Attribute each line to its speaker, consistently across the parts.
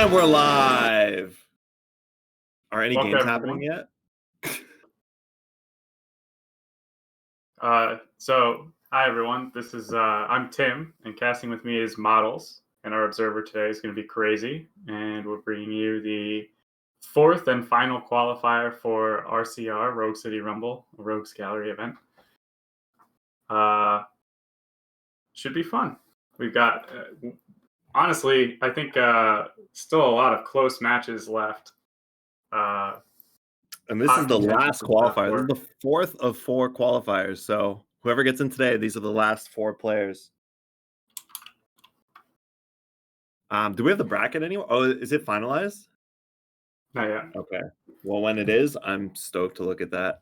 Speaker 1: And we're live. Are any
Speaker 2: Welcome,
Speaker 1: games
Speaker 2: everyone.
Speaker 1: happening yet?
Speaker 2: Hi everyone. This is I'm Tim, and casting with me is Models, and our observer today is going to be Kraazy, and we're bringing you the fourth and final qualifier for RCR Rogue City Rumble, a Rogues Gallery event. Should be fun. We've got, honestly, I think still a lot of close matches left.
Speaker 1: And this is the last qualifier. This is the fourth of 4 qualifiers. So whoever gets in today, these are the last 4 players. Do we have the bracket anyway? Oh, is it finalized?
Speaker 2: Not yet.
Speaker 1: Okay. Well, when it is, I'm stoked to look at that.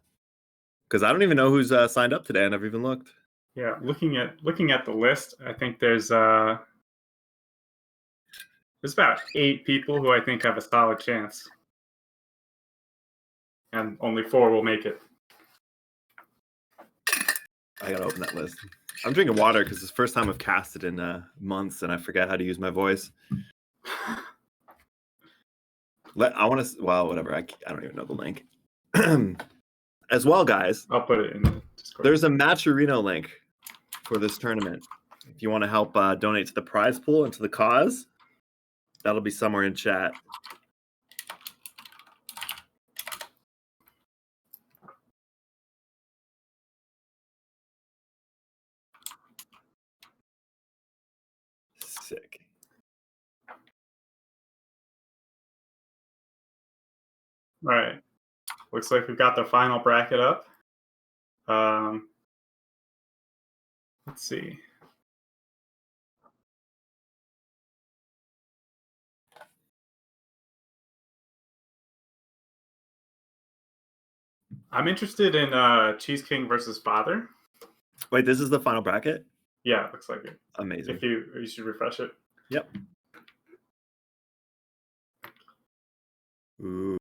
Speaker 1: Because I don't even know who's signed up today. I never even looked.
Speaker 2: Yeah, looking at the list, I think there's about 8 people who I think have a solid chance. And only 4 will make it.
Speaker 1: I gotta open that list. I'm drinking water because it's the first time I've casted in months, and I forget how to use my voice. I want to. Well, whatever. I don't even know the link. As well, guys.
Speaker 2: I'll put it in the Discord.
Speaker 1: There's a Matcherino link for this tournament. If you want to help donate to the prize pool and to the cause, that'll be somewhere in chat. Sick.
Speaker 2: All right. Looks like we've got the final bracket up. Let's see. I'm interested in Cheese King versus Father.
Speaker 1: Wait, this is the final bracket?
Speaker 2: Yeah, it looks like it.
Speaker 1: Amazing.
Speaker 2: If you should refresh it.
Speaker 1: Yep. Ooh.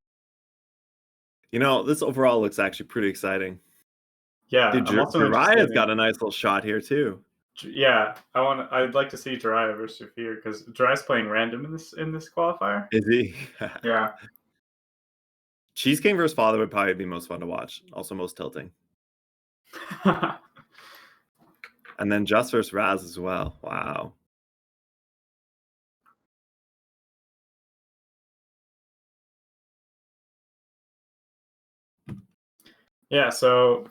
Speaker 1: You know, this overall looks actually pretty exciting.
Speaker 2: Yeah,
Speaker 1: dude, Jiraiya's got a nice little shot here too.
Speaker 2: Yeah, I'd like to see Jiraiya versus Shafir because Jiraiya's playing random in this qualifier.
Speaker 1: Is he?
Speaker 2: Yeah.
Speaker 1: Cheese King versus Father would probably be most fun to watch. Also most tilting. And then Just versus Raz as well. Wow.
Speaker 2: Yeah, so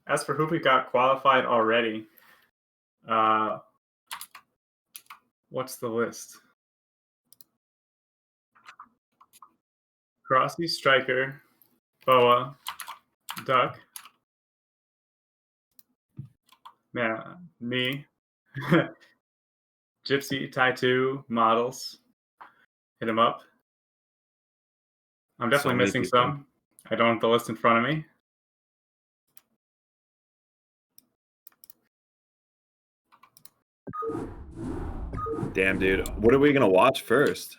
Speaker 2: as for who we got qualified already, what's the list? Kraazy, Striker, Boa, Duck, yeah, me, Gypsy, Taitu, Models. Hit him up. I'm definitely missing some. I don't have the list in front of me.
Speaker 1: Damn, dude. What are we going to watch first?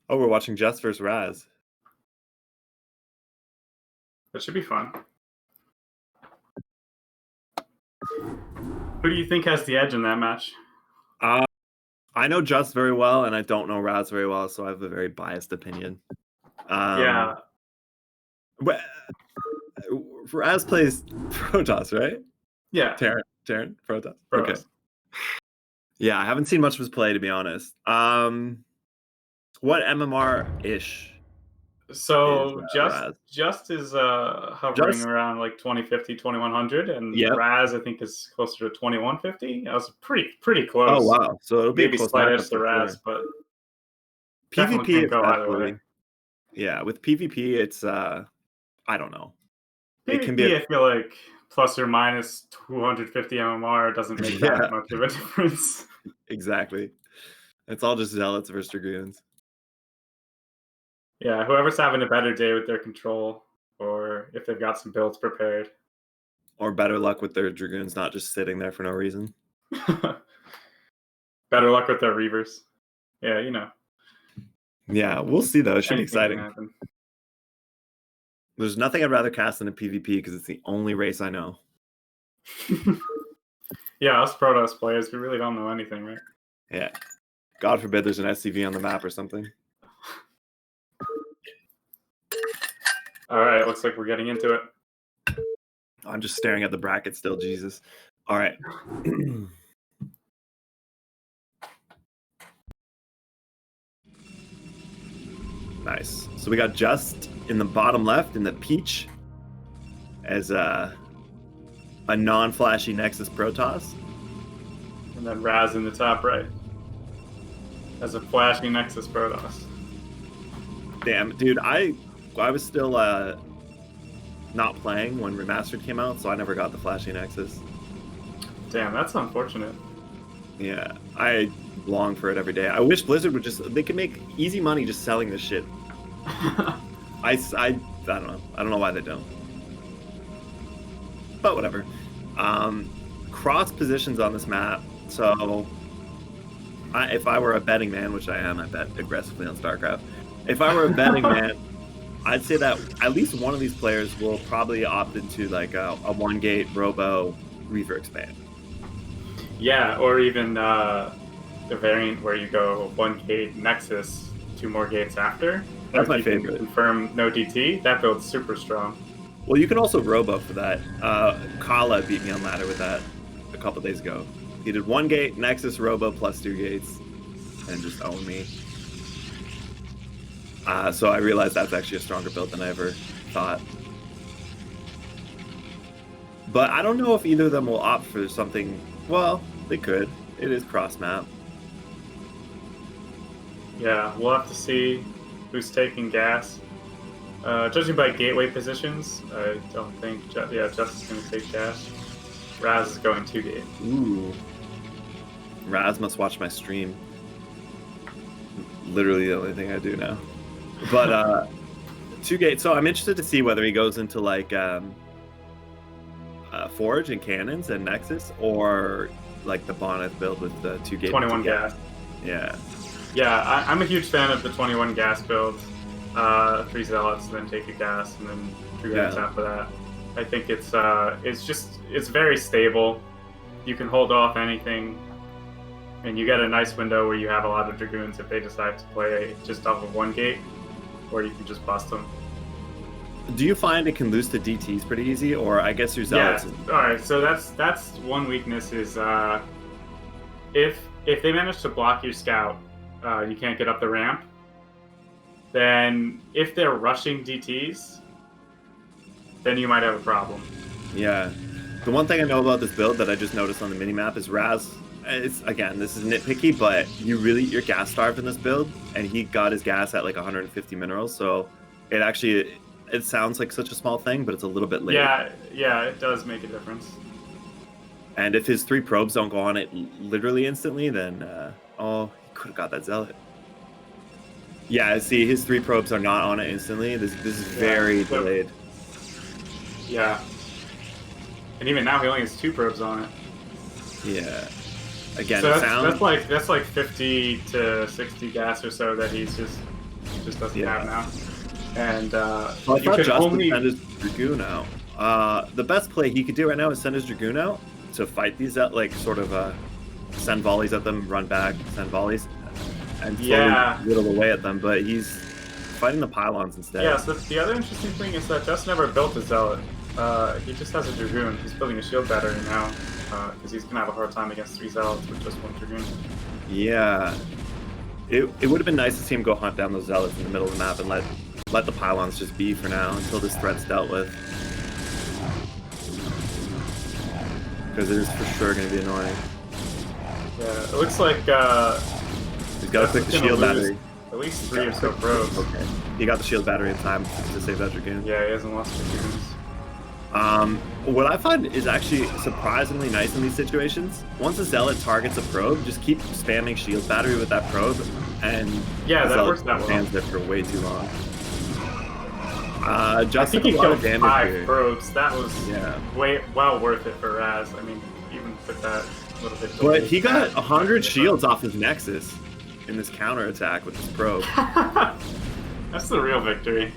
Speaker 1: Oh, we're watching Just versus Raz.
Speaker 2: That should be fun. Who do you think has the edge in that match?
Speaker 1: I know Just very well, and I don't know Raz very well, so I have a very biased opinion.
Speaker 2: Yeah.
Speaker 1: But Raz plays Protoss, right?
Speaker 2: Yeah.
Speaker 1: Terran? Protoss? Okay. Yeah, I haven't seen much of his play, to be honest. What MMR-ish?
Speaker 2: So Just is hovering around like 2050, 2100, and Raz I think is closer to 2150. That was pretty close.
Speaker 1: Oh wow! So it'll be
Speaker 2: maybe slight edge to Raz, but
Speaker 1: PvP
Speaker 2: can go either way.
Speaker 1: Yeah, with PvP it's I don't know.
Speaker 2: PvP, it can be I feel like plus or minus 250 MMR doesn't make that much of a difference.
Speaker 1: Exactly. It's all just zealots versus dragoons.
Speaker 2: Yeah, whoever's having a better day with their control, or if they've got some builds prepared.
Speaker 1: Or better luck with their dragoons not just sitting there for no reason.
Speaker 2: Better luck with their reavers. Yeah, you know.
Speaker 1: Yeah, we'll see though. It should be exciting. There's nothing I'd rather cast than a PvP because it's the only race I know.
Speaker 2: Yeah, us Protoss players, we really don't know anything, right?
Speaker 1: Yeah. God forbid there's an SCV on the map or something.
Speaker 2: All right, looks like we're getting into it.
Speaker 1: I'm just staring at the bracket still, Jesus. All right. Nice. So we got Just in the bottom left in the peach as a non-flashy Nexus Protoss.
Speaker 2: And then Raz in the top right as a flashy Nexus Protoss.
Speaker 1: Damn, dude, I was still not playing when Remastered came out, so I never got the flashy Nexus.
Speaker 2: Damn, that's unfortunate.
Speaker 1: Yeah, I long for it every day. I wish Blizzard would they could make easy money just selling this shit. I don't know. I don't know why they don't. But whatever. Cross positions on this map. So if I were a betting man, which I am, I bet aggressively on StarCraft. If I were a betting man, I'd say that at least one of these players will probably opt into like a one-gate Robo Reaver expand.
Speaker 2: Yeah, or even the variant where you go 1 gate Nexus, 2 more gates after.
Speaker 1: That's my
Speaker 2: You can
Speaker 1: favorite.
Speaker 2: confirm no DT. That build's super strong.
Speaker 1: Well, you can also robo for that. Kala beat me on ladder with that a couple days ago. He did 1 gate, Nexus, robo, plus 2 gates, and just owned me. So I realized that's actually a stronger build than I ever thought. But I don't know if either of them will opt for something. Well, they could. It is cross map.
Speaker 2: Yeah, we'll have to see who's taking gas. Judging by gateway positions, I don't think. Just is going to take gas. Raz is going 2 gate.
Speaker 1: Ooh. Raz must watch my stream. Literally the only thing I do now. But 2 gate. So I'm interested to see whether he goes into like Forge and Cannons and Nexus, or like the Bonnet build with the 2 gate.
Speaker 2: 21 gas.
Speaker 1: Yeah.
Speaker 2: Yeah, I'm a huge fan of the 21 gas build. 3 zealots, and then take a gas, and then 3 gates after that. I think it's very stable. You can hold off anything, and you get a nice window where you have a lot of dragoons if they decide to play just off of 1 gate, or you can just bust them.
Speaker 1: Do you find it can lose to DTs pretty easy, or I guess your zealots?
Speaker 2: Yeah. All right. So that's one weakness is if they manage to block your scout, you can't get up the ramp. Then if they're rushing DTs, then you might have a problem.
Speaker 1: Yeah. The one thing I know about this build that I just noticed on the minimap is Raz. It's, again, this is nitpicky, but you're gas starved in this build, and he got his gas at like 150 minerals, so it sounds like such a small thing, but it's a little bit late.
Speaker 2: Yeah, it does make a difference.
Speaker 1: And if his 3 probes don't go on it literally instantly, then he could have got that zealot. Yeah, see, his 3 probes are not on it instantly. This is very delayed.
Speaker 2: Yeah. And even now, he only has 2 probes on it.
Speaker 1: Yeah. Again,
Speaker 2: so that's like 50 to 60 gas or so that he just doesn't have now. And
Speaker 1: I thought Justin would send his Dragoon out. The best play he could do right now is send his Dragoon out to fight these out, like sort of send volleys at them, run back, send volleys, and slowly whittle away at them. But he's fighting the pylons instead.
Speaker 2: Yeah. So the other interesting thing is that Justin never built a zealot. He just has a Dragoon. He's building a shield battery now because he's gonna have a hard time against 3 zealots with just 1 Dragoon.
Speaker 1: Yeah. It would have been nice to see him go hunt down those zealots in the middle of the map and let the pylons just be for now until this threat's dealt with. Because it is for sure going to be annoying.
Speaker 2: Yeah, it looks like
Speaker 1: he's got to click the shield battery.
Speaker 2: At least 3 or so probes.
Speaker 1: Okay. He got the shield battery in time to save that Dragoon.
Speaker 2: Yeah, he hasn't lost Dragoons.
Speaker 1: What I find is actually surprisingly nice in these situations. Once a zealot targets a probe, just keep spamming shield battery with that probe, and
Speaker 2: that works that well.
Speaker 1: Stands there for way too long.
Speaker 2: I think he killed 5 probes. That was well worth it for Raz. I mean, even with that little bit.
Speaker 1: But he got 100 shields off his Nexus in this counter attack with his probe.
Speaker 2: That's the real victory.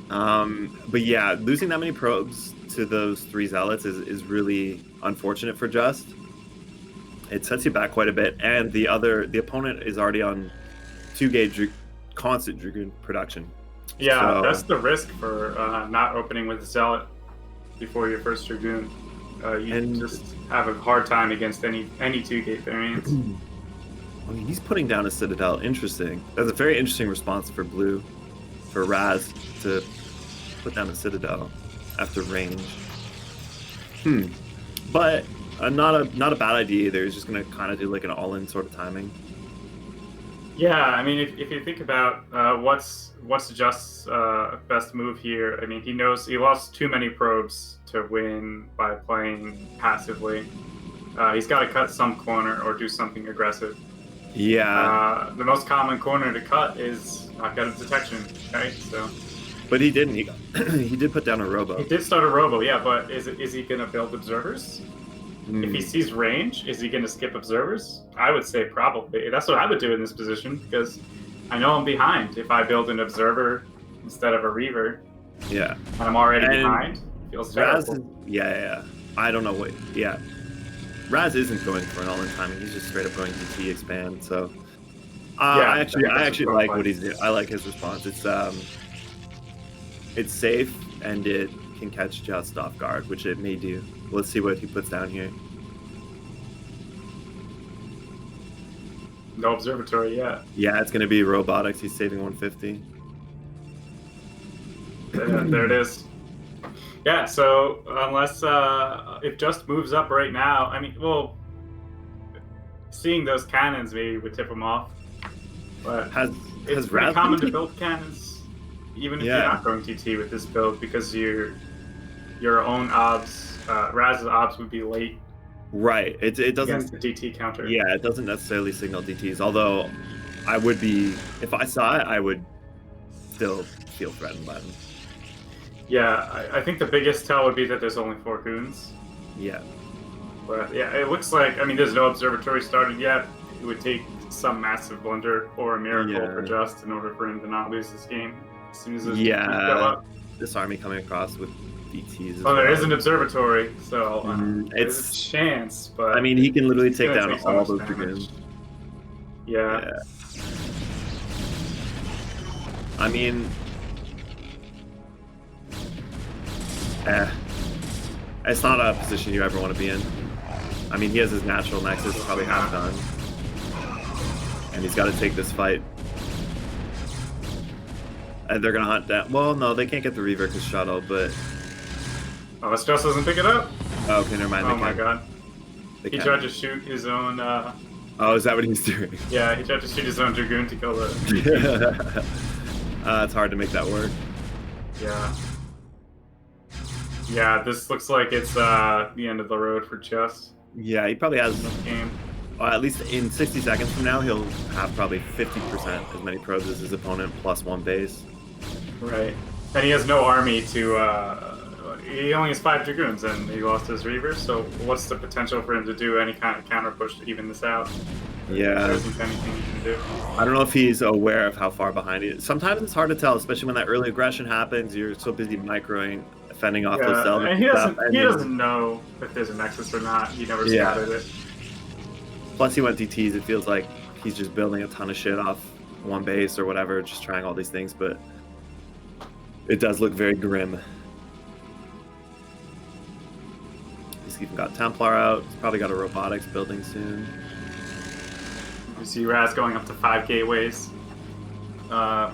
Speaker 1: But yeah, losing that many probes to those 3 zealots is really unfortunate for Just. It sets you back quite a bit, and the opponent is already on 2 gauge constant Dragoon production.
Speaker 2: Yeah,
Speaker 1: so,
Speaker 2: that's the risk for not opening with Zealot before your first Dragoon. You just have a hard time against any 2 gate variants.
Speaker 1: I mean, he's putting down a Citadel. Interesting. That's a very interesting response for Blue, for Raz to put down a Citadel after range. But not a bad idea either. He's just going to kind of do like an all-in sort of timing.
Speaker 2: Yeah, I mean, if you think about what's Just's best move here, I mean, he knows he lost too many probes to win by playing passively. He's got to cut some corner or do something aggressive.
Speaker 1: Yeah.
Speaker 2: The most common corner to cut is not get a detection, right? So.
Speaker 1: But he didn't. He did put down a robo.
Speaker 2: He did start a robo, yeah. But is he going to build observers? If he sees range, is he going to skip observers? I would say probably. That's what I would do in this position because I know I'm behind. If I build an observer instead of a reaver,
Speaker 1: and
Speaker 2: I'm already behind. Feels terrible.
Speaker 1: I don't know what. Yeah, Raz isn't going for an all-in timing. He's just straight up going DT expand. So
Speaker 2: Yeah,
Speaker 1: I
Speaker 2: think that's
Speaker 1: actually
Speaker 2: a
Speaker 1: like
Speaker 2: play.
Speaker 1: what he's doing. I like his response. It's safe and it can catch just off guard, which it may do. Let's see what he puts down here.
Speaker 2: No observatory yet.
Speaker 1: Yeah, it's going to be robotics. He's saving 150.
Speaker 2: There it is. Yeah, so unless if Just moves up right now, I mean, well, seeing those cannons maybe would tip him off. But it's pretty
Speaker 1: Raz
Speaker 2: common to
Speaker 1: been
Speaker 2: build cannons, even if
Speaker 1: Yeah.
Speaker 2: you're not going TT with this build, because your own obs, Raz's obs would be late
Speaker 1: Right. It
Speaker 2: against
Speaker 1: doesn't.
Speaker 2: the DT counter.
Speaker 1: Yeah, it doesn't necessarily signal DTs. Although, I would be if I saw it, I would still feel threatened by them.
Speaker 2: Yeah, I think the biggest tell would be that there's only 4 goons.
Speaker 1: Yeah.
Speaker 2: But yeah, it looks like, I mean, there's no observatory started yet. It would take some massive blunder or a miracle for Just in order for him to not lose this game. As soon as those DTs go up.
Speaker 1: This army coming across with DTs.
Speaker 2: Oh, there is an observatory, so
Speaker 1: it's
Speaker 2: there's a chance. But
Speaker 1: I mean, he can literally take down
Speaker 2: so
Speaker 1: all
Speaker 2: much
Speaker 1: those
Speaker 2: damage.
Speaker 1: dragoons.
Speaker 2: Yeah.
Speaker 1: I mean, it's not a position you ever want to be in. I mean, he has his natural nexus probably half done, and he's got to take this fight. And they're gonna hunt down. Well, no, they can't get the Reaver because shuttle, but
Speaker 2: Oh, this just doesn't pick it up.
Speaker 1: oh, okay, never mind.
Speaker 2: Oh my god.
Speaker 1: They
Speaker 2: He
Speaker 1: can.
Speaker 2: tried to shoot his own.
Speaker 1: Oh, is that what he's doing?
Speaker 2: Yeah, he tried to shoot his own dragoon to kill the.
Speaker 1: It's hard to make that work.
Speaker 2: Yeah. Yeah, this looks like it's the end of the road for Just.
Speaker 1: Yeah, he probably has.
Speaker 2: Game.
Speaker 1: Well, at least in 60 seconds from now, he'll have probably 50% as many probes as his opponent, plus 1 base.
Speaker 2: Right. And he has no army to. He only has 5 dragoons, and he lost his Reaver. So, what's the potential for him to do any kind of counter push to even this out?
Speaker 1: Yeah.
Speaker 2: There isn't anything he can do.
Speaker 1: I don't know if he's aware of how far behind he is. Sometimes it's hard to tell, especially when that early aggression happens. You're so busy microing, fending off those cells.
Speaker 2: And he doesn't know if there's a nexus or not. He never scouted it.
Speaker 1: Plus, he went DTs. It feels like he's just building a ton of shit off 1 base or whatever, just trying all these things, but it does look very grim. He's even got Templar out. He's probably got a robotics building soon.
Speaker 2: You see Raz going up to 5 gateways.
Speaker 1: I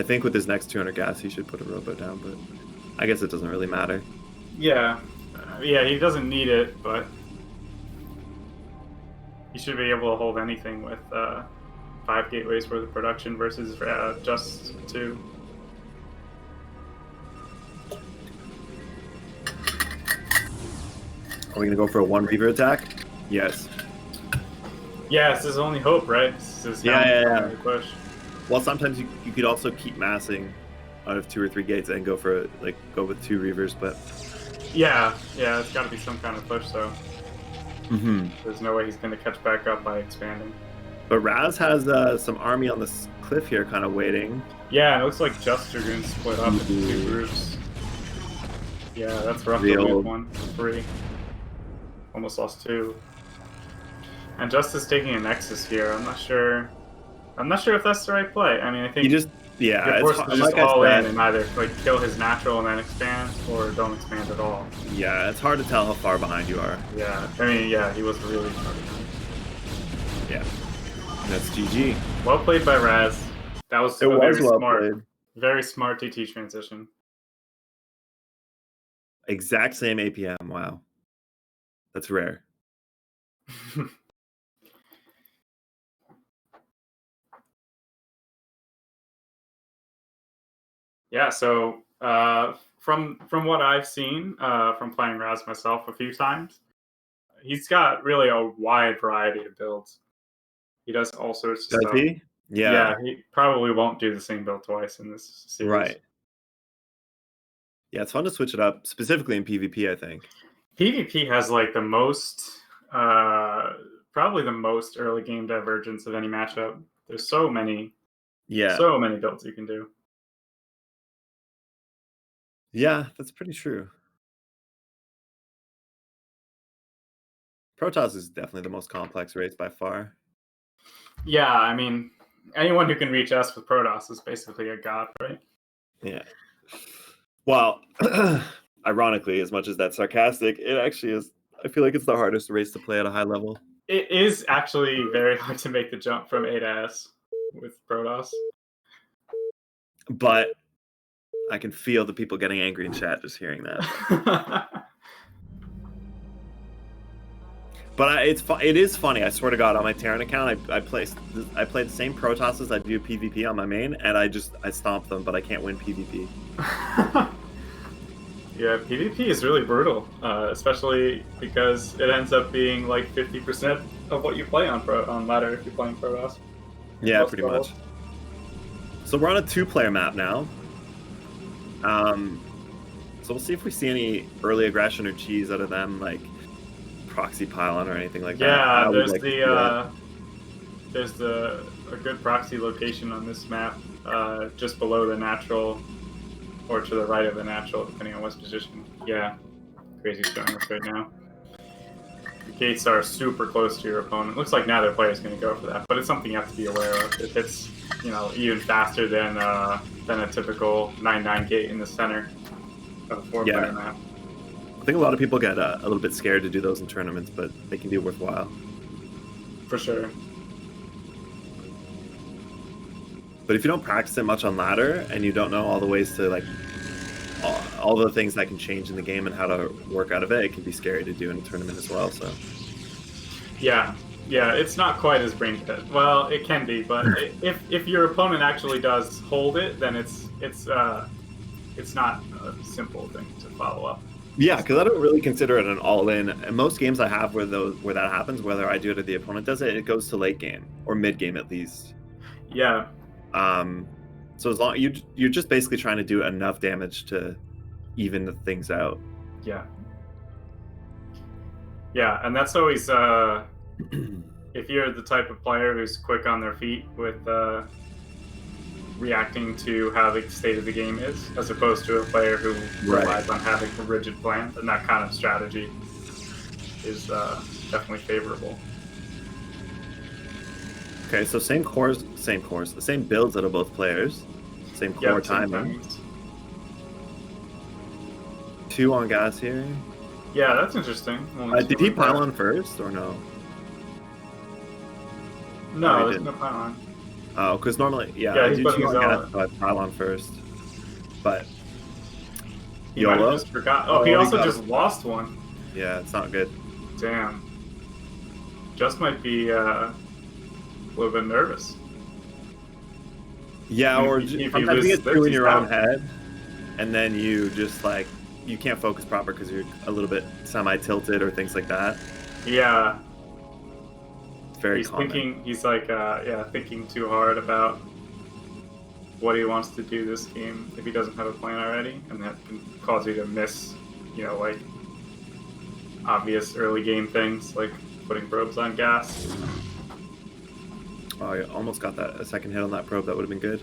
Speaker 1: think with his next 200 gas, he should put a robo down, but I guess it doesn't really matter.
Speaker 2: Yeah. Yeah, he doesn't need it, but he should be able to hold anything with 5 gateways for the production versus just 2.
Speaker 1: Are we going to go for a 1 Reaver attack? Yes.
Speaker 2: Yeah, it's his only hope, right? It's his
Speaker 1: Yeah.
Speaker 2: push.
Speaker 1: Well, sometimes you could also keep massing out of 2 or 3 gates and go for go with 2 Reavers, but
Speaker 2: Yeah, it's got to be some kind of push, though. There's no way he's going to catch back up by expanding.
Speaker 1: But Raz has some army on this cliff here, kind of waiting.
Speaker 2: Yeah, it looks like Just Dragoons split up into 2 groups. Yeah, that's rough to lose 1 for 3. Almost lost 2. And Just is taking a Nexus here. I'm not sure if that's the right play. I mean, I think
Speaker 1: You just
Speaker 2: you're forced to just all in and either kill his natural and then expand, or don't expand at all.
Speaker 1: Yeah, it's hard to tell how far behind you are.
Speaker 2: Yeah, I mean, yeah, he was really far behind.
Speaker 1: Yeah, and that's GG.
Speaker 2: Well played by Raz. That was very smart TT transition.
Speaker 1: Exact same APM. Wow, that's rare.
Speaker 2: Yeah, so from what I've seen from playing Raz myself a few times, he's got really a wide variety of builds. He does all sorts of stuff.
Speaker 1: Does he? Yeah,
Speaker 2: he probably won't do the same build twice in this series.
Speaker 1: Right. Yeah, it's fun to switch it up, specifically in PvP, I think.
Speaker 2: PvP has the most, probably the most early game divergence of any matchup. There's so many builds you can do.
Speaker 1: Yeah, that's pretty true. Protoss is definitely the most complex race by far.
Speaker 2: Yeah, I mean, anyone who can reach us with Protoss is basically a god, right?
Speaker 1: Yeah. Well, ironically, as much as that's sarcastic, it actually is. I feel like it's the hardest race to play at a high level.
Speaker 2: It is actually very hard to make the jump from A to S with Protoss.
Speaker 1: But I can feel the people getting angry in chat just hearing that. But it is funny. I swear to God, on my Terran account, I play the same Protoss as I do PvP on my main, and I stomp them, but I can't win PvP.
Speaker 2: Yeah, PvP is really brutal, especially because it ends up being like 50% of what you play on ladder if you're playing Protoss.
Speaker 1: Yeah, pretty much. So we're on a 2-player map now. So we'll see if we see any early aggression or cheese out of them, like proxy pylon or anything like that.
Speaker 2: Yeah, there's a good proxy location on this map, just below the natural, or to the right of the natural, depending on what's position. Yeah, Kraazy's showing us right now. The gates are super close to your opponent. Looks like neither player is going to go for that, but it's something you have to be aware of. If it's even faster than a typical 9-9 gate in the center of a 4-player map.
Speaker 1: I think a lot of people get a little bit scared to do those in tournaments, but they can be worthwhile.
Speaker 2: For sure.
Speaker 1: But if you don't practice it much on ladder and you don't know all the ways to like all the things that can change in the game and how to work out of it, it can be scary to do in a tournament as well. So yeah,
Speaker 2: it's not quite as brain dead. Well, it can be, but if your opponent actually does hold it, then it's not a simple thing to follow up.
Speaker 1: Yeah, because I don't really consider it an all-in. And most games I have where that happens, whether I do it or the opponent does it, it goes to late game or mid game at least.
Speaker 2: Yeah.
Speaker 1: So as long you're just basically trying to do enough damage to even the things out.
Speaker 2: Yeah. Yeah, and that's always if you're the type of player who's quick on their feet with reacting to how the state of the game is, as opposed to a player who relies on having a rigid plan, then that kind of strategy is definitely favorable.
Speaker 1: Okay, so same cores, the same builds out of both players, same core timing. 2 on gas here.
Speaker 2: Yeah, that's interesting.
Speaker 1: Did he pylon first or no?
Speaker 2: No, there's no pylon.
Speaker 1: Oh, because normally, I do 2 on gas, so I pylon first. But
Speaker 2: he YOLO? Just forgot. Oh, he also just lost one.
Speaker 1: Yeah, it's not good.
Speaker 2: Damn. Just might be a little bit nervous.
Speaker 1: Yeah, or sometimes you get too in your own head, and then you just like you can't focus proper because you're a little bit semi-tilted or things like that.
Speaker 2: Yeah.
Speaker 1: It's very common.
Speaker 2: He's like thinking too hard about what he wants to do this game if he doesn't have a plan already, and that can cause you to miss, like obvious early game things like putting probes on gas.
Speaker 1: Oh, I almost got a second hit on that probe. That would have been good.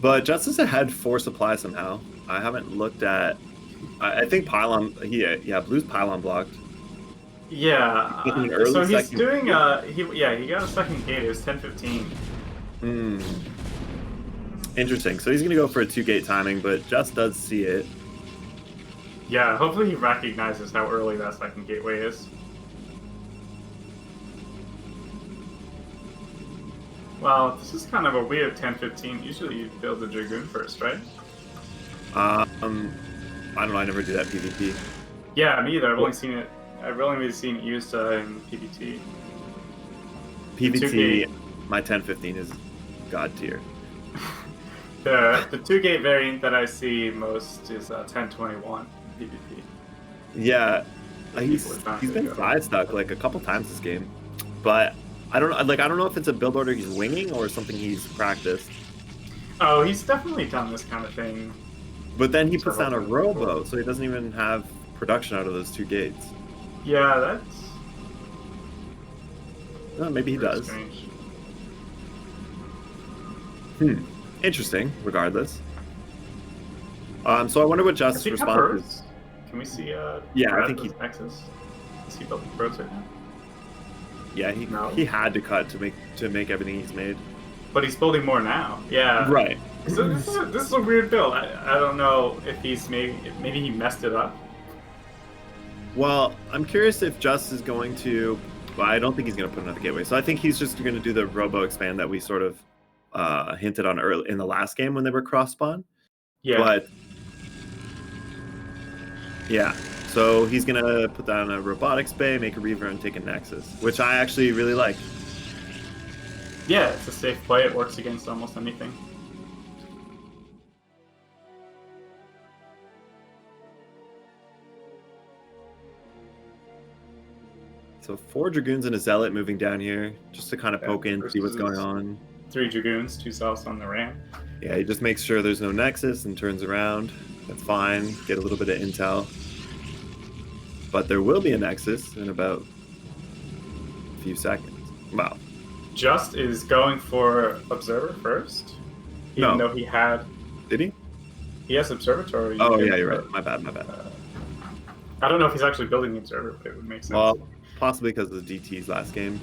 Speaker 1: But Justice had 4 supply somehow. I haven't looked at. I think pylon. Blue's pylon blocked.
Speaker 2: Yeah. So he's doing. He got a second gate. It was 10-15.
Speaker 1: Interesting. So he's gonna go for a 2-gate timing, but Just does see it.
Speaker 2: Yeah. Hopefully he recognizes how early that second gateway is. Well, this is kind of a weird 10-15. Usually you build the Dragoon first, right?
Speaker 1: I don't know. I never do that PvP.
Speaker 2: Yeah, me either. I've only seen it used in PvT.
Speaker 1: PvT, my 10-15 is god tier.
Speaker 2: The 2-gate variant that I see most is 10-21 PvP.
Speaker 1: Yeah, he's been side stuck like a couple times this game, but I don't know if it's a build order he's winging or something he's practiced.
Speaker 2: Oh, he's definitely done this kind of thing.
Speaker 1: But then he puts down a robo, so he doesn't even have production out of those 2 gates.
Speaker 2: Yeah, that's...
Speaker 1: Well, maybe he does.
Speaker 2: Strange.
Speaker 1: Interesting, regardless. So I wonder what Just's response is.
Speaker 2: Can we see
Speaker 1: yeah, I think he's
Speaker 2: Nexus. Is he building probes right now?
Speaker 1: Yeah,
Speaker 2: No.
Speaker 1: he had to cut to make everything he's made.
Speaker 2: But he's building more now. Yeah.
Speaker 1: Right.
Speaker 2: So this is a weird build. I don't know if he's maybe he messed it up.
Speaker 1: Well, I'm curious if Just is going to. Well, I don't think he's going to put another gateway. So I think he's just going to do the robo expand that we sort of hinted on early in the last game when they were cross spawn.
Speaker 2: Yeah.
Speaker 1: But yeah, so he's going to put down a robotics bay, make a Reaver, and take a Nexus, which I actually really like.
Speaker 2: Yeah, it's a safe play. It works against almost anything.
Speaker 1: So 4 Dragoons and a Zealot moving down here just to kind of poke in, see what's going on.
Speaker 2: 3 Dragoons, 2 Souths on the ram.
Speaker 1: Yeah, he just makes sure there's no Nexus and turns around. That's fine. Get a little bit of intel. But there will be a Nexus in about a few seconds. Wow.
Speaker 2: Just is going for Observer first. Even though he had...
Speaker 1: Did he?
Speaker 2: He has Observatory.
Speaker 1: Oh, yeah, you're right. My bad.
Speaker 2: I don't know if he's actually building the Observer, but it would make sense.
Speaker 1: Well, possibly because of the DT's last game.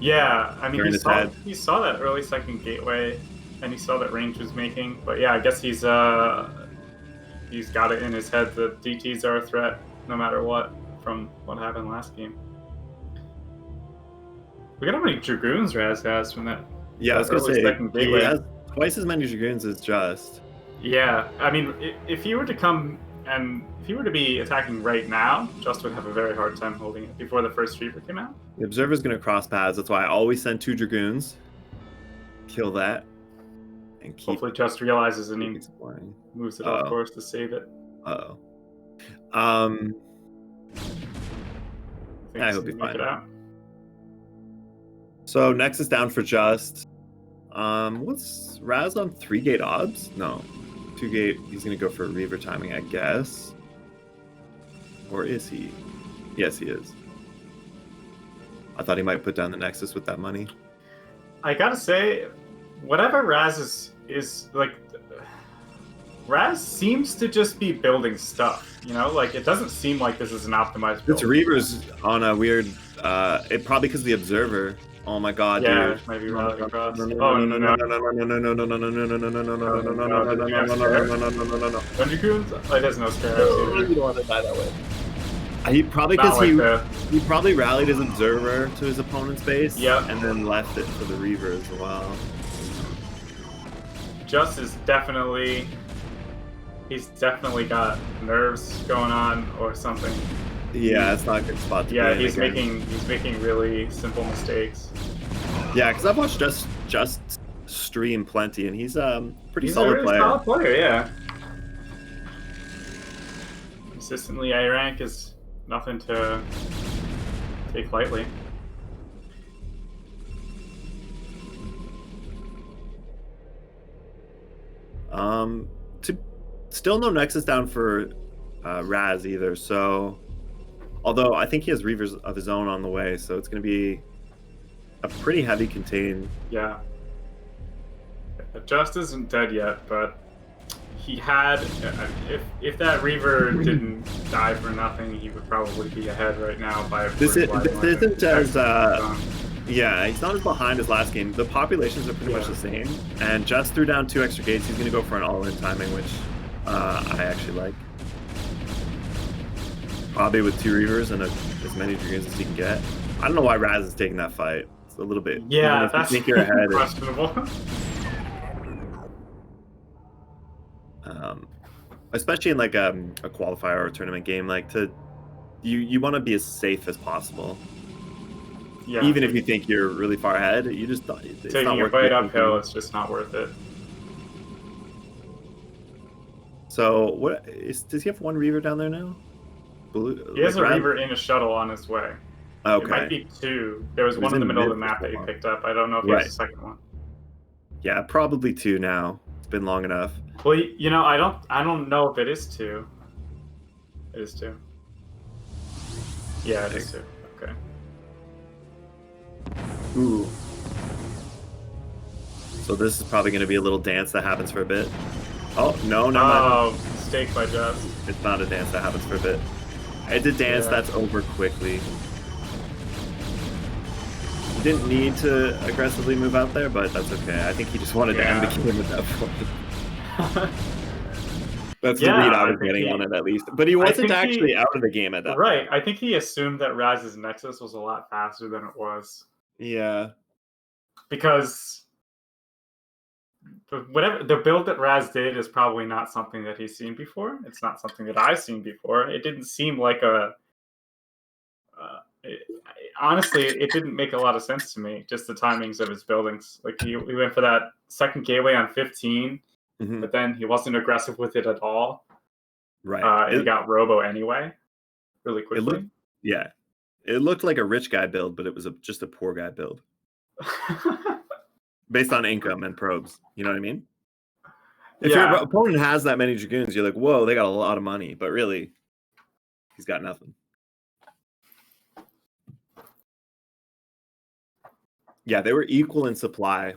Speaker 2: Yeah, I mean, he saw that early second gateway, and he saw that range was making. But yeah, I guess he's got it in his head that DTs are a threat no matter what from what happened last game. Look at how many Dragoons Raz has from that.
Speaker 1: Yeah, I was going to say, he has twice as many Dragoons as Just.
Speaker 2: Yeah, I mean, if he were to come and if he were to be attacking right now, Just would have a very hard time holding it before the first Reaver came out.
Speaker 1: The Observer's going to cross paths. That's why I always send 2 Dragoons. Kill that. And keep...
Speaker 2: Hopefully Just realizes and he moves it off course to save it.
Speaker 1: Uh-oh. I hope he finds it out. So Nexus down for Just. What's Raz on 3-gate obs? No. 2-gate, he's going to go for a Reaver timing, I guess. Or is he? Yes, he is. I thought he might put down the Nexus with that money.
Speaker 2: I gotta say, whatever Raz is like, Raz seems to just be building stuff, you know? Like, it doesn't seem like this is an optimized build.
Speaker 1: It's Reaver's on a weird, it probably because of the Observer. Oh my god, dude.
Speaker 2: Yeah, maybe rally across. Oh, no. Dragoons? It has no scare.
Speaker 1: You don't want to die that way. He probably he probably rallied his Observer to his opponent's base, and then left it for the Reaver as well.
Speaker 2: Just is he's definitely got nerves going on or something.
Speaker 1: Yeah, it's not a good spot to be in.
Speaker 2: He's making really simple mistakes.
Speaker 1: Yeah, because I've watched just stream plenty, and he's pretty solid player.
Speaker 2: He's a solid player, yeah. Consistently A rank is nothing to take lightly.
Speaker 1: Still no Nexus down for Raz either, so... Although I think he has Reavers of his own on the way, so it's going to be a pretty heavy contain.
Speaker 2: Yeah. Just isn't dead yet, but he had... If that Reaver didn't die for nothing, he would probably be ahead right now by a
Speaker 1: This isn't as... yeah, he's not as behind as last game. The populations are pretty much the same, and Just threw down 2 extra gates. He's going to go for an all-in timing, which I actually like. Probably with 2 Reavers and as many Dragoons as he can get. I don't know why Raz is taking that fight. It's a little bit...
Speaker 2: Yeah,
Speaker 1: that's you're ahead,
Speaker 2: questionable.
Speaker 1: Especially in like a qualifier or a tournament game, like you want to be as safe as possible. Yeah. Even if you think you're really far ahead, you just don't.
Speaker 2: Taking a fight uphill, it's just not worth it.
Speaker 1: So does he have 1 Reaver down there now?
Speaker 2: He has a Reaver in a shuttle on his way.
Speaker 1: Okay.
Speaker 2: It might be 2. There was one in the middle of the map that he picked up. I don't know if he has a second one.
Speaker 1: Yeah, probably 2 now. It's been long enough.
Speaker 2: Well, you know, I don't know if it is 2. It is 2. Yeah, it is 2. Okay.
Speaker 1: Ooh. So this is probably going to be a little dance that happens for a bit. Oh, no.
Speaker 2: Mistake by Just.
Speaker 1: It's not a dance that happens for a bit. It's a dance that's over quickly. didn't need to aggressively move out there, but that's okay. I think he just wanted to end the game at that point. That's the read I was getting on it, at least. But he wasn't actually out of the game at that point.
Speaker 2: Right. I think he assumed that Raz's Nexus was a lot faster than it was.
Speaker 1: Yeah.
Speaker 2: Because whatever the build that Raz did is probably not something that he's seen before. It's not something that I've seen before. It didn't seem like honestly, it didn't make a lot of sense to me, just the timings of his buildings. Like he went for that second gateway on 15, but then he wasn't aggressive with it at all.
Speaker 1: Right.
Speaker 2: And he got Robo anyway, really quickly.
Speaker 1: It looked like a rich guy build, but it was just a poor guy build. Based on income and probes. You know what I mean? If your opponent has that many Dragoons, you're like, whoa, they got a lot of money. But really, he's got nothing. Yeah, they were equal in supply.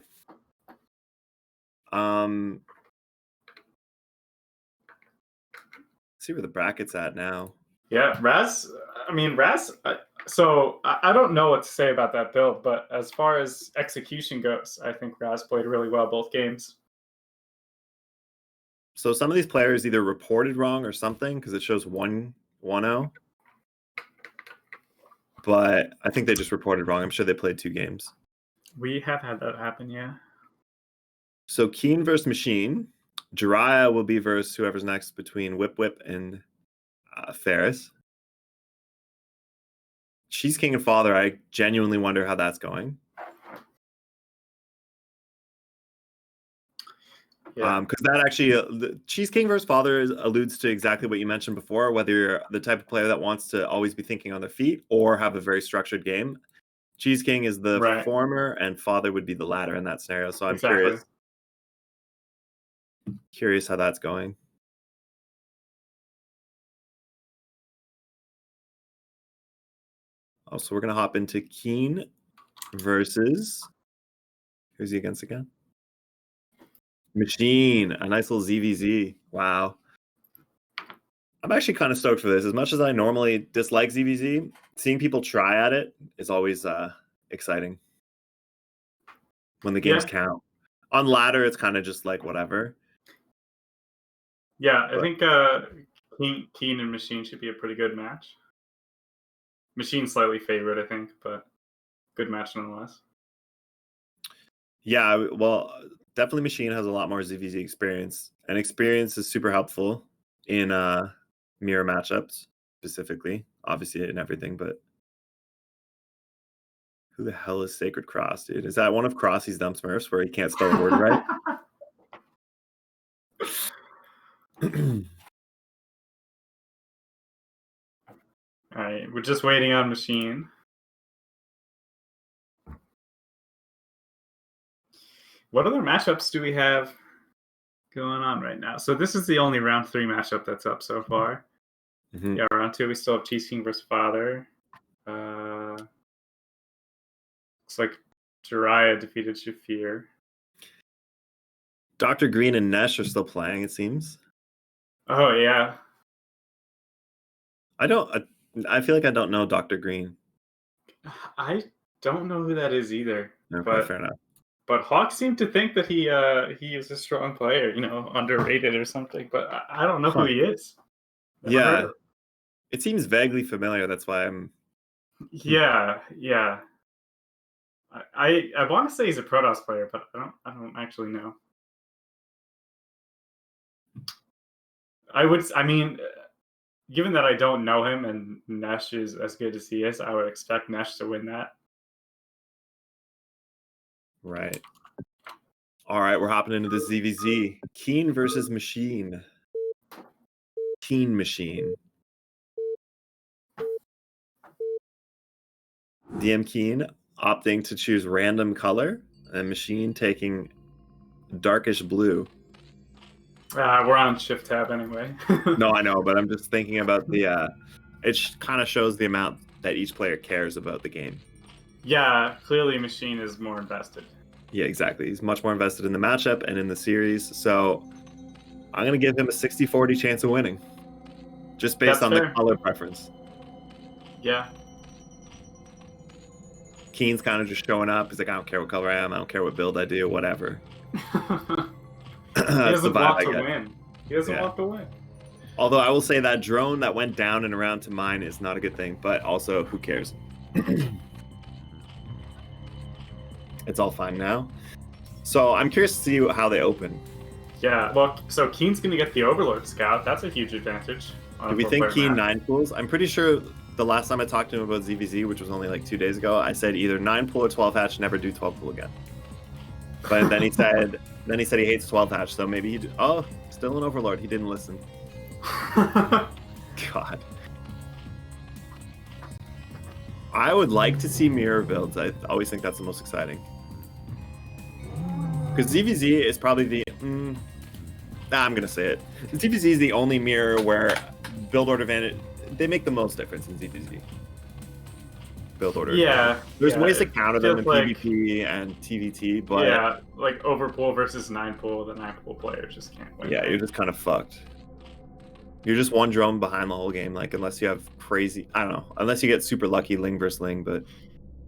Speaker 1: See where the bracket's at now.
Speaker 2: Yeah, Raz. So I don't know what to say about that build, but as far as execution goes, I think Raz played really well both games.
Speaker 1: So some of these players either reported wrong or something because it shows 1-0. But I think they just reported wrong. I'm sure they played 2 games.
Speaker 2: We have had that happen, yeah.
Speaker 1: So Keen versus Machine. Jiraiya will be versus whoever's next between Whip and Ferris. Cheese King and Father, I genuinely wonder how that's going.
Speaker 2: Yeah.
Speaker 1: Because that actually, the Cheese King versus Father alludes to exactly what you mentioned before, whether you're the type of player that wants to always be thinking on their feet or have a very structured game. Cheese King is the former, and Father would be the latter in that scenario. So I'm curious how that's going. Oh, so we're going to hop into Keen versus... Who's he against again? Machine. A nice little ZVZ. Wow. I'm actually kind of stoked for this. As much as I normally dislike ZVZ, seeing people try at it is always exciting. When the games count. On ladder, it's kind of just like whatever.
Speaker 2: Yeah, I think Keen and Machine should be a pretty good match. Machine slightly favored, I think, but good match nonetheless.
Speaker 1: Yeah, well, definitely Machine has a lot more ZVZ experience. And experience is super helpful in mirror matchups, specifically. Obviously in everything, but... Who the hell is Sacred Cross, dude? Is that one of Kraazy's dumb smurfs where he can't spell a word right?
Speaker 2: All right, we're just waiting on Machine. What other matchups do we have going on right now? So this is the only round 3 matchup that's up so far. Yeah, round 2 we still have Cheese King versus Father. Looks like Jiraiya defeated Shafir.
Speaker 1: Dr. Green and Nesh are still playing, it seems.
Speaker 2: Oh, yeah.
Speaker 1: I feel like I don't know Dr. Green.
Speaker 2: I don't know who that is either.
Speaker 1: Okay,
Speaker 2: but,
Speaker 1: fair enough.
Speaker 2: But Hawk seemed to think that he is a strong player, underrated or something. But I don't know who he is.
Speaker 1: Yeah. It seems vaguely familiar. That's why I'm...
Speaker 2: Yeah. I want to say he's a Protoss player, but I don't actually know. Given that I don't know him and Nesh is as good as he is, I would expect Nesh to win that.
Speaker 1: Right. All right, we're hopping into the ZVZ. Keen versus Machine. Keen Machine. DM Keen opting to choose random color, and Machine taking darkish blue.
Speaker 2: We're on shift tab anyway.
Speaker 1: No, I know, but I'm just thinking about the... it kind of shows the amount that each player cares about the game.
Speaker 2: Yeah, clearly Machine is more invested.
Speaker 1: Yeah, exactly. He's much more invested in the matchup and in the series, so I'm going to give him a 60-40 chance of winning. Just based on the color preference.
Speaker 2: Yeah.
Speaker 1: Keen's kind of just showing up. He's like, I don't care what color I am. I don't care what build I do. Whatever.
Speaker 2: He
Speaker 1: That's the
Speaker 2: doesn't
Speaker 1: vibe
Speaker 2: want
Speaker 1: I
Speaker 2: to
Speaker 1: get.
Speaker 2: win. He doesn't
Speaker 1: Yeah.
Speaker 2: want to win.
Speaker 1: Although I will say that drone that went down and around to mine is not a good thing. But also, who cares? It's all fine now. So I'm curious to see how they open.
Speaker 2: Yeah, well, so Keen's going to get the Overlord Scout. That's a huge advantage.
Speaker 1: Do we think Keen 9 pools? I'm pretty sure the last time I talked to him about ZVZ, which was only like 2 days ago, I said either 9 pool or 12 hatch, never do 12 pool again. But then he said he hates 12 hatch, so maybe still an Overlord. He didn't listen. God. I would like to see mirror builds. I always think that's the most exciting. Because ZVZ is probably the... I'm going to say it. ZVZ is the only mirror where build order advantage... They make the most difference in ZVZ. Build order.
Speaker 2: Yeah.
Speaker 1: There's ways to counter them in
Speaker 2: like,
Speaker 1: PvP and TVT, but...
Speaker 2: Yeah, like overpool versus 9 pool, the 9 pool player just can't win.
Speaker 1: Yeah, you're just kind of fucked. You're just one drone behind the whole game, like, unless you have crazy... I don't know. Unless you get super lucky Ling versus Ling, but...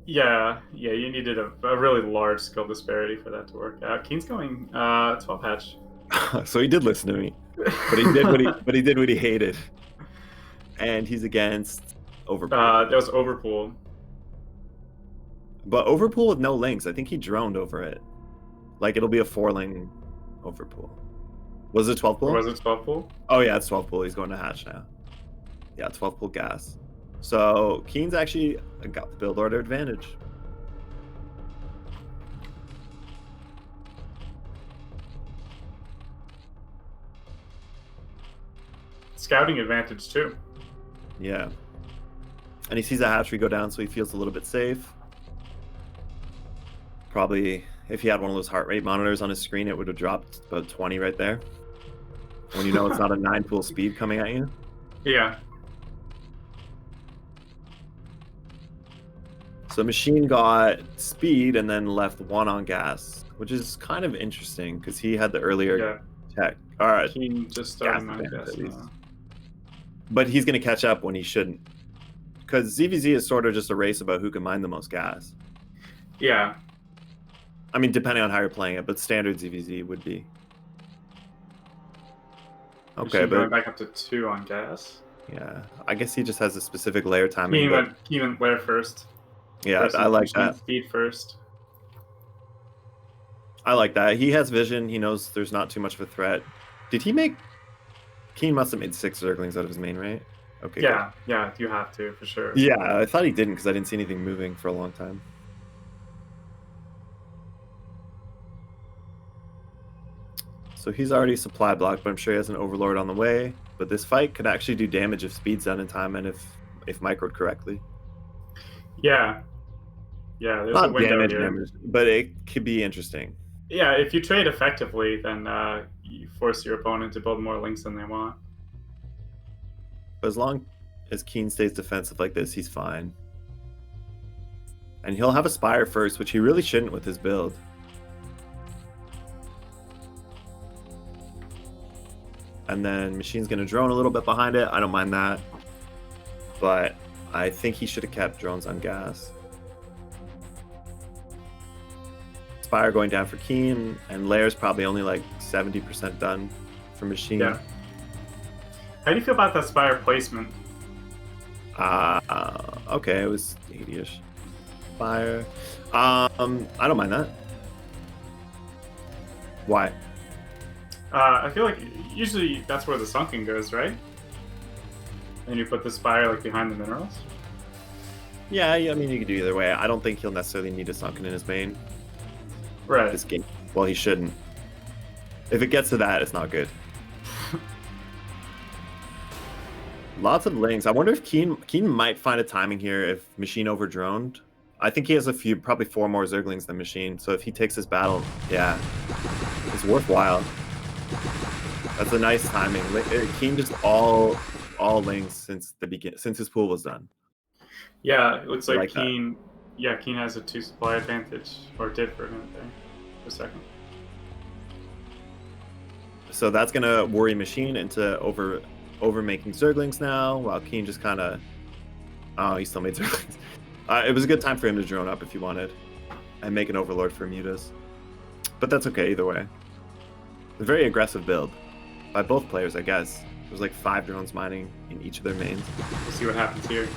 Speaker 2: Yeah, you needed a really large skill disparity for that to work out. Keen's going 12 hatch.
Speaker 1: So he did listen to me, but he did what he hated, and he's against Overpool.
Speaker 2: That was Overpool.
Speaker 1: But Overpool with no links, I think he droned over it. Like it'll be a 4-ling Overpool. Was it 12 pool?
Speaker 2: Or was it 12 pool?
Speaker 1: Oh yeah, it's 12 pool. He's going to hatch now. Yeah, 12 pool gas. So Keen's actually got the build order advantage.
Speaker 2: Scouting advantage too.
Speaker 1: Yeah. And he sees a hatchery go down, so he feels a little bit safe. Probably, if he had one of those heart rate monitors on his screen, it would have dropped about 20 right there. When you know it's not a 9 pool speed coming at you.
Speaker 2: Yeah.
Speaker 1: So Machine got speed and then left 1 on gas, which is kind of interesting because he had the earlier tech. All right.
Speaker 2: Keen just starting on gas
Speaker 1: at least.
Speaker 2: now.
Speaker 1: But he's going to catch up when he shouldn't. Because ZVZ is sort of just a race about who can mine the most gas.
Speaker 2: Yeah.
Speaker 1: I mean, depending on how you're playing it, but standard ZVZ would be. Okay,
Speaker 2: Machine
Speaker 1: but
Speaker 2: going back up to 2 on gas.
Speaker 1: Yeah, I guess he just has a specific layer timing.
Speaker 2: Keen went layer first.
Speaker 1: Yeah, I like that.
Speaker 2: Speed first.
Speaker 1: I like that. He has vision. He knows there's not too much of a threat. Did he make... Keen must have made 6 Zerglings out of his main, right? Okay.
Speaker 2: Yeah, yeah, you have to, for sure.
Speaker 1: Yeah, I thought he didn't because I didn't see anything moving for a long time. So he's already supply blocked, but I'm sure he has an Overlord on the way. But this fight could actually do damage if speed's done in time and if microed correctly.
Speaker 2: Yeah. Yeah, there's
Speaker 1: Not
Speaker 2: a window
Speaker 1: damage,
Speaker 2: here.
Speaker 1: damage, but it could be interesting.
Speaker 2: Yeah, if you trade effectively, then you force your opponent to build more links than they want.
Speaker 1: But as long as Keen stays defensive like this, he's fine. And he'll have a Spire first, which he really shouldn't with his build. And then Machine's going to drone a little bit behind it. I don't mind that. But I think he should have kept drones on gas. Spire going down for Keen, and Lair's probably only like 70% done for Machine.
Speaker 2: Yeah. How do you feel about that Spire placement?
Speaker 1: Okay, it was 80-ish. Spire. I don't mind that. Why?
Speaker 2: I feel like usually that's where the sunken goes, right? And you put the Spire like behind the minerals.
Speaker 1: Yeah, I mean you could do either way. I don't think he'll necessarily need a sunken in his main.
Speaker 2: Right.
Speaker 1: This game. Well, he shouldn't. If it gets to that, it's not good. Lots of links. I wonder if Keen might find a timing here if Machine overdroned. I think he has probably 4 more Zerglings than Machine. So if he takes this battle, yeah, it's worthwhile. That's a nice timing. Keen just all links since his pool was done.
Speaker 2: Yeah, it looks like
Speaker 1: that.
Speaker 2: Keen. Yeah, Keen has a 2 supply advantage, or did for a minute there, for a second.
Speaker 1: So that's gonna worry Machine into over making Zerglings now, while Keen just kind of... Oh, he still made Zerglings. It was a good time for him to drone up if he wanted, and make an Overlord for Mutas. But that's okay either way. A very aggressive build by both players, I guess. There's like 5 drones mining in each of their mains.
Speaker 2: We'll see what happens here.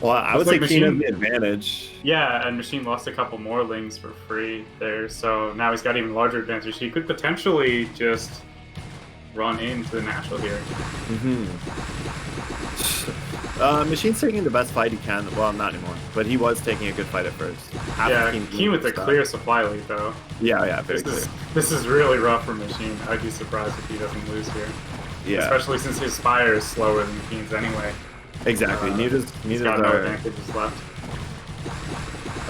Speaker 1: Well, I would say Keen has the advantage.
Speaker 2: Yeah, and Machine lost a couple more lings for free there, so now he's got even larger advantage. He could potentially just run into the natural here.
Speaker 1: Machine's taking the best fight he can. Well, not anymore, but he was taking a good fight at first.
Speaker 2: Yeah, Keen with a clear supply lead, though.
Speaker 1: Yeah,
Speaker 2: this is really rough for Machine. I'd be surprised if he doesn't lose here.
Speaker 1: Yeah.
Speaker 2: Especially since his Spire is slower than Keen's anyway.
Speaker 1: Exactly. Mutas
Speaker 2: got no advantages left.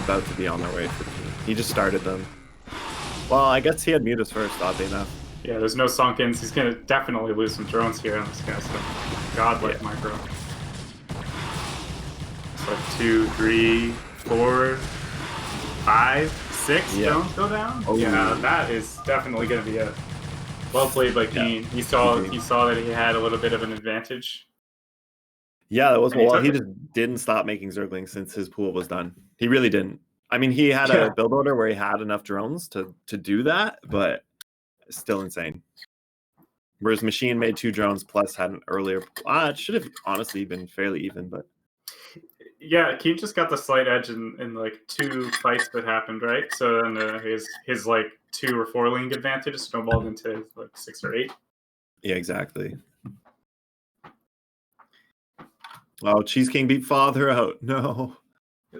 Speaker 1: About to be on their way for Keen. He just started them. Well, I guess he had Mutas first, oddly enough.
Speaker 2: Yeah, there's no Sunkens. He's going to definitely lose some drones here on this guy. Godlike micro. It's like 2, 3, 4, 5, 6 drones go down. Oh. Yeah, that is definitely going to be a well played by Keen. He saw that he had a little bit of an advantage.
Speaker 1: Yeah, that was well. He just didn't stop making Zerglings since his pool was done. He really didn't. I mean, he had a build order where he had enough drones to do that, but it's still insane. Whereas Machine made 2 drones plus had an earlier. It should have honestly been fairly even, but
Speaker 2: yeah, Keen just got the slight edge in like 2 fights that happened, right? So then his like 2 or 4 link advantage snowballed into like 6 or 8.
Speaker 1: Yeah, exactly. Oh, Cheese King beat Father out. No.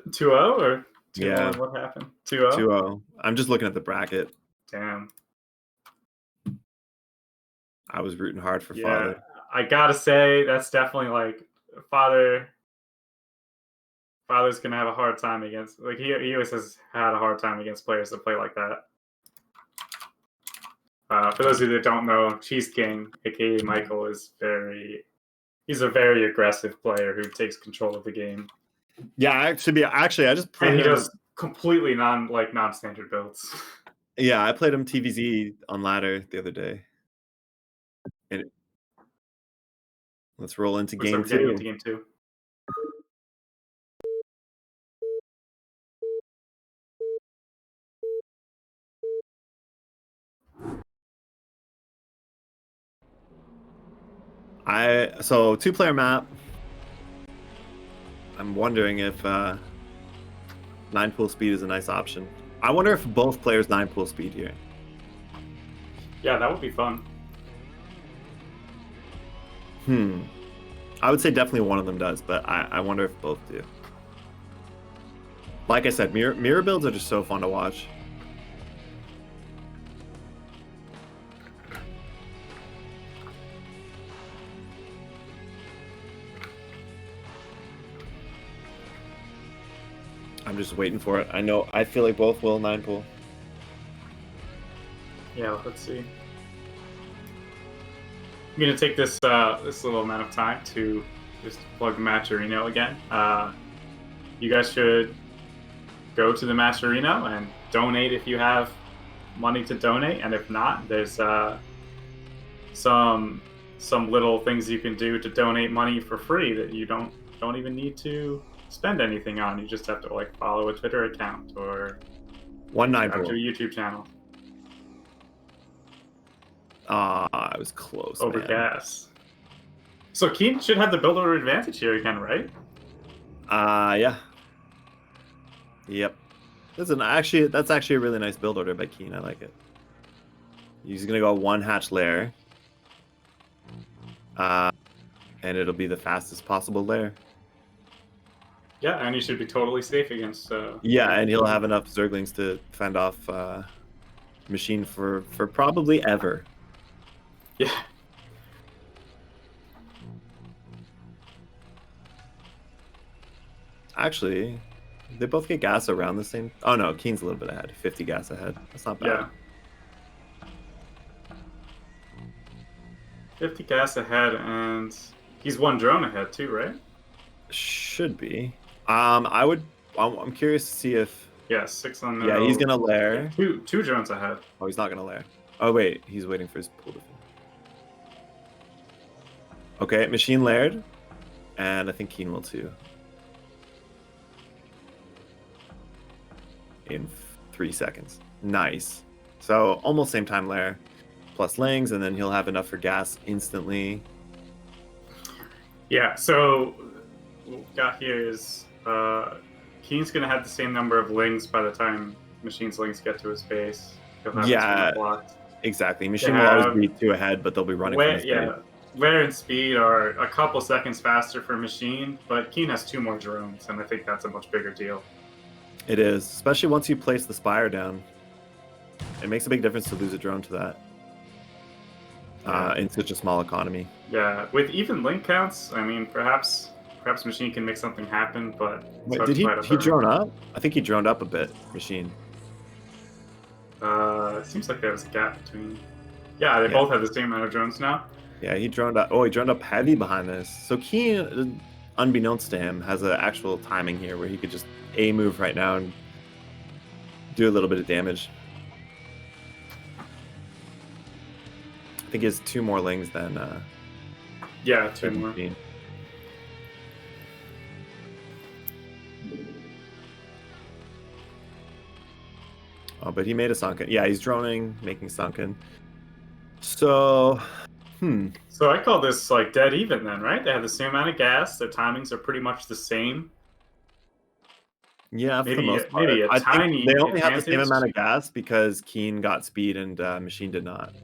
Speaker 2: 2-0 or 2-1? What happened? 2-0?
Speaker 1: 2-0. I'm just looking at the bracket.
Speaker 2: Damn.
Speaker 1: I was rooting hard for Father.
Speaker 2: I gotta say, that's definitely like Father's gonna have a hard time against. Like he always has had a hard time against players that play like that. For those of you that don't know, Cheese King, aka Michael, he's a very aggressive player who takes control of the game.
Speaker 1: Yeah, I just played
Speaker 2: and he does completely non-standard builds.
Speaker 1: Yeah, I played him TVZ on ladder the other day. And let's roll into game 2. So 2-player map. I'm wondering if 9 pool speed is a nice option. I wonder if both players 9 pool speed here.
Speaker 2: Yeah, that would be fun.
Speaker 1: I would say definitely one of them does, but I wonder if both do. Like I said, mirror builds are just so fun to watch. I'm just waiting for it. I feel like both will 9 pool.
Speaker 2: Yeah, let's see. I'm gonna take this this little amount of time to just plug Match Arena again. You guys should go to the Match Arena and donate if you have money to donate, and if not, there's some little things you can do to donate money for free that you don't even need to spend anything on. You just have to like follow a Twitter account or subscribe to a YouTube channel.
Speaker 1: I was close.
Speaker 2: Over gas. So Keen should have the build order advantage here again, right?
Speaker 1: Yeah. Yep. That's actually a really nice build order by Keen. I like it. He's gonna go 1 hatch lair. And it'll be the fastest possible lair.
Speaker 2: Yeah, and he should be totally safe against.
Speaker 1: Yeah, and he'll have enough Zerglings to fend off Machine for probably ever.
Speaker 2: Yeah.
Speaker 1: Actually, they both get gas around the same. Oh no, Keen's a little bit ahead. 50 gas ahead. That's not bad.
Speaker 2: Yeah. 50 gas ahead, and he's 1 drone ahead too, right?
Speaker 1: Should be. I'm curious to see if.
Speaker 2: Yeah, 6 on.
Speaker 1: Yeah, he's gonna lair.
Speaker 2: 2 drones ahead.
Speaker 1: Oh, he's not gonna lair. Oh wait, he's waiting for his pool to finish. Okay, Machine laired, and I think Keen will too. in 3 seconds. Nice. So almost same time layer, plus Lings, and then he'll have enough for gas instantly.
Speaker 2: Yeah, so what we got here is Keen's going to have the same number of Lings by the time Machine's Lings get to his base. He'll have his one blocked.
Speaker 1: Exactly. Machine will always be 2 ahead, but they'll be running from his base.
Speaker 2: Wear and speed are a couple seconds faster for Machine, but Keen has 2 more drones, and I think that's a much bigger deal.
Speaker 1: It is, especially once you place the Spire down. It makes a big difference to lose a drone to that in such a small economy.
Speaker 2: Yeah, with even link counts, I mean, perhaps Machine can make something happen, but...
Speaker 1: Wait, did he drone up? I think he droned up a bit, Machine.
Speaker 2: It seems like there was a gap between... Yeah, they both have the same amount of drones now.
Speaker 1: Yeah, he droned up. Oh, he droned up heavy behind this. So Keen, unbeknownst to him, has an actual timing here where he could just A move right now and do a little bit of damage. I think he has 2 more Lings than...
Speaker 2: yeah, 2 more.
Speaker 1: Machine. Oh, but he made a sunken. Yeah, he's droning, making sunken. So...
Speaker 2: So I call this like dead even then, right? They have the same amount of gas. Their timings are pretty much the same.
Speaker 1: Yeah, for the most part.
Speaker 2: Maybe a tiny.
Speaker 1: They only have the same amount of gas because Keen got speed and Machine did not.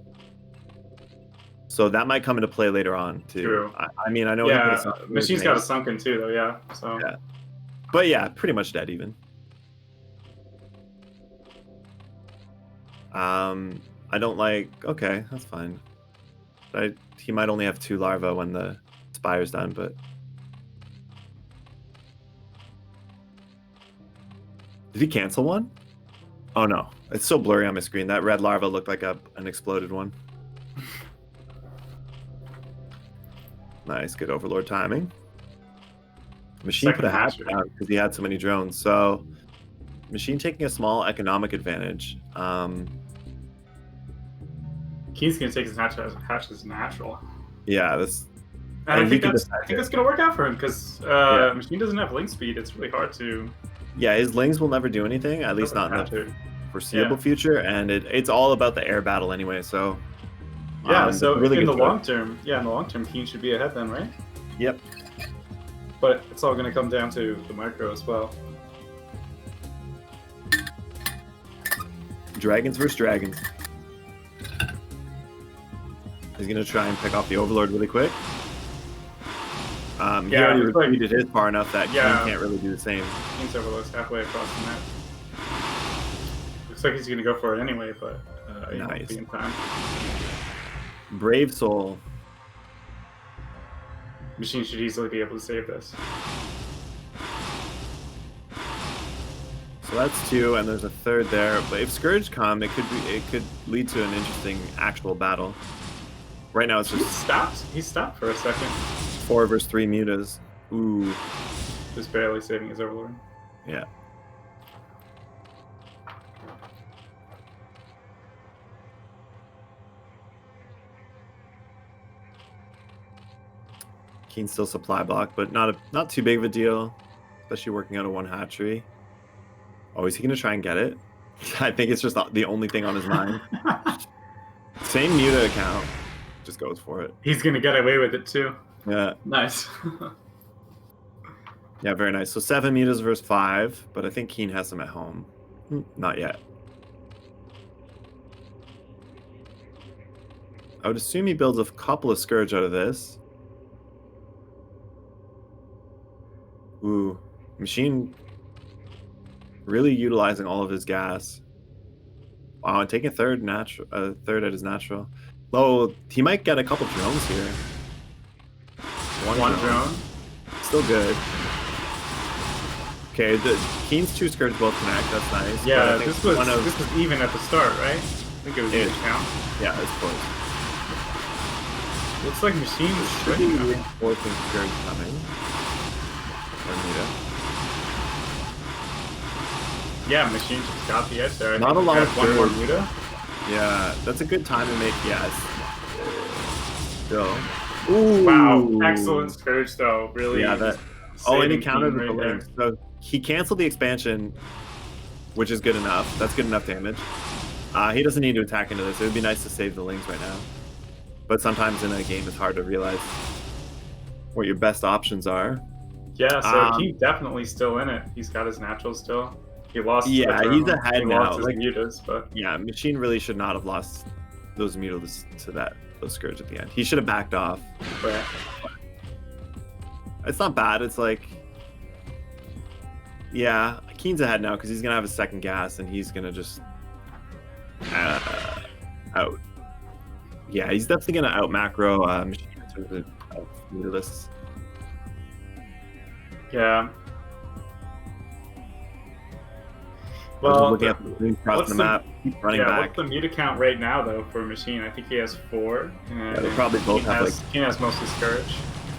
Speaker 1: So that might come into play later on too.
Speaker 2: True.
Speaker 1: I mean, I know.
Speaker 2: Yeah, Machine's got a sunken too, though. Yeah. So.
Speaker 1: Yeah. But yeah, pretty much dead even. I don't like. Okay, that's fine. He might only have 2 larvae when the Spire's done, but... Did he cancel one? Oh no, it's so blurry on my screen. That red larva looked like an exploded one. Nice, good Overlord timing. Machine put a hatch down because he had so many drones. So, Machine taking a small economic advantage.
Speaker 2: Keen's gonna take his hatch as natural.
Speaker 1: Yeah, this.
Speaker 2: And I think that's gonna work out for him because Machine doesn't have link speed. It's really hard to.
Speaker 1: Yeah, his Lings will never do anything. At least not in the foreseeable future. And it's all about the air battle anyway. So.
Speaker 2: Yeah. So really in the long term, Keen should be ahead then, right?
Speaker 1: Yep.
Speaker 2: But it's all gonna come down to the micro as well.
Speaker 1: Dragons versus dragons. He's going to try and pick off the Overlord really quick. He already retreated his far enough that King can't really do the same.
Speaker 2: King's Overlord's halfway across the map. Looks like he's going to go for it anyway, but he won't be in time.
Speaker 1: Brave Soul.
Speaker 2: Machine should easily be able to save this.
Speaker 1: So that's 2, and there's a 3rd there. But if Scourge come, it could lead to an interesting actual battle. Right now it's just...
Speaker 2: He stopped for a second.
Speaker 1: 4 versus 3 mutas. Ooh.
Speaker 2: Just barely saving his Overlord.
Speaker 1: Yeah. Keen still supply block, but not too big of a deal. Especially working out a 1 hatchery. Oh, is he going to try and get it? I think it's just the only thing on his mind. Same muta account. Just goes for it.
Speaker 2: He's gonna get away with it too.
Speaker 1: Yeah.
Speaker 2: Nice.
Speaker 1: Yeah, very nice. So 7 mutas versus 5, but I think Keen has them at home. Not yet. I would assume he builds a couple of Scourge out of this. Ooh, Machine really utilizing all of his gas. Wow, and taking a third at his natural. Oh, he might get a couple drones here.
Speaker 2: One drone.
Speaker 1: Still good. Okay, the Keen's 2 Scourge both connect. That's nice.
Speaker 2: Yeah, this was even at the start, right? I think it was even count.
Speaker 1: Yeah, it's close.
Speaker 2: Looks like Machine is
Speaker 1: should be reinforcing Scourge coming.
Speaker 2: Yeah, Machine just got the edge there.
Speaker 1: Not a lot of
Speaker 2: one more muta.
Speaker 1: Yeah, that's a good time to make Go.
Speaker 2: Ooh. Wow, excellent Scourge though. Really.
Speaker 1: Yeah, that. Oh, and he countered with the Link. So he canceled the expansion. which is good enough. That's good enough damage. He doesn't need to attack into this. It would be nice to save the Lings right now. But sometimes in a game, it's hard to realize what your best options are.
Speaker 2: Yeah, so Keen definitely still in it. He's got his natural still. He lost.
Speaker 1: Yeah, he's ahead now.
Speaker 2: Lost his mutas, but
Speaker 1: yeah, Machine really should not have lost those mutas to those Scourge at the end. He should have backed off.
Speaker 2: Right.
Speaker 1: It's not bad. It's like, yeah, Keen's ahead now because he's gonna have a second gas and he's gonna just out. Yeah, he's definitely gonna out macro Machine in terms of mutalist.
Speaker 2: Yeah. Well,
Speaker 1: looking at the across the map, keep running back.
Speaker 2: What's the muta count right now though for Machine? I think he has 4. And
Speaker 1: yeah, they probably both have
Speaker 2: Keen has mostly Scourge.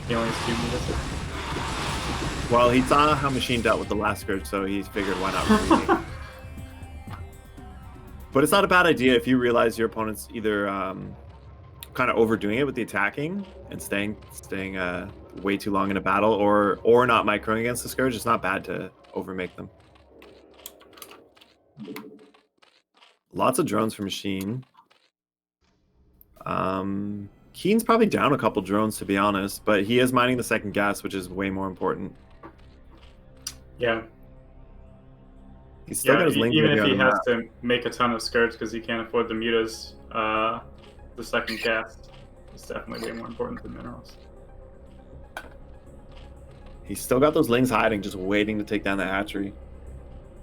Speaker 2: He only has 2 mutas.
Speaker 1: Well, he saw how Machine dealt with the last Scourge, so he figured why not repeat. But it's not a bad idea if you realize your opponent's either kind of overdoing it with the attacking and staying way too long in a battle, or not microing against the Scourge. It's not bad to overmake them. Lots of drones for Machine. Keen's probably down a couple drones, to be honest, but he is mining the second gas, which is way more important.
Speaker 2: Yeah.
Speaker 1: He's still got his link.
Speaker 2: Even if he has to make a ton of Scourge because he can't afford the mutas, the second cast is definitely way more important than minerals.
Speaker 1: He's still got those Lings hiding, just waiting to take down the hatchery.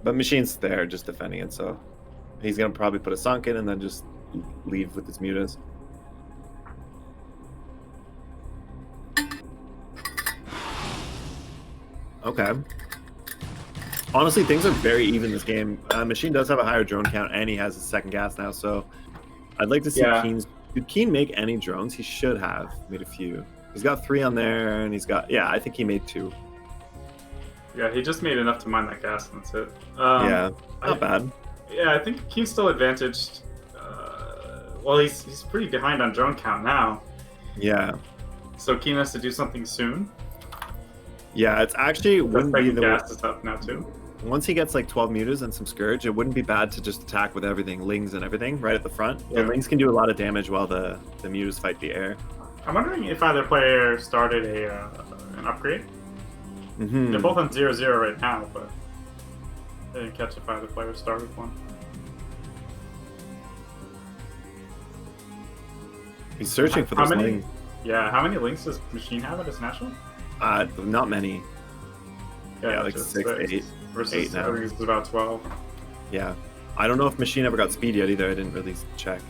Speaker 1: But Machine's there, just defending it, so he's gonna probably put a sunk in and then just leave with his mutas. Okay. Honestly, things are very even this game. Machine does have a higher drone count, and he has his second gas now, so I'd like to see Keen's... Did Keen make any drones? He should have made a few. He's got 3 on there, and he's got... Yeah, I think he made 2.
Speaker 2: Yeah, he just made enough to mine that gas, and that's it.
Speaker 1: Yeah, not bad.
Speaker 2: Yeah, I think Keen's still advantaged. Well, he's pretty behind on drone count now.
Speaker 1: Yeah.
Speaker 2: So Keen has to do something soon.
Speaker 1: Yeah, it's actually...
Speaker 2: The second gas is up now, too.
Speaker 1: Once he gets like 12 mutas and some Scourge, it wouldn't be bad to just attack with everything, Lings and everything, right at the front. Yeah. The Lings can do a lot of damage while the mutas fight the air.
Speaker 2: I'm wondering if either player started an upgrade.
Speaker 1: Mm-hmm.
Speaker 2: They're both on 0-0 right now, but I didn't catch if either player started one.
Speaker 1: He's searching for those Lings.
Speaker 2: Yeah, how many Lings does Machine have at his national?
Speaker 1: Not many. Yeah, like 6, 8.
Speaker 2: Versus
Speaker 1: 8 now.
Speaker 2: I think it's about 12.
Speaker 1: Yeah. I don't know if Machine ever got speed yet either. I didn't really check.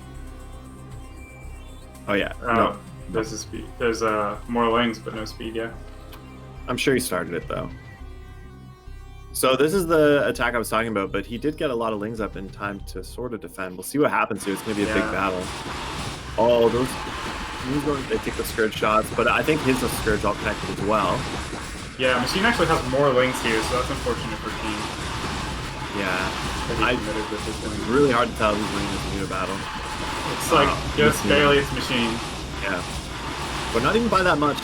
Speaker 1: Oh, yeah. No.
Speaker 2: There's a speed. There's more Lings, but no speed yet.
Speaker 1: I'm sure he started it, though. So this is the attack I was talking about, but he did get a lot of Lings up in time to sort of defend. We'll see what happens here. It's going to be a big battle. Oh, they take the Scourge shots, but I think his Scourge all connected as well.
Speaker 2: Yeah, Machine actually has more Lings here, so that's unfortunate for Keen.
Speaker 1: Yeah. It's really hard to tell who's winning this muta battle.
Speaker 2: It's like, just barely it's Machine.
Speaker 1: Yeah. But not even by that much.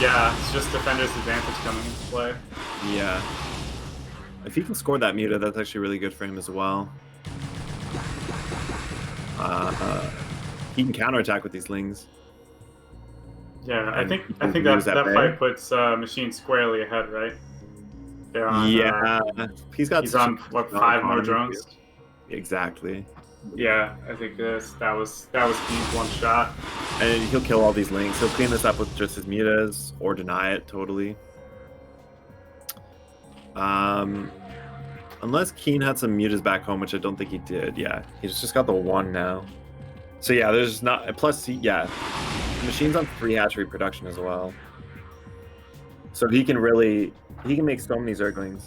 Speaker 2: Yeah, it's just Defender's advantage coming into play.
Speaker 1: Yeah. If he can score that muta, that's actually really good for him as well. He can counterattack with these Lings.
Speaker 2: Yeah, I think that fight puts Machine squarely ahead, right? They're on,
Speaker 1: he's on
Speaker 2: what, 5 more drones?
Speaker 1: Exactly.
Speaker 2: Yeah, I think that was Keen's one shot.
Speaker 1: And he'll kill all these Lings. He'll clean this up with just his mutas or deny it totally. Unless Keen had some mutas back home, which I don't think he did. Yeah, he's just got the 1 now. So yeah, there's not... Plus, Machine's on 3 hatchery production as well. So he can make so many Zerglings.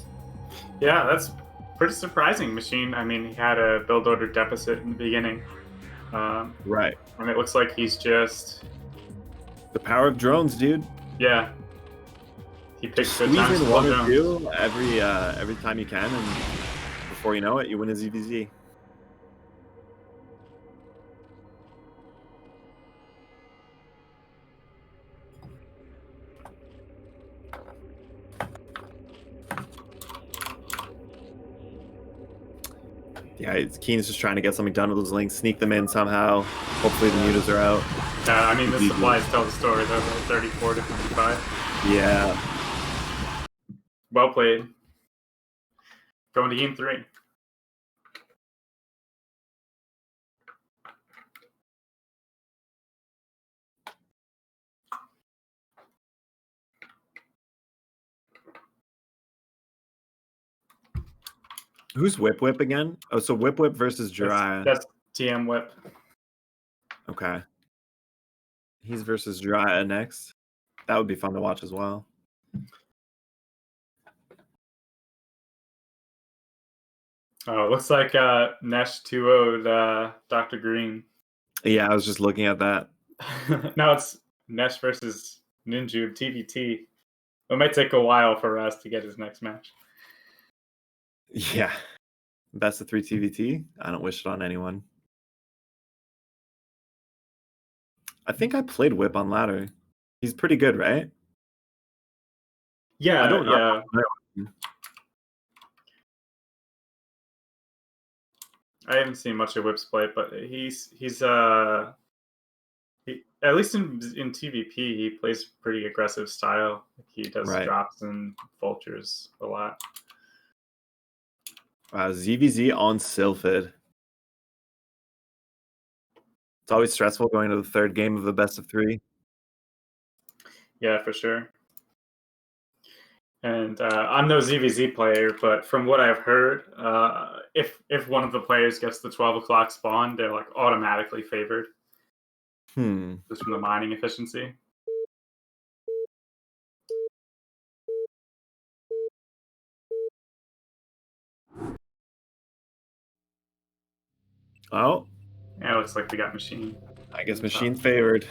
Speaker 2: Yeah, that's pretty surprising. Machine, I mean, he had a build order deficit in the beginning.
Speaker 1: Right.
Speaker 2: And it looks like he's just...
Speaker 1: The power of drones, dude.
Speaker 2: Yeah. He picks good
Speaker 1: times
Speaker 2: to
Speaker 1: squeeze in 1 or 2 every time you can, and before you know it, you win a ZVZ. Yeah, Keen's just trying to get something done with those links, sneak them in somehow. Hopefully the mutas are out.
Speaker 2: I mean, the supplies tell the story, though, 34 to 55.
Speaker 1: Yeah.
Speaker 2: Well played. Going to game 3.
Speaker 1: Who's Whip Whip again? Oh, so Whip Whip versus Jiraiya.
Speaker 2: That's TM Whip.
Speaker 1: Okay. He's versus Jiraiya next. That would be fun to watch as well.
Speaker 2: Oh, it looks like Nesh 2-0'd Dr. Green.
Speaker 1: Yeah, I was just looking at that.
Speaker 2: Now it's Nesh versus Ninju TVT. It might take a while for Raz to get his next match.
Speaker 1: Yeah. Best of 3 TVT. I don't wish it on anyone. I think I played Whip on ladder. He's pretty good, right?
Speaker 2: Yeah,
Speaker 1: I don't know.
Speaker 2: I haven't seen much of Whip's play, but he's at least in TVP he plays pretty aggressive style. He does drops and vultures a lot.
Speaker 1: ZVZ on Sylphid. It's always stressful going to the third game of the best of 3.
Speaker 2: Yeah, for sure. And I'm no ZVZ player, but from what I've heard, if one of the players gets the 12 o'clock spawn, they're like automatically favored. Just from the mining efficiency.
Speaker 1: Oh.
Speaker 2: Yeah, it looks like we got Machine.
Speaker 1: I guess Machine's favored.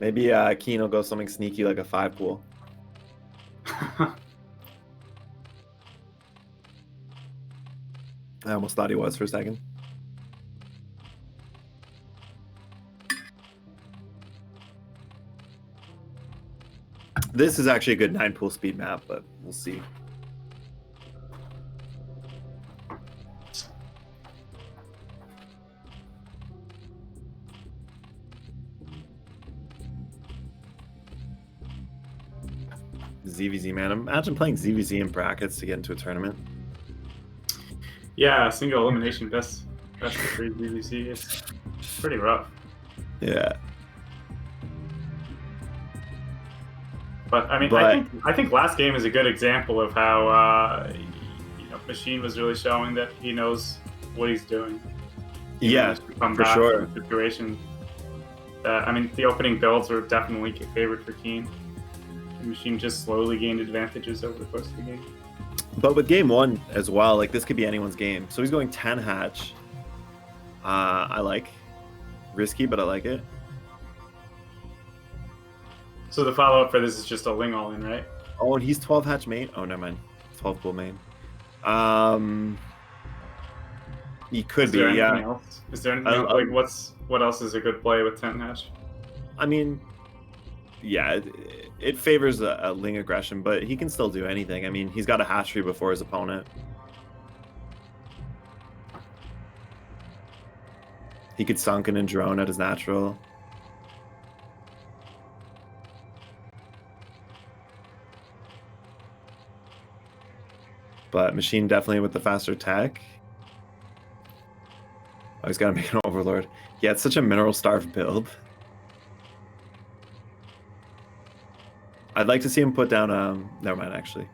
Speaker 1: Maybe Keen will go something sneaky like a 5 pool. I almost thought he was for a second. This is actually a good 9 pool speed map, but we'll see. ZVZ, man. Imagine playing ZVZ in brackets to get into a tournament.
Speaker 2: Yeah, single elimination best of 3 ZVZ is pretty rough.
Speaker 1: Yeah.
Speaker 2: But I mean, I think last game is a good example of how Machine was really showing that he knows what he's doing.
Speaker 1: Yeah, for sure.
Speaker 2: Situation. I mean, the opening builds were definitely favored for Keen. Machine just slowly gained advantages over the course of the game.
Speaker 1: But with game 1 as well, like this could be anyone's game. So he's going 10 hatch. I like. Risky, but I like it.
Speaker 2: So the follow-up for this is just a Ling all-in, right?
Speaker 1: Oh, and he's 12 hatch main? Oh, never mind. 12 pool main. He could be, yeah.
Speaker 2: Else? Is there anything else? Like, what else is a good play with 10 hatch?
Speaker 1: I mean, yeah, it favors a Ling aggression, but he can still do anything. I mean, he's got a hatchery before his opponent. He could sunken and drone at his natural. But Machine definitely with the faster tech. Oh, he's got to make an Overlord. Yeah, it's such a mineral starved build. I'd like to see him put down never mind, actually.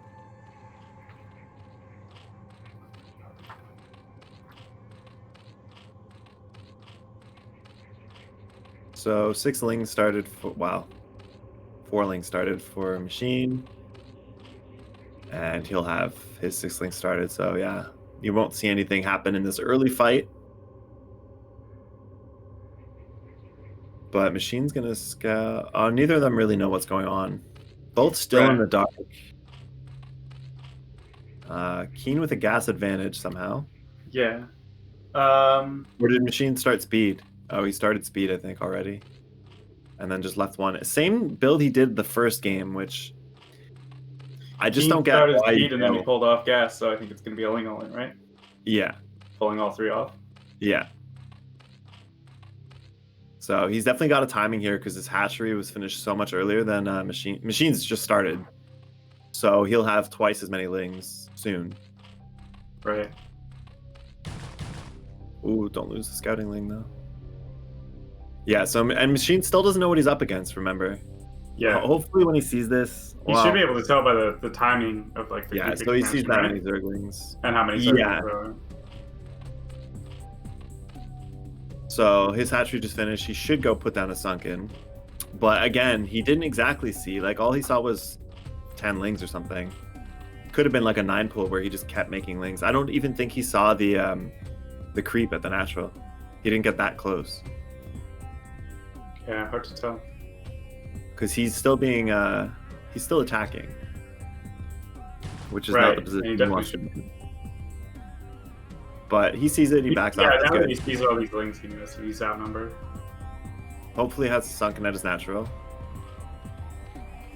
Speaker 1: So 6 Lings started for 4 Lings started for Machine. And he'll have his 6 Lings started, so yeah. You won't see anything happen in this early fight. But Machine's gonna scout. Neither of them really know what's going on. Both still in the dark. Keen with a gas advantage somehow.
Speaker 2: Yeah.
Speaker 1: Or did Machine start speed? Oh, he started speed, I think, already. and then just left one. Same build he did the first game, which I just don't get
Speaker 2: started his
Speaker 1: why
Speaker 2: beat and then he pulled off gas, so I think it's going to be a ling-a-ling, right?
Speaker 1: Yeah.
Speaker 2: Pulling all three off.
Speaker 1: Yeah. So he's definitely got a timing here because his hatchery was finished so much earlier than Machine's just started. So he'll have twice as many lings soon.
Speaker 2: Right.
Speaker 1: Ooh, don't lose the scouting ling though. Yeah, so and Machine still doesn't know what he's up against, remember?
Speaker 2: Yeah.
Speaker 1: Hopefully when he sees this,
Speaker 2: he should be able to tell by the timing of like the
Speaker 1: so he sees that many Zerglings.
Speaker 2: And how many Zerglings there are.
Speaker 1: So his hatchery just finished. He should go put down a sunken. But again, he didn't exactly see. Like all he saw was 10 lings or something. Could have been like a 9 pool where he just kept making lings. I don't even think he saw the creep at the natural. He didn't get that close.
Speaker 2: Yeah, hard to tell.
Speaker 1: Because he's still being he's still attacking. Which is not the position he wants to be. But he sees it, he backs out.
Speaker 2: Yeah, now that he sees all these lings, he knows he's outnumbered.
Speaker 1: Hopefully has sunken at his natural.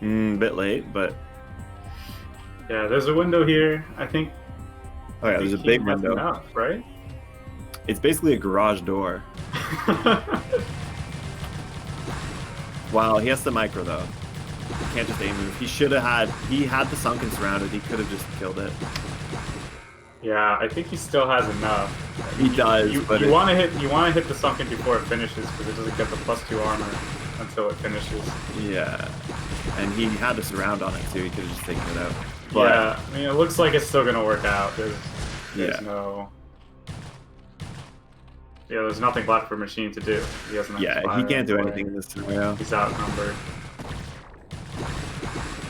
Speaker 1: Bit late, but...
Speaker 2: Yeah, there's a window here, I think.
Speaker 1: Oh yeah, there's a big window.
Speaker 2: Enough, right?
Speaker 1: It's basically a garage door. Wow, he has the micro though. He can't just aim move. He had the sunken surrounded, he could have just killed it.
Speaker 2: Yeah, I think he still has enough.
Speaker 1: He does, but
Speaker 2: you want to hit the sunken before it finishes because it doesn't get the +2 armor until it finishes.
Speaker 1: Yeah, and he had a surround on it too. He could have just taken it out. But,
Speaker 2: yeah, I mean it looks like it's still gonna work out. There's there's nothing left for Machine to do. He hasn't.
Speaker 1: Yeah, he can't do anything in this scenario.
Speaker 2: He's outnumbered.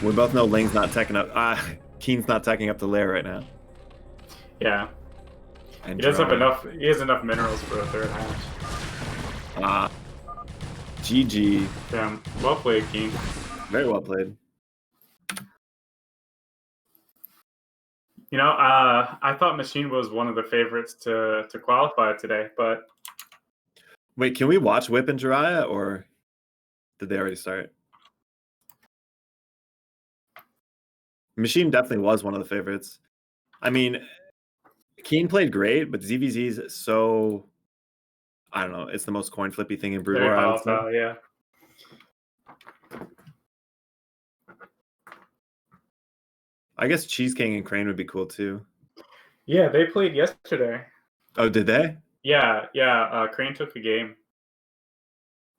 Speaker 1: We both know Ling's not teching up. Keen's not teching up the lair right now.
Speaker 2: Yeah.
Speaker 1: And
Speaker 2: he does have enough. He has enough minerals for a third hatch.
Speaker 1: GG.
Speaker 2: Damn. Well played, Keen.
Speaker 1: Very well played.
Speaker 2: You know, I thought Machine was one of the favorites to qualify today, but
Speaker 1: wait, can we watch Whip and Jiraiya, or did they already start? Machine definitely was one of the favorites. I mean, Keen played great, but ZVZ is so, I don't know, it's the most coin flippy thing in Brood War.
Speaker 2: Volatile, yeah.
Speaker 1: I guess Cheese King and Crane would be cool too.
Speaker 2: Yeah, they played yesterday.
Speaker 1: Oh, did they?
Speaker 2: Yeah. Crane took a game.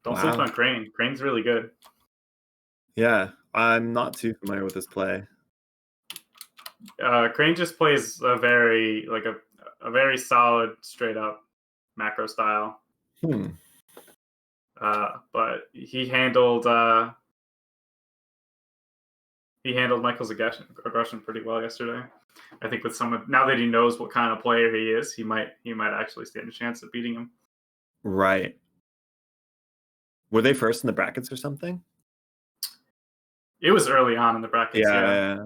Speaker 2: Don't sleep on Crane. Crane's really good.
Speaker 1: Yeah, I'm not too familiar with this play.
Speaker 2: Crane just plays a very solid, straight up macro style. But he handled Michael's aggression pretty well yesterday. I think with now that he knows what kind of player he is, he might actually stand a chance at beating him.
Speaker 1: Right. Were they first in the brackets or something?
Speaker 2: It was early on in the brackets.
Speaker 1: Yeah.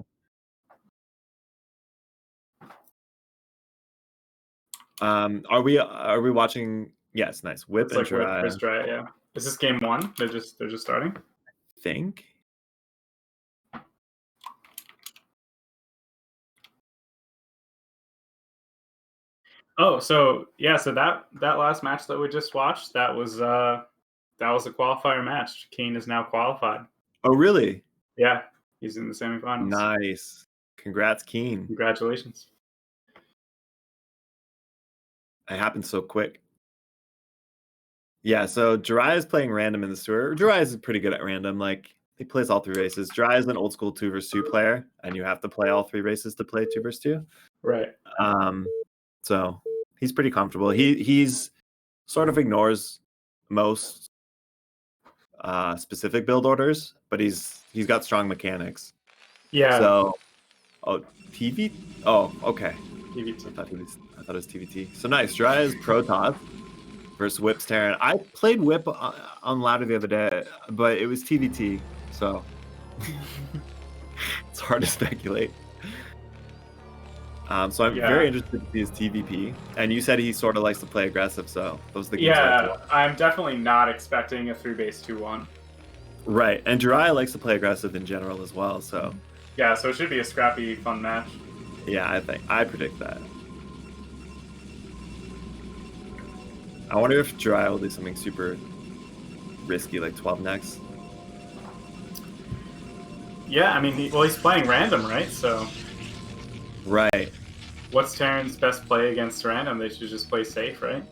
Speaker 1: Are we watching? Yes, nice. Whip and Jiraiya.
Speaker 2: Whip, Jiraiya, yeah. Is this game 1? They're just starting.
Speaker 1: I think.
Speaker 2: Oh, so that last match that we just watched, that was a qualifier match. Keen is now qualified.
Speaker 1: Oh, really?
Speaker 2: Yeah, he's in the semifinals.
Speaker 1: Nice. Congrats, Keen.
Speaker 2: Congratulations.
Speaker 1: It happened so quick. Yeah, so Jiraiya is playing random in the sewer. Jiraiya is pretty good at random. Like, he plays all 3 races. Jiraiya is an old school 2 versus 2 player, and you have to play all 3 races to play 2 versus 2.
Speaker 2: Right.
Speaker 1: So he's pretty comfortable. He's sort of ignores most specific build orders, but he's got strong mechanics.
Speaker 2: Yeah.
Speaker 1: So, TV. Oh, okay.
Speaker 2: TVT.
Speaker 1: I thought it was TVT. So nice. Jiraiya is Pro Top versus Whip's Terran. I played Whip on ladder the other day, but it was TVT, so it's hard to speculate. So I'm very interested to see his TVP. And you said he sort of likes to play aggressive, so those are the games.
Speaker 2: Yeah, I'm definitely not expecting a 3-base 2-1.
Speaker 1: Right, and Jiraiya likes to play aggressive in general as well, so
Speaker 2: Yeah, so it should be a scrappy, fun match.
Speaker 1: yeah, I predict that. I wonder if Jiraiya will do something super risky, like 12 next.
Speaker 2: Yeah, I mean, he's playing random, right? So
Speaker 1: Right.
Speaker 2: what's Terran's best play against random? They should just play safe, right?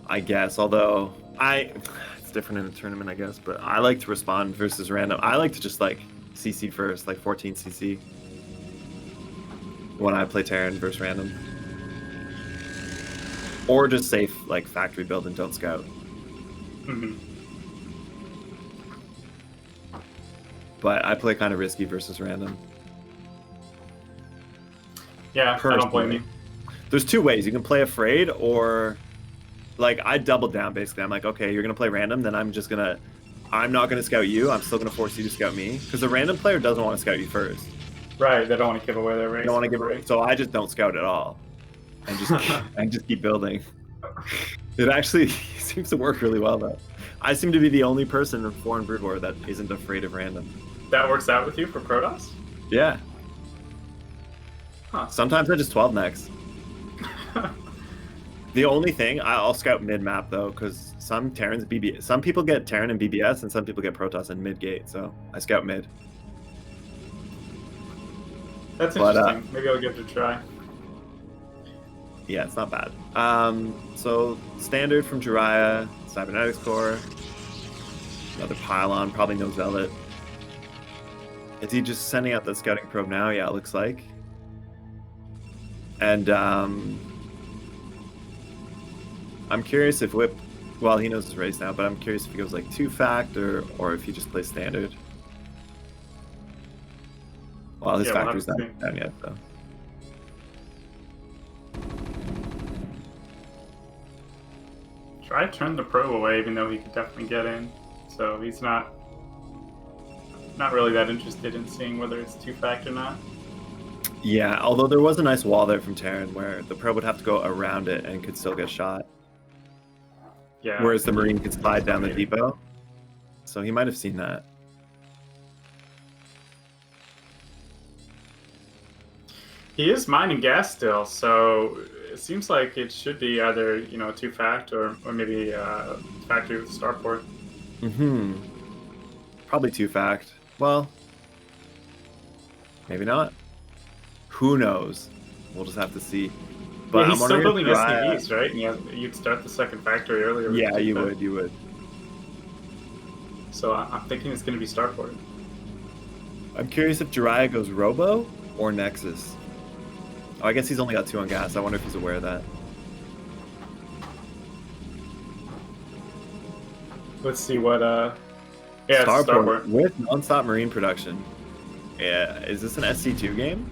Speaker 1: I guess, although it's different in a tournament, I guess, but I like to respond versus random. I like to just like CC first, like 14 CC when I play Terran versus random. Or just safe, like factory build and don't scout.
Speaker 2: Mm-hmm.
Speaker 1: But I play kind of risky versus random.
Speaker 2: Yeah, I don't blame you.
Speaker 1: There's two ways. You can play afraid or like I doubled down basically. I'm like, okay, you're gonna play random, then I'm not gonna scout you. I'm still gonna force you to scout me. Because the random player doesn't want to scout you first.
Speaker 2: Right, they don't want to give away their race.
Speaker 1: They don't want to give away. So I just don't scout at all. And just keep building. It actually seems to work really well though. I seem to be the only person in Foreign Brood War that isn't afraid of random.
Speaker 2: That works out with you for Protoss?
Speaker 1: Yeah.
Speaker 2: Huh.
Speaker 1: Sometimes I just 12 next. The only thing, I'll scout mid-map though, because some people get Terran and BBS, and some people get Protoss and mid-gate, so I scout mid.
Speaker 2: That's interesting. Maybe I'll give it a try.
Speaker 1: Yeah, it's not bad. So standard from Jiraiya, Cybernetics Core, another pylon, probably no Zealot. Is he just sending out the scouting probe now? Yeah, it looks like. And I'm curious if Whip, well, he knows his race now, but I'm curious if he goes like 2-fact or if he just plays standard. Well, his factory's not down yet, though.
Speaker 2: Try to turn the probe away, even though he could definitely get in. So he's not really that interested in seeing whether it's 2-fact or not.
Speaker 1: Yeah, although there was a nice wall there from Terran where the probe would have to go around it and could still get shot.
Speaker 2: Yeah.
Speaker 1: Whereas the Marine could slide down the depot. So he might have seen that.
Speaker 2: He is mining gas still, so it seems like it should be either 2-fact or maybe factory with starport.
Speaker 1: Mm-hmm. Probably 2-fact. Well, maybe not. Who knows? We'll just have to see.
Speaker 2: But yeah, he's still building SCVs, right? And you'd start the second factory earlier.
Speaker 1: Yeah, you would.
Speaker 2: So I'm thinking it's going to be starport.
Speaker 1: I'm curious if Jiraiya goes Robo or Nexus. Oh, I guess he's only got 2 on gas. I wonder if he's aware of that.
Speaker 2: Let's see what. Yeah,
Speaker 1: Starport with non-stop Marine production. Yeah, is this an SC2 game?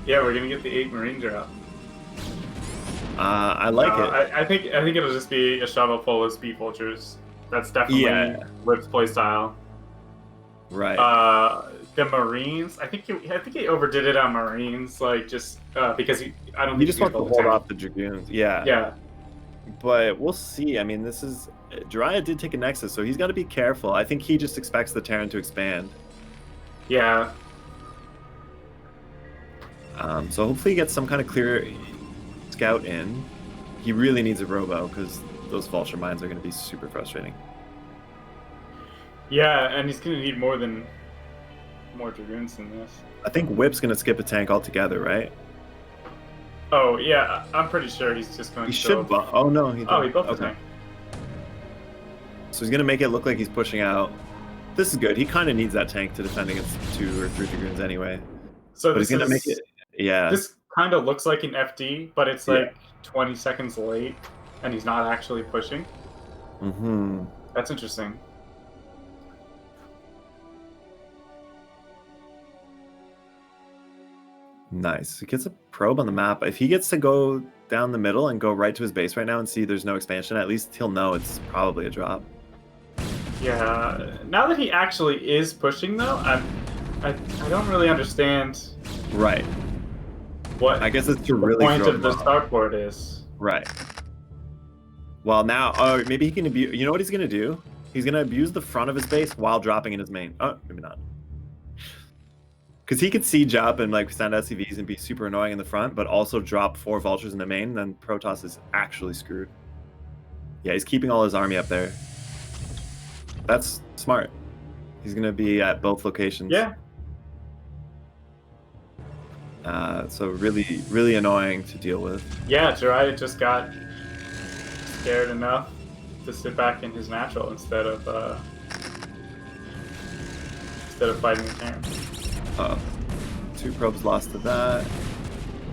Speaker 2: Yeah, we're gonna get the 8 Marine drop.
Speaker 1: I like it.
Speaker 2: I think it'll just be a shovel full of speed vultures. That's definitely Whip's play style.
Speaker 1: Right.
Speaker 2: The Marines, I think he overdid it on Marines, like just because he
Speaker 1: just wants to hold off the Dragoons. Yeah.
Speaker 2: Yeah.
Speaker 1: But we'll see. I mean, Jiraiya did take a Nexus, so he's got to be careful. I think he just expects the Terran to expand.
Speaker 2: Yeah.
Speaker 1: So hopefully he gets some kind of clear scout in. He really needs a Robo because those Vulture mines are going to be super frustrating.
Speaker 2: Yeah, and he's going to need more Dragoons than this.
Speaker 1: I think Whip's going to skip a tank altogether, right?
Speaker 2: Oh, yeah, I'm pretty sure he's just going to...
Speaker 1: He should buff. Oh, no.
Speaker 2: He buffed the tank.
Speaker 1: So he's going to make it look like he's pushing out. This is good. He kind of needs that tank to defend against 2 or 3 Dragoons anyway.
Speaker 2: So
Speaker 1: he's going to make it... Yeah.
Speaker 2: This kind of looks like an FD, but it's like 20 seconds late, and he's not actually pushing.
Speaker 1: Mm-hmm.
Speaker 2: That's interesting.
Speaker 1: Nice. He gets a probe on the map. If he gets to go down the middle and go right to his base right now and see there's no expansion, at least he'll know it's probably a drop.
Speaker 2: Yeah. Now that he actually is pushing, though, I don't really understand.
Speaker 1: Right.
Speaker 2: What
Speaker 1: I guess it's to really
Speaker 2: the point
Speaker 1: throw
Speaker 2: of the starport is.
Speaker 1: Right. Well, now, oh, maybe he can abuse. You know what he's gonna do? He's gonna abuse the front of his base while dropping in his main. Oh, maybe not. Because he could siege up and like send SCVs and be super annoying in the front, but also drop 4 vultures in the main. Then Protoss is actually screwed. Yeah, he's keeping all his army up there. That's smart. He's gonna be at both locations.
Speaker 2: Yeah.
Speaker 1: So really, really annoying to deal with.
Speaker 2: Yeah, Jiraiya just got scared enough to sit back in his natural instead of fighting the Terran.
Speaker 1: 2 probes lost to that.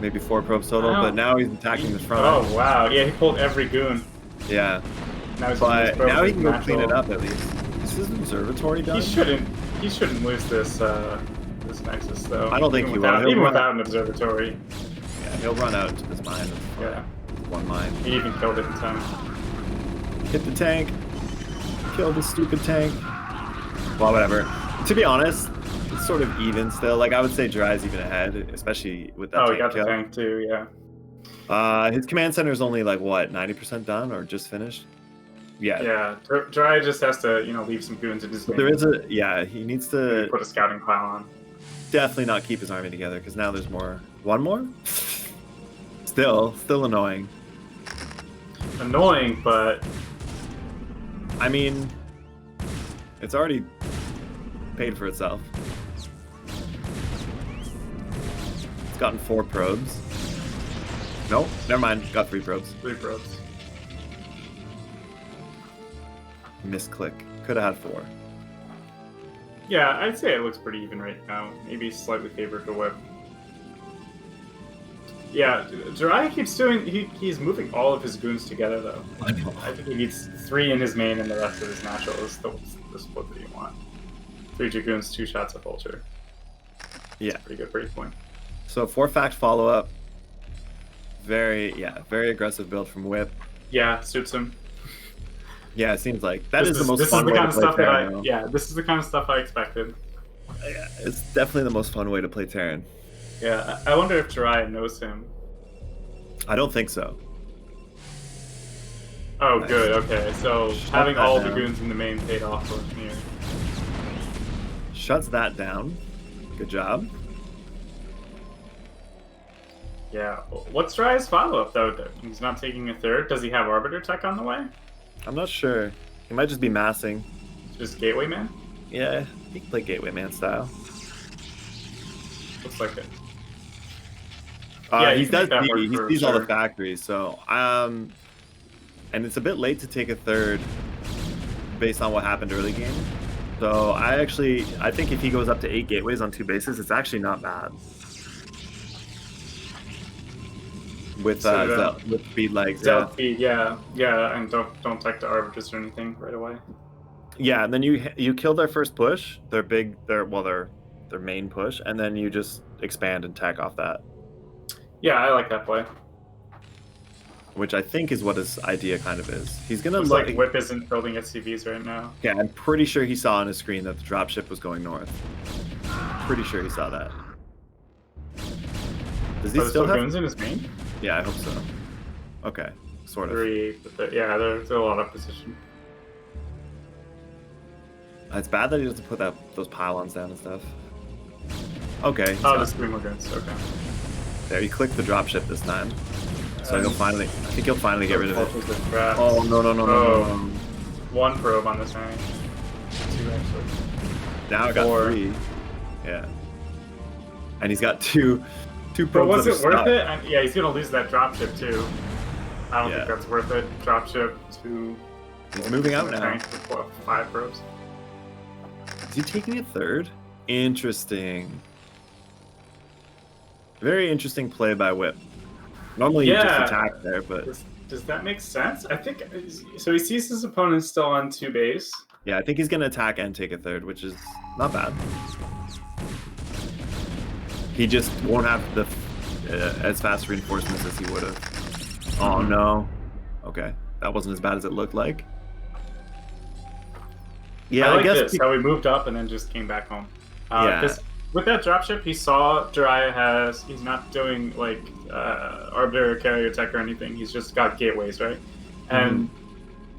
Speaker 1: Maybe 4 probes total, but now he's attacking the front.
Speaker 2: Oh wow, yeah, he pulled every goon.
Speaker 1: Yeah.
Speaker 2: Now
Speaker 1: But now he can go clean it up at least. Is his observatory done?
Speaker 2: He shouldn't lose this this Nexus though.
Speaker 1: I don't think he will.
Speaker 2: Even without an observatory.
Speaker 1: Yeah, he'll run out into this mine.
Speaker 2: Yeah.
Speaker 1: 1 mine.
Speaker 2: He even killed it in time.
Speaker 1: Hit the tank. Kill the stupid tank. Well, whatever. To be honest, it's sort of even still. Like, I would say Jiraiya's even ahead, especially with that tank.
Speaker 2: Oh, he got
Speaker 1: kill.
Speaker 2: the tank too, yeah.
Speaker 1: His command center is only like, what, 90% done or just finished? Yeah.
Speaker 2: Yeah, Jiraiya just has to, leave some goons in his
Speaker 1: But there is he needs to
Speaker 2: put a scouting pile on.
Speaker 1: Definitely not keep his army together, because now there's more. 1 more? Still annoying.
Speaker 2: Annoying, but...
Speaker 1: I mean, it's already paid for itself. It's gotten 4 probes. Nope, never mind. Got 3 probes.
Speaker 2: 3 probes.
Speaker 1: Misclick. Could have had 4.
Speaker 2: Yeah, I'd say it looks pretty even right now. Maybe slightly favored the whip. Yeah, Jiraiya keeps doing... He's moving all of his goons together, though. I think he needs 3 in his main and the rest of his natural is the split that you want. 3 Dragoons, 2 shots of Vulture.
Speaker 1: Yeah.
Speaker 2: Pretty good break point.
Speaker 1: So 4 fact follow-up. Very aggressive build from Whip.
Speaker 2: Yeah, suits him.
Speaker 1: Yeah, it seems like that is the most
Speaker 2: this
Speaker 1: fun
Speaker 2: is the
Speaker 1: way
Speaker 2: kind
Speaker 1: to
Speaker 2: of
Speaker 1: play
Speaker 2: stuff that
Speaker 1: Terran.
Speaker 2: yeah, this is the kind of stuff I expected.
Speaker 1: Yeah, it's definitely the most fun way to play Terran.
Speaker 2: Yeah, I wonder if Jiraiya knows him.
Speaker 1: I don't think so.
Speaker 2: Oh,
Speaker 1: Nice.
Speaker 2: good. Okay, so
Speaker 1: Shut
Speaker 2: having
Speaker 1: that
Speaker 2: all
Speaker 1: down.
Speaker 2: the goons in the main paid off for him here.
Speaker 1: Shuts that down. Good job.
Speaker 2: Yeah. What's Jiraiya's follow-up though? He's not taking a third. Does he have Arbiter Tech on the way?
Speaker 1: I'm not sure. He might just be massing.
Speaker 2: Just Gateway Man?
Speaker 1: Yeah, he can play Gateway Man style.
Speaker 2: Looks like it.
Speaker 1: He
Speaker 2: you can
Speaker 1: does.
Speaker 2: make that work
Speaker 1: He
Speaker 2: for
Speaker 1: sees all the
Speaker 2: sure.
Speaker 1: factories. So, and it's a bit late to take a third, based on what happened early game. So I think if he goes up to 8 gateways on 2 bases, it's actually not bad. With with speed legs.
Speaker 2: Stealth speed, yeah, and don't tech to Arbiters or anything right away.
Speaker 1: Yeah, and then you kill their first push, their main push, and then you just expand and tech off that.
Speaker 2: Yeah, I like that play.
Speaker 1: Which I think is what his idea kind of is. He's gonna
Speaker 2: Looks
Speaker 1: look.
Speaker 2: like Whip isn't building SCVs right now.
Speaker 1: Yeah, I'm pretty sure he saw on his screen that the dropship was going north. Pretty sure he saw that. Does he
Speaker 2: Are there
Speaker 1: still have?
Speaker 2: goons in his main?
Speaker 1: Yeah, I hope so. Okay, sort of.
Speaker 2: 3, but yeah, there's a lot of position.
Speaker 1: It's bad that he doesn't put those pylons down and stuff. Okay.
Speaker 2: Oh, there's 3 more goons. Okay.
Speaker 1: There, he clicked the dropship this time. So I think he'll finally get rid of it.
Speaker 2: Trapped.
Speaker 1: Oh, no.
Speaker 2: 1 probe on this range. 2 actually.
Speaker 1: Now I got
Speaker 2: 4.
Speaker 1: 3. Yeah. And he's got two
Speaker 2: But
Speaker 1: probes.
Speaker 2: was
Speaker 1: that
Speaker 2: it
Speaker 1: are
Speaker 2: worth
Speaker 1: stuck.
Speaker 2: it? Yeah, he's gonna lose that dropship too. I don't
Speaker 1: Yeah.
Speaker 2: think that's worth it. Dropship to...
Speaker 1: He's moving out now.
Speaker 2: tank with, what, 5 probes?
Speaker 1: Is he taking a third? Interesting. Very interesting play by Whip. Normally you just attack there, but
Speaker 2: Does that make sense? I think... So he sees his opponent still on 2 base.
Speaker 1: yeah, I think he's gonna attack and take a third, which is not bad. He just won't have the as fast reinforcements as he would have. Oh no. Okay, that wasn't as bad as it looked like. Yeah,
Speaker 2: I like
Speaker 1: guess.
Speaker 2: this, how he moved up and then just came back home.
Speaker 1: Yeah.
Speaker 2: 'Cause with that dropship, he saw Jiraiya he's not doing like Arbiter or Carrier Tech or anything. He's just got gateways, right? And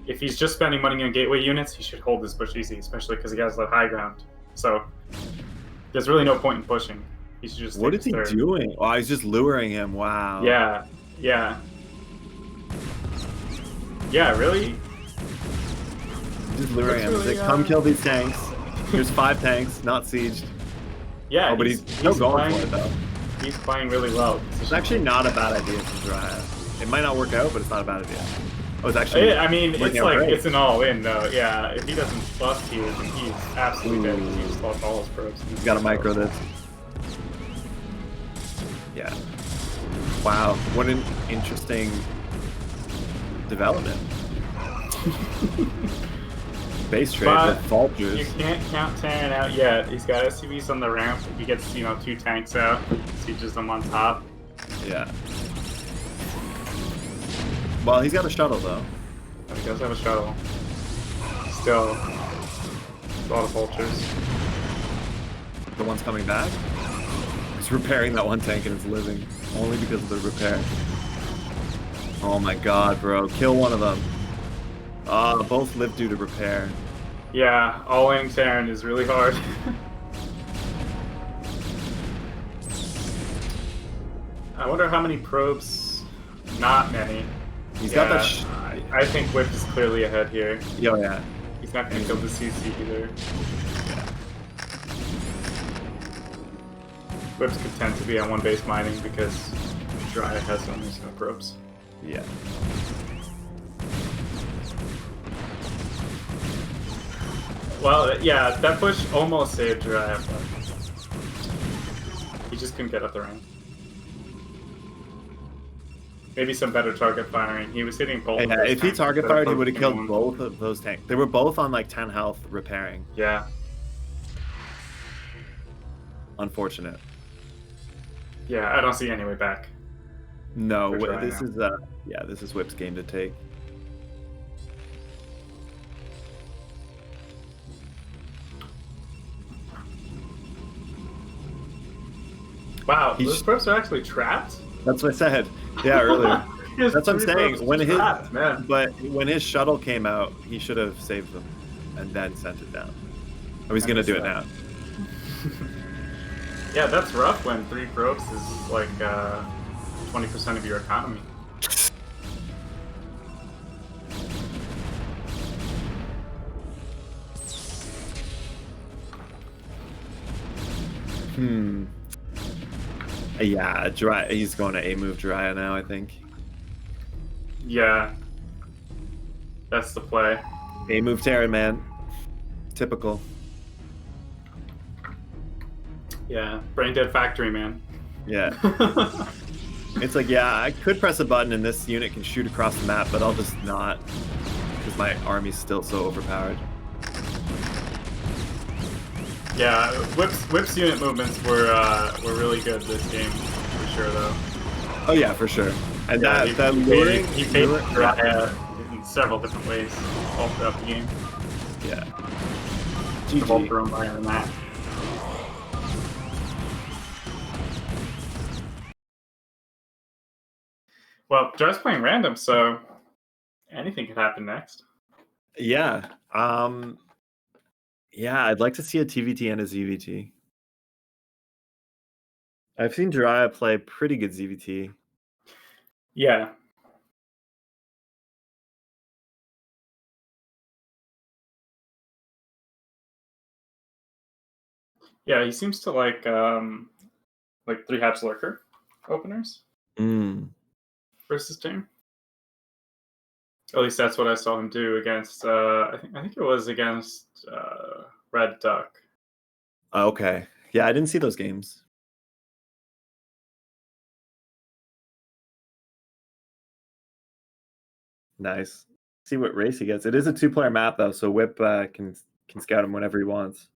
Speaker 2: if he's just spending money on gateway units, he should hold this push easy, especially because he has the high ground. So there's really no point in pushing. He should just.
Speaker 1: What is he doing? Oh, he's just luring him. Wow.
Speaker 2: Yeah, yeah, yeah. Really?
Speaker 1: Just luring him. He's like, come kill these tanks. Here's 5 tanks, not sieged.
Speaker 2: Yeah,
Speaker 1: oh, but he's still going for it though.
Speaker 2: He's playing really well.
Speaker 1: It's actually not a bad idea from Dryad. It might not work out, but it's not a bad idea. Oh, it's actually.
Speaker 2: I mean, it's like
Speaker 1: great.
Speaker 2: it's an all-in though. Yeah, if he doesn't bust here, then he's absolutely dead. He just lost all his probes.
Speaker 1: He's got to micro this. Yeah. Wow, what an interesting development. Base trade with vultures.
Speaker 2: You can't count Terran out yet. He's got SCVs on the ramp. If he gets 2 tanks out, sieges them on top.
Speaker 1: Yeah. Well, he's got a shuttle though.
Speaker 2: But he does have a shuttle. Still, a lot of vultures.
Speaker 1: The one's coming back. He's repairing that one tank and it's living only because of the repair. Oh my god, bro! Kill one of them. Both live due to repair.
Speaker 2: Yeah, all-in Terran is really hard. I wonder how many probes. Not many.
Speaker 1: He's got that.
Speaker 2: I think Whip is clearly ahead here.
Speaker 1: Oh yeah.
Speaker 2: He's not going to kill the CC either.
Speaker 1: Yeah.
Speaker 2: Whip's content to be on one base mining because Dryad has almost no probes.
Speaker 1: Yeah.
Speaker 2: Well, yeah, that push almost saved Dryad, but he just couldn't get up the rank. Maybe some better target firing. He was hitting both.
Speaker 1: Yeah, if he target fired, he would have killed both of those tanks. They were both on like 10 health repairing.
Speaker 2: Yeah.
Speaker 1: Unfortunate.
Speaker 2: Yeah, I don't see any way back.
Speaker 1: No, this is this is Whip's game to take.
Speaker 2: Wow, those probes are actually trapped?
Speaker 1: That's what I said. Yeah, earlier. That's what I'm saying. When when his shuttle came out, he should have saved them and then sent it down. Oh, he's gonna do it now.
Speaker 2: Yeah, that's rough when 3 probes is like 20% of your economy.
Speaker 1: Yeah, he's going to A-move Jiraiya now, I think.
Speaker 2: Yeah. That's the play.
Speaker 1: A-move Terran, man. Typical.
Speaker 2: Yeah, brain dead factory, man.
Speaker 1: Yeah. It's like, yeah, I could press a button and this unit can shoot across the map, but I'll just not, because my army's still so overpowered.
Speaker 2: Yeah, Whip's unit movements were really good this game, for sure, though.
Speaker 1: Oh yeah, for sure. And
Speaker 2: yeah,
Speaker 1: that luring,
Speaker 2: he paid in several different ways all throughout the game.
Speaker 1: Yeah.
Speaker 2: The ball thrown by on that. Well, Jar's playing random, so anything could happen next.
Speaker 1: Yeah. Yeah, I'd like to see a TVT and a ZVT. I've seen Jiraiya play pretty good ZVT.
Speaker 2: Yeah. Yeah, he seems to like 3 hatch lurker openers versus team. At least that's what I saw him do against. I think it was against Red Duck.
Speaker 1: Okay. Yeah, I didn't see those games. Nice. See what race he gets. It is a 2-player map though, so Whip can scout him whenever he wants.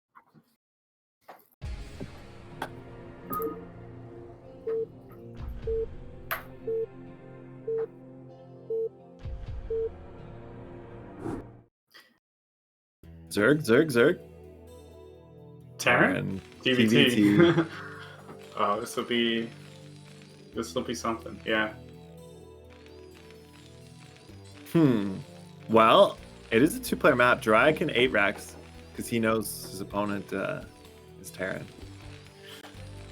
Speaker 1: Zerg.
Speaker 2: Terran? TVT. Oh, this will be something. Yeah.
Speaker 1: Well, it is a 2-player map. Jiraiya can 8 racks because he knows his opponent is Terran.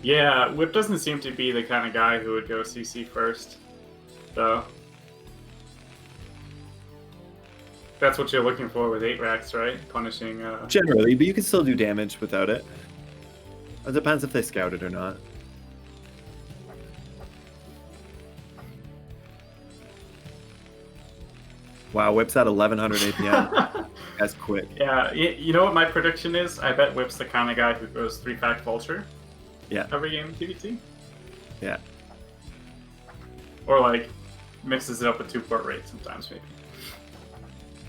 Speaker 2: Yeah, Whip doesn't seem to be the kind of guy who would go CC first, though. That's what you're looking for with 8 racks, right? Punishing.
Speaker 1: Generally, but you can still do damage without it. It depends if they scout it or not. Wow, Whip's at 1100 APM. That's quick.
Speaker 2: Yeah, you know what my prediction is? I bet Whip's the kind of guy who goes 3-fact vulture.
Speaker 1: Yeah.
Speaker 2: Every game in TBT.
Speaker 1: Yeah.
Speaker 2: Or like mixes it up with 2-port rate sometimes, maybe.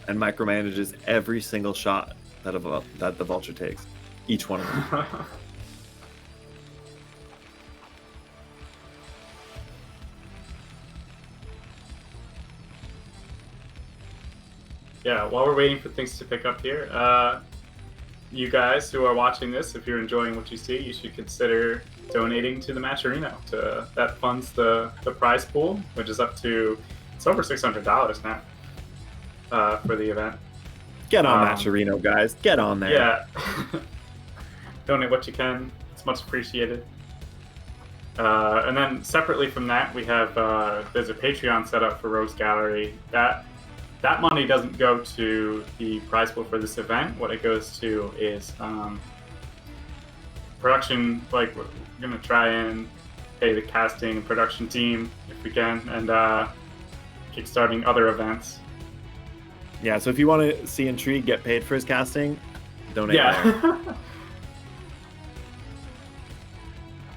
Speaker 1: And micromanages every single shot that the vulture takes. Each one of them.
Speaker 2: Yeah, while we're waiting for things to pick up here, you guys who are watching this, if you're enjoying what you see, you should consider donating to the Matcherino. That funds the prize pool, which is up to, it's over $600 now for the event.
Speaker 1: Get on Matcherino, guys. Get on there.
Speaker 2: Yeah. Donate what you can. It's much appreciated. And then separately from that, we have, there's a Patreon set up for Rogues Gallery. That money doesn't go to the prize pool for this event. What it goes to is production. Like, we're gonna try and pay the casting and production team if we can, and kickstarting other events.
Speaker 1: Yeah, so if you want to see Intrigue get paid for his casting, donate there.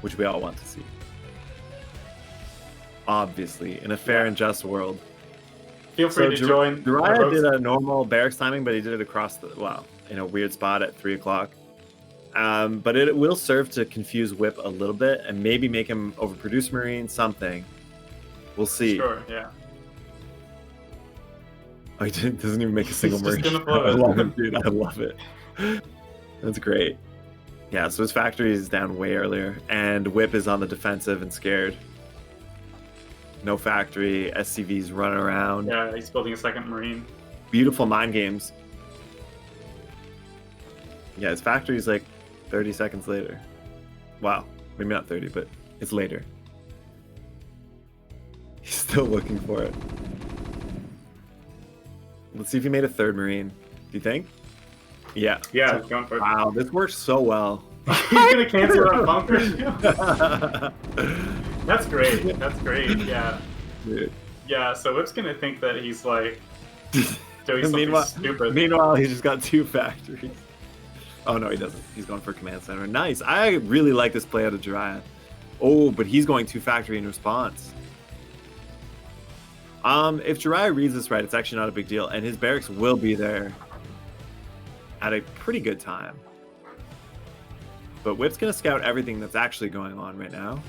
Speaker 1: Which we all want to see. Obviously, in a fair and just world.
Speaker 2: Feel free to join.
Speaker 1: Jiraiya did a normal barracks timing, but he did it across in a weird spot at 3 o'clock. But it will serve to confuse Whip a little bit and maybe make him overproduce Marine, something. We'll see.
Speaker 2: Sure, yeah.
Speaker 1: Oh, he doesn't even make a single Marine.
Speaker 2: I
Speaker 1: love it, dude. I love it. That's great. Yeah, so his factory is down way earlier, and Whip is on the defensive and scared. No factory, SCV's running around.
Speaker 2: Yeah, he's building a second Marine.
Speaker 1: Beautiful mind games. Yeah, his factory's like 30 seconds later. Wow, maybe not 30, but it's later. He's still looking for it. Let's see if he made a 3rd Marine. Do you think? Yeah.
Speaker 2: Yeah, he's going for it.
Speaker 1: Wow, this works so well.
Speaker 2: He's gonna cancel our bunker. That's great. That's great. Yeah.
Speaker 1: Dude.
Speaker 2: Yeah. So Whip's gonna think that he's like doing something stupid.
Speaker 1: Meanwhile, he's just got 2 factories. Oh no, he doesn't. He's going for command center. Nice. I really like this play out of Jiraiya. Oh, but he's going 2 factory in response. If Jiraiya reads this right, it's actually not a big deal, and his barracks will be there at a pretty good time. But Whip's gonna scout everything that's actually going on right now.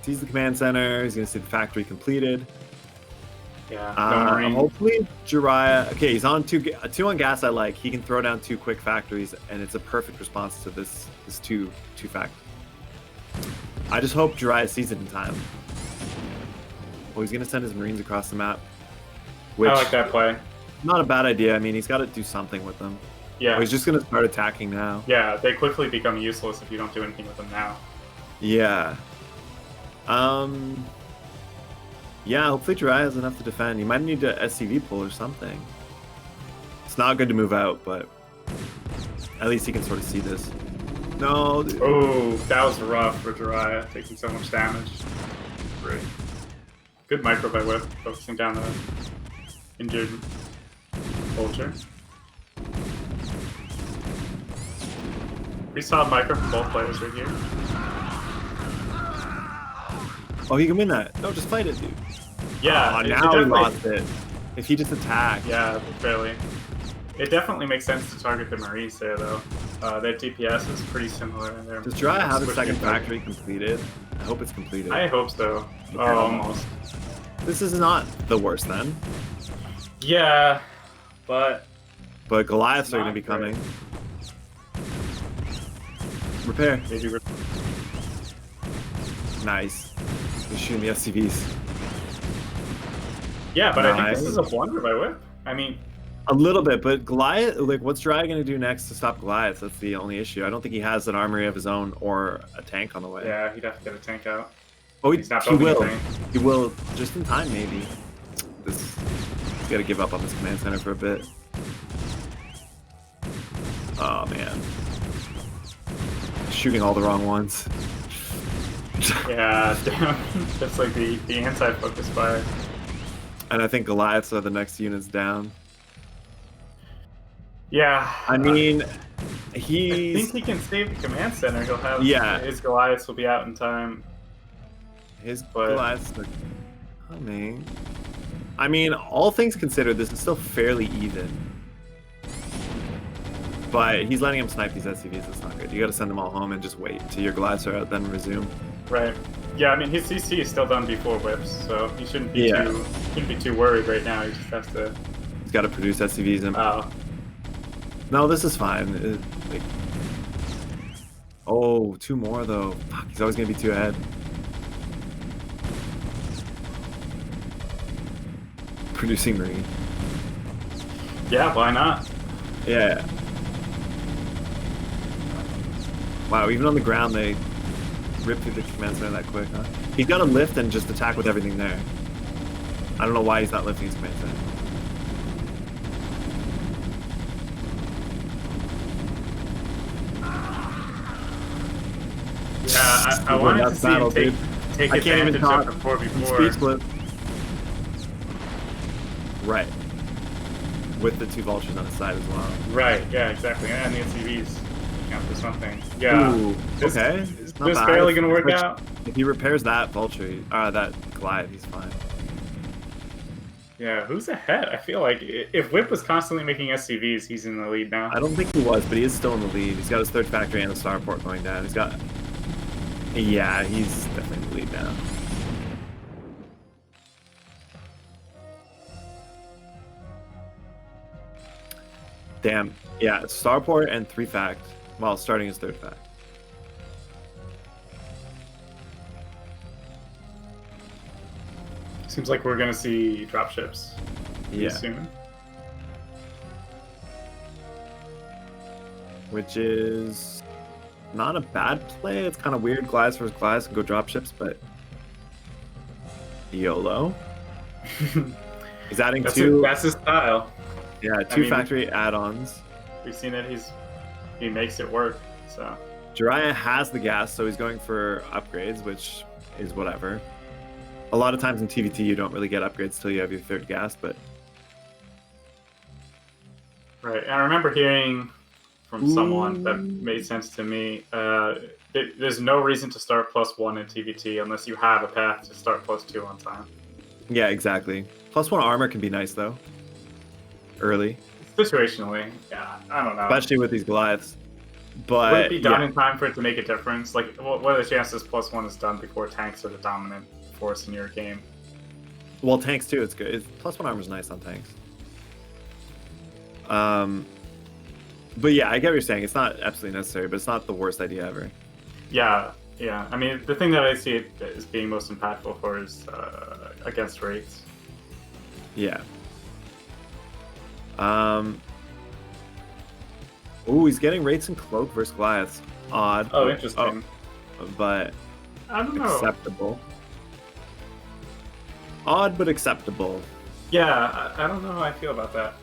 Speaker 1: Sees the command center. He's gonna see the factory completed.
Speaker 2: Yeah.
Speaker 1: Hopefully Jiraiya. Okay, he's on 2 on gas. I like. He can throw down 2 quick factories, and it's a perfect response to this 2 factory. I just hope Jiraiya sees it in time. Oh, he's gonna send his Marines across the map. Which,
Speaker 2: I like that play.
Speaker 1: Not a bad idea. I mean, he's got to do something with them.
Speaker 2: Yeah.
Speaker 1: Oh, he's just gonna start attacking now.
Speaker 2: Yeah, they quickly become useless if you don't do anything with them now.
Speaker 1: Yeah. Yeah, hopefully Jiraiya has enough to defend. You might need to SCV pull or something. It's not good to move out, but at least he can sort of see this. No.
Speaker 2: Oh, that was rough for Jiraiya, taking so much damage. Great. Good micro by Whip, focusing down the injured vulture. Pretty solid micro from both players right here.
Speaker 1: Oh, he can win that. No, just fight it, dude.
Speaker 2: Yeah,
Speaker 1: now he lost it. If he just attacked.
Speaker 2: Yeah, barely. It definitely makes sense to target the Marines there, though. Their DPS is pretty similar.
Speaker 1: Does Jiraiya have his second factory completed? I hope it's completed.
Speaker 2: I hope so. Oh, almost.
Speaker 1: This is not the worst then.
Speaker 2: Yeah, but
Speaker 1: Goliaths are going to be coming. Repair.
Speaker 2: Maybe
Speaker 1: Nice. He's shooting the SCVs.
Speaker 2: Yeah, but nice. I think this is a blunder by Whip. I mean,
Speaker 1: A little bit, but Goliath, like, what's Dry going to do next to stop Goliath? That's the only issue. I don't think he has an armory of his own or a tank on the way.
Speaker 2: Yeah, he'd have to get a tank out.
Speaker 1: Oh,
Speaker 2: He's not
Speaker 1: he
Speaker 2: building a
Speaker 1: will.
Speaker 2: tank.
Speaker 1: He will, just in time, maybe. He's got to give up on this command center for a bit. Oh, man. Shooting all the wrong ones.
Speaker 2: Yeah, damn. That's like the anti-focus fire.
Speaker 1: And I think Goliaths are the next units down.
Speaker 2: Yeah.
Speaker 1: I mean,
Speaker 2: I
Speaker 1: he's...
Speaker 2: think he can save the command center. He'll have his Goliaths will be out in time.
Speaker 1: His Goliaths are coming. I mean, all things considered, this is still fairly even. But he's letting him snipe these SCVs. That's not good. You got to send them all home and just wait till your Goliaths are out, then resume.
Speaker 2: Right. Yeah, I mean, his CC is still done before whips, so he shouldn't be too worried right now. He just has to...
Speaker 1: He's got to produce SCVs. And...
Speaker 2: Oh.
Speaker 1: No, this is fine. Like... Oh, 2 more, though. Fuck, he's always going to be 2 ahead. Producing Marine.
Speaker 2: Yeah, why not?
Speaker 1: Yeah. Wow, even on the ground, they rip through the command center that quick, huh? He's got to lift and just attack with everything there. I don't know why he's not lifting his command center.
Speaker 2: Yeah, I wanted to see him take advantage of the 4v4.
Speaker 1: Speed split. Right. With the 2 vultures on the side as well.
Speaker 2: Right, yeah, exactly. And the SCVs count for something. Yeah.
Speaker 1: Ooh, okay.
Speaker 2: Is this barely going to work out?
Speaker 1: If he repairs that vulture, that Goliath, he's fine.
Speaker 2: Yeah, who's ahead? I feel like if Whip was constantly making SCVs, he's in the lead now.
Speaker 1: I don't think he was, but he is still in the lead. He's got his 3rd factory and a starport going down. He's got... Yeah, he's definitely in the lead now. Damn. Yeah, starport and 3 fact. Well, starting his 3rd fact.
Speaker 2: Seems like we're going to see dropships soon.
Speaker 1: Which is not a bad play. It's kind of weird. Goliaths versus Goliaths and go dropships, but YOLO. He's adding
Speaker 2: that's his style.
Speaker 1: Yeah, 2 factory add-ons.
Speaker 2: We've seen it. He makes it work. So
Speaker 1: Jiraiya has the gas, so he's going for upgrades, which is whatever. A lot of times in TVT, you don't really get upgrades till you have your 3rd gas, but...
Speaker 2: Right. I remember hearing from someone that made sense to me. There's no reason to start +1 in TVT unless you have a path to start +2 on time.
Speaker 1: Yeah, exactly. +1 armor can be nice, though. Early.
Speaker 2: Situationally. Yeah, I don't know.
Speaker 1: Especially with these Goliaths. But
Speaker 2: would it be done in time for it to make a difference? Like, what are the chances +1 is done before tanks are the dominant force in your game?
Speaker 1: Well, tanks too. It's good. +1 armor is nice on tanks. But yeah, I get what you're saying. It's not absolutely necessary, but it's not the worst idea ever.
Speaker 2: Yeah. I mean, the thing that I see it as being most impactful for is against rates.
Speaker 1: Yeah. Ooh, he's getting rates and cloak versus Goliaths. Odd.
Speaker 2: Oh, interesting.
Speaker 1: But
Speaker 2: I don't know.
Speaker 1: Acceptable. Odd, but acceptable.
Speaker 2: Yeah, I don't know how I feel about that.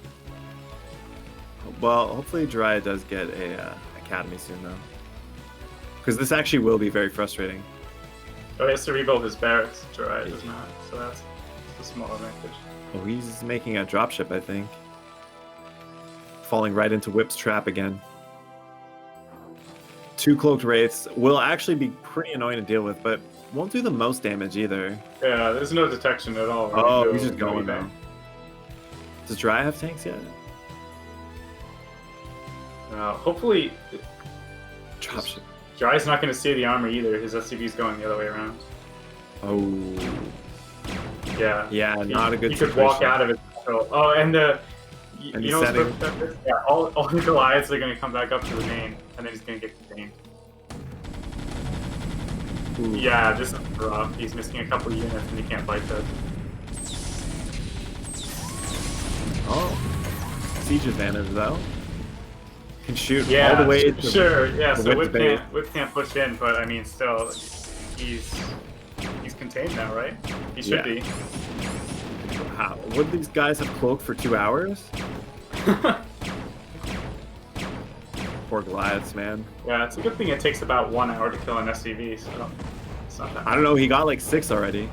Speaker 1: Well, hopefully Jiraiya does get a academy soon, though. Because this actually will be very frustrating.
Speaker 2: Oh, he has to rebuild his barracks. Jiraiya does not, so that's a small advantage.
Speaker 1: Oh, he's making a dropship, I think. Falling right into Whip's trap again. 2 cloaked wraiths will actually be pretty annoying to deal with, but won't do the most damage either.
Speaker 2: Yeah, there's no detection at all.
Speaker 1: Oh, he's just going now. Does Jiraiya have tanks yet?
Speaker 2: Hopefully,
Speaker 1: Dropship.
Speaker 2: Jiraiya's not going to see the armor either. His SCV's going the other way around.
Speaker 1: Oh.
Speaker 2: Yeah.
Speaker 1: Yeah, not a good
Speaker 2: situation. He could walk out of it. Oh, and you know
Speaker 1: setting...
Speaker 2: what's yeah, all the Goliaths are going to come back up to the main, and then he's going to get contained.
Speaker 1: Ooh.
Speaker 2: Yeah, this is rough. He's missing a couple units, and he can't fight this.
Speaker 1: Oh. siege advantage though. Can shoot
Speaker 2: Yeah,
Speaker 1: all the way to
Speaker 2: sure. Yeah,
Speaker 1: the
Speaker 2: so
Speaker 1: width base.
Speaker 2: Whip can't push in, but I mean, still, he's contained now, right? He should be.
Speaker 1: How would these guys have cloaked for 2 hours? Poor Goliaths, man.
Speaker 2: Yeah, it's a good thing it takes about 1 hour to kill an SCV, so it's not that.
Speaker 1: I don't know. He got like 6 already.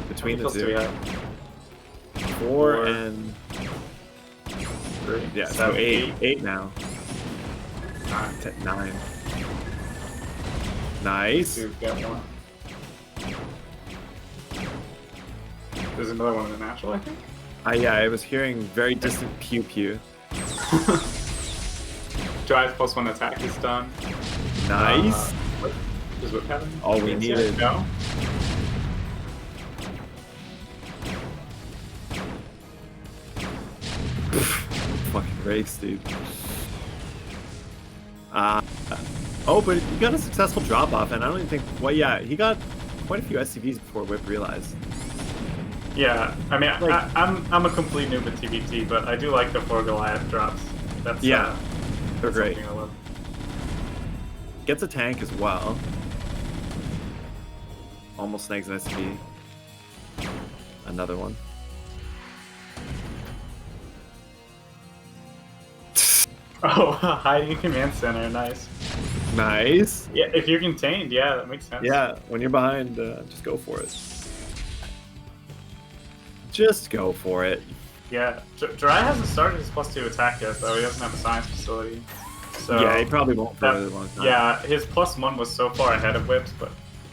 Speaker 1: Between the two. 4 and
Speaker 2: 3.
Speaker 1: yeah,
Speaker 2: 7,
Speaker 1: so 8 now. 9. Nice.
Speaker 2: Two, got one. There's another one in the natural, I think.
Speaker 1: Yeah, I was hearing very distant pew pew.
Speaker 2: Drive +1 attack is done.
Speaker 1: Nice.
Speaker 2: Does Whip have any?
Speaker 1: All we needed.
Speaker 2: No.
Speaker 1: Fucking race, dude. Oh, but he got a successful drop off, and I don't even think. Well, yeah, he got quite a few SCVs before Whip realized.
Speaker 2: Yeah, I mean,
Speaker 1: Like-
Speaker 2: I'm a complete noob at TBT, but I do like the 4 Goliath drops. That's
Speaker 1: Yeah, they're
Speaker 2: that's
Speaker 1: great.
Speaker 2: something I love.
Speaker 1: Gets a tank as well. Almost snags an SCV. Another one.
Speaker 2: Oh, hiding in command center, nice.
Speaker 1: Nice.
Speaker 2: Yeah, if you're contained, yeah, that makes sense.
Speaker 1: Yeah, when you're behind, just go for it. Just go for it.
Speaker 2: Yeah, Jirai hasn't started his +2 attack yet, though. He doesn't have a science facility. So
Speaker 1: Yeah, he probably won't for a really long time.
Speaker 2: yeah, his +1 was so far ahead of Whips, but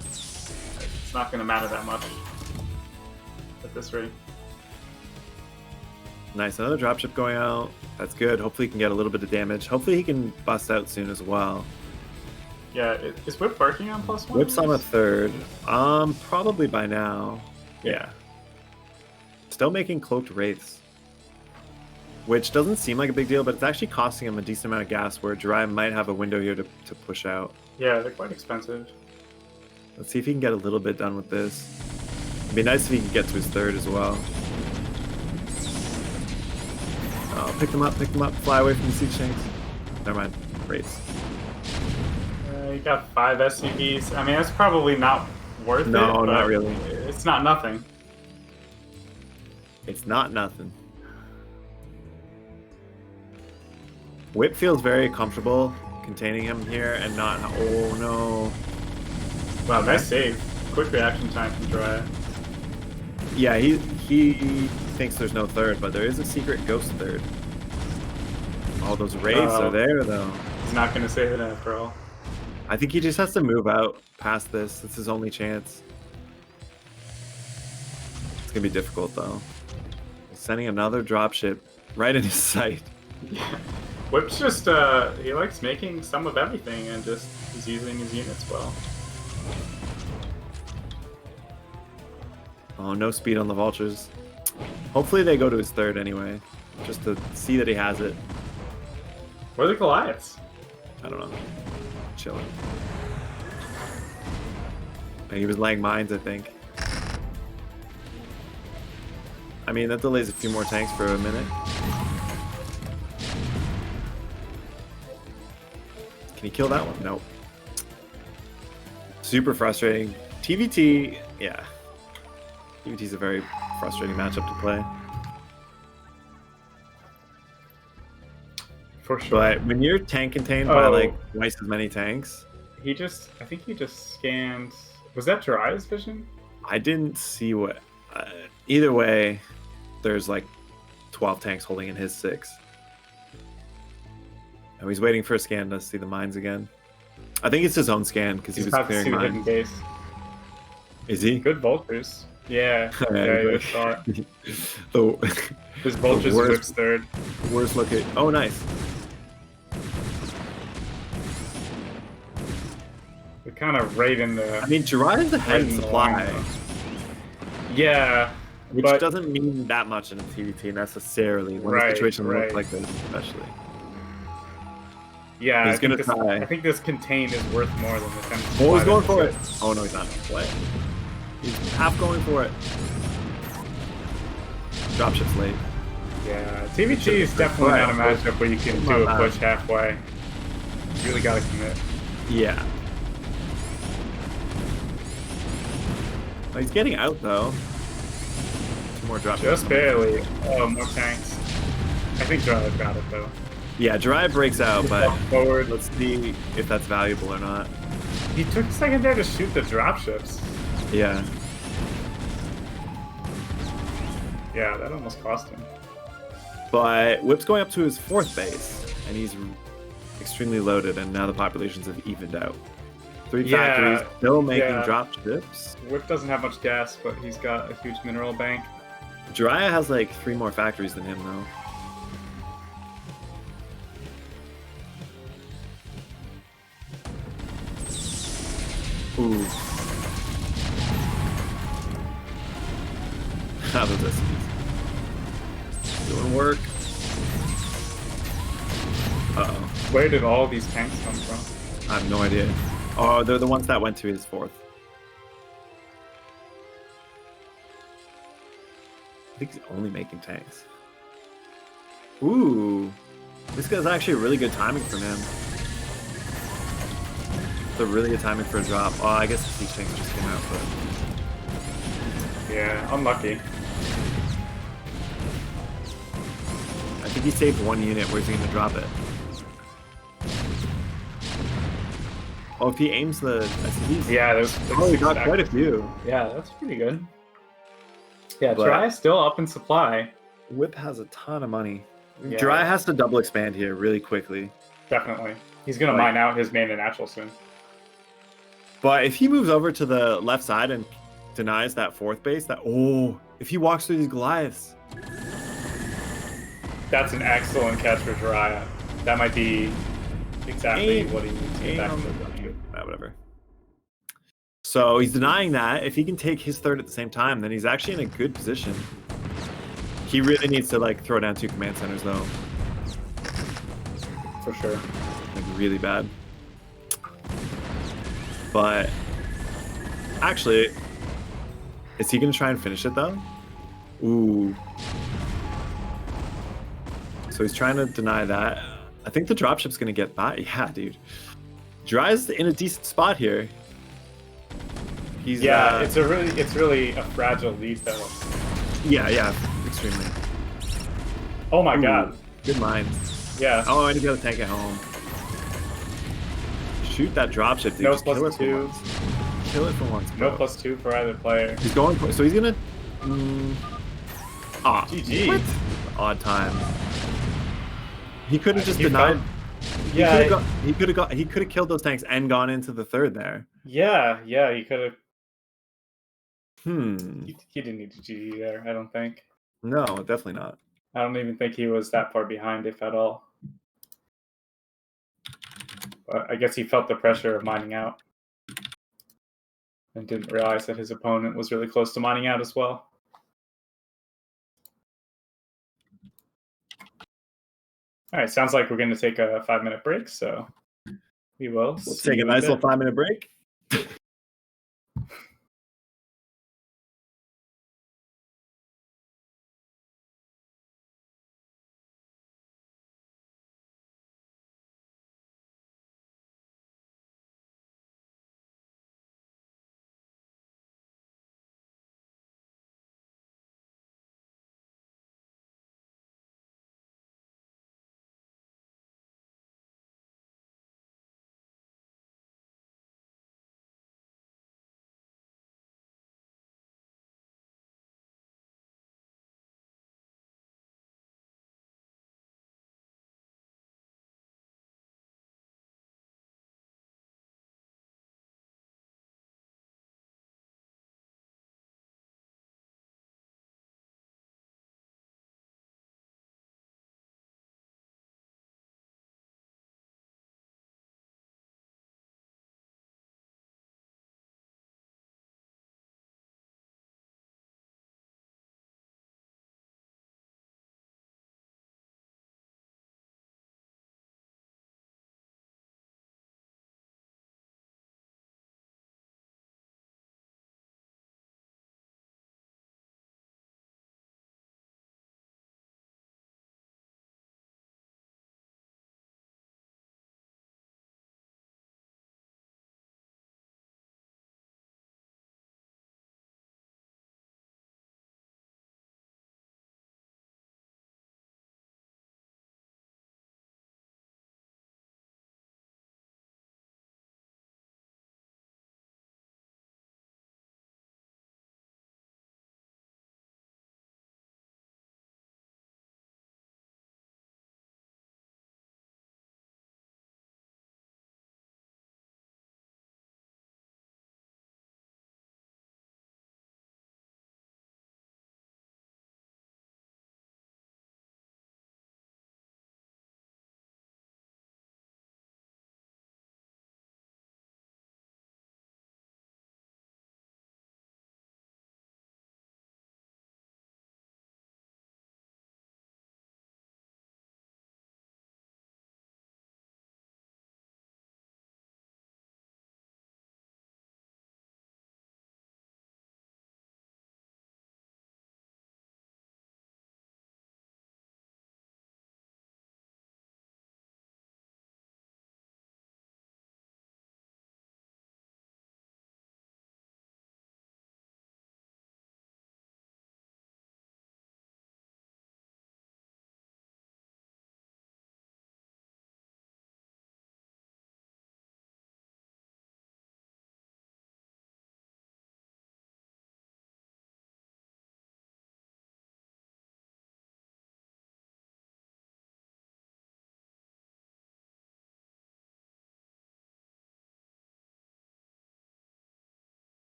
Speaker 2: it's not going to matter that much at this rate.
Speaker 1: Nice, another dropship going out. That's good. Hopefully he can get a little bit of damage. Hopefully he can bust out soon as well.
Speaker 2: Yeah, is Whip working on +1?
Speaker 1: Whip's on a 3rd. Probably by now. Yeah. Still making cloaked wraiths. Which doesn't seem like a big deal, but it's actually costing him a decent amount of gas where Jirai might have a window here to push out.
Speaker 2: Yeah, they're quite expensive.
Speaker 1: Let's see if he can get a little bit done with this. It'd be nice if he could get to his 3rd as well. Oh, pick them up, fly away from the siege tanks. Never mind. Wraiths.
Speaker 2: You got 5 SCVs. I mean, that's probably not worth it.
Speaker 1: No,
Speaker 2: but
Speaker 1: not really.
Speaker 2: It's not nothing.
Speaker 1: It's not nothing. Whip feels very comfortable containing him here and not. Oh no.
Speaker 2: Wow, nice save. Quick reaction time from Jiraiya.
Speaker 1: Yeah, he thinks there's no 3rd, but there is a secret ghost 3rd. All those wraiths are there though.
Speaker 2: He's not going to save it after all.
Speaker 1: I think he just has to move out past this. It's his only chance. It's gonna be difficult though. Sending another dropship right in his sight.
Speaker 2: Yeah. Whip's just, he likes making some of everything and just is using his units well.
Speaker 1: Oh, no speed on the vultures. Hopefully they go to his 3rd anyway, just to see that he has it.
Speaker 2: Where are the Goliaths?
Speaker 1: I don't know. Chilling. He was laying mines, I think. I mean, that delays a few more tanks for a minute. Can he kill that one? Nope. Super frustrating. TVT, yeah. TVT's a very frustrating matchup to play.
Speaker 2: For sure.
Speaker 1: But when you're tank contained by like twice as many tanks,
Speaker 2: I think he just scanned. Was that Jiraiya's vision?
Speaker 1: I didn't see what. Either way, there's like 12 tanks holding in his 6. And he's waiting for a scan to see the mines again. I think it's his own scan because he was
Speaker 2: about to see
Speaker 1: clearing
Speaker 2: the hidden
Speaker 1: mines.
Speaker 2: base.
Speaker 1: Is he?
Speaker 2: Good vultures. Yeah. Yeah, you would thought. His vultures
Speaker 1: worst-
Speaker 2: Whip's 3rd.
Speaker 1: Worst looking. Oh, nice.
Speaker 2: They're kind of right in the.
Speaker 1: I mean, Jiraiya's ahead in
Speaker 2: Right in the
Speaker 1: supply,
Speaker 2: line, yeah,
Speaker 1: which
Speaker 2: but
Speaker 1: doesn't mean that much in a TVT necessarily when the
Speaker 2: Right,
Speaker 1: situation
Speaker 2: right.
Speaker 1: looks like this, especially.
Speaker 2: yeah,
Speaker 1: He's gonna try.
Speaker 2: I think this contained is worth more than the 10.
Speaker 1: Oh, he's going for it. Oh no, he's not. Play. He's half going for it. Dropship's late.
Speaker 2: Yeah, TVT is definitely not a matchup where you can do a push halfway. You really gotta commit.
Speaker 1: Yeah. Oh, he's getting out though. 2 more drops.
Speaker 2: Just barely. Oh, more tanks. I think Drive got it though.
Speaker 1: Yeah, Drive breaks out, but
Speaker 2: forward.
Speaker 1: let's see if that's valuable or not.
Speaker 2: He took a second there to shoot the dropships.
Speaker 1: Yeah.
Speaker 2: Yeah, that almost cost him.
Speaker 1: But Whip's going up to his 4th base, and he's extremely loaded, and now the populations have evened out. 3 factories still making dropships.
Speaker 2: Whip doesn't have much gas, but he's got a huge mineral bank.
Speaker 1: Jiraiya has like 3 more factories than him, though. Ooh. How does this? Doing work. Uh-oh.
Speaker 2: Where did all these tanks come from?
Speaker 1: I have no idea. Oh, they're the ones that went to his 4th. I think he's only making tanks. Ooh. This guy's actually really good timing from him. It's a really good timing for a drop. Oh, I guess these tanks just came out, but...
Speaker 2: Yeah, unlucky.
Speaker 1: I think he saved 1 unit. Where's he going to drop it? Oh, if he aims the SCVs...
Speaker 2: Yeah, there's...
Speaker 1: Oh, he got quite a few.
Speaker 2: Yeah, that's pretty good. Yeah, Dry is still up in supply.
Speaker 1: Whip has a ton of money.
Speaker 2: Yeah.
Speaker 1: Dry has to double expand here really quickly.
Speaker 2: Definitely. He's going to mine out his main and natural soon.
Speaker 1: But if he moves over to the left side and denies that 4th base, if he walks through these Goliaths.
Speaker 2: That's an excellent catch for Jiraiya. That might be exactly what he needs to get back to the
Speaker 1: whatever. So he's denying that. If he can take his 3rd at the same time, then he's actually in a good position. He really needs to like throw down 2 command centers though.
Speaker 2: For sure.
Speaker 1: Like really bad. But actually, is he gonna try and finish it though? Ooh. So he's trying to deny that. I think the dropship's gonna get by. Yeah, dude. Dry's in a decent spot here. He's
Speaker 2: it's really a fragile lead though.
Speaker 1: Yeah, extremely.
Speaker 2: Oh my god.
Speaker 1: Good mind.
Speaker 2: Yeah.
Speaker 1: Oh, and he got a tank at home. Shoot that dropship, dude.
Speaker 2: No
Speaker 1: Just kill it for
Speaker 2: +2.
Speaker 1: once. Kill it for once,
Speaker 2: No
Speaker 1: bro.
Speaker 2: +2 for either player.
Speaker 1: He's going for, so he's gonna
Speaker 2: GG.
Speaker 1: What? Odd time. He could have just
Speaker 2: he
Speaker 1: denied.
Speaker 2: Yeah.
Speaker 1: He could have killed those tanks and gone into the 3rd there.
Speaker 2: Yeah, he could have.
Speaker 1: Hmm.
Speaker 2: He didn't need to GG there, I don't think.
Speaker 1: No, definitely not.
Speaker 2: I don't even think he was that far behind, if at all. But I guess he felt the pressure of mining out. And didn't realize that his opponent was really close to mining out as well. Alright, sounds like we're going to take a 5-minute break, so we will.
Speaker 1: Let's take a nice little 5-minute break.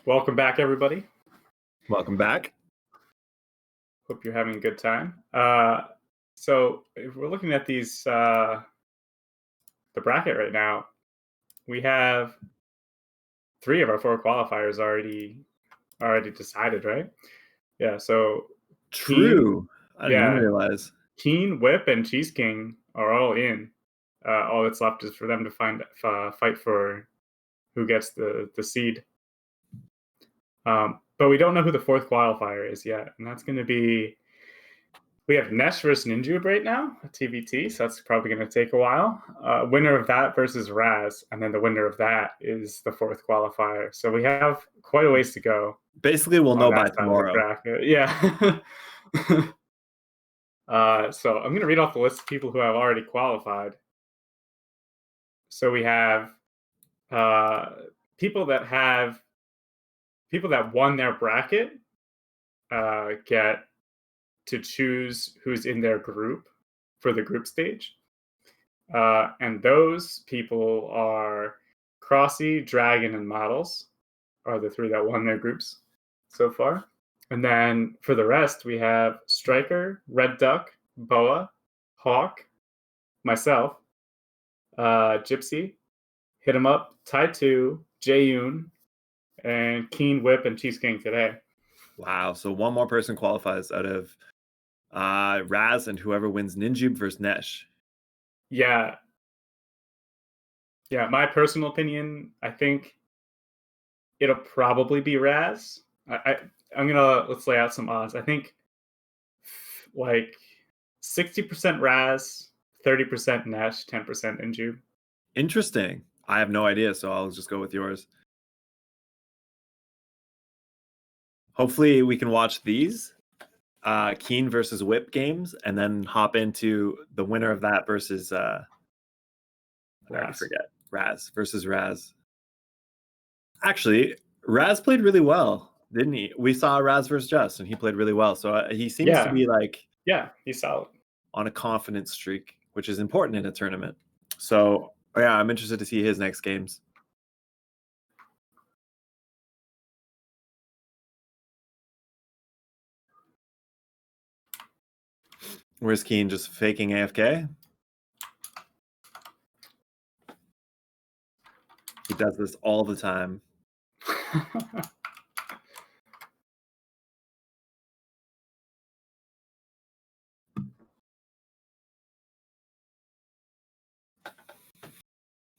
Speaker 2: Welcome back, everybody.
Speaker 1: Welcome back.
Speaker 2: Hope you're having a good time. So if we're looking at these, the bracket right now, we have 3 of our 4 qualifiers already decided, right? Yeah. So
Speaker 1: True. I didn't even realize.
Speaker 2: Keen, Whip, and Cheese King are all in. All that's left is for them to fight for who gets the seed. But we don't know who the 4th qualifier is yet, and that's going to be. We have Nesh versus Ninjube right now, TVT, so that's probably going to take a while. Winner of that versus Raz, and then the winner of that is the 4th qualifier. So we have quite a ways to go.
Speaker 1: Basically, we'll know by tomorrow.
Speaker 2: Yeah. So I'm going to read off the list of people who have already qualified. So we have people that won their bracket get to choose who's in their group for the group stage. And those people are Kraazy, Dragon, and Models are the 3 that won their groups so far. And then for the rest, we have Striker, Red Duck, Boa, Hawk, myself, Gypsy, Hit 'em Up, Tai 2, Jaeyoon, and Keen, Whip, and Cheese King today.
Speaker 1: Wow. So one more person qualifies out of Raz and whoever wins Ninjube versus Nesh.
Speaker 2: Yeah. Yeah, my personal opinion, I think it'll probably be Raz. Let's lay out some odds. I think like 60% Raz, 30% Nesh, 10% Ninjube.
Speaker 1: Interesting. I have no idea, so I'll just go with yours. Hopefully we can watch these Keen versus Whip games and then hop into the winner of that versus I already forget. Raz versus Raz. Actually, Raz played really well, didn't he? We saw Raz versus Just, and he played really well. So he seems to be like,
Speaker 2: he's solid
Speaker 1: on a confidence streak, which is important in a tournament. So yeah, I'm interested to see his next games. Where's Keen just faking AFK? He does this all the time.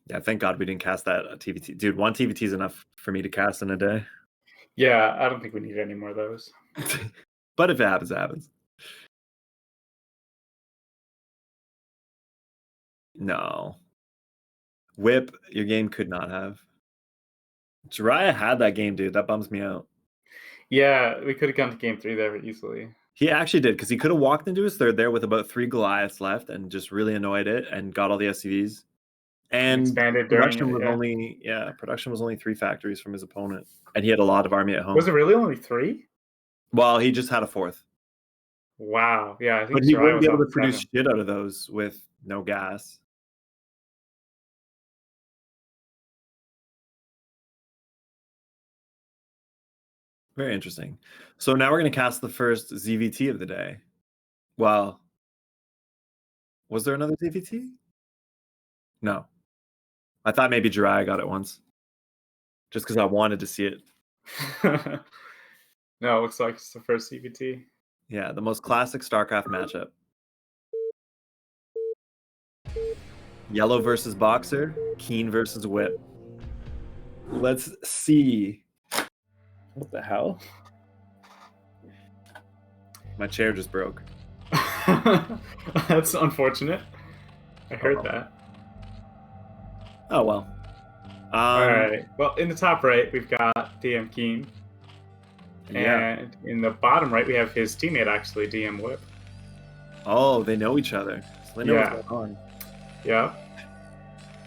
Speaker 1: Yeah, thank God we didn't cast that TVT. Dude, 1 TVT is enough for me to cast in a day.
Speaker 2: Yeah, I don't think we need any more of those.
Speaker 1: But if it happens, it happens. No. Whip, your game could not have. Jiraiya had that game, dude. That bums me out.
Speaker 2: Yeah, we could have gone to game 3 there easily.
Speaker 1: He actually did, because he could have walked into his 3rd there with about 3 Goliaths left and just really annoyed it and got all the SCVs. And production was only 3 factories from his opponent, and he had a lot of army at home.
Speaker 2: Was it really only 3?
Speaker 1: Well, he just had a 4th.
Speaker 2: Wow. Yeah, I think.
Speaker 1: But he wouldn't be able to produce shit out of those with no gas. Very interesting. So now we're going to cast the first ZVT of the day. Well, was there another ZVT? No. I thought maybe Jiraiya got it once. Just because I wanted to see it.
Speaker 2: No, it looks like it's the first ZVT.
Speaker 1: Yeah, the most classic StarCraft matchup. Yellow versus Boxer, Keen versus Whip. Let's see. What the hell? My chair just broke.
Speaker 2: That's unfortunate. I heard that.
Speaker 1: Oh, well.
Speaker 2: All right. Well, in the top right, we've got DM Keen.
Speaker 1: Yeah.
Speaker 2: And in the bottom right, we have his teammate, actually, DM Whip.
Speaker 1: Oh, they know each other. So they know what's going on.
Speaker 2: Yeah.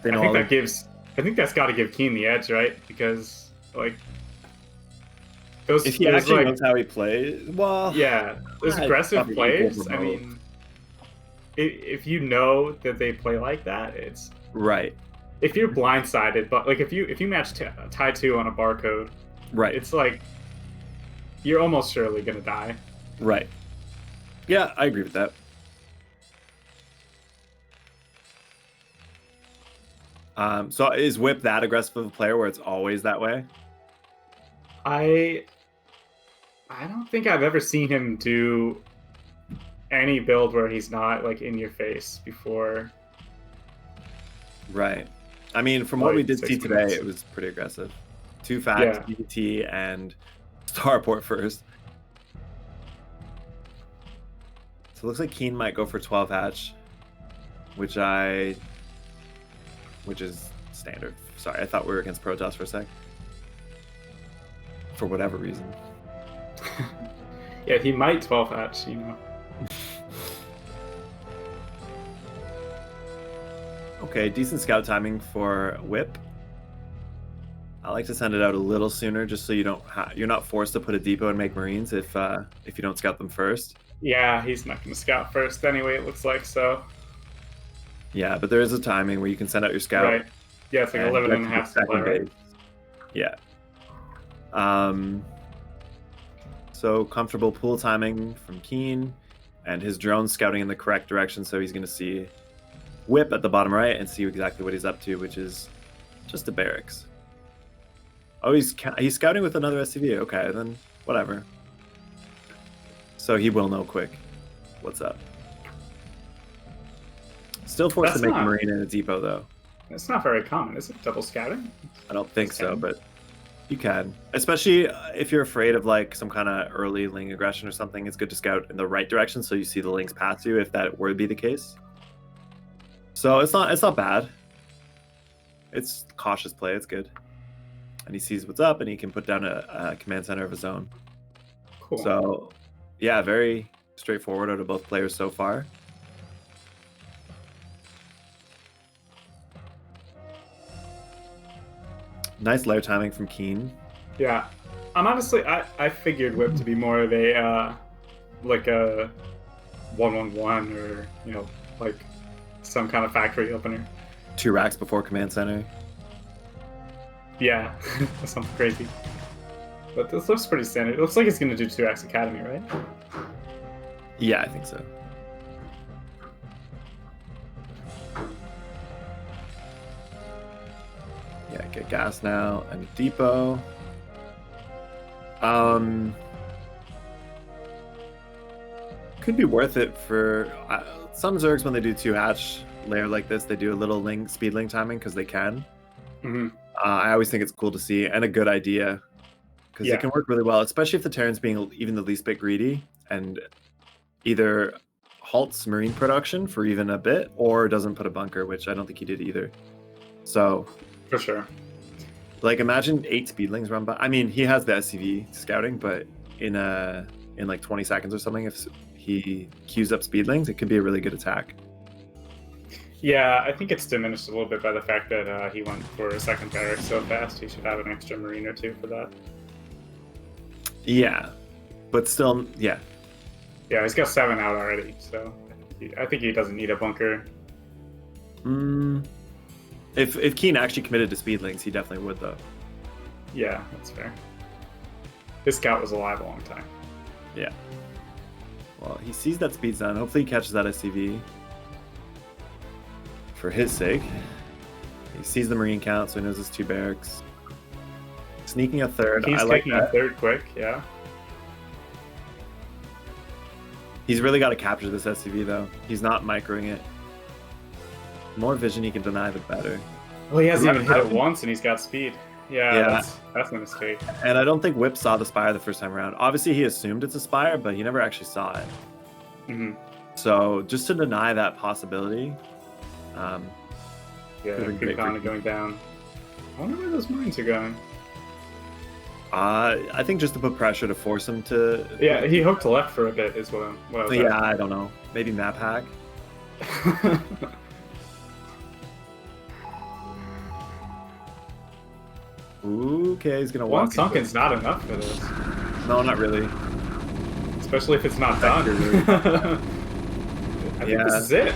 Speaker 2: I think that's got to give Keen the edge, right? Because, like,
Speaker 1: if he actually knows how he plays, well,
Speaker 2: yeah, those aggressive plays. I mean, if you know that they play like that, it's
Speaker 1: right.
Speaker 2: If you're blindsided, but like if you match Tai 2 on a barcode,
Speaker 1: Right.
Speaker 2: It's like you're almost surely gonna die.
Speaker 1: Right. Yeah, I agree with that. So is Whip that aggressive of a player where it's always that way?
Speaker 2: I don't think I've ever seen him do any build where he's not like in your face before.
Speaker 1: Right. I mean, from what we
Speaker 2: Like,
Speaker 1: did
Speaker 2: 6
Speaker 1: see today,
Speaker 2: minutes.
Speaker 1: it was pretty aggressive. 2 facts,
Speaker 2: Yeah.
Speaker 1: BBT, and Starport first. So it looks like Keen might go for 12 hatch, which is standard. Sorry, I thought we were against Protoss for a sec. For whatever reason.
Speaker 2: Yeah, he might 12 hatch, you know.
Speaker 1: Okay, decent scout timing for Whip. I like to send it out a little sooner, just so you're not forced to put a depot and make Marines if you don't scout them first.
Speaker 2: Yeah, he's not going to scout first anyway, it looks like, so.
Speaker 1: Yeah, but there is a timing where you can send out your scout.
Speaker 2: Right. Yeah, it's like 11 and a half to play, right?
Speaker 1: Yeah. So comfortable pool timing from Keen, and his drone scouting in the correct direction, so he's going to see Whip at the bottom right and see exactly what he's up to, which is just a barracks. Oh, he's scouting with another SCV. Okay, then whatever. So he will know quick what's up. Still forced to make a Marine in a depot, though.
Speaker 2: It's not very common, is it? Double scouting?
Speaker 1: I don't think so, but you can. Especially if you're afraid of like some kind of early Ling aggression or something, it's good to scout in the right direction so you see the Lings pass you if that were to be the case. So it's not bad. It's cautious play, it's good. And he sees what's up and he can put down a command center of his own.
Speaker 2: Cool.
Speaker 1: So yeah, very straightforward out of both players so far. Nice layer timing from Keen.
Speaker 2: Yeah. I'm honestly, I figured Whip to be more of a, like a 1-1-1 or, you know, like some kind of factory opener.
Speaker 1: 2 racks before command center.
Speaker 2: Yeah, something crazy. But this looks pretty standard. It looks like it's going to do 2 racks academy, right?
Speaker 1: Yeah, I think so. Yeah, get gas now and a depot. Could be worth it for some Zergs when they do 2 hatch layer like this. They do a little speed link timing because they can.
Speaker 2: Mm-hmm.
Speaker 1: I always think it's cool to see and a good idea because it can work really well, especially if the Terran's being even the least bit greedy and either halts Marine production for even a bit or doesn't put a bunker, which I don't think he did either. So
Speaker 2: for sure.
Speaker 1: Like imagine 8 speedlings run by. I mean, he has the SCV scouting, but in like 20 seconds or something, if he queues up speedlings, it could be a really good attack.
Speaker 2: Yeah, I think it's diminished a little bit by the fact that he went for a second barracks so fast. He should have an extra Marine or 2 for that. Yeah,
Speaker 1: but still, yeah.
Speaker 2: Yeah, he's got 7 out already, so I think he doesn't need a bunker.
Speaker 1: If Keen actually committed to speedlings, he definitely would, though.
Speaker 2: Yeah, that's fair. This scout was alive a long time.
Speaker 1: Yeah. Well, he sees that speed's done. Hopefully he catches that SCV. For his sake. He sees the Marine count, so he knows it's 2 barracks. Sneaking a third.
Speaker 2: He's taking a third quick, yeah.
Speaker 1: He's really got to capture this SCV, though. He's not microing it. The more vision he can deny, the better.
Speaker 2: Well, he hasn't even hit it once, and he's got speed. Yeah. That's a mistake.
Speaker 1: And I don't think Whip saw the Spire the first time around. Obviously, he assumed it's a Spire, but he never actually saw it.
Speaker 2: Mm-hmm.
Speaker 1: So just to deny that possibility...
Speaker 2: Creep kind of going down. I wonder where those Marines are going.
Speaker 1: I think just to put pressure to force him to...
Speaker 2: Yeah, he hooked left for a bit is what I was
Speaker 1: Yeah, I don't know. Maybe map hack. Okay, he's gonna walk.
Speaker 2: One sunken's not enough for this.
Speaker 1: No, not really.
Speaker 2: Especially if it's not done. I think this is it.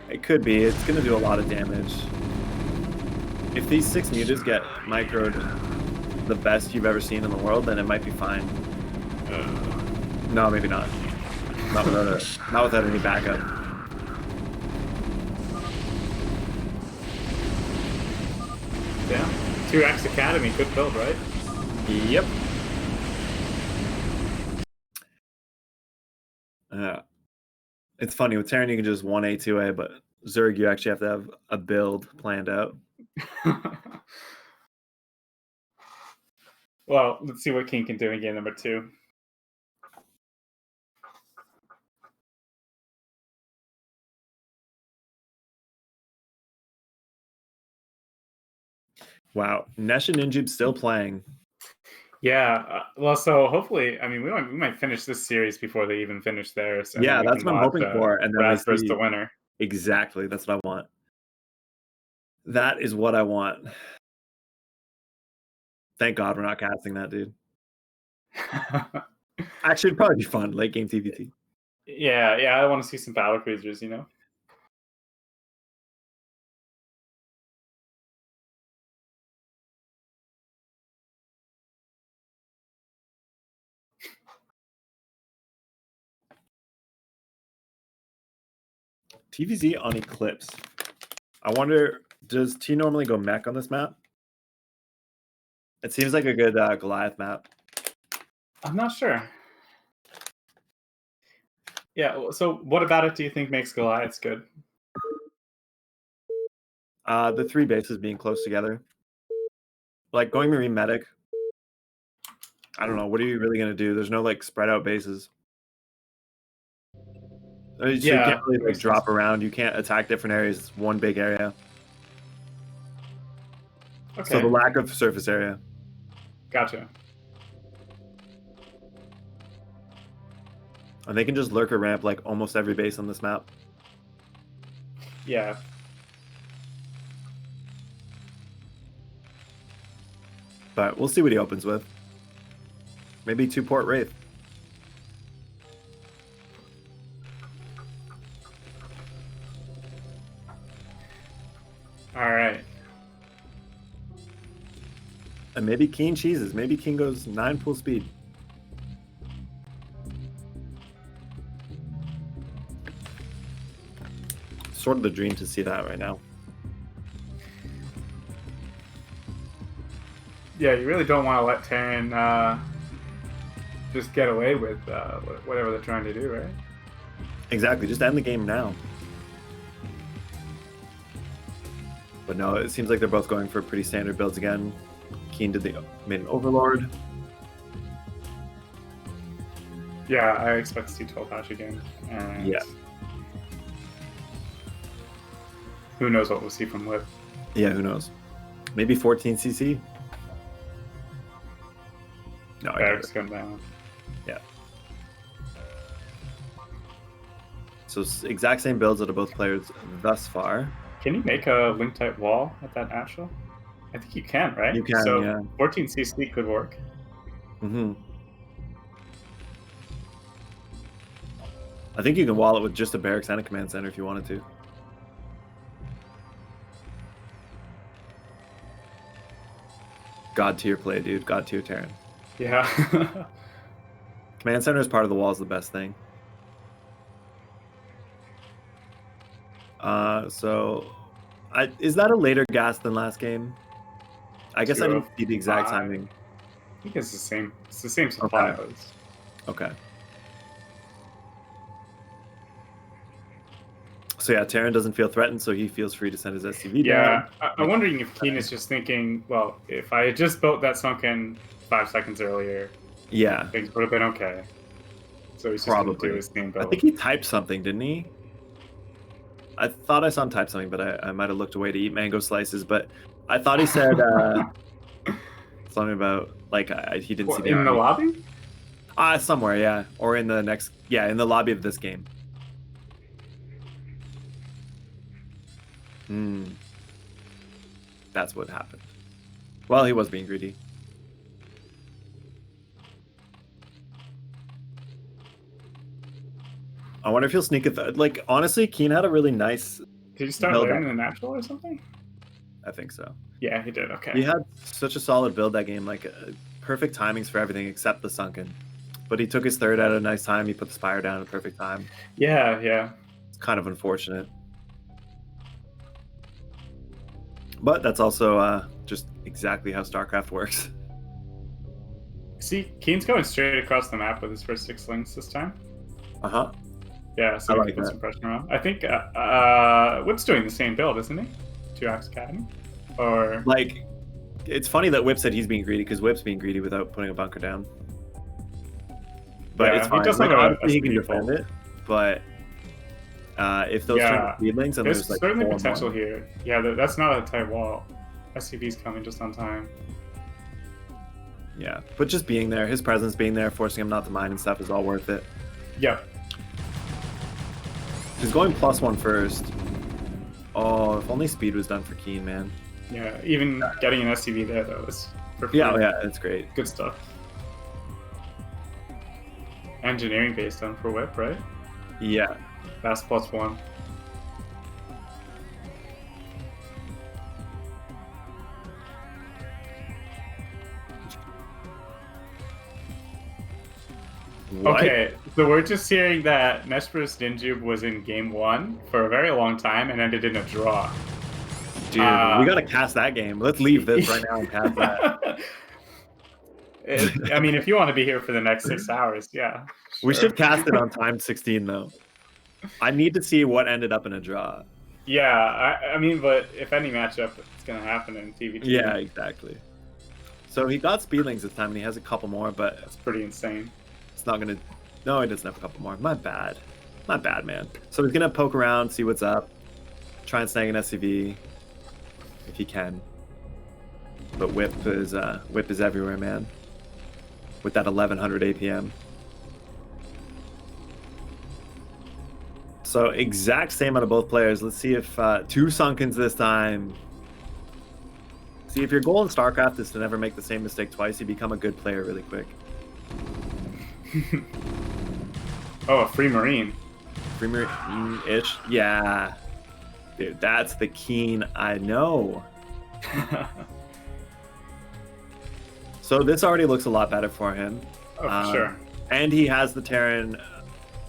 Speaker 1: It could be. It's gonna do a lot of damage. If these 6 mutas get microed the best you've ever seen in the world, then it might be fine. No, maybe not. Not without any backup.
Speaker 2: Yeah. 2X Academy, good build, right?
Speaker 1: Yep. It's funny with Terran you can just 1A, 2A, but Zerg you actually have to have a build planned out.
Speaker 2: Well, let's see what King can do in game number 2.
Speaker 1: Wow, Nesh and Ninjib's still playing.
Speaker 2: Yeah, well, so hopefully, I mean, we might finish this series before they even finish theirs. And
Speaker 1: Yeah, that's what I'm hoping for. And then
Speaker 2: Brad versus the winner.
Speaker 1: Exactly, that's what I want. That is what I want. Thank God we're not casting that, dude. Actually, it'd probably be fun, late game TVT.
Speaker 2: Yeah, I want to see some battle cruisers, you know?
Speaker 1: TVZ on Eclipse. I wonder, does T normally go mech on this map? It seems like a good Goliath map.
Speaker 2: I'm not sure. Yeah, so what about it do you think makes Goliaths good?
Speaker 1: The 3 bases being close together. Like going Marine Medic. I don't know. What are you really going to do? There's no like spread out bases. So you can't really like drop around. You can't attack different areas. It's one big area.
Speaker 2: Okay.
Speaker 1: So the lack of surface area.
Speaker 2: Gotcha.
Speaker 1: And they can just lurker ramp like almost every base on this map.
Speaker 2: Yeah.
Speaker 1: But we'll see what he opens with. Maybe 2 Port Wraith.
Speaker 2: All right.
Speaker 1: And maybe Keen cheeses. Maybe King goes 9 full speed. Sort of the dream to see that right now.
Speaker 2: Yeah, you really don't want to let Terran just get away with whatever they're trying to do, right?
Speaker 1: Exactly. Just end the game now. But no, it seems like they're both going for pretty standard builds again. Keen did the main Overlord.
Speaker 2: Yeah, I expect to see 12 hatch again. And
Speaker 1: yeah.
Speaker 2: Who knows what we'll see from Whip.
Speaker 1: Yeah, who knows? Maybe 14 CC? No,
Speaker 2: Barracks come down.
Speaker 1: Yeah. So exact same builds out of both players thus far.
Speaker 2: Can you make a link type wall at that natural? I think you can, right?
Speaker 1: You can,
Speaker 2: so
Speaker 1: yeah.
Speaker 2: 14 CC could work.
Speaker 1: Mm-hmm. I think you can wall it with just a barracks and a command center if you wanted to. God tier play, dude. God tier Terran.
Speaker 2: Yeah.
Speaker 1: Command center is part of the wall is the best thing. Is that a later gas than last game? I guess I didn't see the exact timing.
Speaker 2: I think it's the same. It's the same supply.
Speaker 1: Okay. So yeah, Terran doesn't feel threatened, so he feels free to send his SCV down.
Speaker 2: Yeah, I'm wondering if Keen is just thinking, well, if I had just built that sunken 5 seconds earlier,
Speaker 1: yeah,
Speaker 2: things would have been okay. So he's just going to do his theme build.
Speaker 1: I think he typed something, didn't he? I thought I saw him type something, but I might have looked away to eat mango slices. But I thought he said something about like he didn't see the
Speaker 2: in the lobby.
Speaker 1: Somewhere, yeah, or in the next, in the lobby of this game. That's what happened. Well, he was being greedy. I wonder if he'll sneak it. Like, honestly, Keen had a really nice...
Speaker 2: Did you start learning the natural or something?
Speaker 1: I think so.
Speaker 2: Yeah, he did. Okay.
Speaker 1: He had such a solid build that game, like perfect timings for everything except the sunken. But he took his third at a nice time. He put the spire down at a perfect time.
Speaker 2: Yeah, yeah.
Speaker 1: It's kind of unfortunate. But that's also just exactly how StarCraft works.
Speaker 2: See, Keen's going straight across the map with his first 6 links this time.
Speaker 1: Uh-huh.
Speaker 2: Yeah, so
Speaker 1: I
Speaker 2: he
Speaker 1: like
Speaker 2: can put
Speaker 1: that.
Speaker 2: some pressure on. I think Whip's doing the same build, isn't he? 2-Axe Academy? Or
Speaker 1: Like, it's funny that Whip said he's being greedy because Whip's being greedy without putting a bunker down. But
Speaker 2: Yeah,
Speaker 1: it's
Speaker 2: he
Speaker 1: fine.
Speaker 2: does
Speaker 1: Like,
Speaker 2: have a
Speaker 1: obviously he can
Speaker 2: speed
Speaker 1: defend
Speaker 2: vault.
Speaker 1: it, but if those turn
Speaker 2: Yeah,
Speaker 1: to speedlings and
Speaker 2: there's
Speaker 1: there's like
Speaker 2: certainly
Speaker 1: 4
Speaker 2: potential
Speaker 1: more,
Speaker 2: here. Yeah, that's not a tight wall. SCV's coming just on time.
Speaker 1: yeah. But just being there, his presence being there, forcing him not to mine and stuff is all worth it.
Speaker 2: Yep.
Speaker 1: He's going +1 first. Oh, if only speed was done for Keen, man.
Speaker 2: Yeah, even getting an SCV there, though, is for free.
Speaker 1: Yeah, yeah, it's great.
Speaker 2: Good stuff. Engineering base done for Whip, right?
Speaker 1: Yeah.
Speaker 2: Fast +1.
Speaker 1: What?
Speaker 2: Okay, so we're just hearing that Neshpur's Ninjube was in game 1 for a very long time and ended in a draw.
Speaker 1: Dude, we gotta cast that game. Let's leave this right now and cast that.
Speaker 2: I mean, if you want to be here for the next 6 hours, yeah.
Speaker 1: We
Speaker 2: sure.
Speaker 1: should cast it on time 16 though. I need to see what ended up in a draw.
Speaker 2: Yeah, I mean, but if any matchup, it's gonna happen in TVT.
Speaker 1: Yeah, exactly. So he got speedlings this time and he has a couple more, but
Speaker 2: That's pretty insane.
Speaker 1: it's not gonna. No, he doesn't have a couple more. My bad. My bad, man. So he's gonna poke around, see what's up, try and snag an SCV if he can. But Whip is everywhere, man. With that 1100 APM. So exact same out of both players. Let's see if 2 sunkens this time. See, if your goal in StarCraft is to never make the same mistake twice, you become a good player really quick.
Speaker 2: Oh, a free Marine.
Speaker 1: Premier-ish? Yeah. Dude, that's the Keen I know. So this already looks a lot better for him.
Speaker 2: Oh, for sure.
Speaker 1: And he has the Terran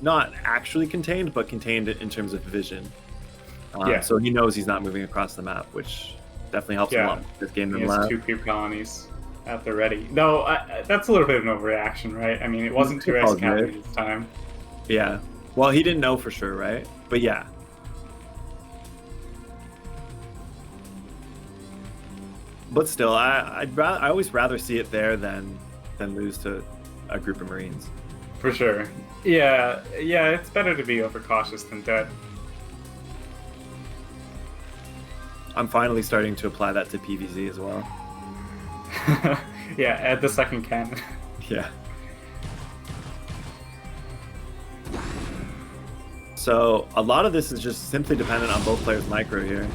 Speaker 1: not actually contained, but contained in terms of vision.
Speaker 2: Yeah.
Speaker 1: So he knows he's not moving across the map, which definitely helps him a lot with this game
Speaker 2: He
Speaker 1: than
Speaker 2: has
Speaker 1: last.
Speaker 2: 2 creep colonies at the ready. No, that's a little bit of an overreaction, right? I mean, it wasn't 2-Axe Academy this time.
Speaker 1: Yeah. Well, he didn't know for sure, right? But yeah. But still, I always rather see it there than lose to a group of Marines.
Speaker 2: For sure. Yeah, it's better to be overcautious than dead.
Speaker 1: I'm finally starting to apply that to PvZ as well.
Speaker 2: Yeah, add the second cannon.
Speaker 1: Yeah. So a lot of this is just simply dependent on both players' micro here.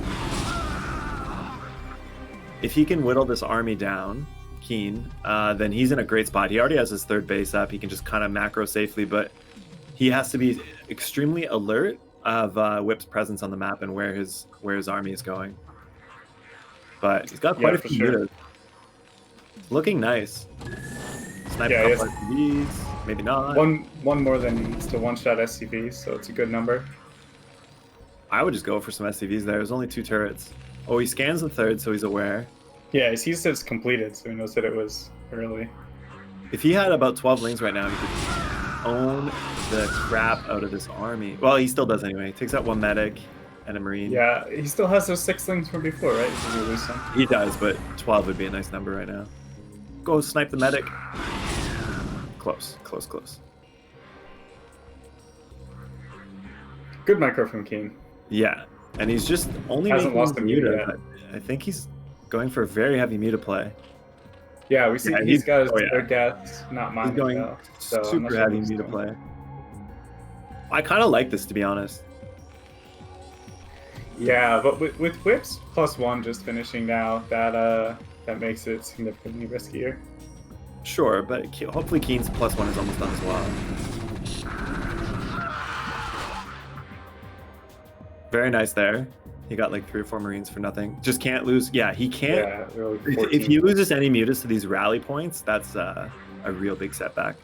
Speaker 1: If he can whittle this army down, Keen, then he's in a great spot. He already has his 3rd base up. He can just kind of macro safely, but he has to be extremely alert of Whip's presence on the map and where his army is going. But he's got quite a few mutas. Looking nice. Snipe a couple SCVs, maybe not.
Speaker 2: One more than he needs to one-shot SCVs, so it's a good number.
Speaker 1: I would just go for some SCVs there. There's only 2 turrets. Oh, he scans the 3rd, so he's aware.
Speaker 2: Yeah, he sees it's completed, so he knows that it was early.
Speaker 1: If he had about 12 lings right now, he could own the crap out of this army. Well, he still does anyway. He takes out 1 medic and a Marine.
Speaker 2: Yeah, he still has those 6 lings from before, right? If you lose some.
Speaker 1: He does, but 12 would be a nice number right now. Go snipe the medic. Close.
Speaker 2: Good micro from Keen.
Speaker 1: Yeah, and he's just only
Speaker 2: Hasn't
Speaker 1: making
Speaker 2: lost a muta yet.
Speaker 1: I think he's going for a very heavy muta play.
Speaker 2: Yeah, we see
Speaker 1: Yeah,
Speaker 2: he's got his
Speaker 1: oh, yeah.
Speaker 2: third gas, not mine.
Speaker 1: He's going
Speaker 2: though, so I'm not
Speaker 1: super
Speaker 2: sure
Speaker 1: heavy
Speaker 2: what he's
Speaker 1: muta
Speaker 2: doing.
Speaker 1: play. I kind of like this, to be honest.
Speaker 2: Yeah, but with Whips +1 just finishing now, that makes it significantly riskier.
Speaker 1: Sure, but hopefully Keen's +1 is almost done as well. Very nice there. He got like 3 or 4 Marines for nothing. Just can't lose. Yeah, he can't.
Speaker 2: Yeah, really
Speaker 1: If he loses any mutas to these rally points, that's a real big setback.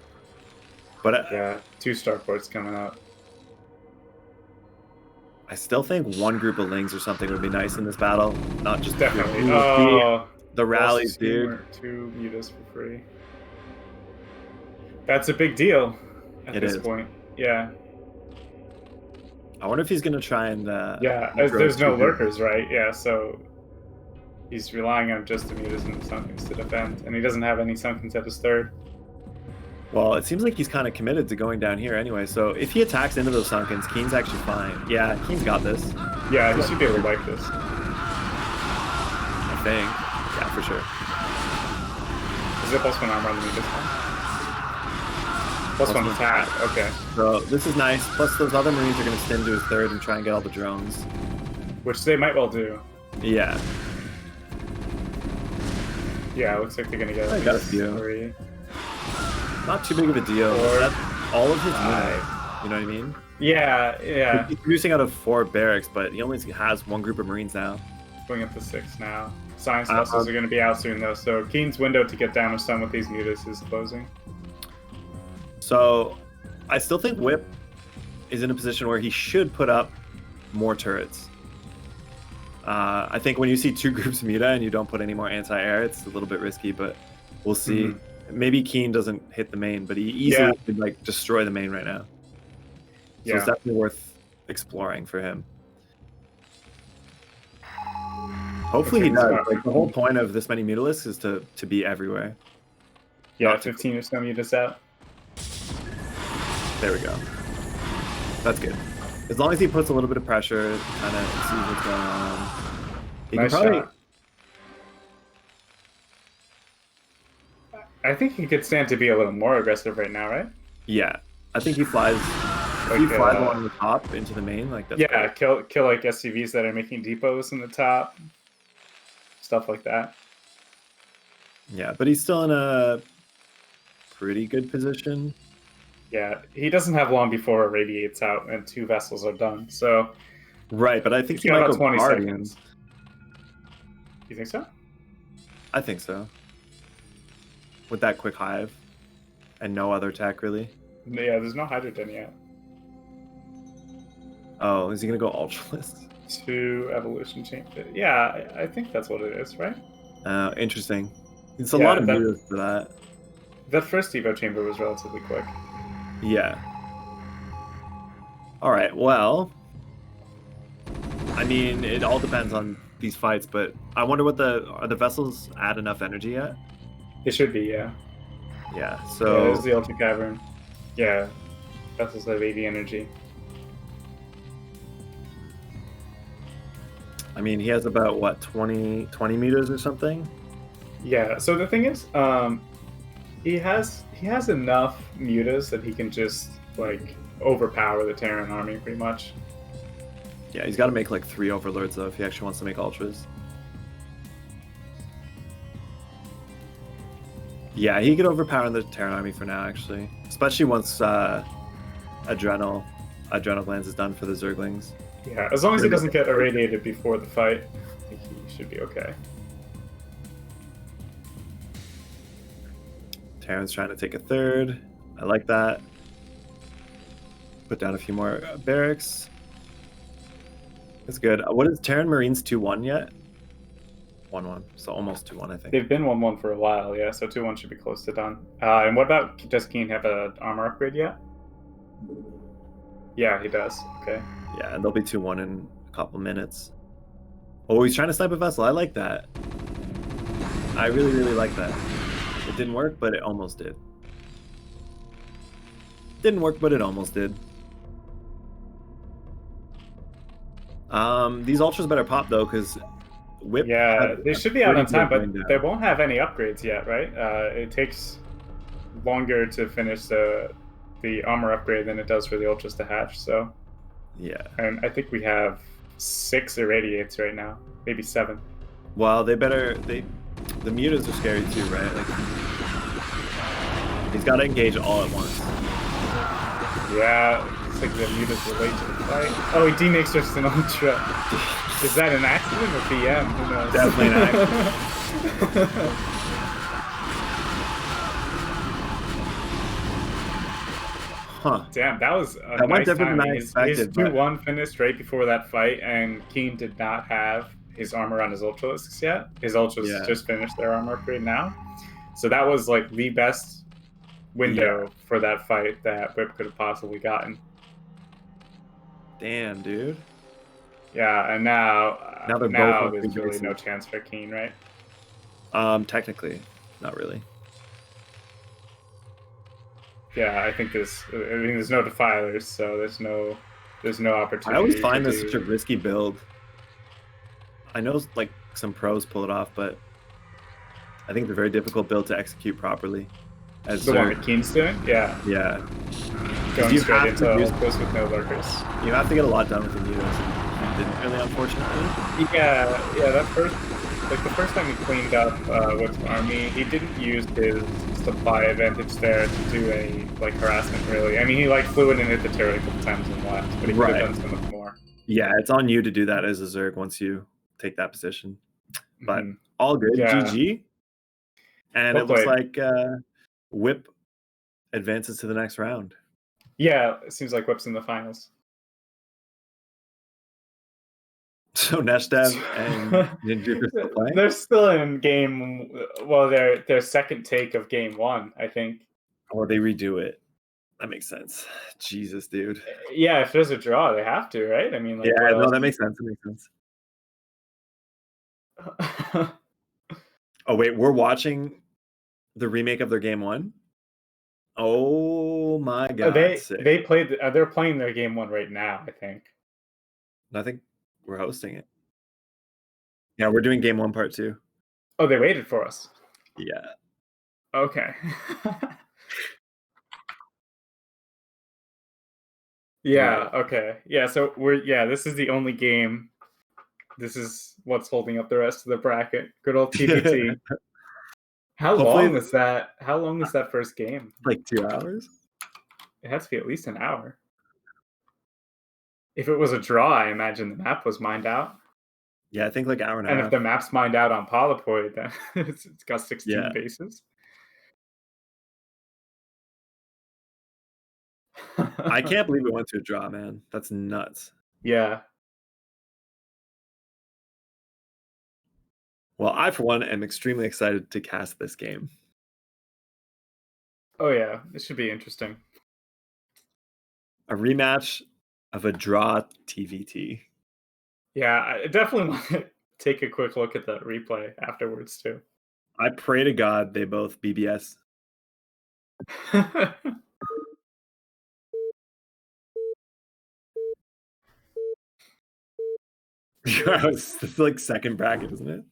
Speaker 1: But
Speaker 2: yeah, 2 starports coming up.
Speaker 1: I still think 1 group of Lings or something would be nice in this battle. Not just
Speaker 2: Definitely. Oh,
Speaker 1: the rallies, dude.
Speaker 2: 2 mutas for free. That's a big deal at this point. Yeah.
Speaker 1: I wonder if he's gonna try and
Speaker 2: yeah, there's no lurkers, right? Yeah, so he's relying on just the mutas and the Sunkens to defend, and he doesn't have any Sunkens at his third.
Speaker 1: Well, it seems like he's kind of committed to going down here anyway, so if he attacks into those Sunkens, Keen's actually fine. Yeah, Keen's got this.
Speaker 2: Yeah, he should be able to like this.
Speaker 1: I think. Yeah, for sure.
Speaker 2: Is it +1 armor on the mutas one? +1 attack, okay.
Speaker 1: So this is nice, plus those other Marines are going to stim to his third and try and get all the drones.
Speaker 2: Which they might well do.
Speaker 1: Yeah.
Speaker 2: Yeah, it looks like they're going to get
Speaker 1: I got a few.
Speaker 2: 3.
Speaker 1: Not too big of a deal. That's all of his units. You know what I mean?
Speaker 2: Yeah, yeah.
Speaker 1: He's producing out of 4 barracks, but he only has 1 group of Marines now.
Speaker 2: Going up to 6 now. Science vessels are going to be out soon, though, so Keen's window to get down with some with these mutas is closing.
Speaker 1: So, I still think Whip is in a position where he should put up more turrets. I think when you see 2 groups of muta and you don't put any more anti-air, it's a little bit risky, but we'll see. Mm-hmm. Maybe Keen doesn't hit the main, but he easily could like destroy the main right now. So it's definitely worth exploring for him. Hopefully he does. Like, the whole point of this many mutalisks is to be everywhere.
Speaker 2: Yeah, 15 or so mutas out.
Speaker 1: There we go. That's good. As long as he puts a little bit of pressure, kind of sees what's going on. He
Speaker 2: nice
Speaker 1: can probably...
Speaker 2: shot. I think he could stand to be a little more aggressive right now, right?
Speaker 1: Yeah. I think he flies... Like, if he flies along the top into the main, like that's
Speaker 2: great. kill like SCVs that are making depots in the top. Stuff like that.
Speaker 1: Yeah, but he's still in a pretty good position.
Speaker 2: Yeah, he doesn't have long before it radiates out and 2 vessels are done. So,
Speaker 1: right, but I think he might go
Speaker 2: 20
Speaker 1: Guardians.
Speaker 2: seconds. You think so?
Speaker 1: I think so. With that quick hive and no other attack, really.
Speaker 2: Yeah, there's no hydrogen yet.
Speaker 1: Oh, is he gonna go Ultralist?
Speaker 2: 2 evolution chamber. Yeah, I think that's what it is, right?
Speaker 1: Interesting. It's a lot of meters for that.
Speaker 2: That first Evo chamber was relatively quick.
Speaker 1: Yeah. All right. Well, I mean, it all depends on these fights, but I wonder what are the vessels at enough energy yet?
Speaker 2: It should be, yeah.
Speaker 1: Yeah. So
Speaker 2: yeah, there's the Ultra Cavern. Yeah, vessels have 80 energy.
Speaker 1: I mean, he has about what 20 meters or something.
Speaker 2: Yeah. So the thing is, he has enough mutas that he can just like overpower the Terran army pretty much.
Speaker 1: Yeah, he's got to make like 3 overlords though if he actually wants to make ultras. Yeah, he could overpower the Terran army for now, actually, especially once adrenal glands is done for the Zerglings.
Speaker 2: Yeah, as long as he doesn't get irradiated before the fight, I think he should be okay.
Speaker 1: Terran's trying to take a third. I like that. Put down a few more barracks. That's good. What is Terran Marines 2-1 yet? 1-1. So almost 2-1, I think.
Speaker 2: They've been 1-1 for a while, yeah, so 2-1 should be close to done. And what about, does Keen have an armor upgrade yet? Yeah, he does. Okay.
Speaker 1: Yeah, and they'll be 2-1 in a couple minutes. Oh, he's trying to snipe a vessel. I like that. I really, really like that. It didn't work, but it almost did. Didn't work, but it almost did. These ultras better pop though, because Whip.
Speaker 2: Yeah, they should be out on time, but they won't have any upgrades yet, right? It takes longer to finish the armor upgrade than it does for the ultras to hatch. So.
Speaker 1: Yeah.
Speaker 2: And I think we have 6 irradiates right now, maybe 7.
Speaker 1: Well, they better. The mutas are scary too, right? Like, he's got to engage all at once.
Speaker 2: Yeah, looks like the mutas relate to the fight. Oh, he demakes just an ultra. Is that an accident or BM? Who knows?
Speaker 1: Definitely an accident. Huh.
Speaker 2: Damn, that was a
Speaker 1: That went
Speaker 2: nice
Speaker 1: different than
Speaker 2: timing.
Speaker 1: I
Speaker 2: His
Speaker 1: expected,
Speaker 2: 2-1 finished right before that fight, and Keen did not have his armor on his Ultralisks yet. His Ultras
Speaker 1: Yeah.
Speaker 2: just finished their armor upgrade now. So that was like the best window for that fight that Whip could have possibly gotten.
Speaker 1: Damn, dude.
Speaker 2: Yeah, and now
Speaker 1: Now they're both on
Speaker 2: there's
Speaker 1: three
Speaker 2: really no
Speaker 1: bases.
Speaker 2: chance for Keen, right?
Speaker 1: Technically, not really.
Speaker 2: Yeah, I think there's no defilers, so there's no opportunity.
Speaker 1: I always find
Speaker 2: to
Speaker 1: this such a risky build. I know like some pros pull it off, but I think it's a very difficult build to execute properly. As
Speaker 2: the one that Keen's doing, yeah,
Speaker 1: yeah,
Speaker 2: going
Speaker 1: you
Speaker 2: straight
Speaker 1: have
Speaker 2: into
Speaker 1: to use-
Speaker 2: Ultras with no lurkers.
Speaker 1: you have to get a lot done with the mutas, and he didn't really, unfortunately.
Speaker 2: Yeah, the first time he cleaned up with army, he didn't use his supply advantage there to do any like harassment really. I mean, he like flew in and hit the turret a couple times and left, but he could have done so much more.
Speaker 1: Yeah, it's on you to do that as a Zerg once you take that position. But all good,
Speaker 2: Yeah.
Speaker 1: GG. And
Speaker 2: Well
Speaker 1: it looks
Speaker 2: played.
Speaker 1: like Whip advances to the next round.
Speaker 2: Yeah, it seems like Whip's in the finals.
Speaker 1: So Neshdev and Ninja are still playing?
Speaker 2: They're still in game. Well, their second take of game 1, I think.
Speaker 1: Oh, they redo it. That makes sense. Jesus, dude.
Speaker 2: Yeah, if there's a draw, they have to, right? I mean, like,
Speaker 1: yeah, no, that makes sense. That makes sense. Oh wait, we're watching the remake of their game 1. Oh my god!
Speaker 2: They played. They're playing their game 1 right now, I think.
Speaker 1: I think we're hosting it. Yeah, we're doing game 1 part 2.
Speaker 2: Oh, they waited for us.
Speaker 1: Yeah.
Speaker 2: Okay. Yeah. Right. Okay. Yeah. So this is the only game. This is what's holding up the rest of the bracket. Good old TBT. How long is that? How long is that first game?
Speaker 1: Like 2 hours.
Speaker 2: It has to be at least an hour. If it was a draw, I imagine the map was mined out.
Speaker 1: Yeah, I think like hour and a half.
Speaker 2: And if the map's mined out on Polypoid, then it's got 16 bases.
Speaker 1: I can't believe it went to a draw, man. That's nuts.
Speaker 2: Yeah.
Speaker 1: Well, I, for one, am extremely excited to cast this game.
Speaker 2: Oh, yeah. This should be interesting.
Speaker 1: A rematch of a draw TVT.
Speaker 2: Yeah, I definitely want to take a quick look at the replay afterwards, too.
Speaker 1: I pray to God they both BBS. It's like second bracket, isn't it?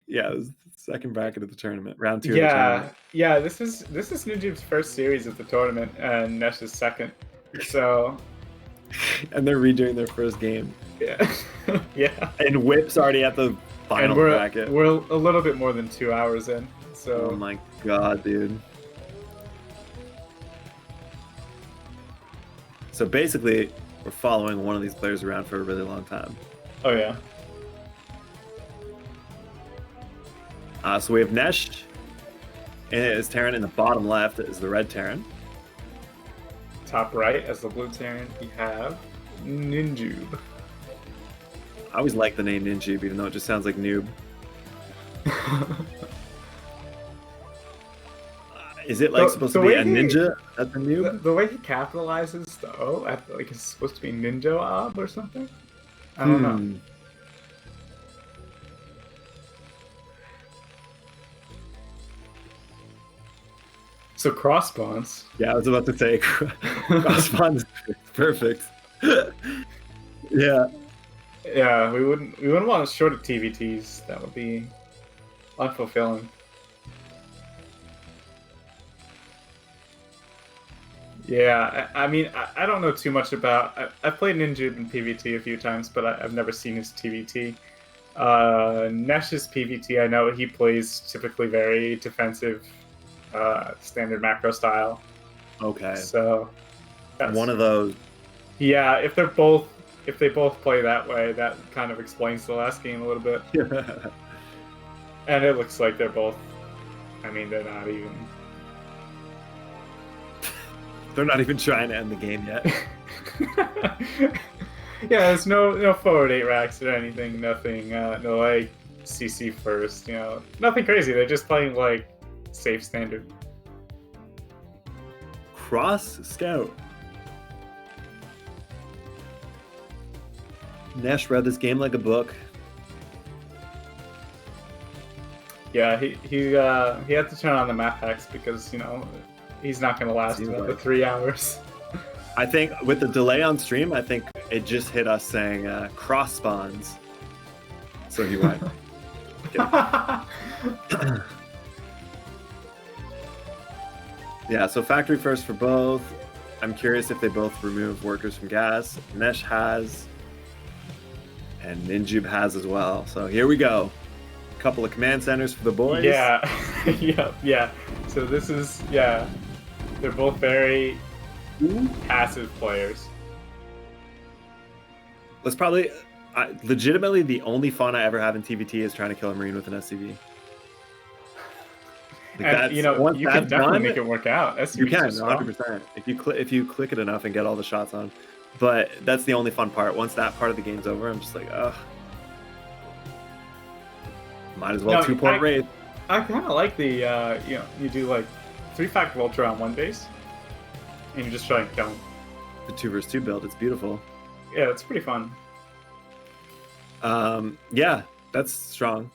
Speaker 1: Yeah, it was the second bracket of the tournament, round 2 of the tournament.
Speaker 2: Yeah, this is Nujib's first series of the tournament and Nesh's second. So
Speaker 1: and they're redoing their first game.
Speaker 2: Yeah. Yeah.
Speaker 1: And Whip's already at the final bracket.
Speaker 2: We're a little bit more than 2 hours in. So
Speaker 1: oh my god, dude. So basically, we're following one of these players around for a really long time.
Speaker 2: Oh, yeah.
Speaker 1: So we have Nesh is Terran. In the bottom left is the red Terran.
Speaker 2: Top right as the blue Terran, we have Ninjube.
Speaker 1: I always like the name Ninjube, even though it just sounds like noob. Is it like supposed to be a ninja at the noob?
Speaker 2: The way he capitalizes the O, like it's supposed to be Ninja Ob or something? I don't know. So cross spawns.
Speaker 1: Yeah, I was about to say cross spawns. Perfect. Yeah.
Speaker 2: Yeah, we wouldn't want to short of TVTs. That would be unfulfilling. Yeah, I mean, I don't know too much about. I've played Ninjube in PvT a few times, but I've never seen his TVT. Nesh's PvT, I know he plays typically very defensive, standard macro style.
Speaker 1: Okay.
Speaker 2: So Yes.
Speaker 1: One of those.
Speaker 2: Yeah, if they both play that way, that kind of explains the last game a little bit. And it looks like they're both. I mean, they're not even.
Speaker 1: They're not even trying to end the game yet.
Speaker 2: Yeah, there's no forward 8 racks or anything. Nothing. No like CC first. Nothing crazy. They're just playing like safe standard.
Speaker 1: Cross Scout. Nesh read this game like a book.
Speaker 2: Yeah, he had to turn on the map packs because he's not going to last another 3 hours.
Speaker 1: I think with the delay on stream, I think it just hit us saying cross spawns. So he went. Yeah, so factory first for both. I'm curious if they both remove workers from gas. Nesh has, and Ninjube has as well. So here we go. A couple of command centers for the boys.
Speaker 2: Yeah, yeah. So this is, they're both very passive players.
Speaker 1: Let's probably, legitimately, the only fun I ever have in TVT is trying to kill a Marine with an SCV.
Speaker 2: And you can definitely make it work out.
Speaker 1: You can, 100%. If you click it enough and get all the shots on. But that's the only fun part. Once that part of the game's over, I'm just like, ugh. Might as well 2-point raid.
Speaker 2: I kind of like the, you do like 3-fact Vulture on one base, and you just try and kill them.
Speaker 1: The 2 vs 2 build, it's beautiful.
Speaker 2: Yeah, it's pretty fun.
Speaker 1: Yeah, that's strong.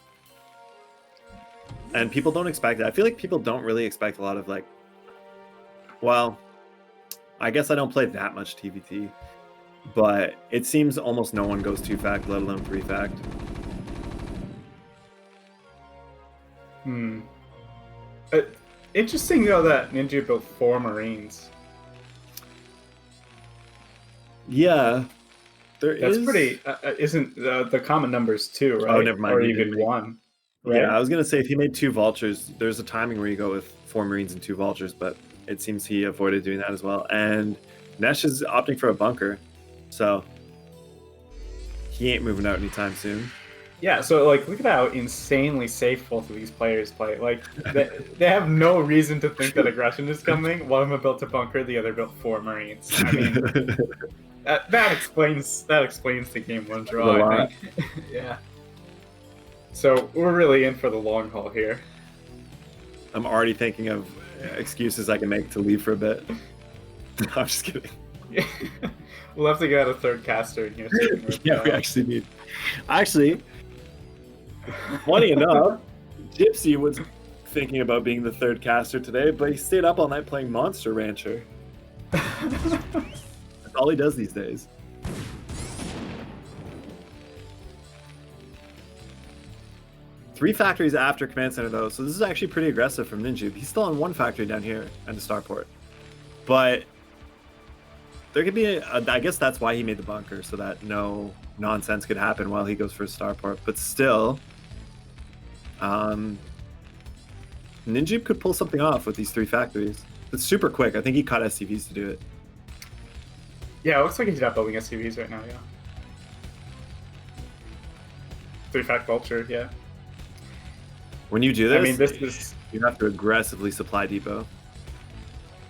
Speaker 1: And people don't expect it. I feel like people don't really expect a lot of well, I guess I don't play that much TVT, but it seems almost no one goes 2-fact, let alone 3-fact.
Speaker 2: Interesting though that Ninja built 4 Marines.
Speaker 1: Yeah,
Speaker 2: That's pretty. Isn't the common numbers 2, right?
Speaker 1: Oh, never mind.
Speaker 2: Or even 1. Right?
Speaker 1: Yeah, I was gonna say if he made 2 vultures, there's a timing where you go with 4 Marines and 2 vultures, but it seems he avoided doing that as well. And Nesh is opting for a bunker, so he ain't moving out anytime soon.
Speaker 2: Yeah, so look at how insanely safe both of these players play. They have no reason to think that aggression is coming. One of them built a bunker, the other built 4 Marines. I mean, that explains the game 1 draw. I think. Yeah. So we're really in for the long haul here.
Speaker 1: I'm already thinking of excuses I can make to leave for a bit. No, I'm just kidding.
Speaker 2: We'll have to get a 3rd caster in here.
Speaker 1: Yeah, we actually need. Actually, funny enough, Gypsy was thinking about being the 3rd caster today, but he stayed up all night playing Monster Rancher. That's all he does these days. Three factories after Command Center, though, so this is actually pretty aggressive from Ninja. He's still on 1 factory down here at the starport. But there could be I guess that's why he made the bunker, so that no nonsense could happen while he goes for a starport. But still, Ninja could pull something off with these 3 factories. It's super quick. I think he caught SCVs to do it.
Speaker 2: Yeah, it looks like he's not building SCVs right now, yeah. 3-fact Vulture, yeah.
Speaker 1: When you do this,
Speaker 2: I mean, this is...
Speaker 1: you have to aggressively supply depot.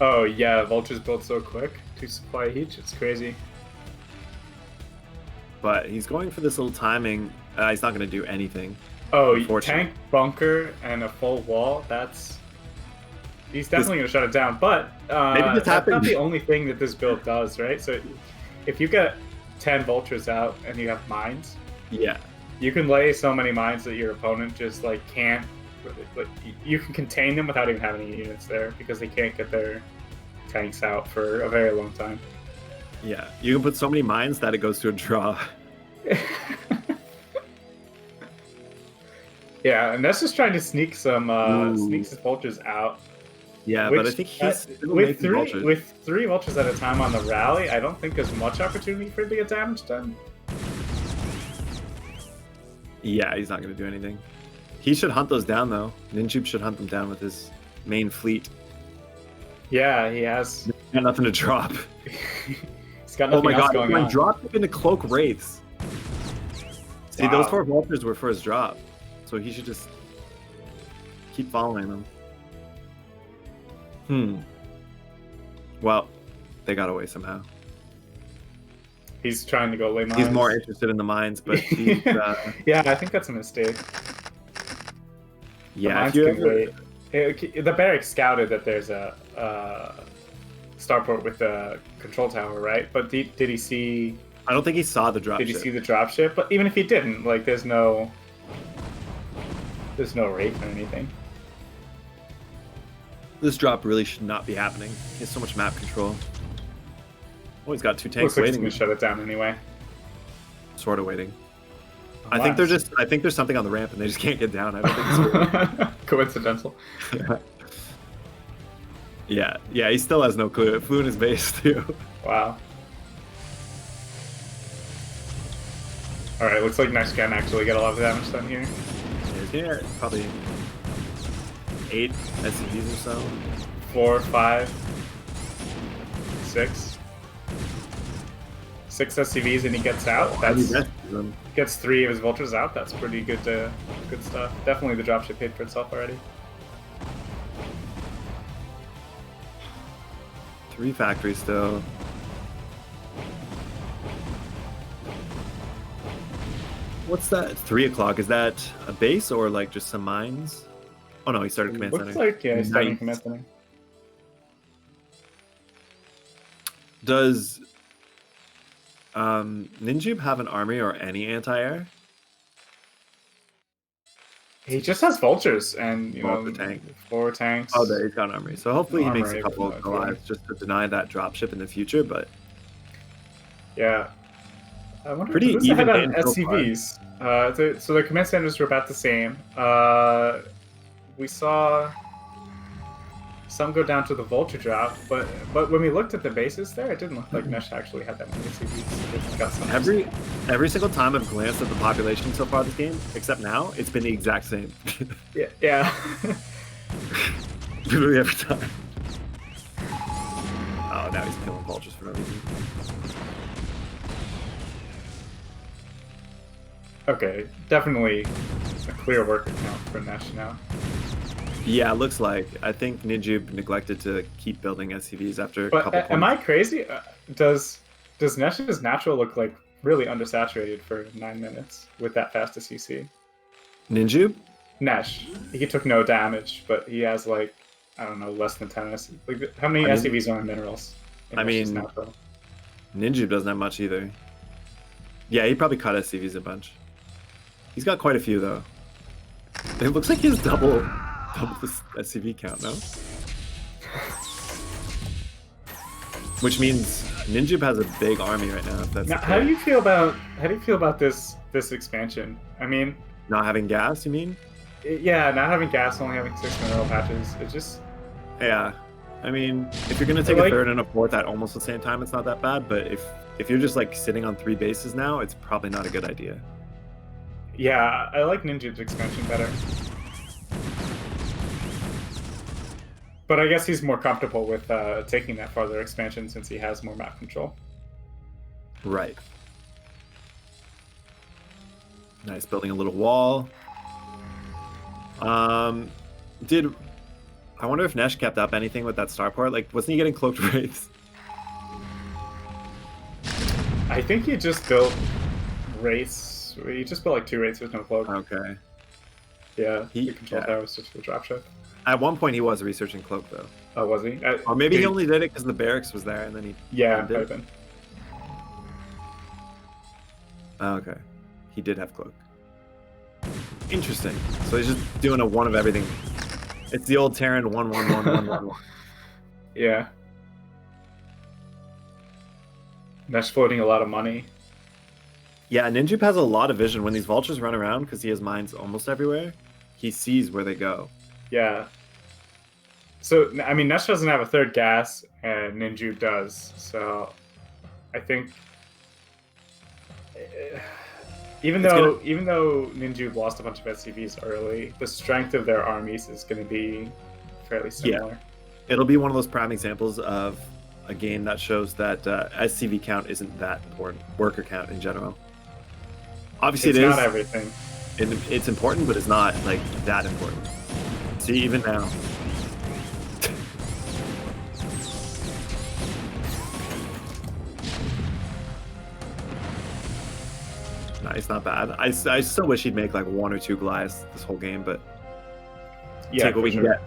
Speaker 2: Oh, yeah, Vulture's built so quick to supply heat. It's crazy.
Speaker 1: But he's going for this little timing. He's not going to do anything.
Speaker 2: Oh, tank, bunker, and a full wall. He's definitely going to shut it down. But that's not the only thing that this build does, right? So if you get 10 Vultures out and you have mines,
Speaker 1: yeah,
Speaker 2: you can lay so many mines that your opponent just can't. You can contain them without even having any units there because they can't get their tanks out for a very long time.
Speaker 1: Yeah, you can put so many mines that it goes to a draw.
Speaker 2: Yeah, and that's just trying to sneak some vultures out.
Speaker 1: Yeah, but I think he's
Speaker 2: with 3 vultures at a time on the rally. I don't think there's much opportunity for it to get damage done.
Speaker 1: Yeah, he's not going to do anything. He should hunt those down, though. Ninjube should hunt them down with his main fleet.
Speaker 2: Yeah, he has.
Speaker 1: Got nothing to drop.
Speaker 2: He's got nothing else going on.
Speaker 1: Drop him into Cloak Wraiths. See, those 4 vultures were for his drop, so he should just keep following them. Well, they got away somehow.
Speaker 2: He's trying to go lay mines.
Speaker 1: He's more interested in the mines, but he's,
Speaker 2: yeah, I think that's a mistake.
Speaker 1: Yeah,
Speaker 2: the barracks scouted that there's a starport with a control tower, right? But did he see?
Speaker 1: I don't think he saw the dropship.
Speaker 2: Did he see the dropship? But even if he didn't, like, there's no wraith or anything.
Speaker 1: This drop really should not be happening. He has so much map control. Oh, he's got 2 tanks
Speaker 2: Looks like
Speaker 1: waiting.
Speaker 2: He's gonna shut it down anyway.
Speaker 1: Sort of waiting. I think there's something on the ramp and they just can't get down. I don't think it's really...
Speaker 2: Coincidental.
Speaker 1: Yeah, he still has no clue. It flew in his base too.
Speaker 2: Wow. All right, looks like Nesh can actually get a lot of damage done here.
Speaker 1: Yeah, probably 8 SCVs or so.
Speaker 2: 4, 5, 6. 6 SCVs and he gets out. Gets 3 of his vultures out. That's pretty good. Good stuff. Definitely the dropship paid for itself already.
Speaker 1: 3 factories still. What's that? 3 o'clock. Is that a base or like just some mines? Oh no, he started command center.
Speaker 2: Looks like, yeah, he's starting command center.
Speaker 1: Does Ninjube have an army or any anti-air?
Speaker 2: He just has vultures and, you know, 4 tanks.
Speaker 1: Oh, there, he's got an army. So hopefully he makes a couple of lives just to deny that dropship in the future, but...
Speaker 2: Yeah. I wonder
Speaker 1: pretty
Speaker 2: if
Speaker 1: even
Speaker 2: on SCVs. So the command centers were about the same. We saw some go down to the vulture drop, but when we looked at the bases there, it didn't look like Nesh actually had that many SCVs.
Speaker 1: Every single time I've glanced at the population so far this game, except now, it's been the exact same.
Speaker 2: Yeah.
Speaker 1: Literally every time. Oh, now he's killing vultures for no reason.
Speaker 2: Okay, definitely a clear work account for Nesh now.
Speaker 1: Yeah, it looks like. I think Ninjube neglected to keep building SCVs after a couple points.
Speaker 2: Am I crazy? Does Nesh's natural look like really undersaturated for 9 minutes with that fast a CC?
Speaker 1: Ninjube?
Speaker 2: Nesh. He took no damage, but he has like, I don't know, less than 10 SCVs. Like, how many SCVs are on minerals?
Speaker 1: Ninjube doesn't have much either. Yeah, he probably cut SCVs a bunch. He's got quite a few though. It looks like he has double the SCV count, no? Which means Ninjube has a big army right now. If that's
Speaker 2: now, how do you feel about this expansion? I mean,
Speaker 1: not having gas, you mean?
Speaker 2: Yeah, not having gas, only having 6 mineral patches. It just...
Speaker 1: Yeah. I mean, if you're gonna take a third and a fourth at almost the same time, it's not that bad. But if you're just like sitting on 3 bases now, it's probably not a good idea.
Speaker 2: Yeah, I like Ninjube's expansion better. But I guess he's more comfortable with taking that farther expansion since he has more map control.
Speaker 1: Right. Nice, building a little wall. I wonder if Nesh kept up anything with that starport? Like, wasn't he getting cloaked wraiths?
Speaker 2: I think he just built wraiths. He just built like 2 wraiths with no cloak.
Speaker 1: Okay.
Speaker 2: Yeah, the control tower was just for the dropship.
Speaker 1: At one point, he was researching cloak, though.
Speaker 2: Oh, was he?
Speaker 1: Or maybe he only did it because the barracks was there, and then he...
Speaker 2: Yeah, might have been.
Speaker 1: Oh, okay. He did have cloak. Interesting. So he's just doing a 1 of everything. It's the old Terran 1-1-1-1-1-1.
Speaker 2: Yeah. Nesh floating a lot of money.
Speaker 1: Yeah, Ninjube has a lot of vision. When these vultures run around, because he has mines almost everywhere, he sees where they go.
Speaker 2: Yeah. So, I mean, Nesh doesn't have a 3rd gas, and Ninjube does. So, I think... Even though Ninjube lost a bunch of SCVs early, the strength of their armies is going to be fairly similar.
Speaker 1: Yeah. It'll be one of those prime examples of a game that shows that SCV count isn't that important. Worker count in general. Obviously,
Speaker 2: It's
Speaker 1: it is.
Speaker 2: not everything.
Speaker 1: It's important, but it's not like that important. See, even now. Nice, not bad. I still wish he'd make like 1 or 2 Goliaths this whole game, but
Speaker 2: Yeah,
Speaker 1: take what
Speaker 2: for
Speaker 1: we can
Speaker 2: sure.
Speaker 1: get.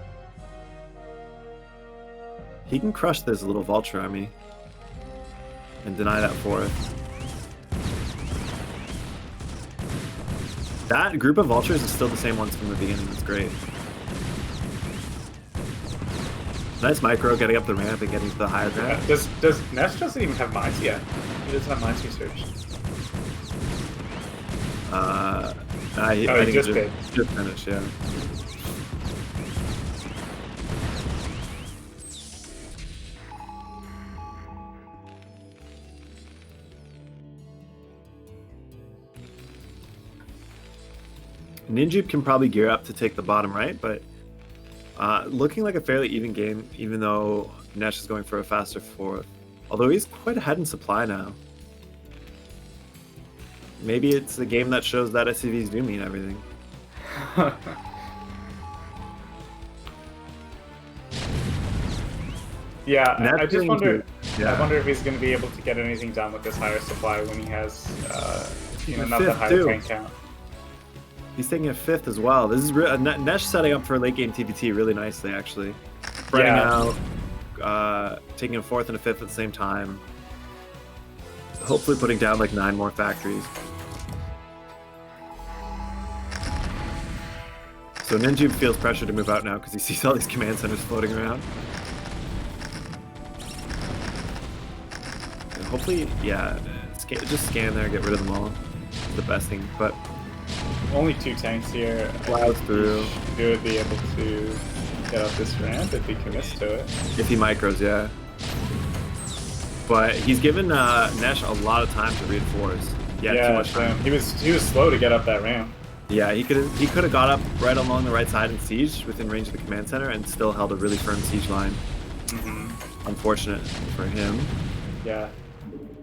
Speaker 1: He can crush this little vulture army and deny that 4th. That group of vultures is still the same ones from the beginning. It's great. Nice micro getting up the ramp and getting to the higher ground.
Speaker 2: Does Nesh doesn't even have mines yet? He doesn't have mines research.
Speaker 1: I
Speaker 2: Oh, he
Speaker 1: think
Speaker 2: just
Speaker 1: finished, yeah. Ninja can probably gear up to take the bottom right, but looking like a fairly even game, even though Nesh is going for a faster 4th. Although he's quite ahead in supply now. Maybe it's a game that shows that SCVs do mean everything.
Speaker 2: Yeah, I just wonder.
Speaker 1: Yeah.
Speaker 2: I wonder if he's going to be able to get anything done with this higher supply when he has, not the
Speaker 1: 5th
Speaker 2: higher
Speaker 1: too.
Speaker 2: tank count.
Speaker 1: He's taking a 5th as well. This is Nesh setting up for late game TVT really nicely, actually. Spreading out, taking a 4th and a 5th at the same time. Hopefully putting down like 9 more factories. So Ninja feels pressure to move out now because he sees all these command centers floating around. And hopefully, yeah, just scan there, get rid of them all. It's the best thing, but
Speaker 2: Only 2 tanks here.
Speaker 1: plows through.
Speaker 2: He should be able to get up this ramp if he commits to it.
Speaker 1: If he micros, yeah. But he's given Nesh a lot of time to reinforce. Yeah, too much time.
Speaker 2: He was slow to get up that ramp.
Speaker 1: Yeah, he could have got up right along the right side and siege within range of the command center and still held a really firm siege line.
Speaker 2: Mm-hmm.
Speaker 1: Unfortunate for him.
Speaker 2: Yeah.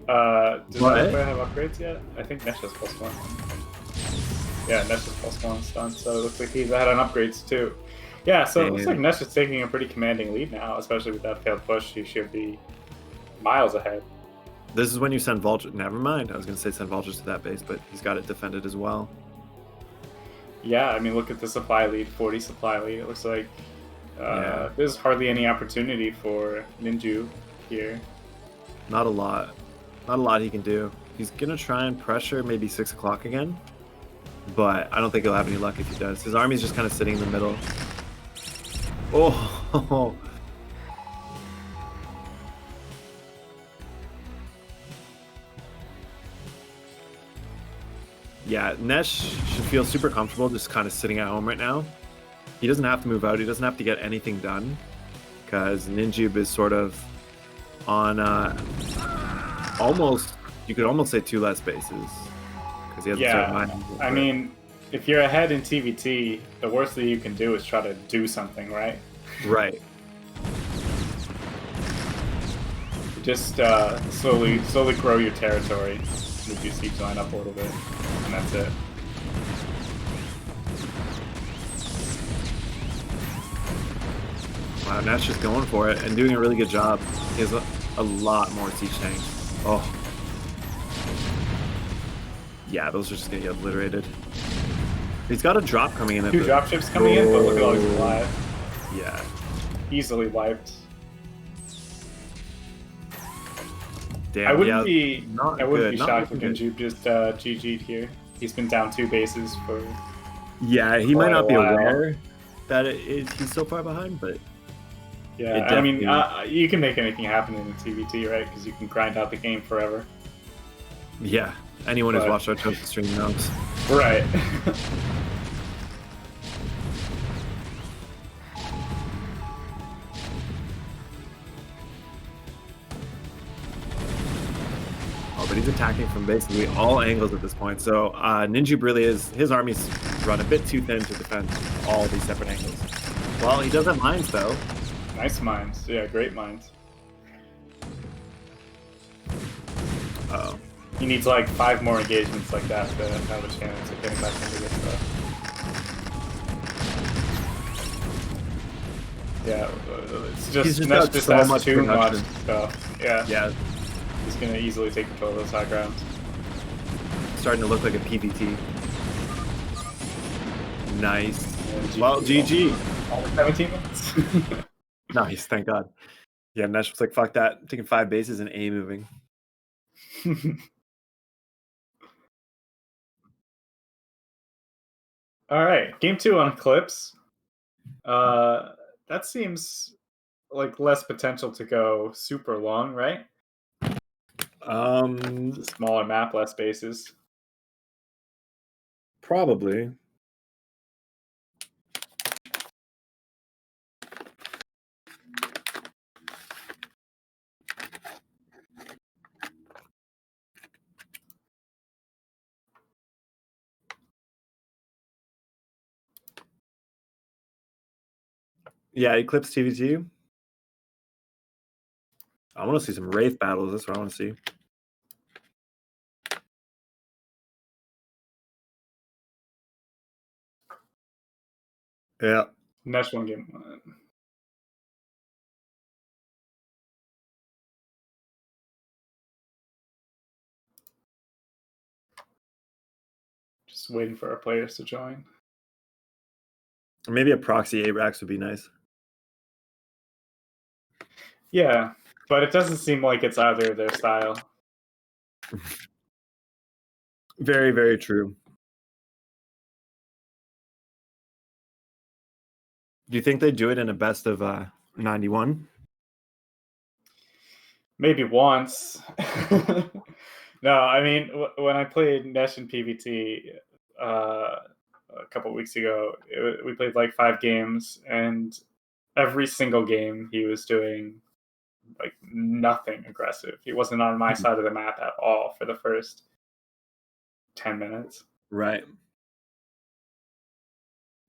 Speaker 2: Does that player have upgrades yet? I think Nesh has +1. Yeah, Nesh is +1 stun, so it looks like he's ahead on upgrades too. Yeah, so it looks like Nesh is taking a pretty commanding lead now, especially with that failed push. He should be miles ahead.
Speaker 1: This is when you send vultures. Never mind. I was going to say send vultures to that base, but he's got it defended as well.
Speaker 2: Yeah, I mean, look at the supply lead, 40 supply lead. It looks like there's hardly any opportunity for Ninju here.
Speaker 1: Not a lot. Not a lot he can do. He's going to try and pressure maybe 6 o'clock again, but I don't think he'll have any luck if he does. His army's just kind of sitting in the middle. Oh! Yeah, Nesh should feel super comfortable just kind of sitting at home right now. He doesn't have to move out. He doesn't have to get anything done because Ninjube is sort of on almost, you could almost say 2 less bases because he has a certain mind.
Speaker 2: I mean, if you're ahead in TVT, the worst thing you can do is try to do something, right?
Speaker 1: Right.
Speaker 2: Just slowly grow your territory. Move your siege line up a little bit, and that's it.
Speaker 1: Wow, Nash just going for it and doing a really good job. He has a lot more siege tanks. Oh. Yeah, those are just going to get obliterated. He's got a drop coming in.
Speaker 2: 2 dropships coming in, but look at all these alive.
Speaker 1: Yeah.
Speaker 2: Easily wiped.
Speaker 1: Damn,
Speaker 2: I wouldn't
Speaker 1: yeah,
Speaker 2: be shocked if Ninju just GG'd here. He's been down 2 bases for.
Speaker 1: Yeah, he might not be
Speaker 2: while.
Speaker 1: aware that he's so far behind, but
Speaker 2: Yeah, I mean, you can make anything happen in the TVT, right? Because you can grind out the game forever.
Speaker 1: yeah, anyone who's watched our Toast stream knows.
Speaker 2: Right.
Speaker 1: Oh, but he's attacking from basically all angles at this point. So Ninja really is, his army's run a bit too thin to defend all these separate angles. Well, he does have mines though.
Speaker 2: Nice mines. Yeah, great mines. he needs like 5 more engagements like that to have a chance of getting back into this stuff. Yeah, it's just Nesh just
Speaker 1: so
Speaker 2: has
Speaker 1: much
Speaker 2: too much
Speaker 1: production.
Speaker 2: stuff. Yeah,
Speaker 1: Yeah,
Speaker 2: he's gonna easily take control of those high grounds.
Speaker 1: starting to look like a PVT. Nice.
Speaker 2: And
Speaker 1: Well, GG.
Speaker 2: All 17 minutes.
Speaker 1: Nice, thank God. Yeah, Nesh was like, fuck that. I'm taking 5 bases and A moving.
Speaker 2: All right, game 2 on Eclipse. That seems like less potential to go super long, right? It's a smaller map, less bases.
Speaker 1: Probably. Yeah, Eclipse TVT. I want to see some Wraith battles. That's what I want to see. Yeah.
Speaker 2: Next one, game 1. Just waiting for our players to join.
Speaker 1: Or maybe a proxy ARAX would be nice.
Speaker 2: Yeah, but it doesn't seem like it's either their style.
Speaker 1: Very, very true. Do you think they do it in a best of 91?
Speaker 2: Maybe once. No, I mean, when I played Nesh and PVT a couple of weeks ago, we played like 5 games, and every single game he was doing like nothing aggressive. He wasn't on my side of the map at all for the first 10 minutes.
Speaker 1: Right.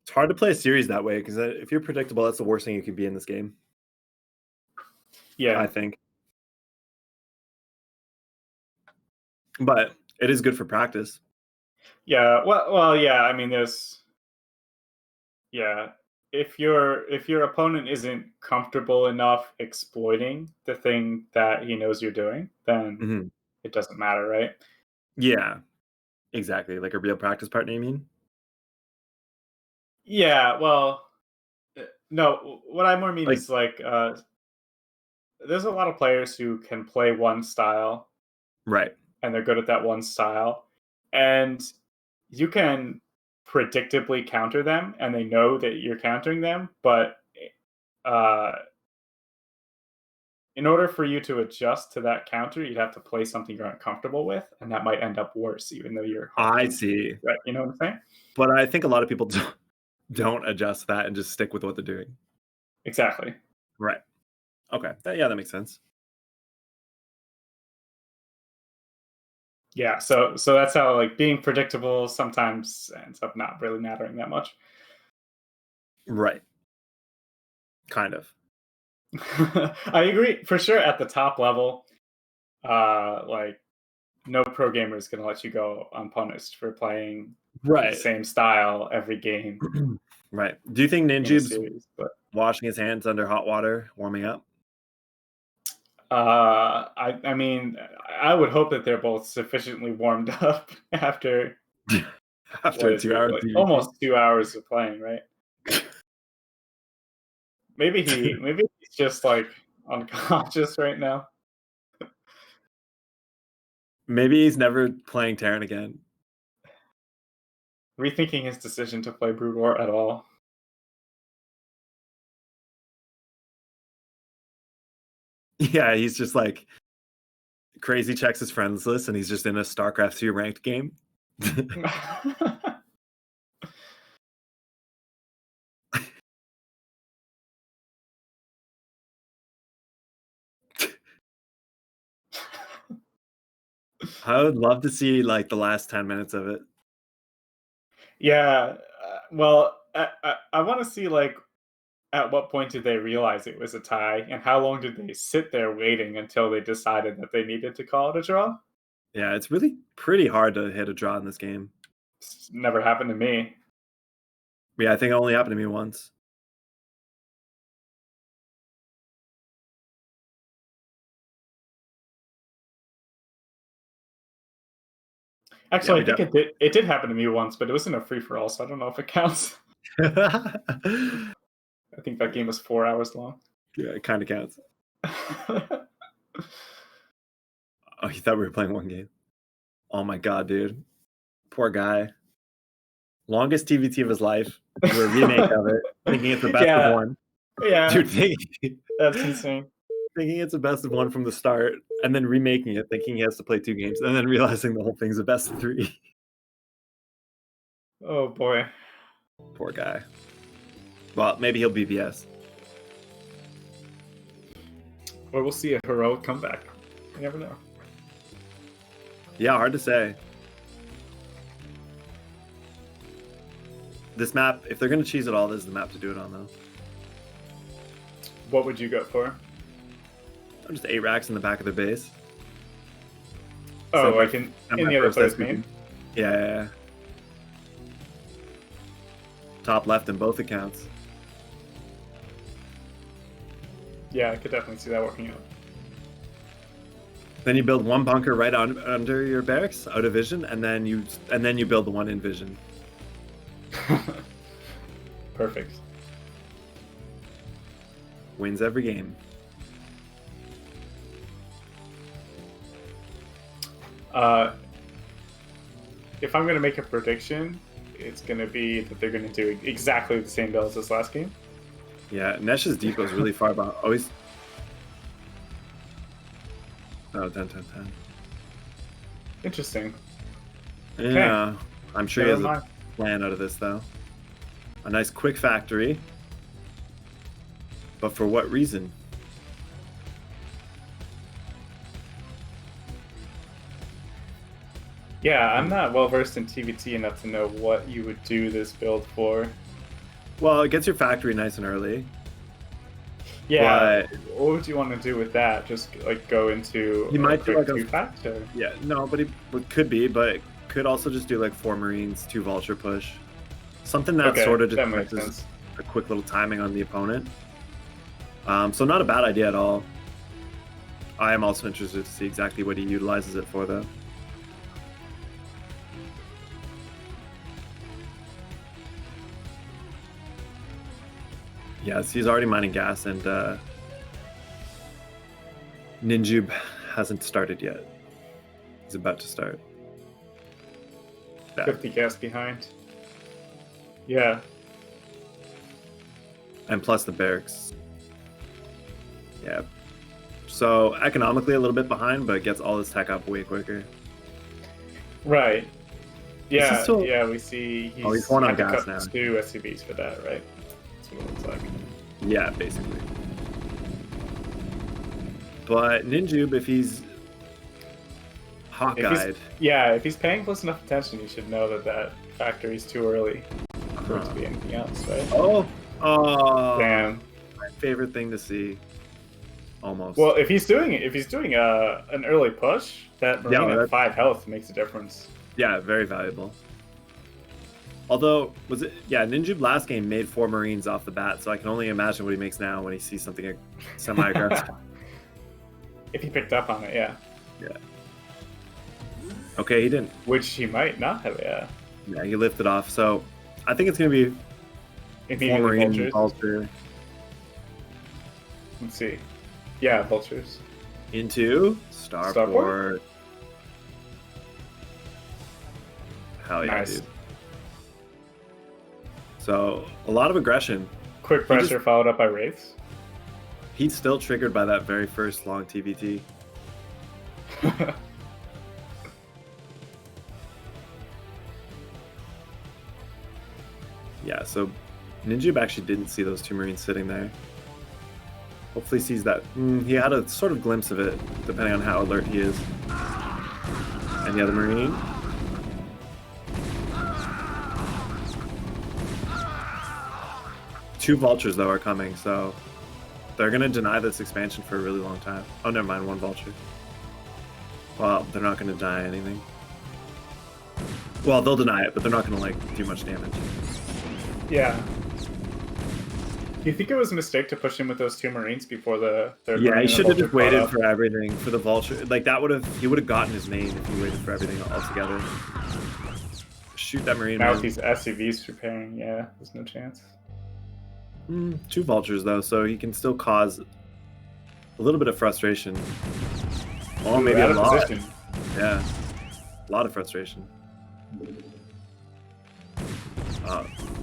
Speaker 1: It's hard to play a series that way because if you're predictable, that's the worst thing you could be in this game.
Speaker 2: Yeah,
Speaker 1: I think. But it is good for practice.
Speaker 2: yeah. Well, yeah. I mean, yeah. If your opponent isn't comfortable enough exploiting the thing that he knows you're doing, then it doesn't matter, right?
Speaker 1: Yeah, exactly. Like a real practice partner, you mean?
Speaker 2: Yeah. Well, no. What I more mean is like there's a lot of players who can play one style,
Speaker 1: right,
Speaker 2: and they're good at that one style, and you can predictably counter them, and they know that you're countering them, but uh, in order for you to adjust to that counter, you'd have to play something you're uncomfortable with, and that might end up worse, even though you're
Speaker 1: I see.
Speaker 2: right. You know what I'm saying?
Speaker 1: But I think a lot of people don't adjust that and just stick with what they're doing.
Speaker 2: Exactly.
Speaker 1: Right. Okay. That makes sense.
Speaker 2: Yeah. So that's how like being predictable sometimes ends up not really mattering that much.
Speaker 1: Right. Kind of.
Speaker 2: I agree for sure. At the top level, like no pro gamer is going to let you go unpunished for playing the same style every game.
Speaker 1: Right. Do you think Ninjib's
Speaker 2: but
Speaker 1: washing his hands under hot water, warming up?
Speaker 2: I mean, I would hope that they're both sufficiently warmed up after
Speaker 1: After 2 hours,
Speaker 2: like, almost 2 hours of playing, right? Maybe he's just like unconscious right now.
Speaker 1: Maybe he's never playing Terran again.
Speaker 2: Rethinking his decision to play Brood War at all.
Speaker 1: Yeah, he's just like Kraazy checks his friends list and he's just in a StarCraft 2 ranked game. I would love to see like the last 10 minutes of it.
Speaker 2: Yeah, well, I want to see like at what point did they realize it was a tie, and how long did they sit there waiting until they decided that they needed to call it a draw?
Speaker 1: Yeah, it's really pretty hard to hit a draw in this game.
Speaker 2: It's never happened to me.
Speaker 1: Yeah, I think it only happened to me once.
Speaker 2: Actually,
Speaker 1: Yeah,
Speaker 2: I think it did happen to me once, but it was in a free for all, so I don't know if it counts.
Speaker 1: yeah,
Speaker 2: I think that game was 4 hours long.
Speaker 1: it kind of counts. Oh, you thought we were playing one game? Oh my god, dude. Poor guy. Longest TVT of his life. We're a remake of it, thinking it's the best of one.
Speaker 2: Yeah,
Speaker 1: Dude,
Speaker 2: that's insane.
Speaker 1: thinking it's a best of one from the start, and then remaking it, thinking he has to play 2 games, and then realizing the whole thing's a best of 3.
Speaker 2: Oh boy.
Speaker 1: Poor guy. Well, maybe he'll BBS.
Speaker 2: Or we'll see a heroic comeback. You never know.
Speaker 1: Yeah, hard to say. This map, if they're going to cheese it all, this is the map to do it on, though.
Speaker 2: What would you go for?
Speaker 1: Just 8 racks in the back of their base.
Speaker 2: Oh,
Speaker 1: So
Speaker 2: like in the other player's
Speaker 1: game.
Speaker 2: main?
Speaker 1: Yeah. Top left in both accounts.
Speaker 2: Yeah, I could definitely see that working out.
Speaker 1: Then you build one bunker right under your barracks, out of vision, and then you build the one in vision.
Speaker 2: Perfect.
Speaker 1: Wins every game.
Speaker 2: If I'm going to make a prediction, it's going to be that they're going to do exactly the same build as this last game.
Speaker 1: Yeah, Nesh's depot is really far behind. Always. Oh, 10, 10, 10.
Speaker 2: Interesting.
Speaker 1: Yeah, I'm sure
Speaker 2: Never
Speaker 1: he has
Speaker 2: mind.
Speaker 1: a plan out of this, though. A nice quick factory. But for what reason?
Speaker 2: Yeah, I'm not well versed in TVT enough to know what you would do this build for.
Speaker 1: Well, it gets your factory nice and early.
Speaker 2: Yeah, what would you want to do with that? Just like go into
Speaker 1: He might do
Speaker 2: quick
Speaker 1: like a-
Speaker 2: 2-fact? Or?
Speaker 1: Yeah, no, but it could be, but could also just do like 4 Marines, 2 Vulture push. Something that
Speaker 2: Okay,
Speaker 1: sort of just
Speaker 2: that makes
Speaker 1: forces
Speaker 2: sense.
Speaker 1: a quick little timing on the opponent. So not a bad idea at all. I am also interested to see exactly what he utilizes it for, though. Yes, he's already mining gas, and Ninjube hasn't started yet. He's about to start. That.
Speaker 2: 50 gas behind. Yeah.
Speaker 1: And plus the barracks. Yeah. So economically a little bit behind, but gets all his tech up way quicker.
Speaker 2: Right. Yeah,
Speaker 1: still-
Speaker 2: yeah, we see
Speaker 1: he's one on
Speaker 2: had to
Speaker 1: gas
Speaker 2: cut
Speaker 1: now.
Speaker 2: 2 SCVs for that, right? That's what it looks like.
Speaker 1: Yeah, basically. But Ninjube, if he's Hawkeyed,
Speaker 2: Yeah, if he's paying close enough attention, you should know that that factory's too early for it to
Speaker 1: Uh-huh.
Speaker 2: be anything else, right?
Speaker 1: oh,
Speaker 2: Damn.
Speaker 1: my favorite thing to see. Almost.
Speaker 2: Well, if he's doing an early push, that Marine
Speaker 1: Yeah,
Speaker 2: at
Speaker 1: that-
Speaker 2: 5 health makes a difference.
Speaker 1: Yeah, very valuable. Although, was it? Yeah, Ninjube last game made 4 Marines off the bat, so I can only imagine what he makes now when he sees something semi-aggressive.
Speaker 2: If he picked up on it, yeah.
Speaker 1: Okay, he didn't.
Speaker 2: Which he might not have, yeah.
Speaker 1: Yeah, he lifted off. So I think it's going to be 4
Speaker 2: Immediately
Speaker 1: Marine
Speaker 2: vultures.
Speaker 1: Vulture
Speaker 2: Let's see. Yeah, vultures.
Speaker 1: into Starport. Hell yeah,
Speaker 2: Nice.
Speaker 1: dude. So a lot of aggression.
Speaker 2: Quick pressure followed up by wraiths.
Speaker 1: He's still triggered by that very first long TVT. Yeah, so Ninjube actually didn't see those 2 Marines sitting there. Hopefully sees that. He had a sort of glimpse of it, depending on how alert he is. And the other Marine. Two Vultures, though, are coming, so they're going to deny this expansion for a really long time. Oh, never mind, 1 Vulture. Well, they're not going to deny anything. Well, they'll deny it, but they're not going to like do much damage.
Speaker 2: Yeah. Do you think it was a mistake to push him with those 2 Marines before the third?
Speaker 1: Yeah, he should have just waited
Speaker 2: up?
Speaker 1: for everything for the vulture. Like that he would have gotten his main if he waited for everything altogether. Shoot that Marine.
Speaker 2: Now with these SCVs preparing, yeah, there's no chance.
Speaker 1: 2 vultures though, so he can still cause a little bit of frustration. Oh, maybe a lot. Position. Yeah, a lot of frustration.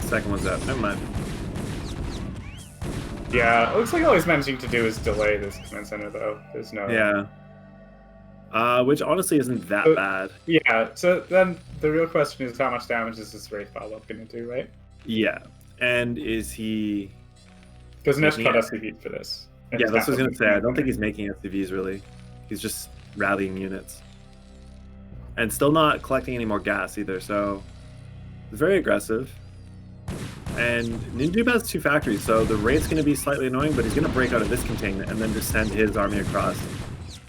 Speaker 1: Second one's out. Never mind.
Speaker 2: Yeah, it looks like all he's managing to do is delay this command center, though. There's no...
Speaker 1: Yeah. Which honestly isn't that bad.
Speaker 2: Yeah, so then the real question is how much damage is this Wraith follow-up going to do, right?
Speaker 1: Yeah, and is he...
Speaker 2: Because Nesh cut SCVs for this.
Speaker 1: Yeah, that's what I was going to say. I don't think he's making SCVs, really. He's just rallying units. And still not collecting any more gas, either, so... It's very aggressive. And Ninjube has 2 factories, so the Wraith's going to be slightly annoying, but he's going to break out of this containment and then just send his army across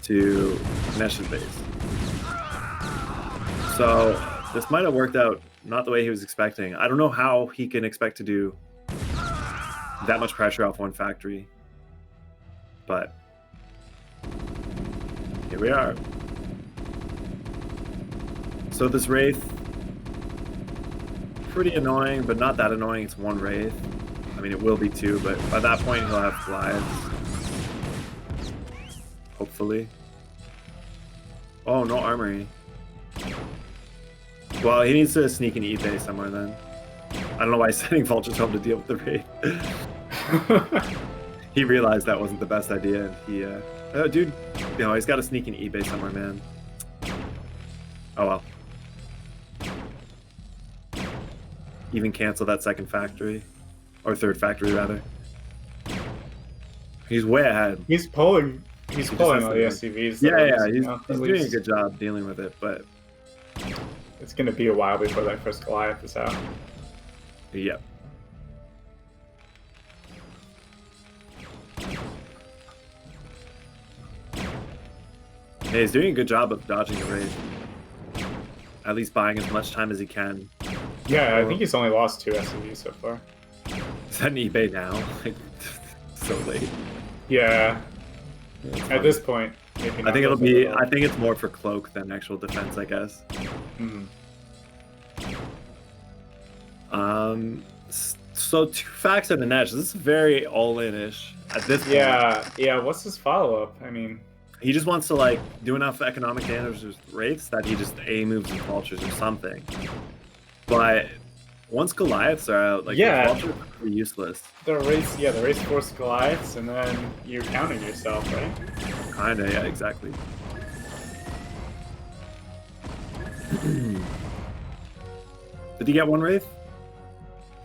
Speaker 1: to Nesh's base. So this might have worked out not the way he was expecting. I don't know how he can expect to do that much pressure off 1 factory. But here we are. So this Wraith, pretty annoying, but not that annoying. It's 1 Wraith. I mean, it will be 2, but by that point he'll have Goliaths. Hopefully. Oh, no armory. Well, he needs to sneak an eBay somewhere then. I don't know why he's sending vultures home to deal with the Wraith. He realized that wasn't the best idea, and he, oh, dude, you know, he's got to sneak an eBay somewhere, man. Oh well. Even cancel that 2nd factory, or 3rd factory rather. He's way ahead.
Speaker 2: He's pulling all the SCVs.
Speaker 1: Yeah, he's doing a good job dealing with it, but
Speaker 2: it's going to be a while before that first Goliath is out.
Speaker 1: Yep. Hey, he's doing a good job of dodging the Wraith. At least buying as much time as he can.
Speaker 2: Yeah, I think he's only lost 2 SCVs so far.
Speaker 1: Is that an eBay now? Like, so late.
Speaker 2: Yeah. At this point, maybe
Speaker 1: I think it'll be. I think it's more for cloak than actual defense, I guess. So 2 facts in the Nesh. This is very all-in-ish at this point.
Speaker 2: Yeah. What's his follow-up? I mean,
Speaker 1: he just wants to like do enough economic damage with Wraiths that he just A moves with vultures or something. But once Goliaths are out, like the vultures are pretty useless.
Speaker 2: The Wraiths force Goliaths, and then you're counting yourself, right?
Speaker 1: Kinda, yeah, exactly. Did he get 1 Wraith?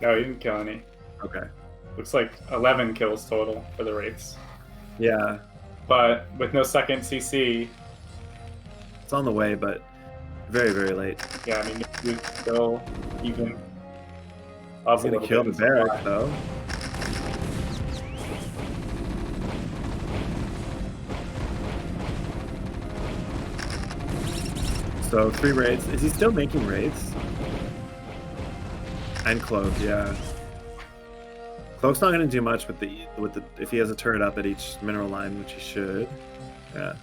Speaker 2: No, he didn't kill any.
Speaker 1: Okay.
Speaker 2: Looks like 11 kills total for the Wraiths.
Speaker 1: Yeah.
Speaker 2: But with no 2nd CC...
Speaker 1: It's on the way, but very, very late.
Speaker 2: Yeah, I mean, you're still even up.
Speaker 1: He's gonna kill the barrack, though. So 3 raids. Is he still making raids? And Cloak, yeah. Cloak's not gonna do much with the if he has a turret up at each mineral line, which he should. Yeah.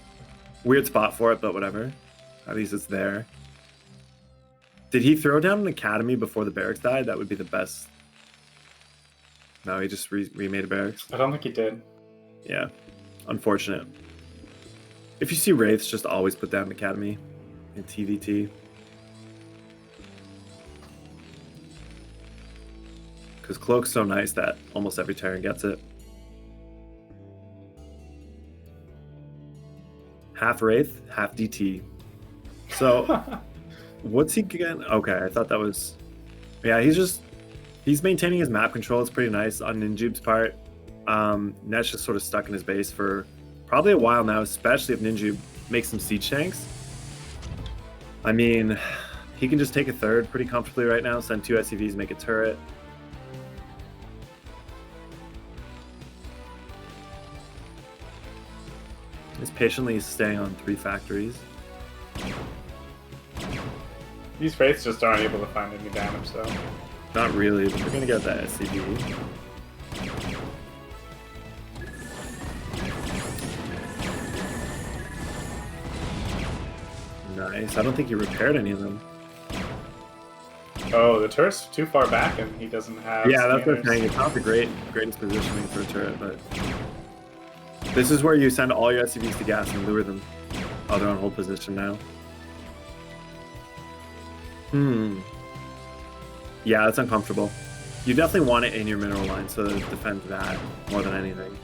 Speaker 1: Weird spot for it, but whatever. At least it's there. Did he throw down an academy before the barracks died? That would be the best. No, he just remade a barracks.
Speaker 2: I don't think he did.
Speaker 1: Yeah. Unfortunate. If you see wraiths, just always put down an academy in TVT. Because Cloak's so nice that almost every Terran gets it. Half Wraith, half DT. So, what's he getting? Okay, I thought that was... Yeah, he's maintaining his map control. It's pretty nice on Ninjube's part. Net's just sort of stuck in his base for probably a while now, especially if Ninjube makes some siege tanks. I mean, he can just take a third pretty comfortably right now, send 2 SCVs, make a turret. He's patiently staying on 3 factories.
Speaker 2: These wraiths just aren't able to find any damage, though.
Speaker 1: Not really, but we're gonna get that SCV. Nice. I don't think you repaired any of them.
Speaker 2: Oh, the turret's too far back, and he doesn't have.
Speaker 1: Yeah, that's what I'm
Speaker 2: scanners.
Speaker 1: saying. It's not the greatest positioning for a turret, but this is where you send all your SCVs to gas and lure them. Oh, they're on hold position now. Yeah, that's uncomfortable. You definitely want it in your mineral line so that it defends that more than anything.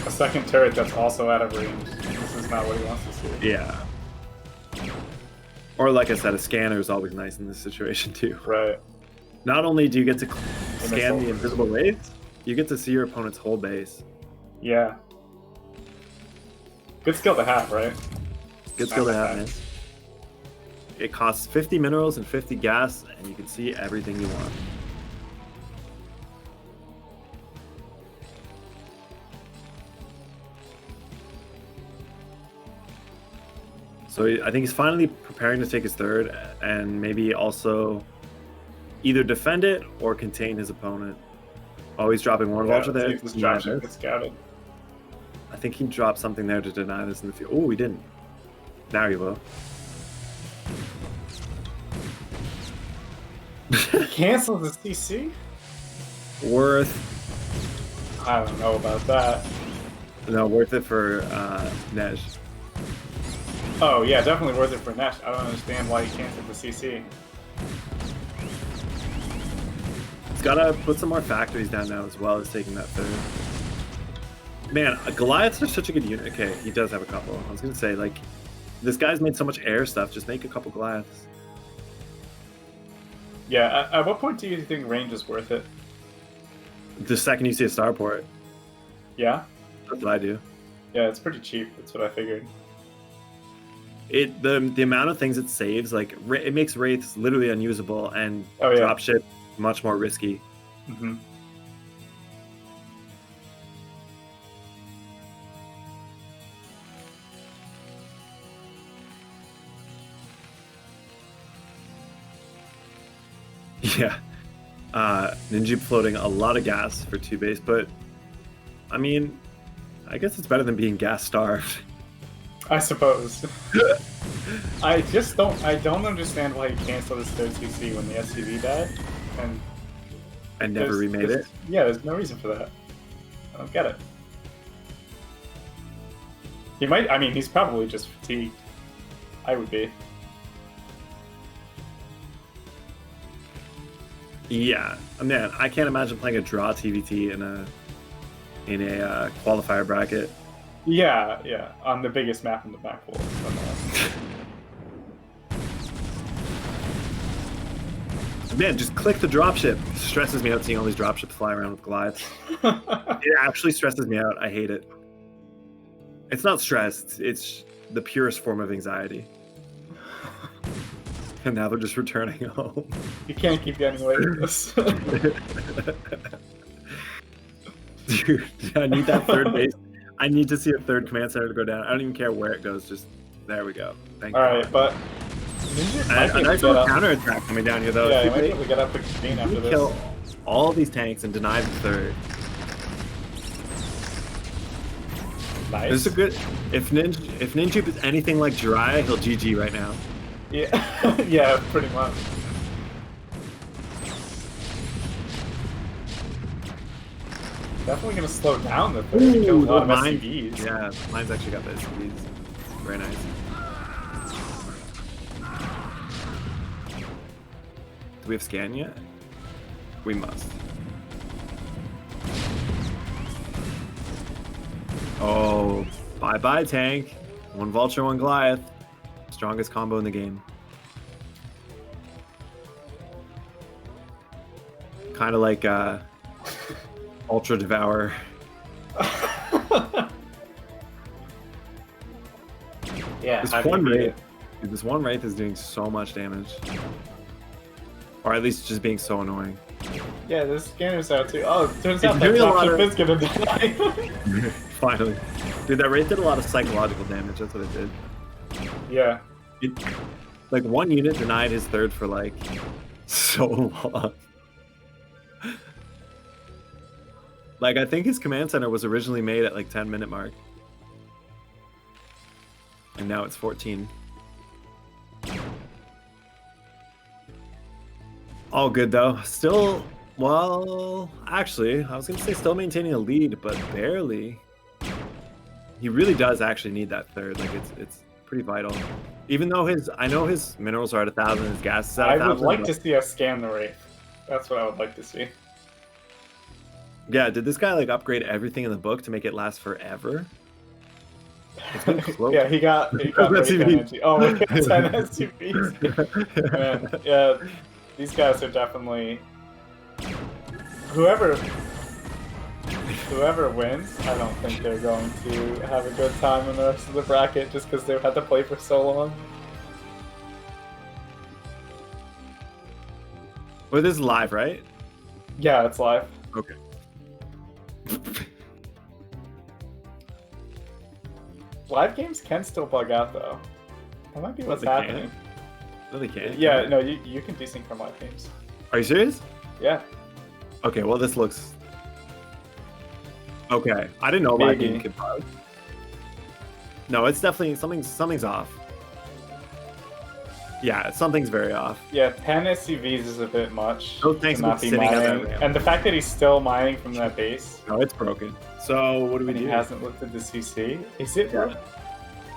Speaker 2: A second turret that's also out of range. This is not what he wants to see.
Speaker 1: Yeah. Or like I said, a scanner is always nice in this situation too.
Speaker 2: Right.
Speaker 1: Not only do you get to scan the
Speaker 2: whole
Speaker 1: invisible wraiths, you get to see your opponent's whole base.
Speaker 2: Yeah. Good skill to have, right?
Speaker 1: Good skill to have, man. It costs 50 minerals and 50 gas, and you can see everything you want. So I think he's finally preparing to take his third, and maybe also either defend it or contain his opponent. Oh, he's dropping one vulture there.
Speaker 2: This dropship gets scouted.
Speaker 1: I think he dropped something there to deny this in the field. Oh, he didn't. Now he will.
Speaker 2: Cancel the CC?
Speaker 1: Worth.
Speaker 2: I don't know about that.
Speaker 1: No, worth it for Nej.
Speaker 2: Oh yeah, definitely worth it for Nesh. I don't understand why he canceled the CC.
Speaker 1: He's gotta put some more factories down now as well as taking that third. Man, Goliath's are such a good unit. Okay, he does have a couple. I was gonna say, like, this guy's made so much air stuff. Just make a couple Goliaths.
Speaker 2: Yeah, at what point do you think range is worth it?
Speaker 1: The second you see a starport.
Speaker 2: Yeah?
Speaker 1: That's what I do.
Speaker 2: Yeah, it's pretty cheap. That's what I figured.
Speaker 1: The amount of things it saves, like it makes wraiths literally unusable, and
Speaker 2: Oh, yeah.
Speaker 1: dropship much more risky.
Speaker 2: Mm-hmm.
Speaker 1: Yeah. Ninja floating a lot of gas for 2 base, but I mean, I guess it's better than being gas starved.
Speaker 2: I suppose. I don't understand why he canceled his third CC when the SCV died, and
Speaker 1: Never remade it.
Speaker 2: Yeah, there's no reason for that. I don't get it. He might. I mean, he's probably just fatigued. I would be.
Speaker 1: Yeah, man, I can't imagine playing a draw TVT in a qualifier bracket.
Speaker 2: Yeah, yeah, on the biggest map in the map pool.
Speaker 1: Man, just click the dropship. It stresses me out seeing all these dropships fly around with Goliaths. It actually stresses me out. I hate it. It's not stress. It's the purest form of anxiety. And now they're just returning home.
Speaker 2: You can't keep getting away with this.
Speaker 1: Dude, I need that third base. I need to see a third command center to go down. I don't even care where it goes. Just there we go. Thank you.
Speaker 2: All right, but
Speaker 1: a nice little counter attack coming down here, though.
Speaker 2: Yeah, you might be able to get up 16 after this.
Speaker 1: Kill all these tanks and deny the third.
Speaker 2: Nice.
Speaker 1: This is a good. If Ninja is anything like Jiraiya, he'll GG right now.
Speaker 2: Yeah, yeah, pretty much. Definitely gonna slow down the third. Kill a lot of SCVs.
Speaker 1: Yeah, mine's actually got the SCVs. Very nice. Do we have scan yet? We must. Oh, bye-bye tank. 1 Vulture, 1 Goliath. Strongest combo in the game. Kind of like Ultra Devour.
Speaker 2: Yeah,
Speaker 1: this one Wraith is doing so much damage. Or at least just being so annoying.
Speaker 2: Yeah, this scanner's out too. Oh, it turns
Speaker 1: It's
Speaker 2: out that
Speaker 1: doing a lot
Speaker 2: dropship
Speaker 1: of-
Speaker 2: is gonna die.
Speaker 1: Finally. Dude, that Wraith did a lot of psychological damage. That's what it did.
Speaker 2: Yeah.
Speaker 1: Like, one unit denied his third for, like, so long. Like, I think his command center was originally made at, like, 10-minute mark. And now it's 14. All good, though. Still, well, actually, I was going to say still maintaining a lead, but barely. He really does actually need that third. Like, it's pretty vital. Even though I know his minerals are at 1,000, his gas is at 1,000.
Speaker 2: I would like to see us scan the Wraith. That's what I would like to see.
Speaker 1: Yeah, did this guy, like, upgrade everything in the book to make it last forever?
Speaker 2: Yeah, he got Wraith energy. Oh, we got 10 SUVs. Man, yeah, these guys are definitely... Whoever wins, I don't think they're going to have a good time in the rest of the bracket just because they've had to play for so long.
Speaker 1: Well, this is live, right?
Speaker 2: Yeah, it's live.
Speaker 1: Okay.
Speaker 2: Live games can still bug out, though. That might be what's happening.
Speaker 1: No, they can't.
Speaker 2: Yeah, no, you can desync from live games.
Speaker 1: Are you serious?
Speaker 2: Yeah.
Speaker 1: Okay, well, this looks... Okay, I didn't know live game could bug. No, it's definitely... Something's off. Yeah, something's very off.
Speaker 2: Yeah, 10 SCVs is a bit much.
Speaker 1: No thanks
Speaker 2: to not
Speaker 1: for
Speaker 2: be
Speaker 1: sitting at
Speaker 2: mining.
Speaker 1: that ramp.
Speaker 2: And the fact that he's still mining from that base.
Speaker 1: No, it's broken. So, what do we do?
Speaker 2: He hasn't looked at the CC. Is it broken?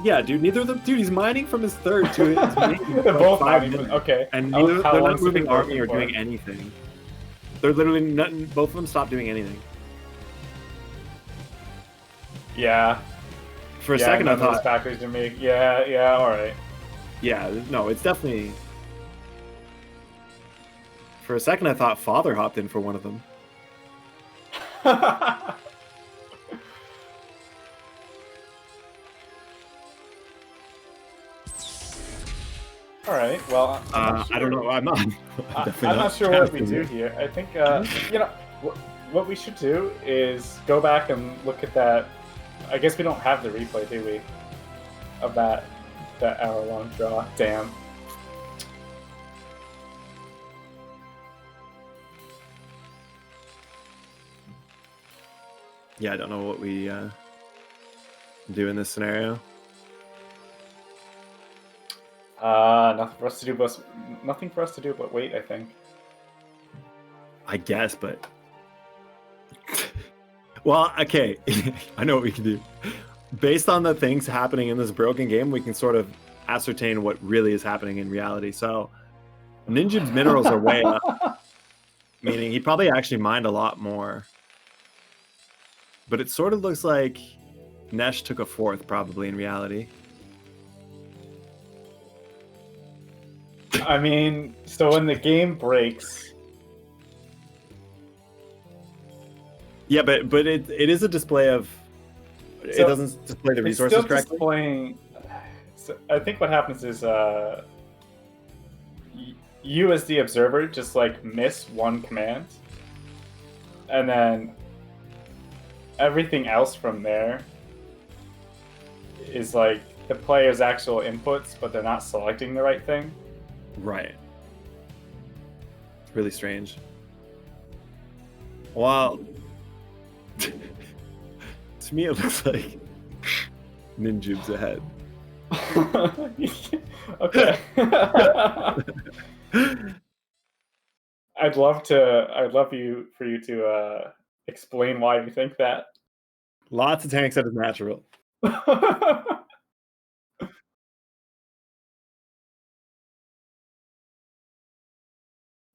Speaker 1: Yeah, dude, neither of them... Dude, he's mining from his third to his main.
Speaker 2: They're both mining. Okay.
Speaker 1: And neither, they're not moving army or
Speaker 2: for?
Speaker 1: doing anything. They're literally nothing. Both of them stopped doing anything.
Speaker 2: Yeah.
Speaker 1: For a second, I thought...
Speaker 2: packers to me. Yeah, alright.
Speaker 1: Yeah, no, it's definitely... For a second, I thought Father hopped in for one of them.
Speaker 2: Alright, well...
Speaker 1: I don't know, I'm not...
Speaker 2: I'm not sure what we do here. I think, you know, what we should do is go back and look at that... I guess we don't have the replay, do we? Of that hour-long draw. Damn.
Speaker 1: Yeah, I don't know what we do in this scenario.
Speaker 2: Nothing for us to do but wait, I think.
Speaker 1: I guess, but... Well, okay. I know what we can do. Based on the things happening in this broken game, we can sort of ascertain what really is happening in reality. So, Ninja's minerals are way up. Meaning he probably actually mined a lot more. But it sort of looks like Nesh took a fourth, probably, in reality.
Speaker 2: I mean, so when the game breaks...
Speaker 1: Yeah, but it is a display of... So it doesn't display the resources correctly?
Speaker 2: So I think what happens is you as the observer just like miss one command, and then everything else from there is like the player's actual inputs, but they're not selecting the right thing.
Speaker 1: Right. It's really strange. Well, to me it looks like Ninjub's ahead.
Speaker 2: Okay. I'd love for you to explain why you think that.
Speaker 1: Lots of tanks at his natural.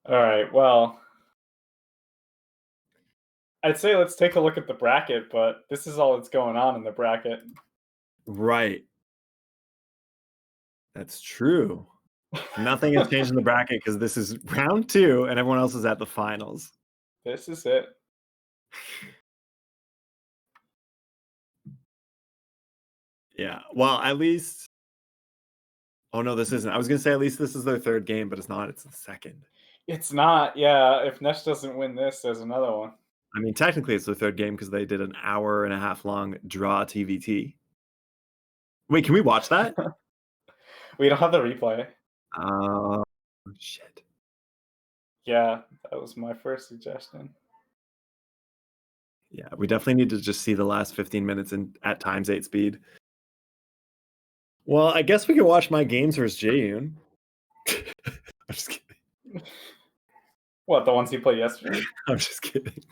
Speaker 2: All right, well, I'd say let's take a look at the bracket, but this is all that's going on in the bracket.
Speaker 1: Right. That's true. Nothing has changed in the bracket because this is round 2 and everyone else is at the finals.
Speaker 2: This is it.
Speaker 1: Yeah. Well, at least... Oh, no, this isn't. I was going to say at least this is their third game, but it's not. It's the second.
Speaker 2: It's not. Yeah, if Nesh doesn't win this, there's another one.
Speaker 1: I mean, technically it's their third game because they did an hour-and-a-half long draw TVT. Wait, can we watch that?
Speaker 2: We don't have the replay.
Speaker 1: Oh, shit.
Speaker 2: Yeah, that was my first suggestion.
Speaker 1: Yeah, we definitely need to just see the last 15 minutes in at times 8 speed. Well, I guess we can watch my games versus Jaeyoon. I'm just kidding.
Speaker 2: What, the ones you played yesterday?
Speaker 1: I'm just kidding.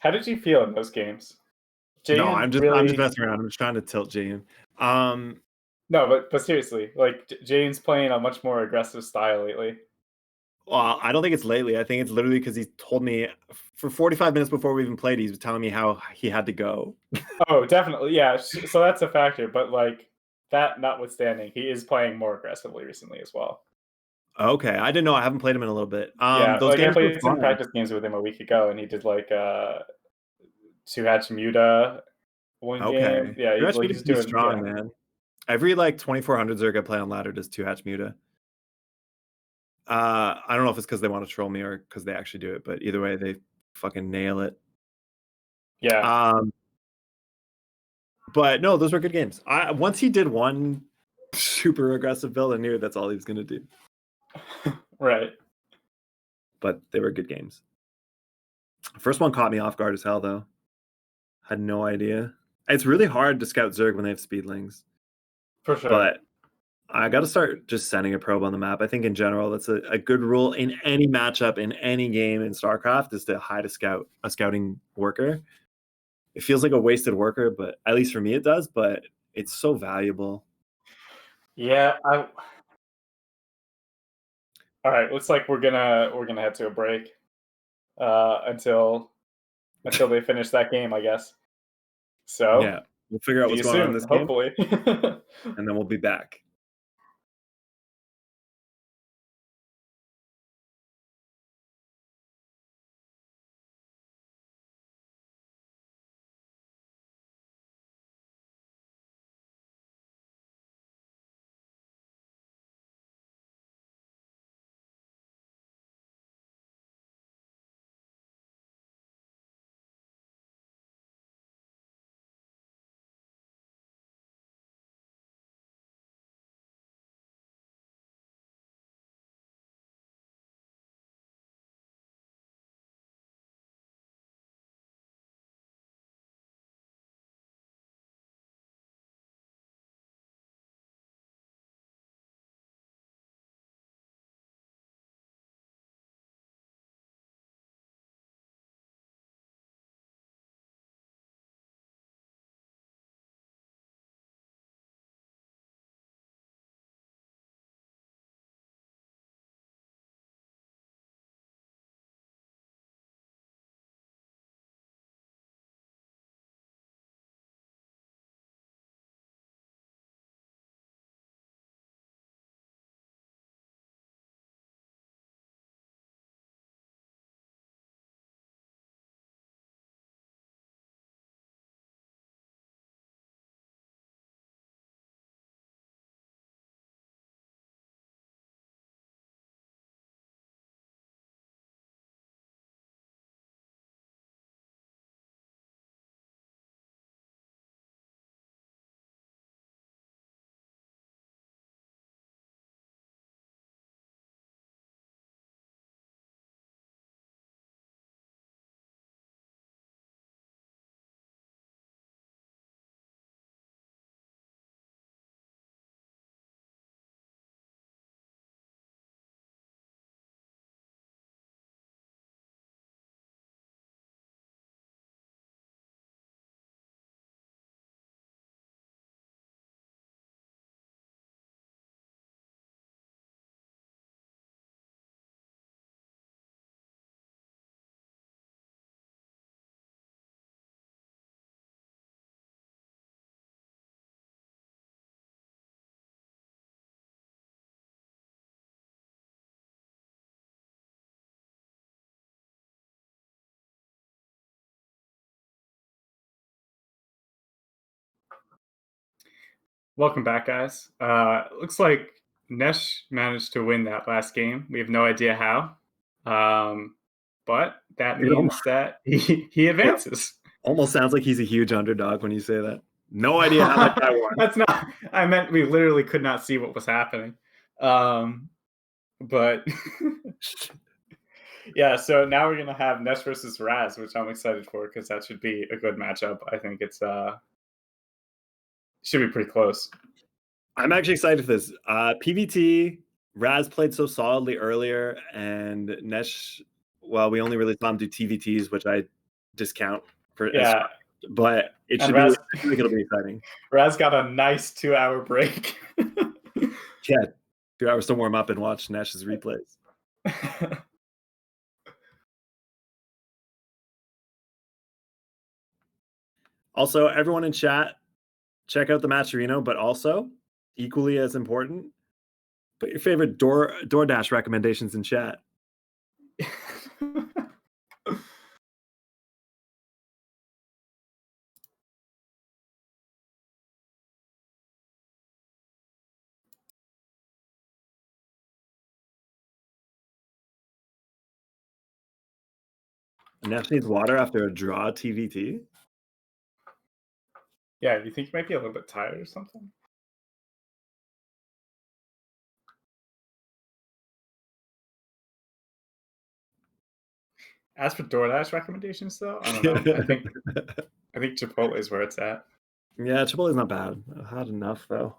Speaker 2: How did you feel in those games?
Speaker 1: No,
Speaker 2: Jaden
Speaker 1: I'm just
Speaker 2: really
Speaker 1: messing around. I'm just trying to tilt Jaeyoon. Um,
Speaker 2: no, but seriously, like Jaden's playing a much more aggressive style lately.
Speaker 1: well, I don't think it's lately. I think it's literally because he told me for 45 minutes before we even played, he was telling me how he had to go.
Speaker 2: Oh, definitely, yeah. So that's a factor, but like that notwithstanding, he is playing more aggressively recently as well.
Speaker 1: Okay, I didn't know. I haven't played him in a little bit.
Speaker 2: Yeah,
Speaker 1: Those
Speaker 2: like I
Speaker 1: games were
Speaker 2: played some
Speaker 1: fun.
Speaker 2: practice games with him a week ago, and he did like Suhatch Muda one game.
Speaker 1: Okay,
Speaker 2: Yeah,
Speaker 1: Hatch
Speaker 2: like
Speaker 1: Muta
Speaker 2: he's
Speaker 1: can be
Speaker 2: doing
Speaker 1: strong,
Speaker 2: yeah.
Speaker 1: man. Every like 2400 Zerg I play on ladder does 2 Hatch Muta. I don't know if it's because they want to troll me or because they actually do it, but either way, they fucking nail it.
Speaker 2: Yeah,
Speaker 1: But no, those were good games. Once he did one super aggressive build, I knew that's all he was gonna do.
Speaker 2: right.
Speaker 1: But they were good games. First one caught me off guard as hell, though. Had no idea. It's really hard to scout Zerg when they have speedlings,
Speaker 2: For sure.
Speaker 1: but I got to start just sending a probe on the map. I think in general, that's a good rule in any matchup, in any game in StarCraft, is to hide a scouting worker. It feels like a wasted worker, but at least for me it does, but it's so valuable.
Speaker 2: Yeah, I all right, looks like we're gonna head to a break until they finish that game, I guess. So
Speaker 1: Yeah, we'll figure out
Speaker 2: see
Speaker 1: what's
Speaker 2: you
Speaker 1: going on in
Speaker 2: soon,
Speaker 1: this game,
Speaker 2: hopefully.
Speaker 1: and then we'll be back.
Speaker 2: Welcome back, guys. Looks like Nesh managed to win that last game. We have no idea how. but that
Speaker 1: It
Speaker 2: means that he advances.
Speaker 1: Almost sounds like he's a huge underdog when you say that. No idea how that guy won.
Speaker 2: That's not. I meant we literally could not see what was happening. But yeah, so now we're gonna have Nesh versus Raz, which I'm excited for because that should be a good matchup. I think it's should be pretty close.
Speaker 1: I'm actually excited for this. PVT, Raz played so solidly earlier, and Nesh, well, we only really saw him do TVTs, which I discount for
Speaker 2: Yeah,
Speaker 1: but it should
Speaker 2: Raz,
Speaker 1: be. I think it'll be exciting.
Speaker 2: Raz got a nice 2-hour break.
Speaker 1: Yeah, 2 hours to warm up and watch Nesh's replays. Also, everyone in chat, check out the Matcherino, but also, equally as important, put your favorite DoorDash recommendations in chat. Nesh needs water after a draw TVT.
Speaker 2: Yeah, you think you might be a little bit tired or something? As for DoorDash recommendations, though, I don't know. I think Chipotle is where it's at.
Speaker 1: Yeah, Chipotle is not bad. I've had enough though.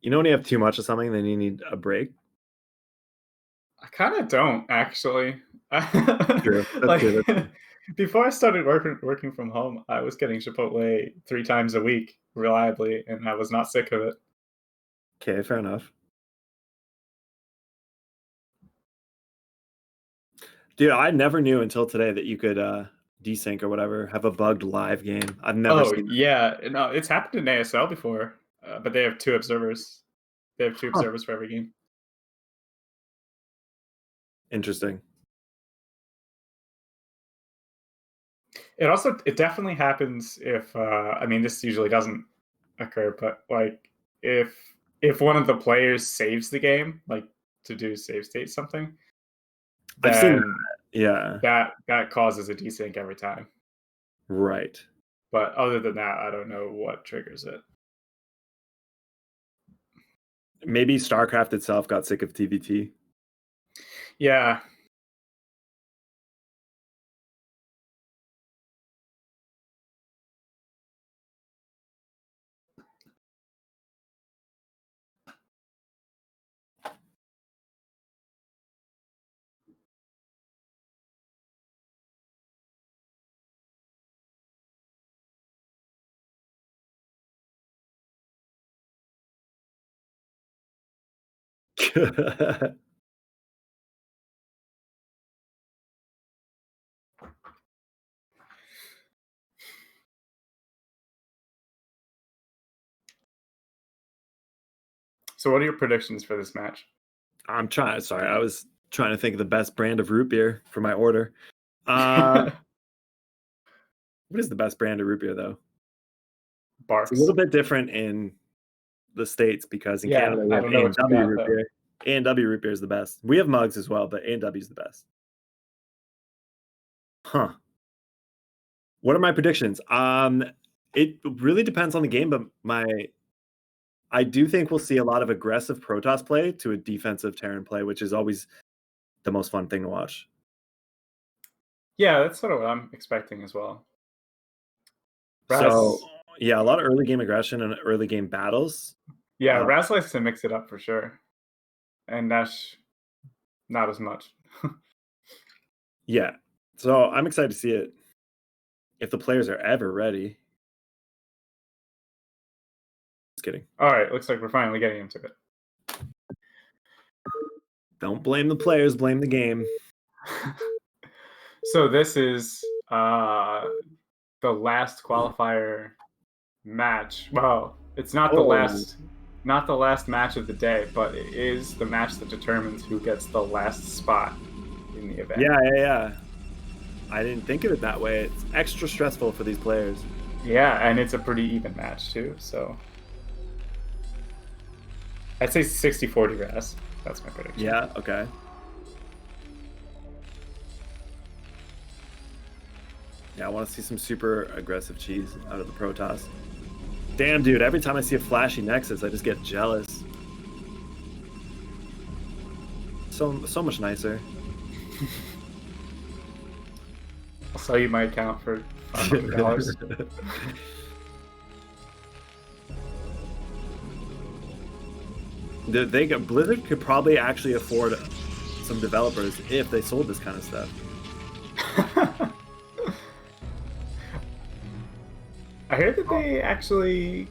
Speaker 1: You know when you have too much of something, then you need a break.
Speaker 2: I kind of don't actually.
Speaker 1: True.
Speaker 2: Like
Speaker 1: True.
Speaker 2: before I started working from home, I was getting Chipotle 3 times a week reliably, and I was not sick of it.
Speaker 1: Okay, fair enough. Dude, I never knew until today that you could desync or whatever, have a bugged live game. I've never seen that.
Speaker 2: Yeah, no, it's happened in ASL before, but they have 2 observers. They have 2 observers for every game.
Speaker 1: Interesting.
Speaker 2: It definitely happens if I mean, this usually doesn't occur, but like if one of the players saves the game, like to do save state something,
Speaker 1: I've seen
Speaker 2: then
Speaker 1: that. Yeah.
Speaker 2: that causes a desync every time.
Speaker 1: Right.
Speaker 2: But other than that, I don't know what triggers it.
Speaker 1: Maybe StarCraft itself got sick of TVT.
Speaker 2: Yeah. So what are your predictions for this match?
Speaker 1: I was trying to think of the best brand of root beer for my order. What is the best brand of root beer though?
Speaker 2: Barks.
Speaker 1: It's a little bit different in the States because in Canada we have A&W root beer. A&W root beer is the best. We have mugs as well, but A&W is the best. Huh. What are my predictions? It really depends on the game, but I do think we'll see a lot of aggressive Protoss play to a defensive Terran play, which is always the most fun thing to watch.
Speaker 2: Yeah, that's sort of what I'm expecting as well.
Speaker 1: So, yeah, a lot of early game aggression and early game battles.
Speaker 2: Yeah, Raz likes to mix it up for sure. And Nesh, not as much.
Speaker 1: Yeah. So I'm excited to see it if the players are ever ready. Just kidding.
Speaker 2: All right, looks like we're finally getting into it.
Speaker 1: Don't blame the players, blame the game.
Speaker 2: So this is the last qualifier match. Well, it's not the last match of the day, but it is the match that determines who gets the last spot in the event.
Speaker 1: Yeah. I didn't think of it that way. It's extra stressful for these players.
Speaker 2: Yeah, and it's a pretty even match too, so I'd say 60-40 Raz. That's my prediction.
Speaker 1: Yeah, okay. Yeah, I want to see some super aggressive cheese out of the Protoss. Damn, dude, every time I see a flashy Nexus, I just get jealous. So much nicer.
Speaker 2: I'll sell you my account for $500.
Speaker 1: Blizzard could probably actually afford some developers if they sold this kind of stuff.
Speaker 2: I heard that they actually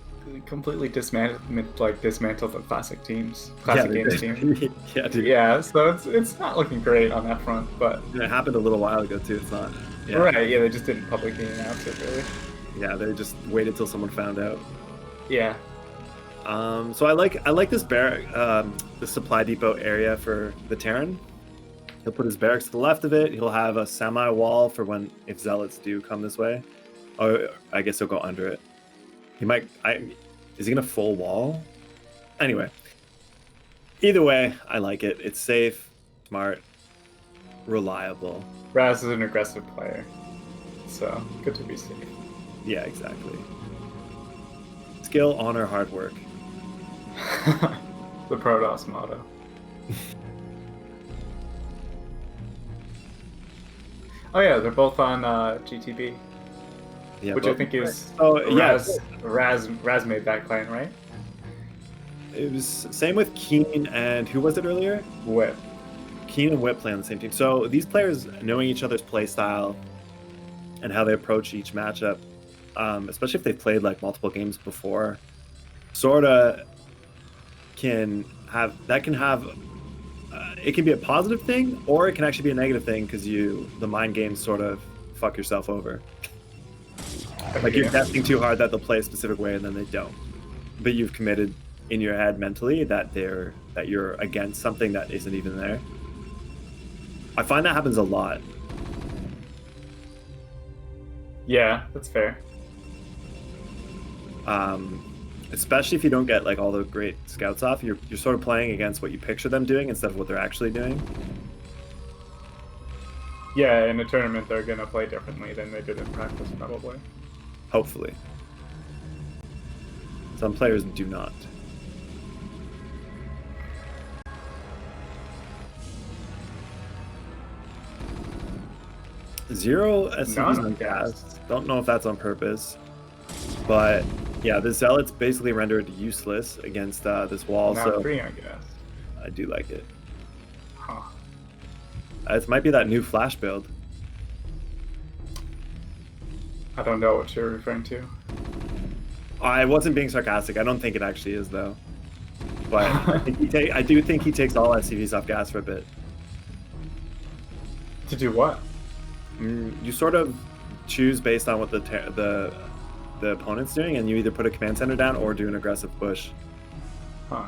Speaker 2: completely dismantled the classic games, games team.
Speaker 1: Yeah, dude.
Speaker 2: Yeah, so it's not looking great on that front, but
Speaker 1: it happened a little while ago too. It's not. Yeah.
Speaker 2: Right. Yeah, they just didn't publicly announce it, really.
Speaker 1: Yeah, they just waited till someone found out.
Speaker 2: Yeah.
Speaker 1: So I like this the supply depot area for the Terran. He'll put his barracks to the left of it. He'll have a semi wall for if zealots do come this way. Oh, I guess he'll go under it. He might. Is he gonna full wall? Anyway, either way, I like it. It's safe, smart, reliable.
Speaker 2: Raz is an aggressive player, so good to be safe.
Speaker 1: Yeah, exactly. Skill, honor, hard work.
Speaker 2: The Protoss motto. Oh yeah, they're both on GTB.
Speaker 1: Yeah,
Speaker 2: which I think is Raz made that claim, right?
Speaker 1: It was same with Keen and who was it earlier?
Speaker 2: Whip.
Speaker 1: Keen and Whip play on the same team. So these players knowing each other's play style and how they approach each matchup, especially if they've played like multiple games before, sorta can have it can be a positive thing or it can actually be a negative thing because the mind games sort of fuck yourself over. Like you're testing too hard that they'll play a specific way and then they don't. But you've committed in your head mentally that you're against something that isn't even there. I find that happens a lot.
Speaker 2: Yeah, that's fair.
Speaker 1: Especially if you don't get like all the great scouts off, you're sort of playing against what you picture them doing instead of what they're actually doing.
Speaker 2: Yeah, in a tournament they're gonna play differently than they did in practice, probably.
Speaker 1: Hopefully. Some players do not. Zero SCVs on gas. Don't know if that's on purpose. But yeah, the Zealots basically rendered useless against this wall.
Speaker 2: Not
Speaker 1: so
Speaker 2: free, I guess.
Speaker 1: I do like it.
Speaker 2: Huh.
Speaker 1: It might be that new Flash build.
Speaker 2: I don't know what you're referring to.
Speaker 1: I wasn't being sarcastic. I don't think it actually is though. But I do think he takes all SCVs off gas for a bit.
Speaker 2: To do what?
Speaker 1: You sort of choose based on what the opponent's doing, and you either put a command center down or do an aggressive push.
Speaker 2: Huh.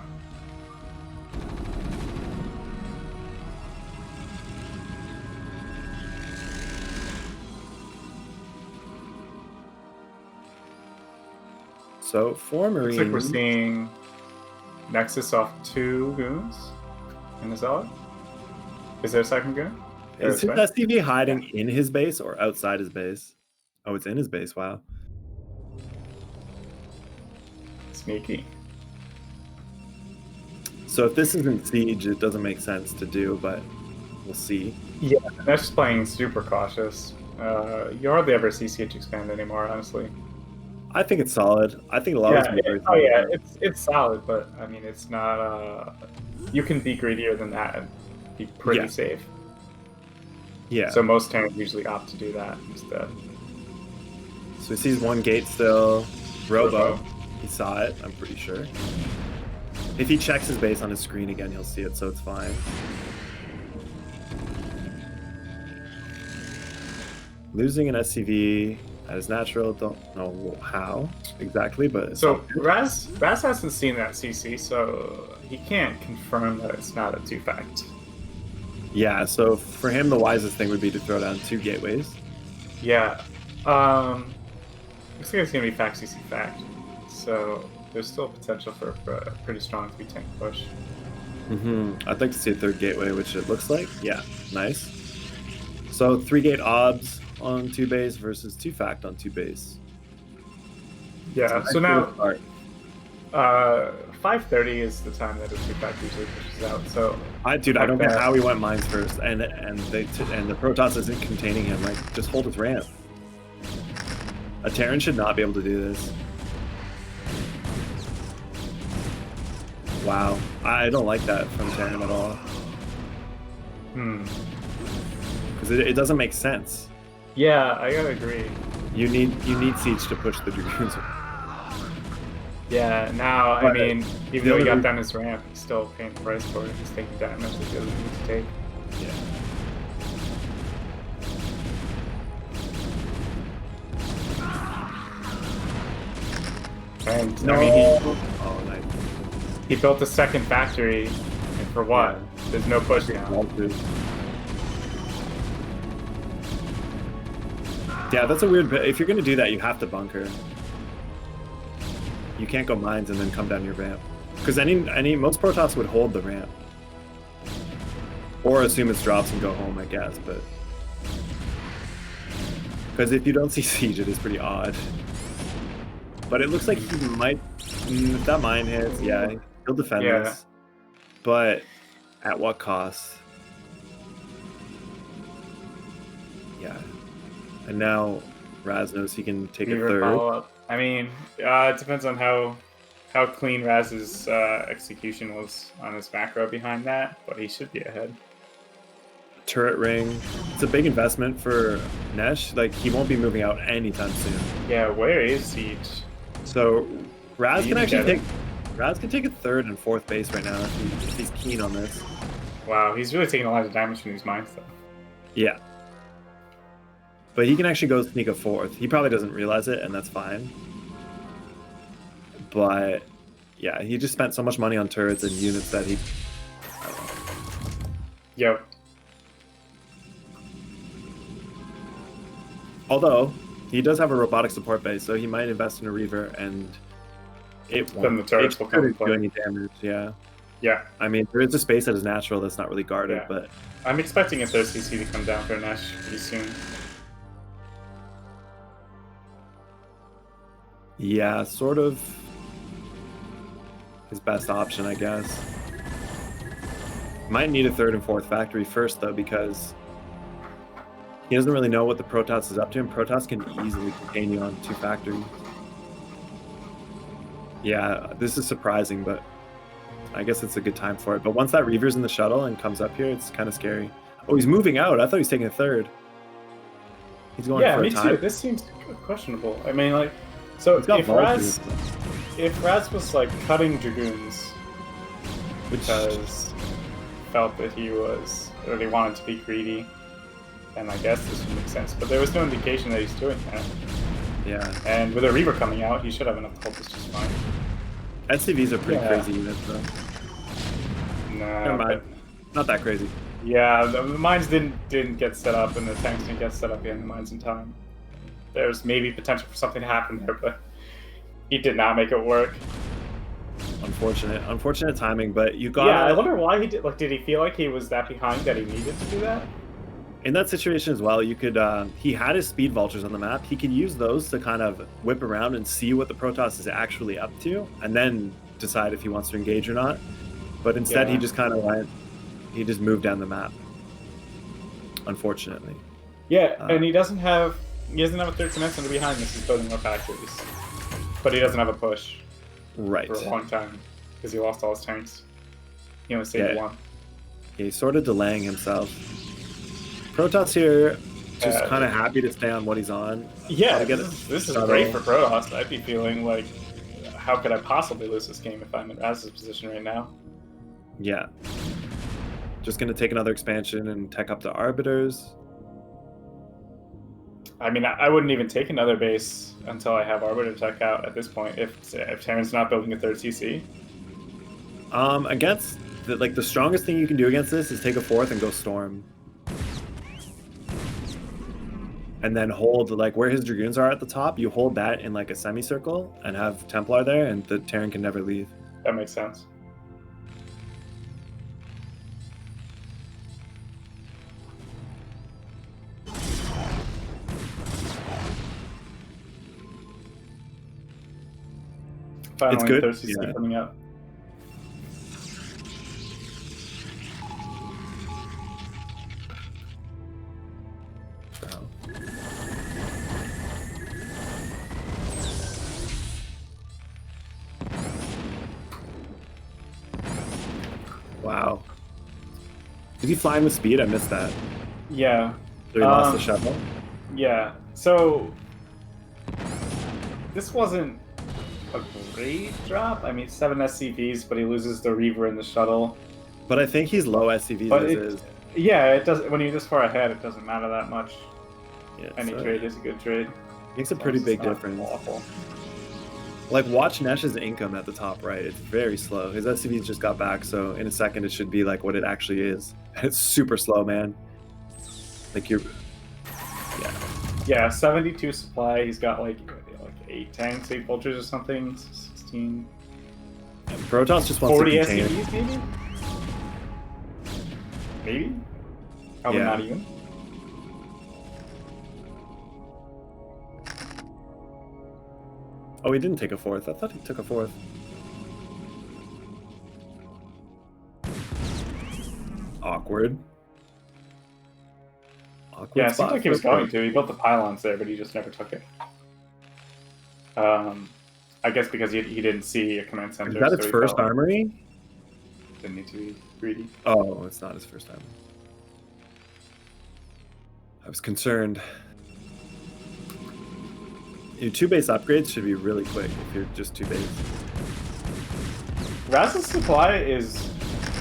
Speaker 1: So for Marine,
Speaker 2: looks like we're seeing Nexus off 2 goons in the Zealot. Is there a second goon?
Speaker 1: Is his SCV hiding in his base or outside his base? Oh, it's in his base. Wow.
Speaker 2: Sneaky.
Speaker 1: So if this isn't Siege, it doesn't make sense to do, but we'll see.
Speaker 2: Yeah, that's just playing super cautious. You hardly ever see Siege expand anymore, honestly.
Speaker 1: I think it's solid. I think a lot of
Speaker 2: it's solid, but I mean, it's not. You can be greedier than that and be pretty safe.
Speaker 1: Yeah.
Speaker 2: So most Terrans usually opt to do that instead.
Speaker 1: So he sees one gate still. Robo. He saw it, I'm pretty sure. If he checks his base on his screen again, he'll see it, so it's fine. Losing an SCV that is natural, don't know how exactly, but...
Speaker 2: So Raz hasn't seen that CC, so he can't confirm that it's not a 2-fact.
Speaker 1: Yeah, so for him, the wisest thing would be to throw down 2 gateways.
Speaker 2: Yeah. Looks like it's going to be fact CC fact. So there's still potential for a pretty strong 3-tank push.
Speaker 1: I'd like to see a 3rd gateway, which it looks like. Yeah, nice. So 3 gate obs. on 2 base versus 2 fact on 2 base.
Speaker 2: Yeah. So
Speaker 1: Nice
Speaker 2: now,
Speaker 1: start.
Speaker 2: 5:30 is the time that a 2-fact usually pushes out. So
Speaker 1: Dude, I
Speaker 2: like
Speaker 1: don't get
Speaker 2: that.
Speaker 1: how he went mines first, and the Protoss isn't containing him. Like, just hold his ramp. A Terran should not be able to do this. Wow, I don't like that from Terran at all. Because it doesn't make sense.
Speaker 2: Yeah, I gotta agree.
Speaker 1: You need Siege to push the Dragoons.
Speaker 2: Yeah, now, I
Speaker 1: But
Speaker 2: mean, even
Speaker 1: the
Speaker 2: though he got
Speaker 1: other-
Speaker 2: down his ramp, he's still paying the price for it. He's taking damage that he doesn't need to take.
Speaker 1: Yeah.
Speaker 2: And,
Speaker 1: No.
Speaker 2: I mean,
Speaker 1: Oh, nice.
Speaker 2: he built a second factory, and for what?
Speaker 1: Yeah.
Speaker 2: There's no push now.
Speaker 1: Yeah, that's a weird bit. If you're gonna do that, you have to bunker. You can't go mines and then come down your ramp. Because most Protoss would hold the ramp. Or assume it's drops and go home, I guess, but because if you don't see Siege, it is pretty odd. But it looks like he might, if that mine hits, yeah, he'll defend this. But at what cost? Yeah. And now Raz knows he can take a third.
Speaker 2: Follow-up. I mean, it depends on how clean Raz's execution was on his macro behind that, but he should be ahead.
Speaker 1: Turret ring. It's a big investment for Nesh. Like, he won't be moving out anytime soon.
Speaker 2: Yeah, where is Siege?
Speaker 1: So Raz
Speaker 2: You
Speaker 1: can actually
Speaker 2: get
Speaker 1: take a third and fourth base right now if he's keen on this.
Speaker 2: Wow, he's really taking a lot of damage from these mines, though.
Speaker 1: Yeah. But he can actually go sneak a fourth. He probably doesn't realize it, and that's fine. But yeah, he just spent so much money on turrets and units that he. I don't know.
Speaker 2: Yep.
Speaker 1: Although he does have a robotic support base, so he might invest in a Reaver, and it won't.
Speaker 2: Then the turrets will come
Speaker 1: do
Speaker 2: and play.
Speaker 1: any damage. Yeah.
Speaker 2: Yeah.
Speaker 1: I mean, there is a space that is natural that's not really guarded,
Speaker 2: Yeah.
Speaker 1: but
Speaker 2: I'm expecting a third CC to come down for Nesh pretty soon.
Speaker 1: yeah, sort of his best option, I guess. Might need a third and fourth factory first, though, because he doesn't really know what the Protoss is up to, and Protoss can easily contain you on 2 factories. Yeah, this is surprising, but I guess it's a good time for it. But once that Reaver's in the shuttle and comes up here, it's kind of scary. Oh, he's moving out. I thought he was taking a third. He's going
Speaker 2: Yeah,
Speaker 1: for
Speaker 2: me
Speaker 1: a time.
Speaker 2: too. This seems questionable. I mean, like, so
Speaker 1: He's got
Speaker 2: if
Speaker 1: vultures.
Speaker 2: Raz was like cutting Dragoons
Speaker 1: Which,
Speaker 2: because felt that he was, or they wanted to be greedy, then I guess this would make sense. But there was no indication that he's doing that.
Speaker 1: yeah.
Speaker 2: And with a Reaver coming out, he should have enough to hold this just fine.
Speaker 1: SCVs are pretty
Speaker 2: Yeah.
Speaker 1: crazy units, though.
Speaker 2: Nah,
Speaker 1: Never mind.
Speaker 2: but-
Speaker 1: Not that crazy.
Speaker 2: yeah, the mines didn't get set up, and the tanks didn't get set up in the mines in time. There's maybe potential for something to happen there, but he did not make it work.
Speaker 1: Unfortunate timing, but you got
Speaker 2: Yeah, I wonder why he did. Like, did he feel like he was that behind that he needed to do that?
Speaker 1: in that situation as well. You could he had his speed vultures on the map. He could use those to kind of whip around and see what the Protoss is actually up to, and then decide if he wants to engage or not. But instead,
Speaker 2: Yeah.
Speaker 1: he just kind of he moved down the map. Unfortunately.
Speaker 2: Yeah, and he doesn't have a third commencement behind this. He's building more factories, but he doesn't have a push
Speaker 1: Right.
Speaker 2: for a long time because he lost all his tanks. He only saved
Speaker 1: Yeah.
Speaker 2: one.
Speaker 1: He's sort of delaying himself. Protoss here, just kind of happy to stay on what he's on.
Speaker 2: Yeah,
Speaker 1: Gotta get
Speaker 2: this is
Speaker 1: shuttle.
Speaker 2: great for Protoss. I'd be feeling like, how could I possibly lose this game if I'm in Raz's position right now?
Speaker 1: Yeah. Just gonna take another expansion and tech up the Arbiters.
Speaker 2: I mean, I wouldn't even take another base until I have Arbiter Tech out at this point. If Terran's not building a third CC.
Speaker 1: Against the strongest thing you can do against this is take a fourth and go Storm. And then hold like where his Dragoons are at the top, you hold that in like a semicircle and have Templar there, and the Terran can never leave.
Speaker 2: That makes sense. Finally,
Speaker 1: good,
Speaker 2: Thirsty
Speaker 1: yeah.
Speaker 2: coming up.
Speaker 1: So. Wow. Did he fly with speed? I missed that.
Speaker 2: Yeah.
Speaker 1: So he lost the shuttle?
Speaker 2: Yeah. So this wasn't a great drop. I mean, 7 SCVs, but he loses the Reaver in the shuttle.
Speaker 1: But I think he's low SCVs
Speaker 2: But
Speaker 1: as is.
Speaker 2: yeah, it does. When you're this far ahead, it doesn't matter that much.
Speaker 1: Yeah,
Speaker 2: Any trade is a good trade.
Speaker 1: Makes a pretty big difference.
Speaker 2: Awful.
Speaker 1: Like, watch Nesh's income at the top right. It's very slow. His SCVs just got back, so in a second it should be like what it actually is. It's super slow, man. Like, you're... Yeah.
Speaker 2: Yeah, 72 supply. He's got like 8 tanks, 8 vultures or something. 16.
Speaker 1: Protoss just wants
Speaker 2: 40
Speaker 1: to contain it.
Speaker 2: SCVs, maybe? Maybe? Probably
Speaker 1: Yeah.
Speaker 2: not even.
Speaker 1: Oh, he didn't take a fourth. I thought he took a fourth. Awkward. Awkward
Speaker 2: Yeah, it seems
Speaker 1: spot
Speaker 2: like he
Speaker 1: for
Speaker 2: was going
Speaker 1: Protoss.
Speaker 2: to. He built the pylons there, but he just never took it. I guess because he didn't see a command center.
Speaker 1: Is that
Speaker 2: so
Speaker 1: its
Speaker 2: he
Speaker 1: first
Speaker 2: felt like
Speaker 1: armory?
Speaker 2: didn't need to be greedy.
Speaker 1: Oh, it's not his first time. I was concerned. Your 2 base upgrades should be really quick if you're just 2 base.
Speaker 2: Raz's supply is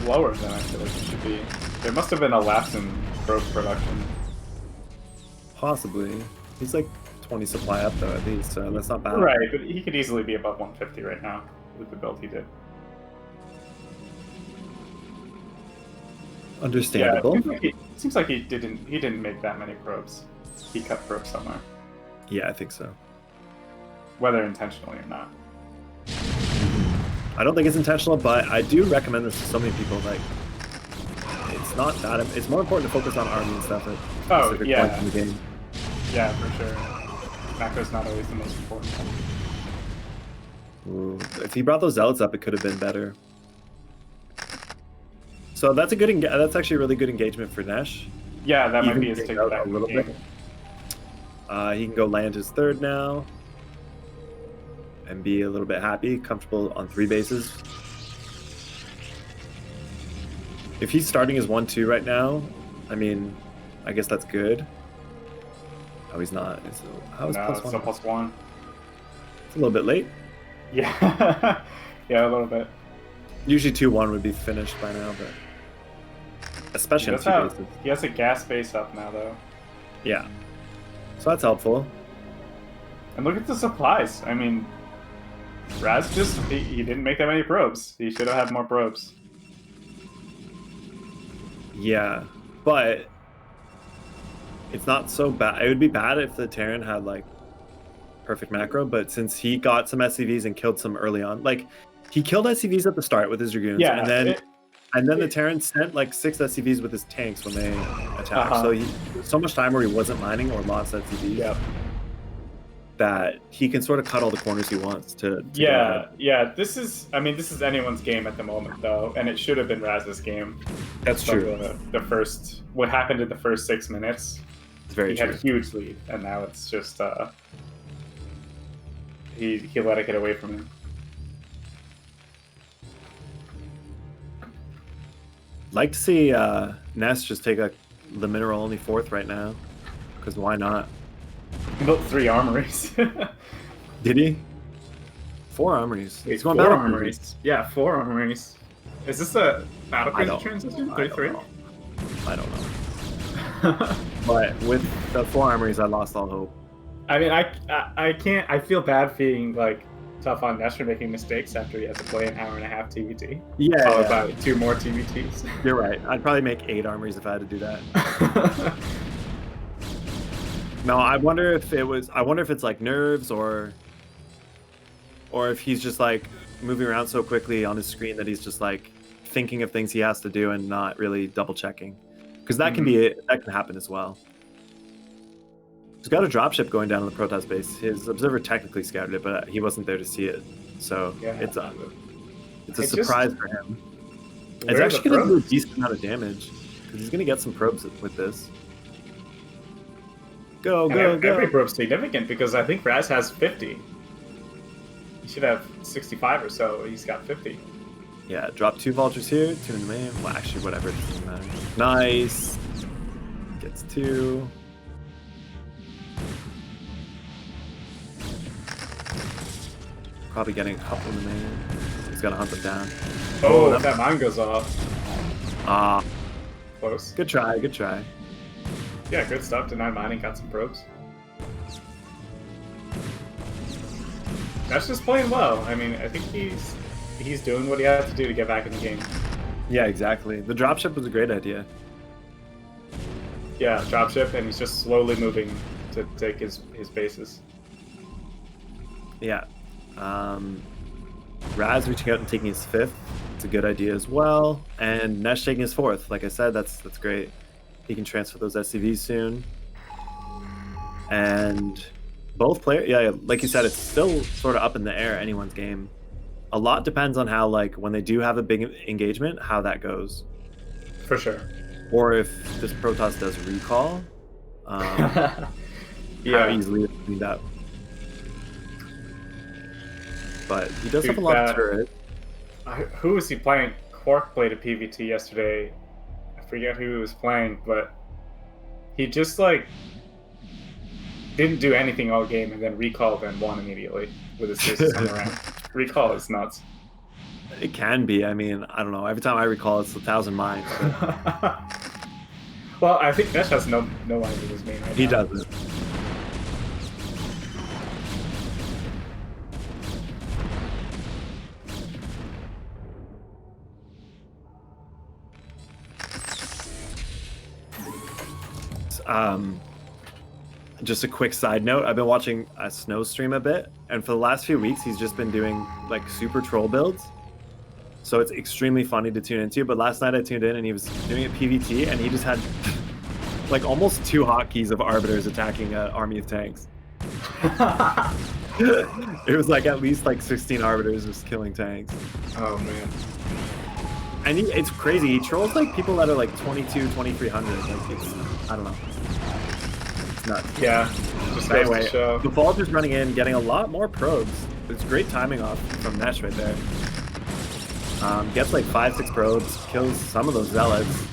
Speaker 2: lower than I feel like it should be. There must have been a lapse in probe production.
Speaker 1: Possibly. He's like 20 supply up though at least, so that's not bad.
Speaker 2: Right, but he could easily be above 150 right now with the build he did.
Speaker 1: Understandable.
Speaker 2: Yeah, it seems like he didn't make that many probes. He cut probes somewhere,
Speaker 1: Yeah, I think so.
Speaker 2: whether intentionally or not.
Speaker 1: I don't think it's intentional, but I do recommend this to so many people. Like, it's not that. It's more important to focus on army and stuff at specific
Speaker 2: yeah.
Speaker 1: points in the game.
Speaker 2: Yeah, for sure. Macro's not always the most important.
Speaker 1: Ooh, if he brought those zealots up, it could have been better. So that's a good. That's actually a really good engagement for Nesh.
Speaker 2: Yeah, that might
Speaker 1: Even
Speaker 2: be his
Speaker 1: take
Speaker 2: ticket
Speaker 1: out
Speaker 2: back
Speaker 1: a little
Speaker 2: game.
Speaker 1: bit. He can go land his third now. And be a little bit happy, comfortable on 3 bases. If he's starting his 1-2 right now, I mean, I guess that's good. Oh, he's not. How is
Speaker 2: No,
Speaker 1: plus
Speaker 2: it's
Speaker 1: 1?
Speaker 2: still +1.
Speaker 1: It's a little bit late.
Speaker 2: Yeah, yeah, a little bit.
Speaker 1: Usually 2-1 would be finished by now, but especially on 2 bases.
Speaker 2: He has a gas base up now, though.
Speaker 1: Yeah. So that's helpful.
Speaker 2: And look at the supplies. I mean, Raz he didn't make that many probes. He should have had more probes.
Speaker 1: Yeah, but it's not so bad. It would be bad if the Terran had like perfect macro, but since he got some SCVs and killed some early on, like he killed SCVs at the start with his Dragoons,
Speaker 2: Yeah,
Speaker 1: and then the Terran sent like 6 SCVs with his tanks when they attacked. So so much time where he wasn't mining or lost SCVs.
Speaker 2: Yep.
Speaker 1: That he can sort of cut all the corners he wants to
Speaker 2: yeah. This is anyone's game at the moment, though, and it should have been Raz's game.
Speaker 1: That's true.
Speaker 2: What happened in the first 6 minutes?
Speaker 1: It's very true.
Speaker 2: He had a huge lead, and now it's just he let it get away from him.
Speaker 1: Like to see Ness just take the mineral only 4th right now, because why not?
Speaker 2: He built 3 armories.
Speaker 1: Did he? 4 armories. He's going
Speaker 2: 4
Speaker 1: battle
Speaker 2: armories. Yeah, 4 armories. Is this a battle crazy
Speaker 1: don't-
Speaker 2: transition?
Speaker 1: I don't
Speaker 2: 3-3?
Speaker 1: know. I don't know. But with the 4 armories, I lost all hope.
Speaker 2: I mean, I can't. I feel bad being like tough on Ness for making mistakes after he had to play an hour and a half TBT.
Speaker 1: Yeah,
Speaker 2: Followed by 2 more TBTs.
Speaker 1: You're right. I'd probably make 8 armories if I had to do that. No, I wonder if it's like nerves or if he's just like moving around so quickly on his screen that he's just like thinking of things he has to do and not really double checking. Because that can happen as well. He's got a dropship going down on the Protoss base. His observer technically scouted it, but he wasn't there to see it. So
Speaker 2: Yeah.
Speaker 1: it's a
Speaker 2: It
Speaker 1: surprise for him. It's
Speaker 2: Where are
Speaker 1: actually
Speaker 2: the
Speaker 1: going to do a
Speaker 2: probes?
Speaker 1: decent amount of damage because he's going to get some probes with this. Go,
Speaker 2: And
Speaker 1: go,
Speaker 2: every
Speaker 1: go!
Speaker 2: probe's significant because I think Raz has 50. He should have 65 or so. He's got 50.
Speaker 1: Yeah, drop 2 vultures here, 2 in the main. Well, actually, whatever, it doesn't matter. Nice. Gets 2. Probably getting a couple in the main. He's got to hunt them down.
Speaker 2: Oh, that mine goes off.
Speaker 1: Ah,
Speaker 2: Close.
Speaker 1: good try, good try.
Speaker 2: Yeah, good stuff. Denied mining, got some probes. That's just playing well. I mean, I think he's doing what he has to do to get back in the game.
Speaker 1: Yeah, exactly. The dropship was a great idea.
Speaker 2: Yeah, dropship, and he's just slowly moving to take his bases.
Speaker 1: Yeah. Raz reaching out and taking his 5th. It's a good idea as well. And Nesh taking his 4th. Like I said, that's great. He can transfer those SCVs soon. And both players, yeah, like you said, it's still sort of up in the air, anyone's game. A lot depends on how, like, when they do have a big engagement, how that goes.
Speaker 2: For sure.
Speaker 1: Or if this Protoss does recall,
Speaker 2: Yeah.
Speaker 1: how easily it's cleaned up. But he does have a lot of turret.
Speaker 2: Who was he playing? Quark played a PVT yesterday. I forget who he was playing, but he just, like, didn't do anything all game and then recalled and won immediately with his bases on the ramp. Recall is nuts.
Speaker 1: It can be. I mean, I don't know. Every time I recall, it's 1,000 mines.
Speaker 2: Well, I think Nesh has no lines in his main right
Speaker 1: He
Speaker 2: now.
Speaker 1: doesn't. Just a quick side note, I've been watching Snow stream a bit, and for the last few weeks he's just been doing like super troll builds, so it's extremely funny to tune into. But last night I tuned in and he was doing a PVT and he just had like almost 2 hotkeys of arbiters attacking an army of tanks. It was like at least like 16 arbiters just killing tanks.
Speaker 2: Oh man.
Speaker 1: And it's crazy, he trolls like people that are like 2200-2300. Like, it's, I don't know, it's nuts.
Speaker 2: Yeah. Just
Speaker 1: But
Speaker 2: goes
Speaker 1: anyway,
Speaker 2: to show.
Speaker 1: the Vault is running in, getting a lot more probes. It's great timing off from Nesh right there. Gets like 5-6 probes, kills some of those zealots.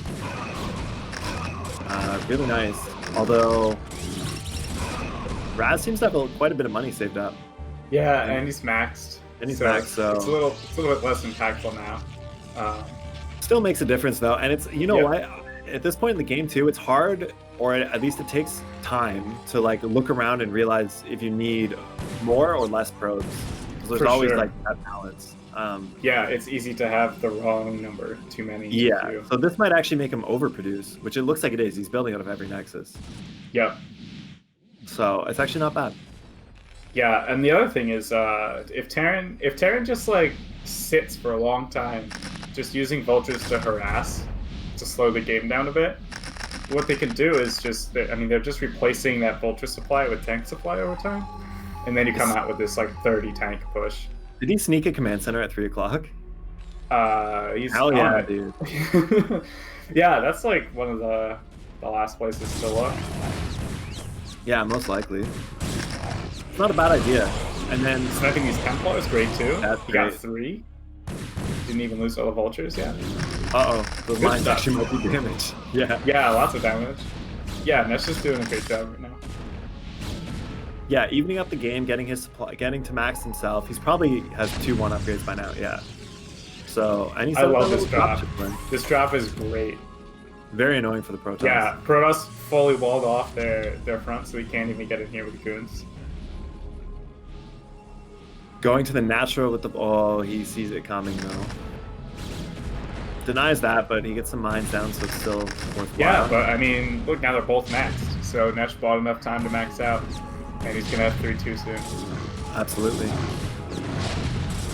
Speaker 1: Really nice. Although Raz seems to have quite a bit of money saved up.
Speaker 2: Yeah, and he's maxed.
Speaker 1: And he's maxed, so
Speaker 2: it's a little bit less impactful now.
Speaker 1: Still makes a difference though, and it's, you know what? At this point in the game too, it's hard, or at least it takes time to like look around and realize if you need more or less probes. Because there's always like that balance.
Speaker 2: Yeah, it's easy to have the wrong number, too many.
Speaker 1: Yeah, so this might actually make him overproduce, which it looks like it is. He's building out of every nexus.
Speaker 2: Yep.
Speaker 1: So it's actually not bad.
Speaker 2: Yeah, and the other thing is, if Terran just like sits for a long time, just using vultures to harass, to slow the game down a bit, what they can do is just, they're just replacing that vulture supply with tank supply over time, and then you come out with this like 30 tank push.
Speaker 1: Did he sneak a command center at 3 o'clock?
Speaker 2: He's
Speaker 1: Hell yeah, dude.
Speaker 2: Yeah, that's like one of the last places to look.
Speaker 1: Yeah, most likely. It's not a bad idea. And then
Speaker 2: sniping these Templars, great too.
Speaker 1: That's
Speaker 2: he
Speaker 1: great.
Speaker 2: got 3. Didn't even lose all the vultures yet.
Speaker 1: Uh-oh, those mines actually might be damaged. Yeah.
Speaker 2: Yeah, lots of damage. Yeah, Nesh is doing a great job right now.
Speaker 1: Yeah, evening up the game, getting his supply, getting to max himself. He's probably has 2-1 upgrades by now. Yeah. So, and he's
Speaker 2: I love this drop.
Speaker 1: Win.
Speaker 2: This drop is great.
Speaker 1: Very annoying for the Protoss.
Speaker 2: Yeah, Protoss fully walled off their front, so he can't even get in here with the goons.
Speaker 1: Going to the natural with the... Oh, he sees it coming, though. Denies that, but he gets some mines down, so it's still worthwhile.
Speaker 2: Yeah, but, I mean, look, now they're both maxed. So Nesh bought enough time to max out, and he's going to have 3-2 soon.
Speaker 1: Absolutely.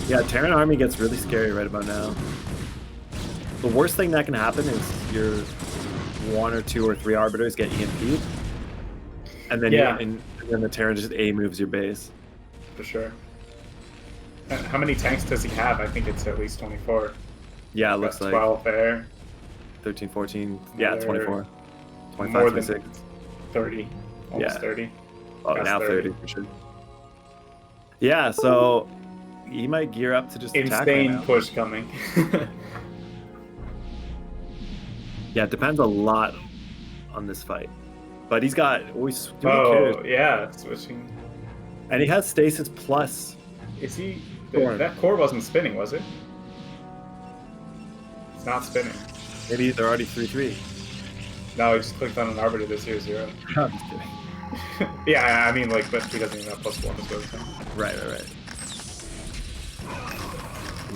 Speaker 1: Yeah, Terran army gets really scary right about now. The worst thing that can happen is your 1 or 2 or 3 arbiters get EMP'd, and then and then the Terran just A moves your base.
Speaker 2: For sure. How many tanks does he have? I think it's at least 24.
Speaker 1: Yeah, it
Speaker 2: Got
Speaker 1: looks like
Speaker 2: 12 there.
Speaker 1: 13, 14. Yeah,
Speaker 2: Another
Speaker 1: 24. 25,
Speaker 2: more than
Speaker 1: 26.
Speaker 2: 30. Almost
Speaker 1: Yeah.
Speaker 2: 30.
Speaker 1: Oh,
Speaker 2: Past
Speaker 1: now 30 for sure. Yeah, so he might gear up to just attack right
Speaker 2: Insane
Speaker 1: now.
Speaker 2: push coming.
Speaker 1: Yeah, it depends a lot on this fight. But he's got always doing
Speaker 2: Oh,
Speaker 1: carries.
Speaker 2: yeah, switching.
Speaker 1: And he has stasis plus.
Speaker 2: Is he...
Speaker 1: Storm.
Speaker 2: That core wasn't spinning, was it? It's not spinning.
Speaker 1: Maybe they're already 3-3.
Speaker 2: No, he just clicked on an arbiter to 0-0.
Speaker 1: I'm just kidding.
Speaker 2: Yeah, I mean, like, but he doesn't even have +1 is what I'm saying.
Speaker 1: Right.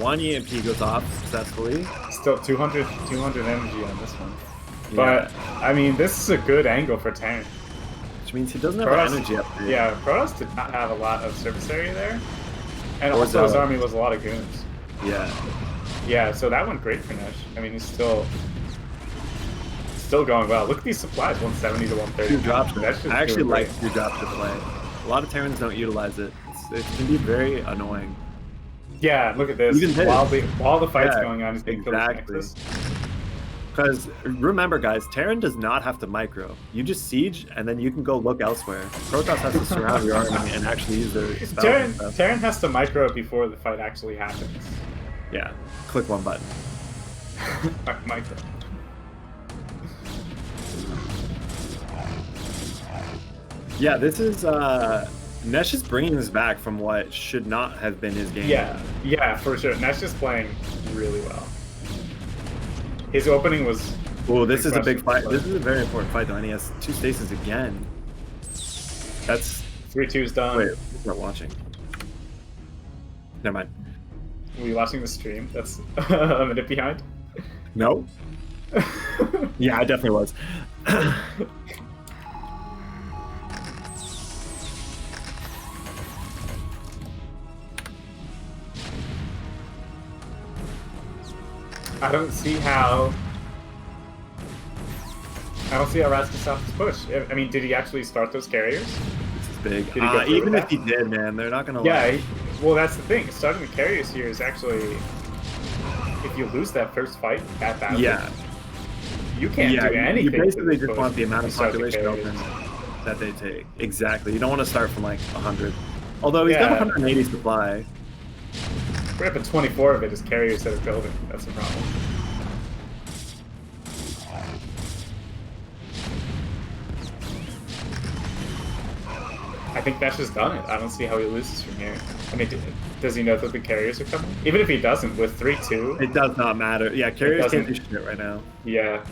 Speaker 1: One EMP goes off successfully.
Speaker 2: Still 200 energy on this one.
Speaker 1: Yeah.
Speaker 2: But, I mean, this is a good angle for Terran.
Speaker 1: Which means he doesn't have
Speaker 2: Protoss-
Speaker 1: energy up there.
Speaker 2: Yeah, Protoss did not have a lot of surface area there. And
Speaker 1: Or
Speaker 2: also his
Speaker 1: Zella.
Speaker 2: army was a lot of goons.
Speaker 1: Yeah.
Speaker 2: Yeah, so that went great for Nesh. I mean, he's still going well. Look at these supplies, 170 to 130.
Speaker 1: Two drop ship.
Speaker 2: That's just
Speaker 1: I actually
Speaker 2: doing
Speaker 1: like
Speaker 2: great.
Speaker 1: two drop ship play. A lot of Terrans don't utilize it. It can be very annoying.
Speaker 2: Yeah, look at this.
Speaker 1: Even this.
Speaker 2: While the fight's
Speaker 1: Yeah,
Speaker 2: going on, he's getting killed with
Speaker 1: exactly.
Speaker 2: Nexus.
Speaker 1: Because remember, guys, Terran does not have to micro. You just siege, and then you can go look elsewhere. Protoss has to surround your army and actually use their spells and stuff.
Speaker 2: Terran has to micro before the fight actually happens.
Speaker 1: Yeah, click one button.
Speaker 2: Micro.
Speaker 1: Yeah, this is Nesh is bringing this back from what should not have been his game.
Speaker 2: Yeah, for sure. Nesh is playing really well. His opening was...
Speaker 1: Oh, this is a big fight.
Speaker 2: but
Speaker 1: This is a very important fight, though, and he has two stasis again. That's...
Speaker 2: 3-2's done.
Speaker 1: Wait, we're not watching. Never mind.
Speaker 2: Were you watching the stream? That's a minute behind.
Speaker 1: No? Yeah, I definitely was.
Speaker 2: I don't see how Raz can stop his push. I mean, did he actually start those carriers?
Speaker 1: This is big.
Speaker 2: Did he go through
Speaker 1: Even
Speaker 2: with
Speaker 1: if he did, man, they're not gonna
Speaker 2: Yeah,
Speaker 1: like...
Speaker 2: well, that's the thing. Starting the carriers here is actually, if you lose that first fight at battle,
Speaker 1: Yeah.
Speaker 2: you can't do anything.
Speaker 1: You
Speaker 2: to
Speaker 1: basically
Speaker 2: this
Speaker 1: just
Speaker 2: push
Speaker 1: want the
Speaker 2: if
Speaker 1: amount
Speaker 2: you
Speaker 1: of
Speaker 2: start the
Speaker 1: population
Speaker 2: carriers.
Speaker 1: open that they take. Exactly. You don't want to start from like 100. Although he's got
Speaker 2: Yeah.
Speaker 1: 180 supply.
Speaker 2: We're up at 24 of it as carriers that are building. That's the problem. I think Nesh has done it. I don't see how he loses from here. I mean, does he know that the carriers are coming? Even if he doesn't, with 3-2,
Speaker 1: It does not matter. Yeah, carriers can't do
Speaker 2: doesn't-
Speaker 1: shit right now.
Speaker 2: yeah.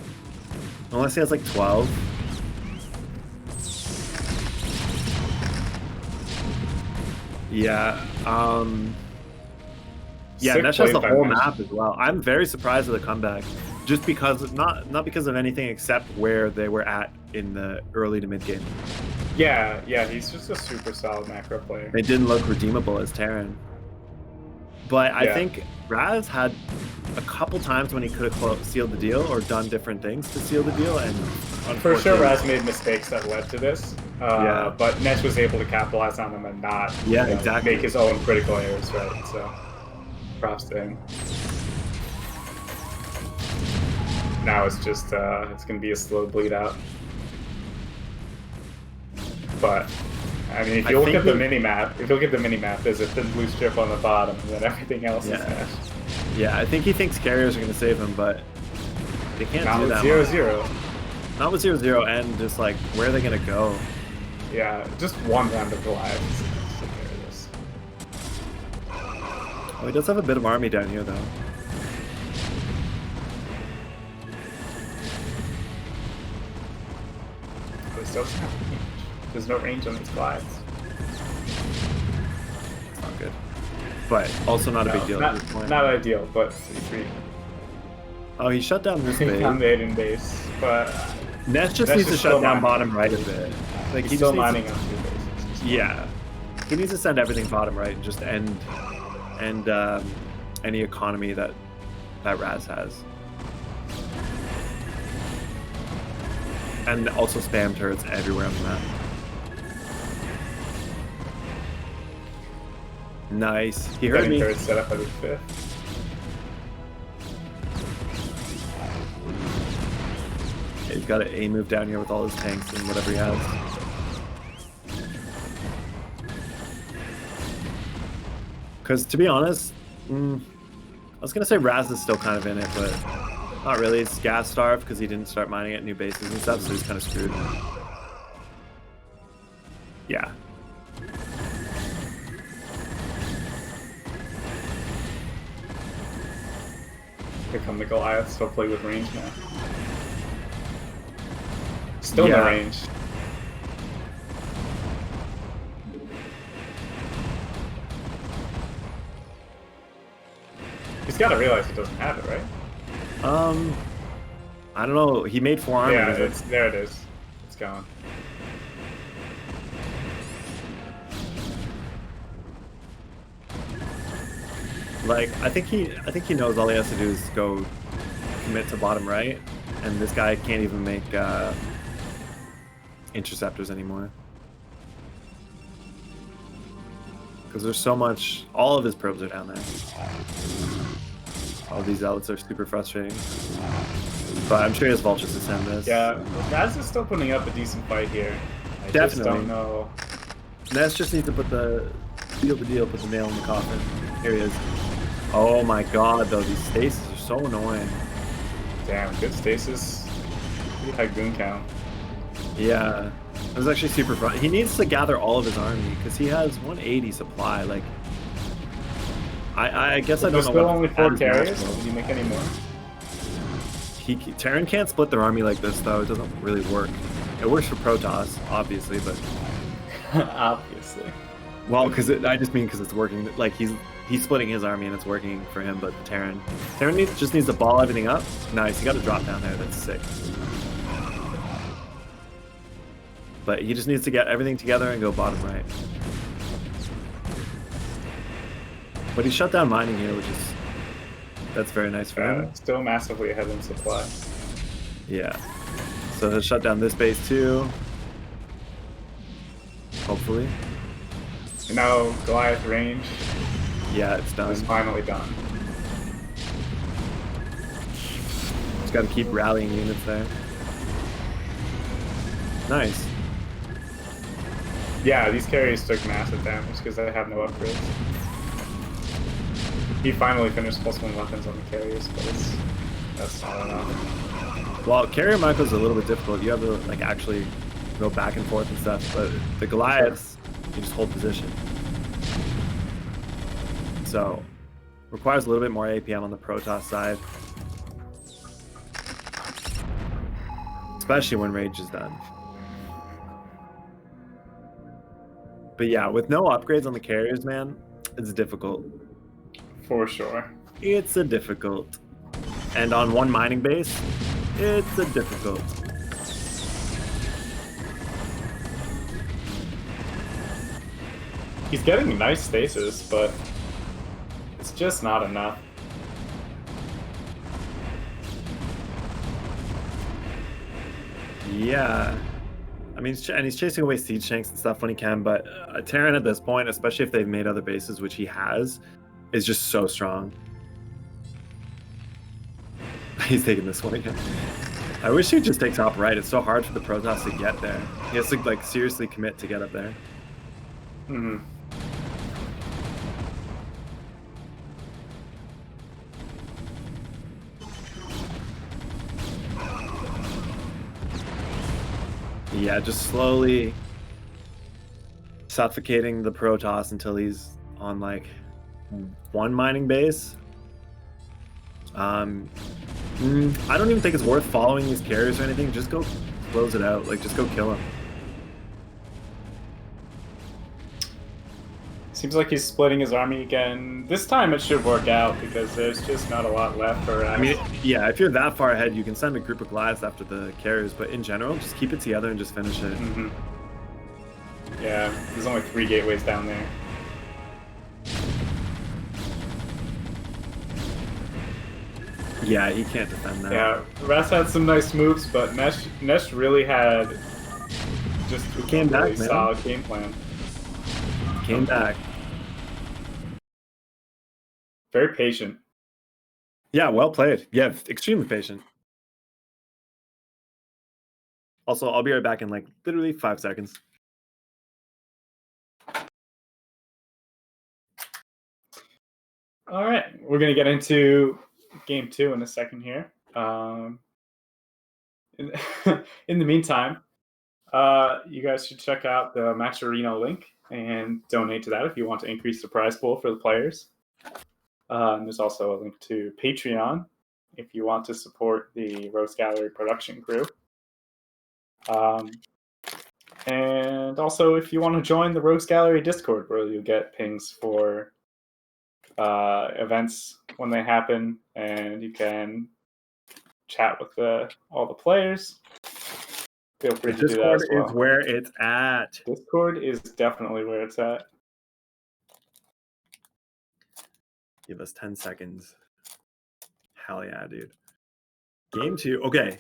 Speaker 1: Unless he has like 12. Yeah. Yeah,
Speaker 2: Sick
Speaker 1: Nesh has the
Speaker 2: play by
Speaker 1: whole
Speaker 2: Nesh.
Speaker 1: map as well. I'm very surprised at the comeback. Just because, not because of anything except where they were at in the early to mid game.
Speaker 2: Yeah, he's just a super solid macro player.
Speaker 1: They didn't look redeemable as Terran. But I
Speaker 2: Yeah.
Speaker 1: think Raz had a couple times when he could have sealed the deal or done different things to seal the deal, and
Speaker 2: For sure,
Speaker 1: unfortunately-
Speaker 2: Raz made mistakes that led to this.
Speaker 1: Yeah.
Speaker 2: But Nesh was able to capitalize on them and not
Speaker 1: Yeah, exactly.
Speaker 2: make his own critical errors, right? So, props to him. Now it's just, it's going to be a slow bleed out. But, I mean, if
Speaker 1: I
Speaker 2: you look
Speaker 1: think
Speaker 2: at the
Speaker 1: we-
Speaker 2: mini-map, there's a thin blue strip on the bottom, and then everything else is
Speaker 1: Yeah.
Speaker 2: Nesh.
Speaker 1: Yeah, I think he thinks carriers are going to save him, but they can't
Speaker 2: Not
Speaker 1: do
Speaker 2: with
Speaker 1: that.
Speaker 2: 0-0.
Speaker 1: Not with 0-0, and just like, where are they going to go?
Speaker 2: Yeah, just one round of Goliath to take care of this.
Speaker 1: Oh, he does have a bit of army down here, though.
Speaker 2: But it still doesn't have range. There's no range on these Goliaths.
Speaker 1: It's not good. But also not a big deal
Speaker 2: Not,
Speaker 1: at this point.
Speaker 2: not ideal, but 3-3.
Speaker 1: Oh, he shut down this
Speaker 2: He found
Speaker 1: base.
Speaker 2: the Aiden base, but
Speaker 1: Ness just
Speaker 2: Ness
Speaker 1: needs
Speaker 2: is
Speaker 1: to
Speaker 2: still
Speaker 1: shut down
Speaker 2: mining.
Speaker 1: bottom right a bit. Like,
Speaker 2: he's
Speaker 1: he
Speaker 2: still
Speaker 1: just needs
Speaker 2: mining on 2 bases.
Speaker 1: to, yeah. He needs to send everything bottom right and just end any economy that Raz has. And also spam turrets everywhere on the map. Nice. He heard
Speaker 2: Getting
Speaker 1: me.
Speaker 2: third set up at the 5th.
Speaker 1: He's got an A move down here with all his tanks and whatever he has. Because to be honest, I was gonna say Raz is still kind of in it, but not really. It's gas starved because he didn't start mining at new bases and stuff, so he's kind of screwed. Yeah.
Speaker 2: Here come the Goliaths. He'll play with range now. Still
Speaker 1: Yeah.
Speaker 2: no range. He's got to realize he doesn't have it, right?
Speaker 1: I don't know. He made 4 armies.
Speaker 2: Yeah, there it is. It's gone.
Speaker 1: Like, I think he knows all he has to do is go commit to bottom right, and this guy can't even make interceptors anymore. Because there's so much, all of his probes are down there. All these zealots are super frustrating. But I'm sure he has vultures to send this.
Speaker 2: Yeah, Raz is still putting up a decent fight here. I just don't know.
Speaker 1: Ness just needs to put seal the deal, put the nail in the coffin. Here he is. Oh my god, though, these stasis are so annoying.
Speaker 2: Damn, good stasis. Pretty high goon count.
Speaker 1: Yeah, it was actually super fun. He needs to gather all of his army because he has 180 supply. Like, I guess I don't know.
Speaker 2: There's still only 4 carriers. Did you make any more?
Speaker 1: Terran can't split their army like this though. It doesn't really work. It works for Protoss, obviously, but
Speaker 2: obviously.
Speaker 1: Well, I just mean because it's working. Like he's splitting his army and it's working for him, but Terran just needs to ball everything up. Nice, he got a drop down there. That's sick. But he just needs to get everything together and go bottom right. But he shut down mining here, that's very nice for him.
Speaker 2: Still massively ahead in supply.
Speaker 1: Yeah. So he'll shut down this base too. Hopefully.
Speaker 2: And now Goliath range.
Speaker 1: Yeah, it's done.
Speaker 2: It's finally done.
Speaker 1: Just got to keep rallying units there. Nice.
Speaker 2: Yeah, these carriers took massive damage because they have no upgrades. He finally finished +1 weapons on the carriers, but that's not enough.
Speaker 1: Well, carrier Michael's a little bit difficult. You have to like actually go back and forth and stuff, but the Goliaths, you just hold position. So, requires a little bit more APM on the Protoss side. Especially when rage is done. But yeah, with no upgrades on the carriers, man, it's difficult.
Speaker 2: For sure.
Speaker 1: It's a difficult. And on one mining base, it's a difficult.
Speaker 2: He's getting nice stasis, but it's just not enough.
Speaker 1: Yeah. I mean, he's chasing away siege tanks and stuff when he can, but Terran at this point, especially if they've made other bases, which he has, is just so strong. He's taking this one again. I wish he'd just take top right. It's so hard for the Protoss to get there. He has to like seriously commit to get up there.
Speaker 2: Mm-hmm.
Speaker 1: Yeah, just slowly suffocating the Protoss until he's on like one mining base. I don't even think it's worth following these carriers or anything. Just go close it out. Like, just go kill him.
Speaker 2: Seems like he's splitting his army again. This time it should work out because there's just not a lot left for Raz.
Speaker 1: I mean, yeah, if you're that far ahead, you can send a group of Goliaths after the carriers, but in general, just keep it together and just finish it.
Speaker 2: Mm-hmm. Yeah, there's only 3 gateways down there.
Speaker 1: Yeah, he can't defend that.
Speaker 2: Yeah, Raz had some nice moves, but Nesh really had just
Speaker 1: He came back,
Speaker 2: really
Speaker 1: man.
Speaker 2: solid game plan.
Speaker 1: Came back.
Speaker 2: Very patient.
Speaker 1: Yeah, well played. Yeah, extremely patient. Also, I'll be right back in like literally 5 seconds.
Speaker 2: All right, we're gonna get into game 2 in a second here. In, in the meantime, you guys should check out the Max Arena link and donate to that if you want to increase the prize pool for the players. And there's also a link to Patreon if you want to support the Rogues Gallery production crew. And also if you want to join the Rogues Gallery Discord, where you get pings for events when they happen, and you can chat with all the players. Feel free to do that as well.
Speaker 1: Discord is where it's at.
Speaker 2: Discord is definitely where it's at.
Speaker 1: Give us 10 seconds. Hell yeah, dude. Game 2. Okay.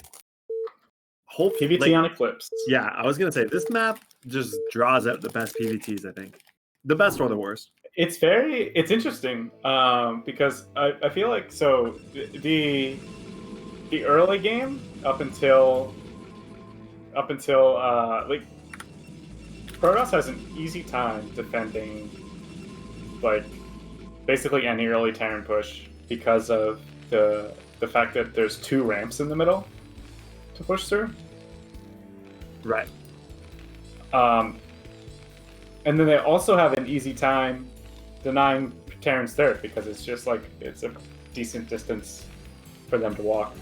Speaker 1: Whole
Speaker 2: PvT on Eclipse.
Speaker 1: Yeah, I was gonna say this map just draws out the best PvTs. I think the best or the worst.
Speaker 2: It's interesting because I feel like the early game up until like Protoss has an easy time defending like basically any early Terran push because of the fact that there's 2 ramps in the middle to push through.
Speaker 1: Right.
Speaker 2: And then they also have an easy time denying Terran's third because it's just like it's a decent distance for them to walk.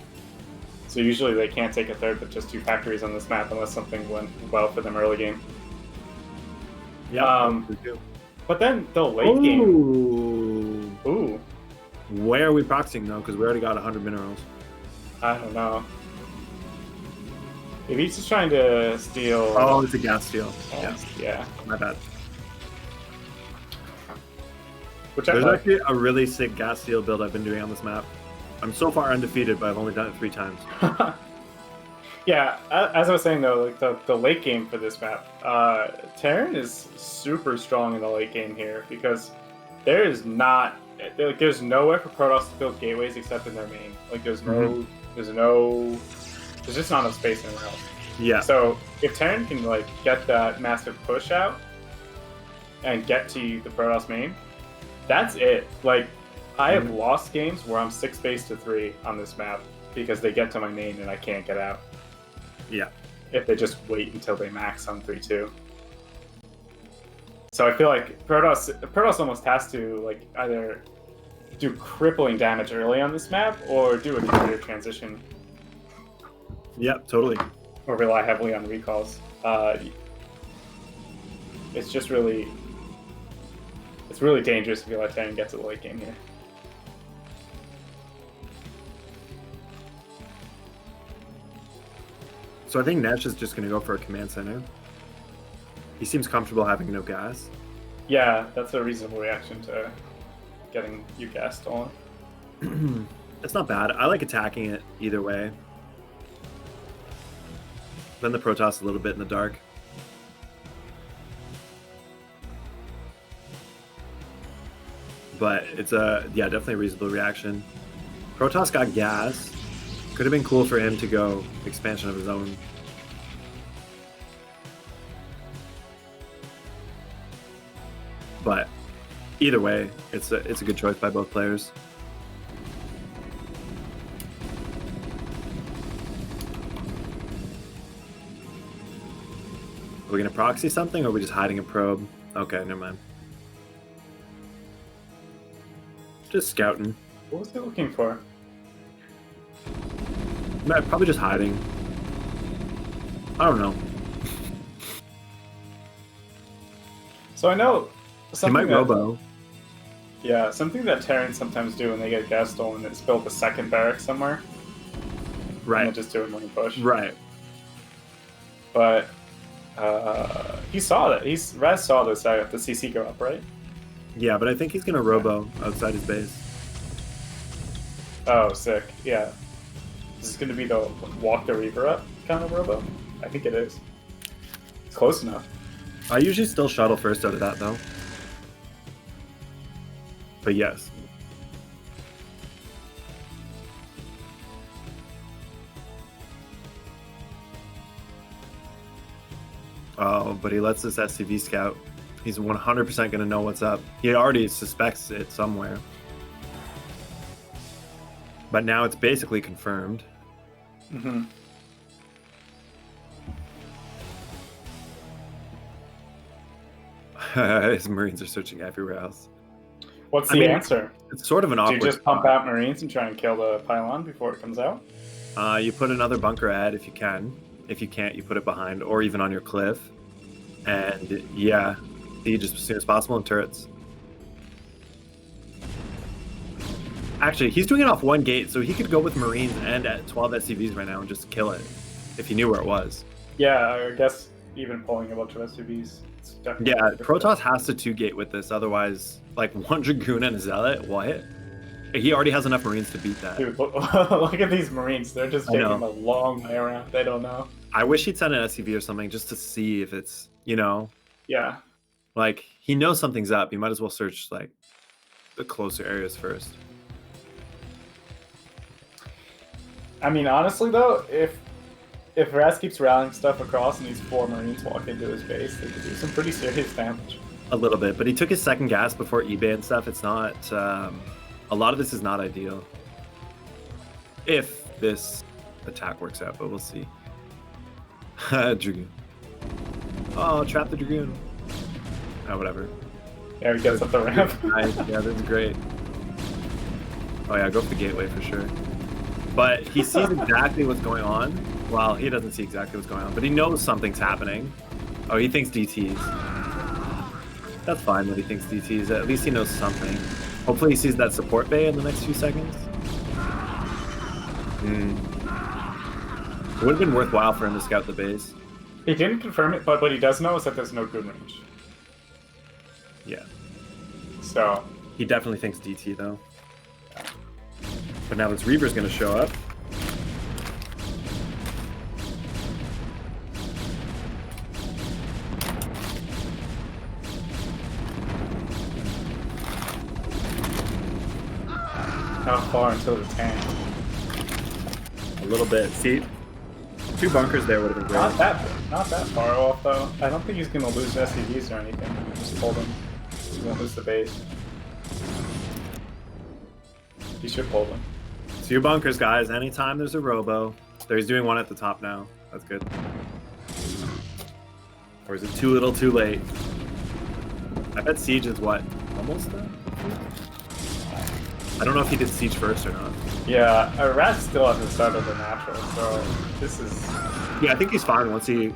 Speaker 2: So usually they can't take a third with just 2 factories on this map unless something went well for them early game.
Speaker 1: Yeah.
Speaker 2: But then the late game.
Speaker 1: Ooh. Where are we proxying though? Because we already got 100 minerals.
Speaker 2: I don't know. If he's just trying to steal.
Speaker 1: Oh, it's a gas steal.
Speaker 2: Yeah.
Speaker 1: My bad.
Speaker 2: Which
Speaker 1: There's actually a really sick gas steal build I've been doing on this map. I'm so far undefeated, but I've only done it 3 times.
Speaker 2: Yeah, as I was saying though, like the late game for this map, Terran is super strong in the late game here because there's nowhere for Protoss to build gateways except in their main. Like there's just not enough space anywhere else.
Speaker 1: Yeah.
Speaker 2: So if Terran can like get that massive push out and get to the Protoss main, that's it. Like I have lost games where I'm 6 base to 3 on this map because they get to my main and I can't get out.
Speaker 1: Yeah.
Speaker 2: If they just wait until they max on 3-2. So I feel like Protoss almost has to like either do crippling damage early on this map or do a carrier transition.
Speaker 1: Yep, totally.
Speaker 2: Or rely heavily on recalls. It's just really dangerous if you let Terran get to the late game here.
Speaker 1: So I think Nesh is just going to go for a command center. He seems comfortable having no gas.
Speaker 2: Yeah, that's a reasonable reaction to getting your gas stolen.
Speaker 1: It's not bad. I like attacking it either way. Then the Protoss a little bit in the dark. But it's definitely a reasonable reaction. Protoss got gas. Could have been cool for him to go expansion of his own. But either way, it's a good choice by both players. Are we gonna proxy something, or are we just hiding a probe? Okay, never mind. Just scouting.
Speaker 2: What was he looking for?
Speaker 1: Probably just hiding. I don't know.
Speaker 2: So I know
Speaker 1: He
Speaker 2: something
Speaker 1: might robo.
Speaker 2: Yeah, something that Terrans sometimes do when they get gas stolen is build a second barrack somewhere.
Speaker 1: Right.
Speaker 2: And just do a money push.
Speaker 1: Right.
Speaker 2: But he saw that. Raz saw this at the CC go up, right?
Speaker 1: Yeah, but I think he's gonna robo outside his base.
Speaker 2: Oh, sick. Yeah. Is this going to be the walk the Reaver up kind of robo? I think it is. It's close enough.
Speaker 1: I usually still shuttle first out of that, though. But yes. Oh, but he lets this SCV scout. He's 100% going to know what's up. He already suspects it somewhere. But now it's basically confirmed.
Speaker 2: Mm-hmm.
Speaker 1: His Marines are searching everywhere else.
Speaker 2: What's the answer?
Speaker 1: It's sort of an awkward.
Speaker 2: Do you just pump out Marines and try and kill the pylon before it comes out?
Speaker 1: You put another bunker ahead if you can. If you can't, you put it behind or even on your cliff. And yeah, siege as soon as possible and turrets. Actually, he's doing it off one gate, so he could go with Marines and at 12 SCVs right now and just kill it if he knew where it was.
Speaker 2: Yeah, I guess even pulling a bunch of SCVs.
Speaker 1: Yeah, Protoss has to 2-gate with this, otherwise, like, one Dragoon and a Zealot, what? He already has enough Marines to beat that.
Speaker 2: Dude, look at these Marines. They're just taking a long way around. They don't know.
Speaker 1: I wish he'd send an SCV or something just to see if it's, you know...
Speaker 2: Yeah.
Speaker 1: Like, he knows something's up. He might as well search, like, the closer areas first.
Speaker 2: I mean, honestly, though, if Raz keeps rallying stuff across and these 4 Marines walk into his base, they could do some pretty serious damage.
Speaker 1: A little bit, but he took his second gas before eBay and stuff. It's not... a lot of this is not ideal. If this attack works out, but we'll see. Dragoon. Oh, trap the Dragoon. Oh, whatever.
Speaker 2: Yeah, he gets up the ramp.
Speaker 1: Nice. Yeah, that's great. Oh yeah, go for the gateway for sure. But he sees exactly what's going on. Well, he doesn't see exactly what's going on, but he knows something's happening. Oh, he thinks DTs. That's fine that he thinks DTs. At least he knows something. Hopefully he sees that support bay in the next few seconds. It would have been worthwhile for him to scout the base.
Speaker 2: He didn't confirm it, but what he does know is that there's no good range.
Speaker 1: Yeah.
Speaker 2: So...
Speaker 1: He definitely thinks DT, though. But now this Reaver's going to show up.
Speaker 2: How far until the tank?
Speaker 1: A little bit. See? 2 bunkers there would have been great.
Speaker 2: Not that far off, though. I don't think he's going to lose SCVs or anything. Just hold him. He won't lose the base. He should hold him.
Speaker 1: 2 bunkers, guys. Anytime there's a robo. So he's doing one at the top now. That's good. Or is it too little, too late? I bet siege is what? Almost done? I don't know if he did siege first or not.
Speaker 2: Yeah, Raz still hasn't started the natural, so this is...
Speaker 1: Yeah, I think he's fine once he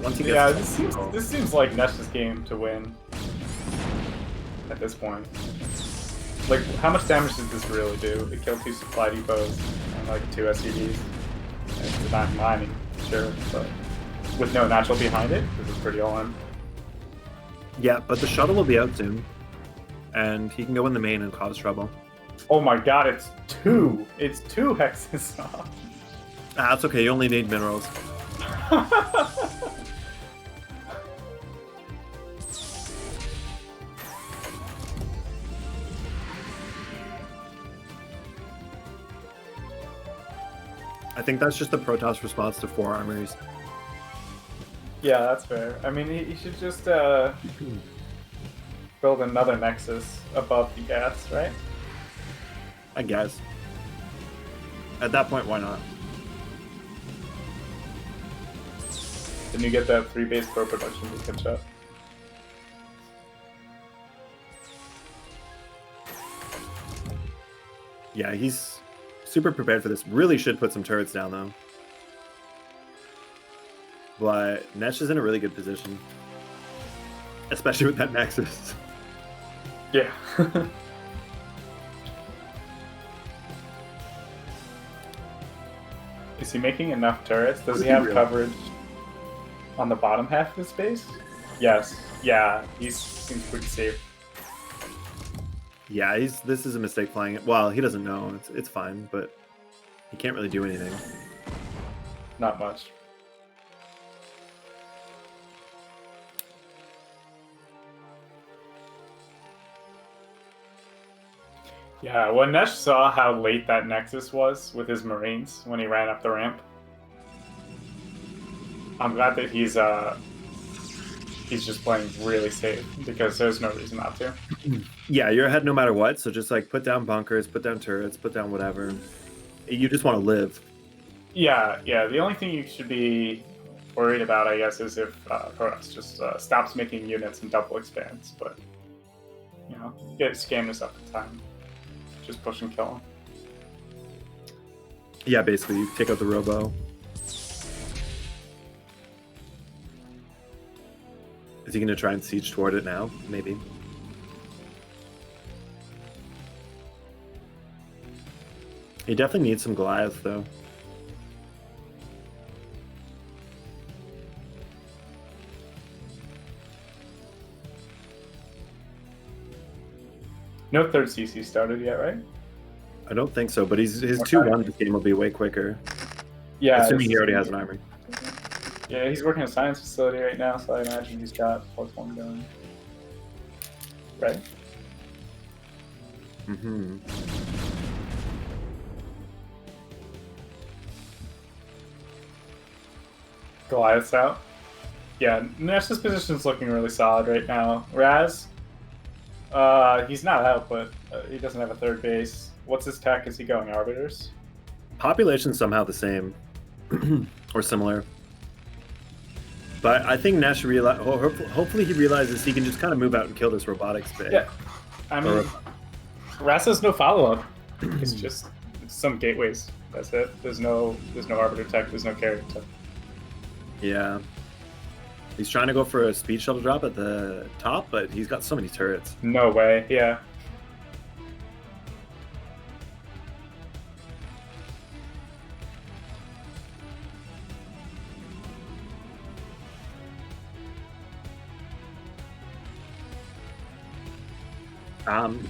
Speaker 1: gets...
Speaker 2: Yeah, this seems like Nesh's game to win. At this point. Like, how much damage did this really do? It killed 2 supply depots and like 2 SCVs. And it's not mining, sure, but with no natural behind it, this is pretty all in.
Speaker 1: Yeah, but the shuttle will be out soon. And he can go in the main and cause trouble.
Speaker 2: Oh my god, it's 2! It's 2 hexes off.
Speaker 1: Ah, that's okay, you only need minerals. I think that's just the Protoss response to 4 armories.
Speaker 2: Yeah, that's fair. I mean, he should just build another Nexus above the gas, right?
Speaker 1: I guess. At that point, why not?
Speaker 2: Then you get that 3 base pro production to catch up.
Speaker 1: Yeah, he's super prepared for this. Really should put some turrets down, though. But Nesh is in a really good position. Especially with that Nexus.
Speaker 2: Yeah. Is he making enough turrets? Does he have coverage on the bottom half of his base? Yes. Yeah, he seems pretty safe.
Speaker 1: Yeah, this is a mistake playing it. Well, he doesn't know. It's fine, but he can't really do anything.
Speaker 2: Not much. Yeah, when Nesh saw how late that Nexus was with his Marines when he ran up the ramp, I'm glad that he's he's just playing really safe because there's no reason not to.
Speaker 1: Yeah, you're ahead no matter what. So just like put down bunkers, put down turrets, put down whatever. You just want to live.
Speaker 2: Yeah. The only thing you should be worried about, I guess, is if Protoss just stops making units and double expands. But you know, get Scamus up in time. Just push and kill him.
Speaker 1: Yeah, basically, you take out the robo. Is he going to try and siege toward it now? Maybe. He definitely needs some Goliath, though.
Speaker 2: No third CC started yet, right?
Speaker 1: I don't think so, but his 2-1 this game will be way quicker.
Speaker 2: Yeah.
Speaker 1: Assuming he already has an armory.
Speaker 2: Yeah, he's working at a science facility right now, so I imagine he's got +1 going. Right?
Speaker 1: Mm-hmm.
Speaker 2: Goliath's out. Yeah, Nash's position's looking really solid right now. Raz, he's not out, but he doesn't have a third base. What's his tech? Is he going Arbiters?
Speaker 1: Population's somehow the same. Or similar. But I think Nash hopefully he realizes he can just kind of move out and kill this robotics bit.
Speaker 2: Yeah. I mean, Raz has no follow-up. It's just some gateways. That's it. There's no Arbiter tech. There's no carry tech.
Speaker 1: Yeah. He's trying to go for a speed shuttle drop at the top, but he's got so many turrets.
Speaker 2: No way. Yeah.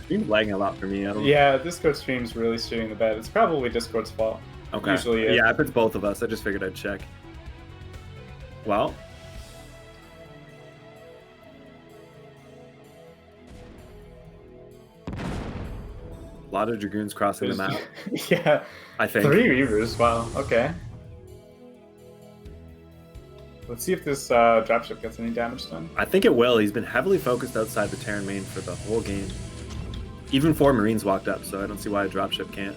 Speaker 1: Stream's lagging a lot for me. I don't.
Speaker 2: Yeah, Discord stream's really shitting the bed. It's probably Discord's fault.
Speaker 1: Okay.
Speaker 2: Usually,
Speaker 1: yeah, if it's both of us, I just figured I'd check. Well. A lot of Dragoons crossing the map.
Speaker 2: Yeah.
Speaker 1: I think.
Speaker 2: 3 Reavers, wow, okay. Let's see if this dropship gets any damage done.
Speaker 1: I think it will. He's been heavily focused outside the Terran main for the whole game. Even 4 Marines walked up, so I don't see why a dropship can't.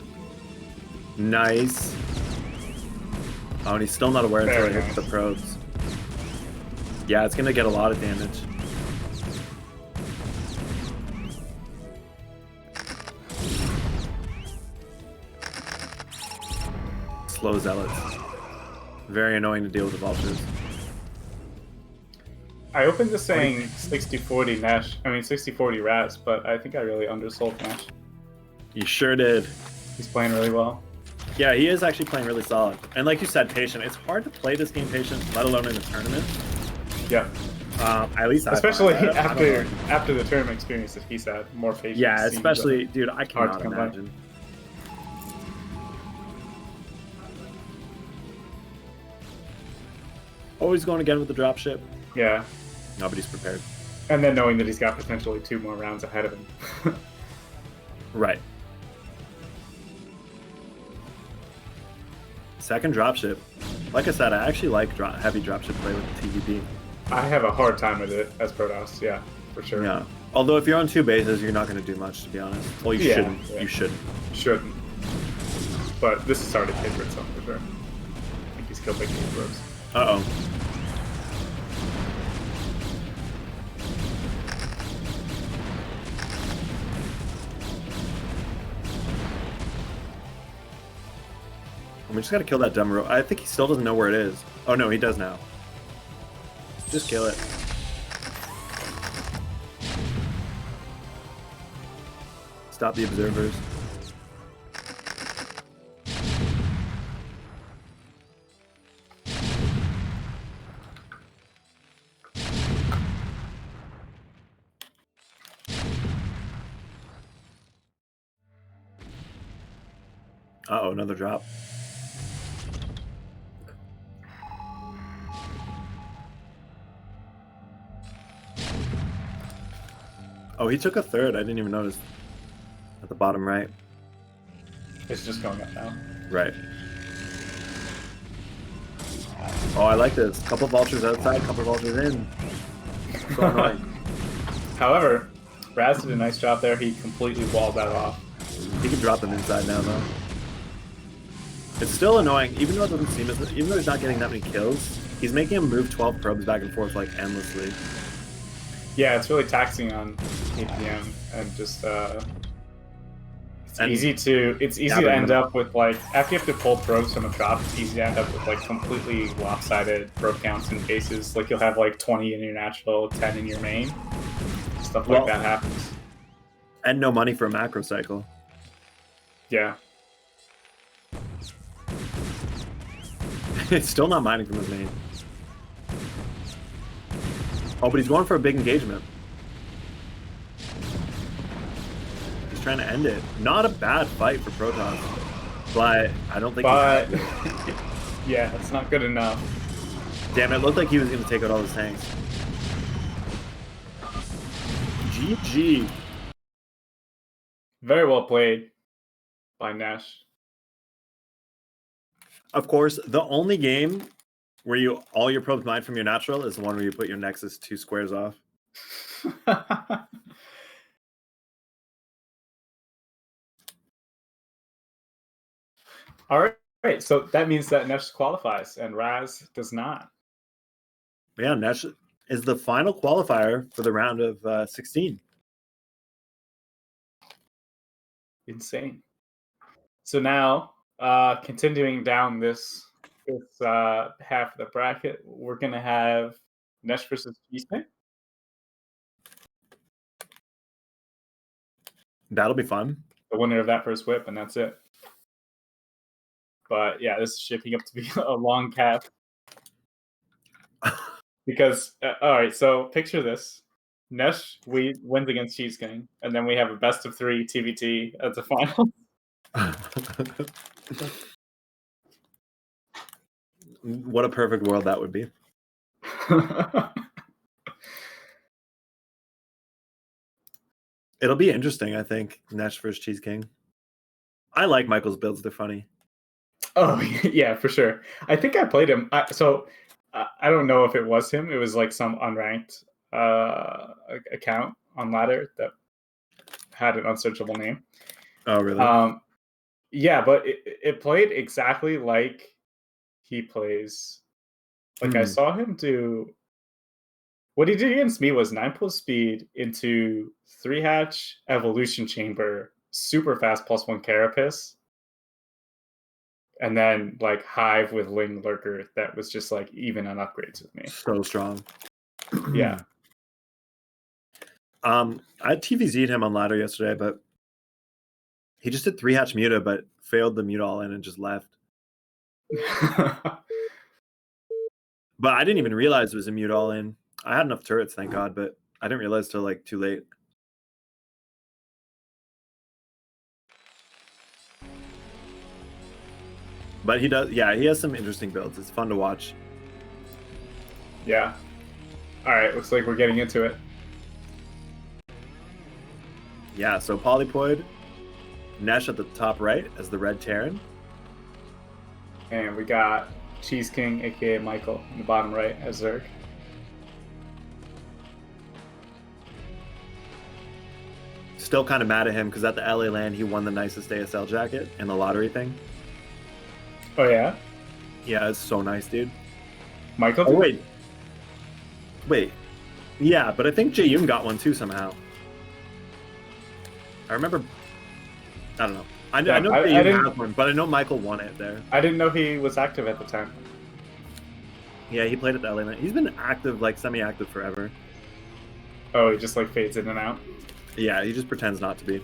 Speaker 1: Nice. Oh, and he's still not aware until he hits the probes. Yeah, it's going to get a lot of damage. Slow zealots. Very annoying to deal with the vultures.
Speaker 2: I opened this saying 60-40 Nash, 60-40 Raz, but I think I really undersold Nash.
Speaker 1: You sure did.
Speaker 2: He's playing really well.
Speaker 1: Yeah, he is actually playing really solid. And like you said, patient. It's hard to play this game patient, let alone in a tournament.
Speaker 2: Yeah.
Speaker 1: At least
Speaker 2: especially after the tournament experience that he's had, more patience.
Speaker 1: Yeah, especially, dude, I cannot imagine. Always going again with the dropship.
Speaker 2: Yeah.
Speaker 1: Nobody's prepared.
Speaker 2: And then knowing that he's got potentially 2 more rounds ahead of him.
Speaker 1: Right. Second dropship. Like I said, I actually like heavy dropship play with TVP.
Speaker 2: I have a hard time with it as Protoss, yeah, for sure.
Speaker 1: Yeah. Although if you're on 2 bases, you're not going to do much, to be honest. Well, you shouldn't. Yeah. You shouldn't.
Speaker 2: Shouldn't. But this has already paid for itself, for sure. I think he's killed like 8 probes.
Speaker 1: Uh-oh. We just gotta kill that dumb rope. I think he still doesn't know where it is. Oh no, he does now. Just kill it. Stop the observers. Uh-oh, another drop. Oh, he took a third. I didn't even notice. At the bottom right.
Speaker 2: It's just going up now.
Speaker 1: Right. Oh, I like this. Couple vultures outside, couple vultures in. So annoying.
Speaker 2: However, Raz did a nice job there. He completely walled that off.
Speaker 1: He can drop them inside now, though. It's still annoying, even though it doesn't seem as, even though he's not getting that many kills, he's making him move 12 probes back and forth like endlessly.
Speaker 2: Yeah, it's really taxing on APM and just it's easy to end up with like after you have to pull probes from a drop, it's easy to end up with like completely lopsided probe counts and cases. Like you'll have like 20 in your natural, 10 in your main. Stuff like that happens.
Speaker 1: And no money for a macro cycle.
Speaker 2: Yeah.
Speaker 1: It's still not mining from his main. Oh, but he's going for a big engagement. He's trying to end it. Not a bad fight for Protoss, but I don't think.
Speaker 2: But yeah, that's not good enough.
Speaker 1: Damn, it looked like he was going to take out all his tanks. GG.
Speaker 2: Very well played by Nash.
Speaker 1: Of course, the only game where all your probes mine from your natural is the one where you put your Nexus 2 squares off.
Speaker 2: All right, so that means that Nesh qualifies and Raz does not.
Speaker 1: Yeah, Nesh is the final qualifier for the round of 16.
Speaker 2: Insane. So now, continuing down this half of the bracket, we're gonna have Nesh versus Cheesecake.
Speaker 1: That'll be fun.
Speaker 2: The winner of that first whip, and that's it. But yeah, this is shaping up to be a long cap. Because, all right, so picture this. Nesh wins against Cheese King, and then we have a best of 3 TVT at the final.
Speaker 1: What a perfect world that would be. It'll be interesting, I think, Nesh versus Cheese King. I like Michael's builds. They're funny.
Speaker 2: Oh, yeah, for sure. I think I played him. I don't know if it was him. It was like some unranked account on Ladder that had an unsearchable name.
Speaker 1: Oh, really?
Speaker 2: Yeah, but it played exactly like he plays. Like I saw him do. What he did against me was 9 speed into 3-hatch evolution chamber, super fast +1 carapace, and then like hive with Ling lurker that was just like even on upgrades with me.
Speaker 1: So strong.
Speaker 2: Yeah.
Speaker 1: I TVZ'd him on ladder yesterday, but he just did 3-hatch muta, but failed the muta all in and just left. But I didn't even realize it was a mute all in. I had enough turrets, thank God, but I didn't realize till like too late. But he does, yeah, he has some interesting builds. It's fun to watch.
Speaker 2: Yeah. All right, looks like we're getting into it.
Speaker 1: Yeah, so Polypoid, Nesh at the top right as the red Terran.
Speaker 2: And we got Cheese King, aka Michael, in the bottom right as Zerg.
Speaker 1: Still kind of mad at him because at the LA LAN he won the nicest ASL jacket in the lottery thing.
Speaker 2: Oh yeah?
Speaker 1: Yeah, it's so nice, dude.
Speaker 2: Michael?
Speaker 1: Oh wait. Yeah, but I think Jaeyoon got one too somehow. I remember. I don't know. I know Jaeyoon has one, but I know Michael won it there.
Speaker 2: I didn't know he was active at the time.
Speaker 1: Yeah, he played at the LA LAN. He's been active, like semi-active forever.
Speaker 2: Oh, he just like fades in and out?
Speaker 1: Yeah, he just pretends not to be.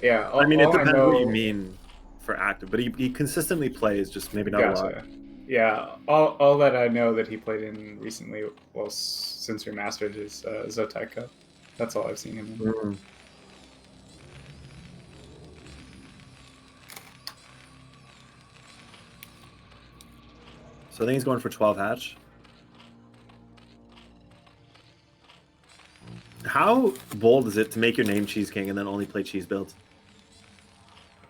Speaker 2: Yeah,
Speaker 1: I mean, it depends what you mean for active, but he consistently plays, just maybe not a lot.
Speaker 2: Yeah, all that I know that he played in recently, well, since remastered, is Zotac Cup. That's all I've seen him in.
Speaker 1: Mm. So I think he's going for 12 hatch. How bold is it to make your name Cheese King and then only play cheese builds?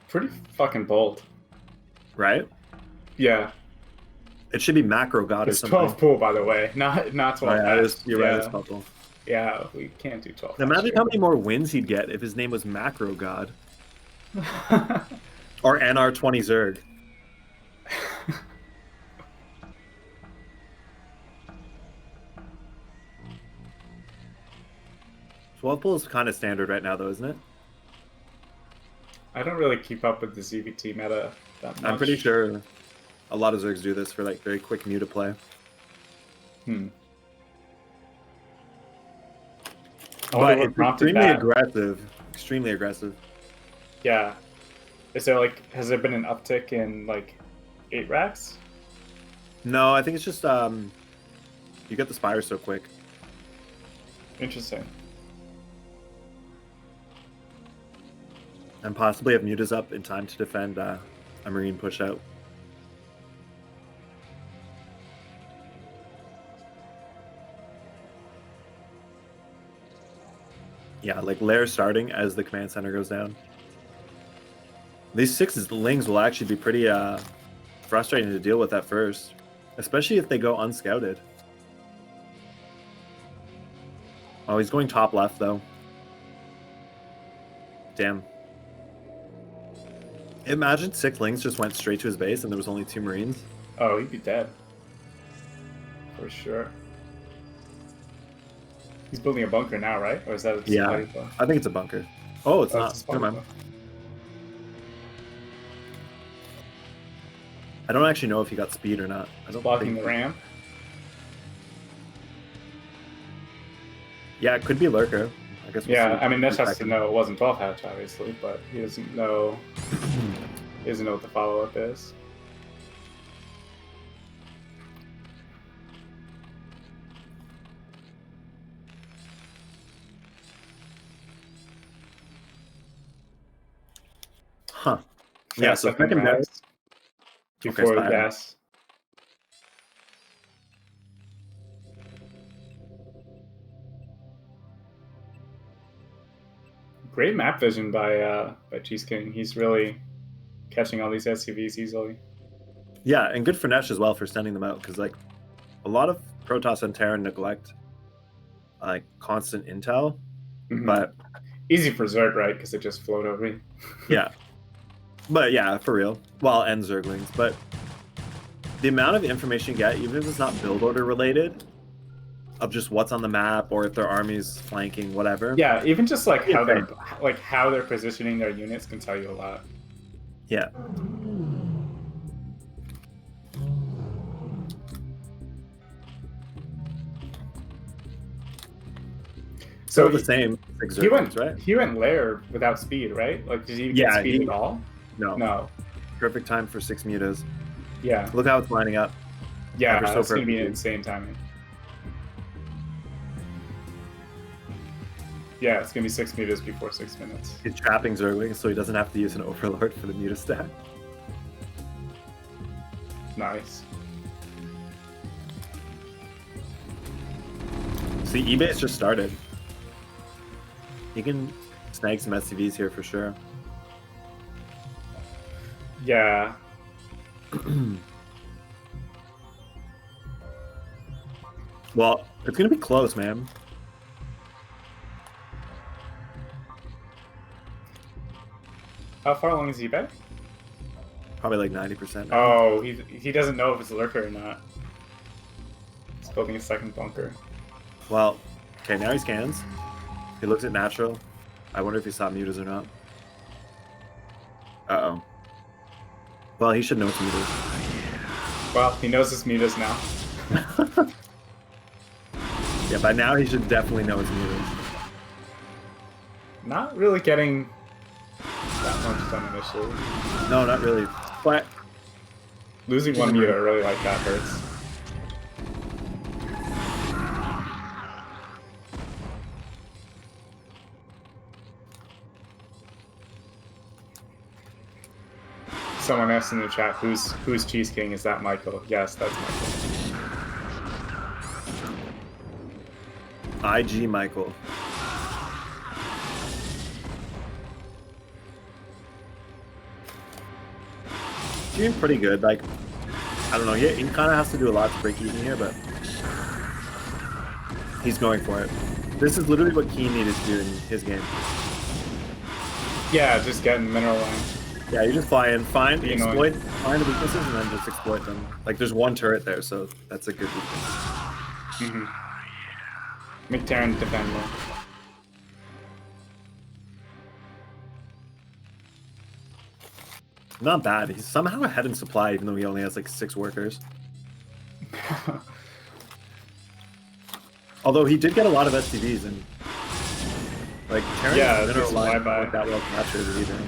Speaker 2: Pretty fucking bold.
Speaker 1: Right?
Speaker 2: Yeah.
Speaker 1: It should be macro god or
Speaker 2: It's
Speaker 1: something.
Speaker 2: 12 pool, by the way, not 12
Speaker 1: Oh, yeah,
Speaker 2: hatch.
Speaker 1: you're right, it's purple.
Speaker 2: Yeah, we can't do 12 hatch
Speaker 1: Imagine
Speaker 2: here.
Speaker 1: how many more wins he'd get if his name was Macro God. Or NR20 Zerg. 12 pool is kind of standard right now, though, isn't it?
Speaker 2: I don't really keep up with the ZVT meta that much.
Speaker 1: I'm pretty sure a lot of Zergs do this for like very quick Mew to play. But it's extremely aggressive. Extremely aggressive.
Speaker 2: Yeah. Is there like, has there been an uptick in like 8 racks?
Speaker 1: No, I think it's just you get the Spire so quick.
Speaker 2: Interesting.
Speaker 1: And possibly have Mutas up in time to defend a Marine push out. Yeah, like Lair starting as the command center goes down. These 6 Lings will actually be pretty frustrating to deal with at first, especially if they go unscouted. Oh, he's going top left though. Damn. Imagine 6 Lings just went straight to his base and there was only 2 Marines.
Speaker 2: Oh, he'd be dead. For sure. He's building a bunker now, right? Or is that a
Speaker 1: I think it's a bunker. Oh, it's not. Never mind. I don't actually know if he got speed or not. I don't
Speaker 2: blocking the ramp.
Speaker 1: Yeah, it could be Lurker. I guess. We'll
Speaker 2: I mean, Nesh has to know it wasn't 12 hatch, obviously, but he doesn't know. He doesn't know what the follow up is.
Speaker 1: Huh. Yeah, so second
Speaker 2: gas before the gas. Great map vision by Cheese King. He's really catching all these SCVs easily.
Speaker 1: Yeah, and good for Nesh as well for sending them out, because like a lot of Protoss and Terran neglect like constant intel, but
Speaker 2: easy for Zerg, right? Because they just float over you.
Speaker 1: Yeah. But yeah, for real. Well, and Zerglings. But the amount of information you get, even if it's not build order related, of just what's on the map or if their army's flanking, whatever.
Speaker 2: Yeah, even just like how they're positioning their units can tell you a lot.
Speaker 1: Yeah. So the same.
Speaker 2: He went Lair without speed, right? Like, did he get speed at all? No.
Speaker 1: Perfect time for 6 mutas.
Speaker 2: Yeah.
Speaker 1: Look how it's lining up.
Speaker 2: Yeah, it's going to be an insane timing. Yeah, it's going to be 6 mutas before 6 minutes.
Speaker 1: He's trapping Zerglings so he doesn't have to use an Overlord for the muta stack.
Speaker 2: Nice.
Speaker 1: See, eBay's just started. He can snag some SCVs here for sure.
Speaker 2: Yeah.
Speaker 1: Well, it's going to be close, man.
Speaker 2: How far along is eBay?
Speaker 1: Probably like 90% now.
Speaker 2: Oh, he doesn't know if it's a lurker or not. He's building a second bunker.
Speaker 1: Well, okay, now he scans. He looks at natural. I wonder if he saw mutas or not. Uh-oh. Well, he should know it's mutas.
Speaker 2: Well, he knows it's mutas now.
Speaker 1: Yeah, by now he should definitely know it's mutas.
Speaker 2: Not really getting that much done initially.
Speaker 1: No, not really. But
Speaker 2: losing one muta really like that hurts. Someone asked in the chat, who's Cheese King? Is that Michael? Yes, that's Michael.
Speaker 1: IG Michael. Doing pretty good. Like, I don't know. He kind of has to do a lot to break even here, but he's going for it. This is literally what Keen needed to do in his game.
Speaker 2: Yeah, just getting mineral line.
Speaker 1: Yeah, you just fly in, find the weaknesses, and then just exploit them. Like, there's one turret there, so that's a good weakness.
Speaker 2: Mm-hmm. Make Terran defend more.
Speaker 1: Not bad. He's somehow ahead in supply, even though he only has like 6 workers. Although he did get a lot of SCVs, and like Terran's mineral line not that well captured either.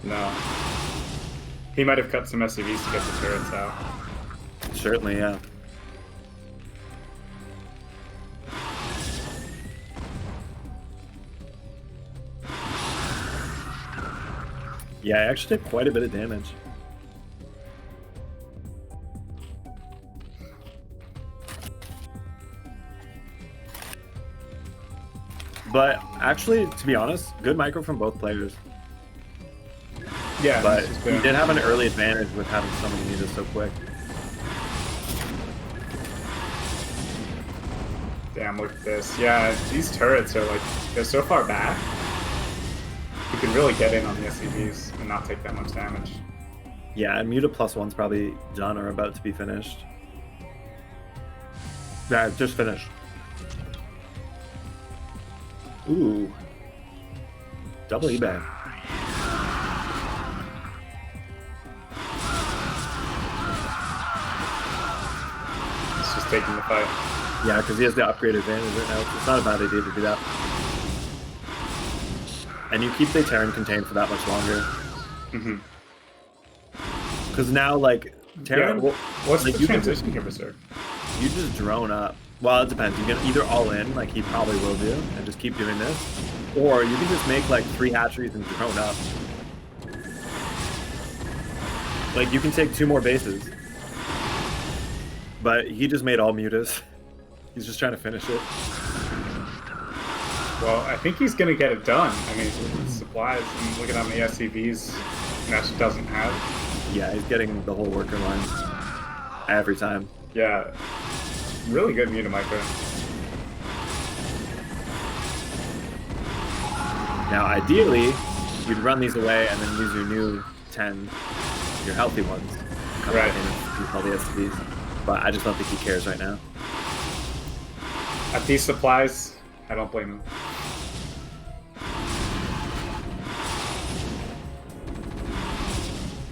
Speaker 2: No. He might have cut some SCVs to get the turrets out.
Speaker 1: Certainly, yeah. Yeah, I actually did quite a bit of damage. But actually, to be honest, good micro from both players.
Speaker 2: Yeah,
Speaker 1: but he did have an early advantage with having so many units so quick.
Speaker 2: Damn, look at this. Yeah, these turrets are like, they're so far back. You can really get in on the SCVs and not take that much damage.
Speaker 1: Yeah, and Muta +1's probably done or about to be finished. Yeah, just finished. Ooh. Double eBay.
Speaker 2: It's just taking the fight.
Speaker 1: Yeah, because he has the upgrade advantage right now. It's not a bad idea to do that. And you keep the Terran contained for that much longer.
Speaker 2: Mm-hmm.
Speaker 1: Because now, like, Terran...
Speaker 2: Yeah, well, what's like, the transition here, Berserk?
Speaker 1: You just drone up. Well, it depends. You can either all in, like he probably will do, and just keep doing this. Or you can just make, like, 3 hatcheries and drone up. Like, you can take 2 more bases. But he just made all mutas. He's just trying to finish it.
Speaker 2: Well, I think he's going to get it done. I mean, with supplies and looking at how many SCVs Nesh doesn't have.
Speaker 1: Yeah, he's getting the whole worker line every time.
Speaker 2: Yeah. Really good muta micro.
Speaker 1: Now, ideally, you'd run these away and then use your new 10, your healthy ones. Come
Speaker 2: right.
Speaker 1: In and use all the SCVs. But I just don't think he cares right now.
Speaker 2: At these supplies, I don't blame him.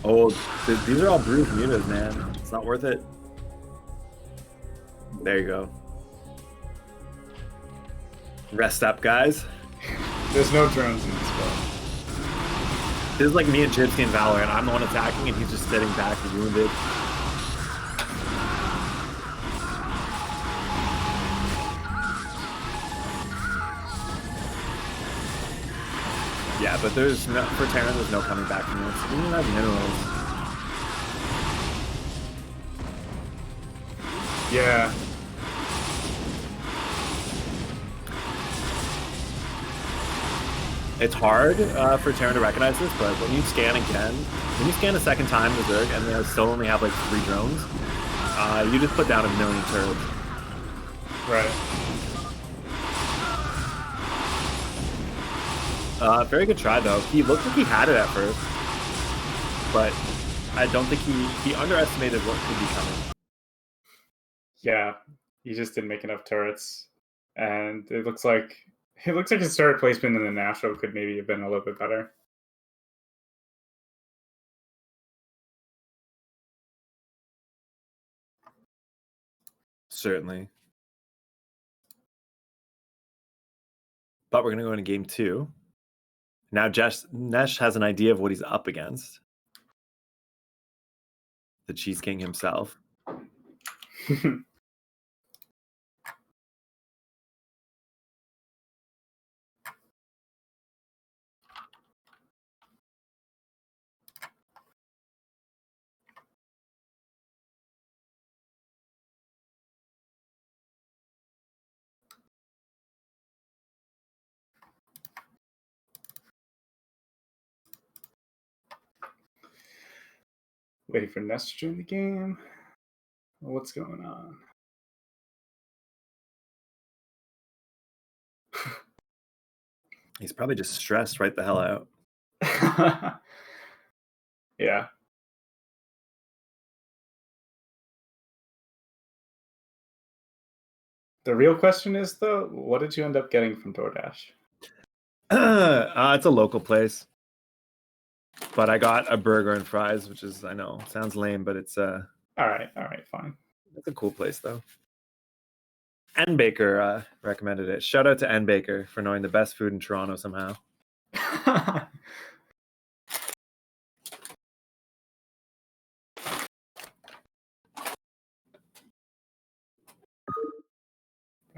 Speaker 1: Oh, these are all bruised mutas, man. It's not worth it. There you go. Rest up, guys.
Speaker 2: There's no drones in this spot.
Speaker 1: This is like me and Gypsy and Valorant. I'm the one attacking, and he's just sitting back and wounded. Yeah, but there's no, for Terran, there's no coming back from this. We don't have minerals.
Speaker 2: Yeah.
Speaker 1: It's hard for Terran to recognize this, but when you scan again, when you scan a second time the Zerg and they still only have like 3 drones, you just put down 1 million turrets.
Speaker 2: Right.
Speaker 1: Very good try though. He looked like he had it at first, but I don't think he underestimated what could be coming.
Speaker 2: Yeah, he just didn't make enough turrets, and it looks like his turret placement in the Nashville could maybe have been a little bit better.
Speaker 1: Certainly. But we're going to go into game 2. Now Nesh has an idea of what he's up against. The Cheese King himself.
Speaker 2: Waiting for Ness to join the game. What's going on?
Speaker 1: He's probably just stressed right the hell out.
Speaker 2: Yeah. The real question is, though, what did you end up getting from DoorDash?
Speaker 1: It's a local place, but I got a burger and fries, which is, I know sounds lame, but it's
Speaker 2: All right, fine.
Speaker 1: it's a cool place though. N Baker recommended it. Shout out to N Baker for knowing the best food in Toronto somehow.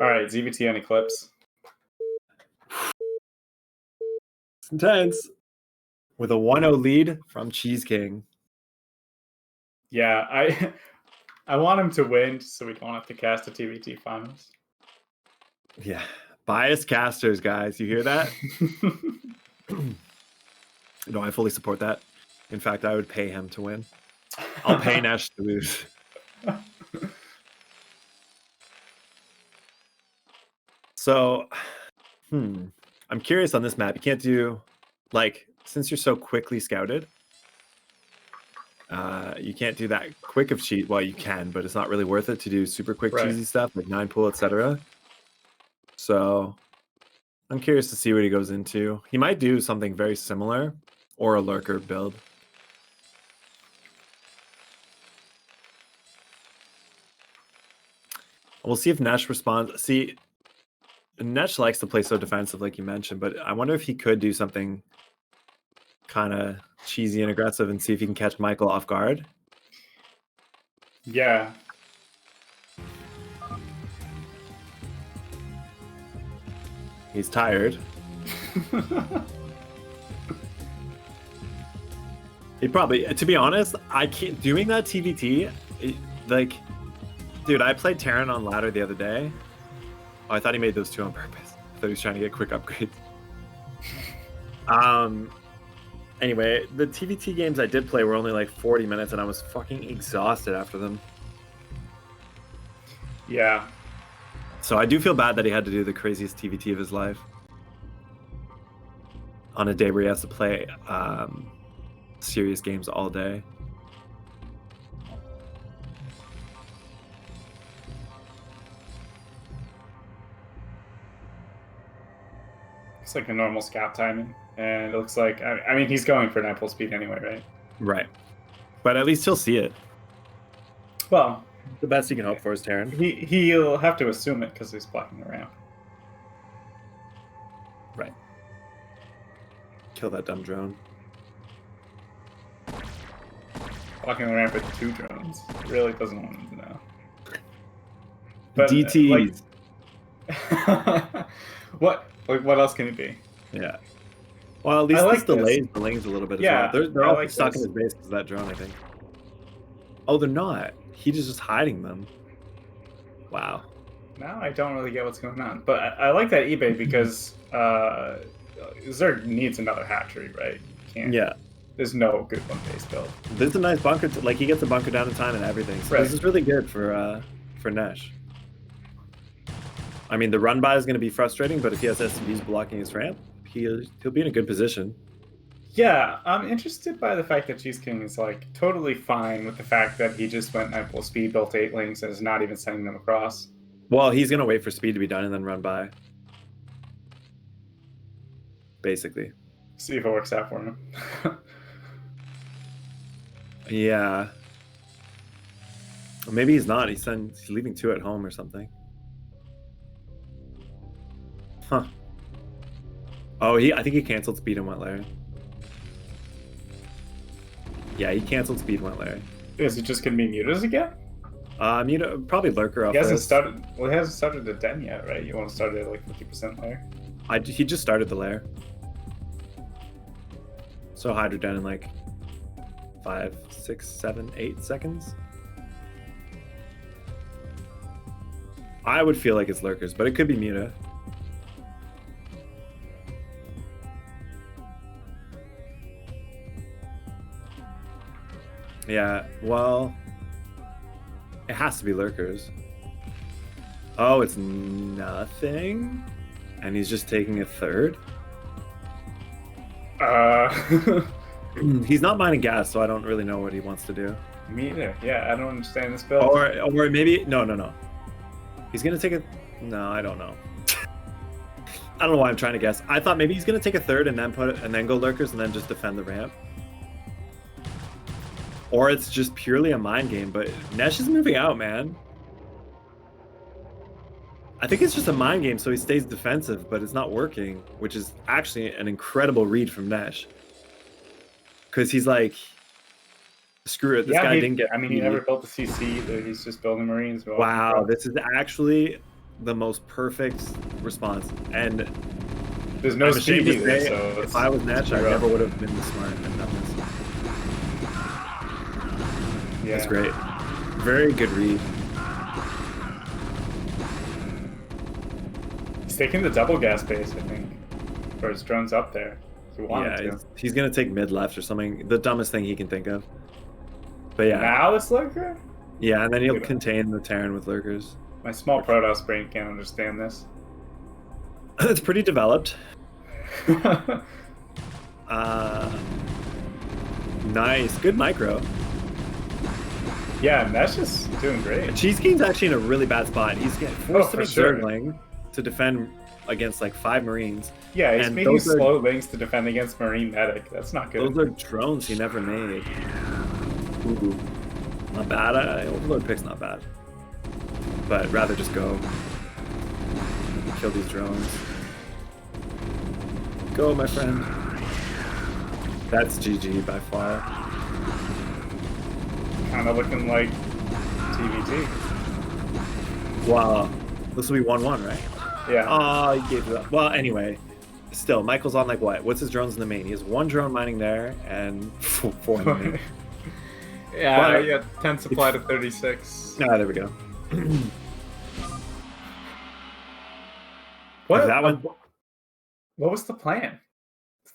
Speaker 2: All right, ZVT and Eclipse.
Speaker 1: It's intense. With a 1-0 lead from Cheese King.
Speaker 2: Yeah, I want him to win so we don't have to cast the TVT finals.
Speaker 1: Yeah. Biased casters, guys. You hear that? No, I fully support that. In fact, I would pay him to win. I'll pay Nash to lose. So, I'm curious on this map. You can't do, like, since you're so quickly scouted, you can't do that quick of cheat. Well, you can, but it's not really worth it to do super quick cheesy stuff like 9 pull, etc. So, I'm curious to see what he goes into. He might do something very similar or a lurker build. We'll see if Nesh responds. See, Nesh likes to play so defensive, like you mentioned, but I wonder if he could do something kind of cheesy and aggressive and see if he can catch Michael off guard.
Speaker 2: Yeah.
Speaker 1: He's tired. He probably, to be honest, I can't doing that TVT. Like, dude, I played Terran on ladder the other day. Oh, I thought he made those two on purpose. I thought he was trying to get quick upgrades. Anyway, the TVT games I did play were only like 40 minutes, and I was fucking exhausted after them.
Speaker 2: Yeah.
Speaker 1: So I do feel bad that he had to do the craziest TVT of his life on a day where he has to play serious games all day.
Speaker 2: It's like a normal scout timing, and it looks like, I mean, he's going for 9 pull speed anyway, right?
Speaker 1: Right. But at least he'll see it.
Speaker 2: Well,
Speaker 1: the best he can hope for is Terran.
Speaker 2: He'll have to assume it because he's blocking the ramp.
Speaker 1: Right. Kill that dumb drone.
Speaker 2: Blocking the ramp with 2 drones. Really doesn't want him to know. But,
Speaker 1: DTs.
Speaker 2: What else can it be?
Speaker 1: Yeah. Well, at least
Speaker 2: like
Speaker 1: this delays the lanes a little bit as well. They're all like stuck in his base because of that drone, I think. Oh, they're not. He's just hiding them. Wow.
Speaker 2: Now I don't really get what's going on. But I like that eBay because Zerg needs another hatchery, right?
Speaker 1: Yeah.
Speaker 2: There's no good one base build.
Speaker 1: There's a nice bunker. Like, he gets a bunker down in time and everything. So this is really good for Nesh. I mean, the run by is going to be frustrating, but if he has SCVs blocking his ramp, he'll be in a good position.
Speaker 2: Yeah, I'm interested by the fact that Cheese King is like totally fine with the fact that he just went 9 pull speed, built 8 links, and is not even sending them across.
Speaker 1: Well, he's going to wait for speed to be done and then run by. Basically.
Speaker 2: See if it works out for him.
Speaker 1: Yeah. Maybe he's not. He's leaving 2 at home or something. Huh. Oh, I think he canceled speed and went Larry. Yeah, he canceled speed and went Larry.
Speaker 2: Is it just going to be mutas again?
Speaker 1: Probably lurker off.
Speaker 2: He hasn't started. Well, he hasn't started the den yet, right? You want to start it at like 50% layer.
Speaker 1: He just started the lair. So Hydra den in like 5, 6, 7, 8 seconds. I would feel like it's lurkers, but it could be muta. Yeah, well, It has to be lurkers. Oh, it's nothing? And he's just taking a third? He's not mining gas, so I don't really know what he wants to do.
Speaker 2: Me either. Yeah, I don't understand this build.
Speaker 1: Or maybe... No. He's going to take a... No, I don't know. I don't know why I'm trying to guess. I thought maybe he's going to take a third and then go lurkers and then just defend the ramp. Or it's just purely a mind game, but Nesh is moving out, man. I think it's just a mind game, so he stays defensive, but it's not working, which is actually an incredible read from Nesh. Because he's like, screw it, this guy didn't get...
Speaker 2: I mean, he never built the CC either. He's just building Marines.
Speaker 1: Wow, this is actually the most perfect response. And
Speaker 2: there's no speed either, so
Speaker 1: if I was Nesh, I never would have been this smart and done this. Yeah. That's great. Very good read.
Speaker 2: He's taking the double gas base, I think. Or his drone's up there.
Speaker 1: He's going to take mid-left or something. The dumbest thing he can think of. But yeah.
Speaker 2: Now it's lurker?
Speaker 1: Yeah, and then he'll contain the Terran with lurkers.
Speaker 2: My small Protoss brain can't understand this.
Speaker 1: It's pretty developed. Nice. Good micro.
Speaker 2: Yeah, Nesh is doing great.
Speaker 1: Cheese King's actually in a really bad spot. He's getting forced to be Zergling to defend against like 5 Marines.
Speaker 2: Yeah, he's making slow links to defend against Marine Medic. That's not good.
Speaker 1: Those are drones he never made. Ooh. Not bad. Overlord pick's not bad. But rather just go kill these drones. Go, my friend. That's GG by far.
Speaker 2: Kind of looking like TVT.
Speaker 1: Wow. This will be 1-1, right?
Speaker 2: Yeah.
Speaker 1: Oh, he gave it up. Well, anyway. Still, Michael's on like what? What's his drones in the main? He has 1 drone mining there and 4 in the main.
Speaker 2: Yeah, 10 supply to 36.
Speaker 1: Ah, there we go.
Speaker 2: What was the plan?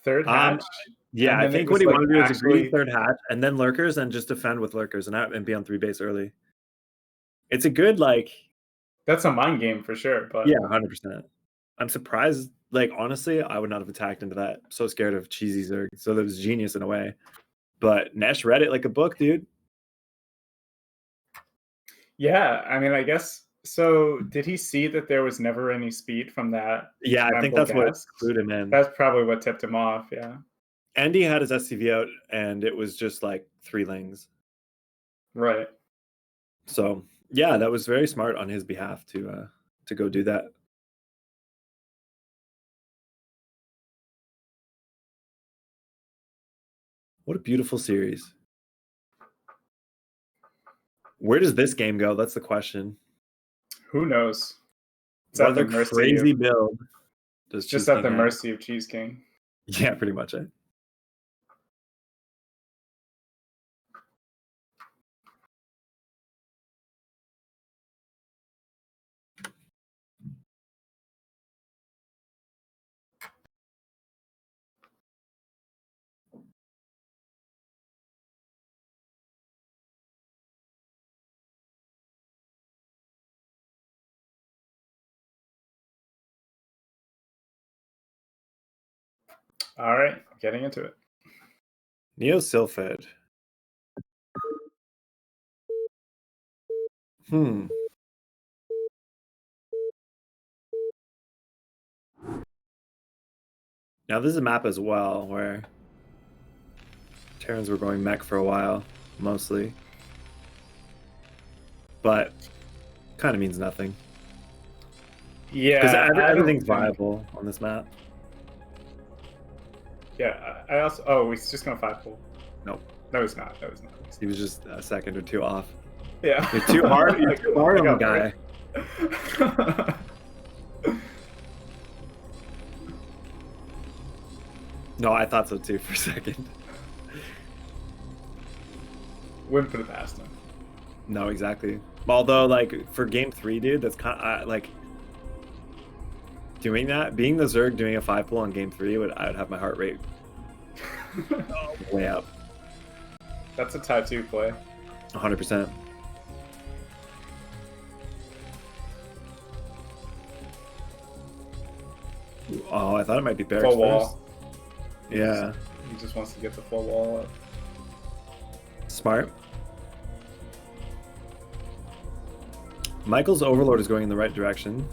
Speaker 2: Third hatch?
Speaker 1: Yeah, I think what he wanted to do is agree third hatch and then lurkers and just defend with lurkers and be on 3 base early. It's a good
Speaker 2: That's a mind game for sure, but
Speaker 1: yeah, 100%. I'm surprised. Like honestly, I would not have attacked into that. I'm so scared of cheesy Zerg. So that was genius in a way. But Nesh read it like a book, dude.
Speaker 2: Yeah, I mean, I guess. So, did he see that there was never any speed from that?
Speaker 1: Yeah, I think that's what clued him in.
Speaker 2: That's probably what tipped him off. Yeah.
Speaker 1: Andy had his SCV out, and it was just like 3 lanes.
Speaker 2: Right.
Speaker 1: So yeah, that was very smart on his behalf to go do that. What a beautiful series. Where does this game go? That's the question.
Speaker 2: Who knows?
Speaker 1: It's at the crazy build.
Speaker 2: It's just at the mercy of Cheese King.
Speaker 1: Yeah, pretty much it.
Speaker 2: All right, getting into it.
Speaker 1: Neo Sylphid. Now this is a map as well where Terrans were going mech for a while, mostly. But kind of means nothing.
Speaker 2: Yeah.
Speaker 1: Because everything's viable on this map.
Speaker 2: Yeah, I also... Oh, he's just going to 5-pull.
Speaker 1: Nope.
Speaker 2: No, he's not. No, he's not.
Speaker 1: He was just a second or 2 off.
Speaker 2: Yeah.
Speaker 1: You're too hard, you're too hard on the guy. No, I thought so too for a second.
Speaker 2: Wouldn't put it past him.
Speaker 1: No, exactly. Although, like, for game 3, dude, that's kind of, like... Doing that, being the Zerg doing a 5-pull on game 3, I would have my heart rate way up.
Speaker 2: That's a tattoo play.
Speaker 1: 100%. Oh, I thought it might be barracks
Speaker 2: Full
Speaker 1: first.
Speaker 2: wall.
Speaker 1: Yeah.
Speaker 2: He just wants to get the full wall up.
Speaker 1: Smart. Michael's Overlord is going in the right direction.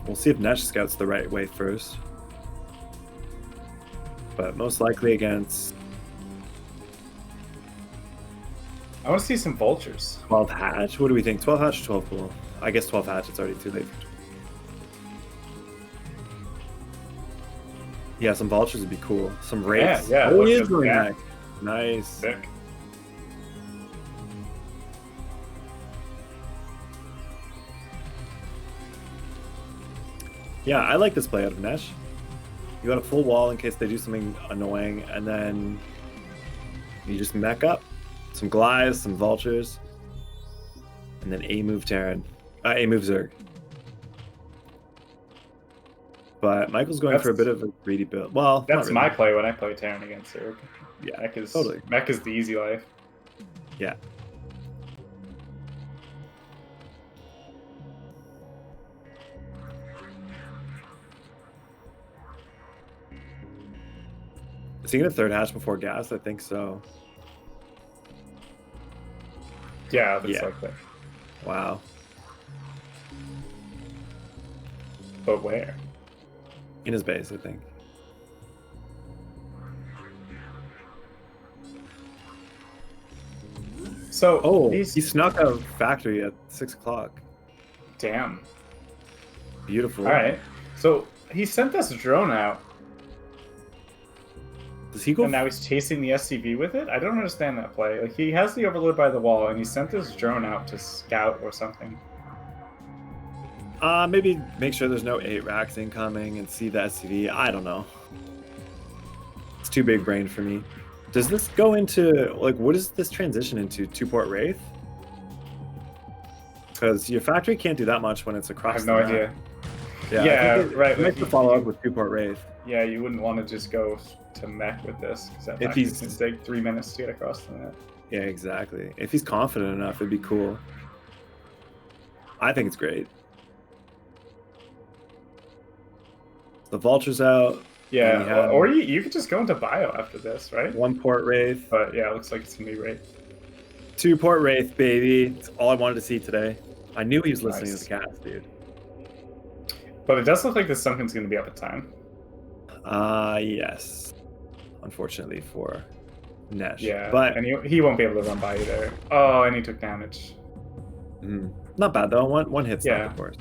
Speaker 1: We'll see if Nesh scouts the right way first. But most likely against
Speaker 2: I want to see some vultures.
Speaker 1: 12 hatch. What do we think? 12 hatch or 12 pool? I guess 12 hatch. It's already too late. Yeah, some vultures would be cool. Some wraiths.
Speaker 2: Yeah.
Speaker 1: Oh, he is
Speaker 2: look,
Speaker 1: going
Speaker 2: yeah.
Speaker 1: back. Nice.
Speaker 2: Sick.
Speaker 1: Yeah, I like this play out of Nesh. You got a full wall in case they do something annoying, and then you just mech up. Some Glides, some Vultures, and then A move Terran. A move Zerg. But Michael's going for a bit of a greedy build. Well,
Speaker 2: That's
Speaker 1: not
Speaker 2: my
Speaker 1: really.
Speaker 2: play when I play Terran against Zerg.
Speaker 1: Yeah,
Speaker 2: Mech is,
Speaker 1: totally.
Speaker 2: Mech is the easy life.
Speaker 1: Yeah. Is he going to third hatch before gas? I think so.
Speaker 2: Yeah, that's
Speaker 1: Yeah.
Speaker 2: like that.
Speaker 1: Wow.
Speaker 2: But where?
Speaker 1: In his base, I think.
Speaker 2: So,
Speaker 1: Oh,
Speaker 2: these...
Speaker 1: he snuck a factory at 6 o'clock.
Speaker 2: Damn.
Speaker 1: Beautiful.
Speaker 2: All right. So, he sent this drone out,
Speaker 1: Does he go?
Speaker 2: and now he's chasing the SCV with it? I don't understand that play. Like, he has the Overlord by the wall, and he sent this drone out to scout or something.
Speaker 1: Maybe make sure there's no 8 racks incoming and see the SCV. I don't know. It's too big brain for me. Does this go into, like, what does this transition into? 2-port Wraith? Because your factory can't do that much when it's
Speaker 2: I
Speaker 1: across
Speaker 2: have no
Speaker 1: the map.
Speaker 2: idea.
Speaker 1: Yeah,
Speaker 2: Yeah,
Speaker 1: I think
Speaker 2: right,
Speaker 1: It
Speaker 2: like,
Speaker 1: makes the follow up with 2-port Wraith.
Speaker 2: Yeah, you wouldn't want to just go to mech with this, because that
Speaker 1: If
Speaker 2: factory
Speaker 1: he's-
Speaker 2: can take 3 minutes to get across the net.
Speaker 1: Yeah, exactly. If he's confident enough, it'd be cool. I think it's great. The Vulture's out.
Speaker 2: Yeah,
Speaker 1: And you have-
Speaker 2: or you could just go into bio after this, right?
Speaker 1: 1-port Wraith.
Speaker 2: But yeah, it looks like it's gonna be right.
Speaker 1: 2-port Wraith, baby. It's all I wanted to see today. I knew he was listening
Speaker 2: Nice.
Speaker 1: to the cast, dude.
Speaker 2: But it does look like this Sunken's gonna be up at time.
Speaker 1: Yes. Unfortunately for Nesh.
Speaker 2: Yeah,
Speaker 1: But
Speaker 2: and he won't be able to run by you there. Oh, and he took damage.
Speaker 1: not bad though. One hit stop,
Speaker 2: Yeah.
Speaker 1: of course.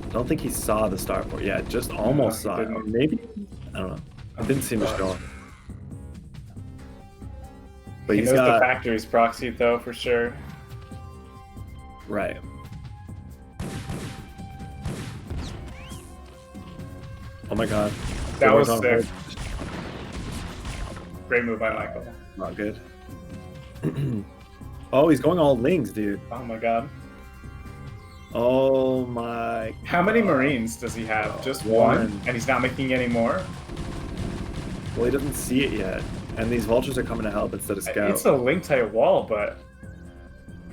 Speaker 1: I don't think he saw the starport. Yeah, just almost
Speaker 2: he
Speaker 1: saw it.
Speaker 2: didn't.
Speaker 1: Or maybe? I don't know. It didn't seem to show. But
Speaker 2: He
Speaker 1: he's
Speaker 2: knows
Speaker 1: got
Speaker 2: the factory's proxied though, for sure.
Speaker 1: right. Oh my god.
Speaker 2: That
Speaker 1: Good
Speaker 2: was
Speaker 1: work on
Speaker 2: sick.
Speaker 1: hold.
Speaker 2: Great move by Michael.
Speaker 1: Not good. Oh, he's going all lings, dude.
Speaker 2: Oh my god.
Speaker 1: Oh my.
Speaker 2: How many Marines does he have? Just
Speaker 1: One.
Speaker 2: one? And he's not making any more?
Speaker 1: Well, he doesn't see it yet. And these vultures are coming to help instead of scout.
Speaker 2: It's a link tight wall, but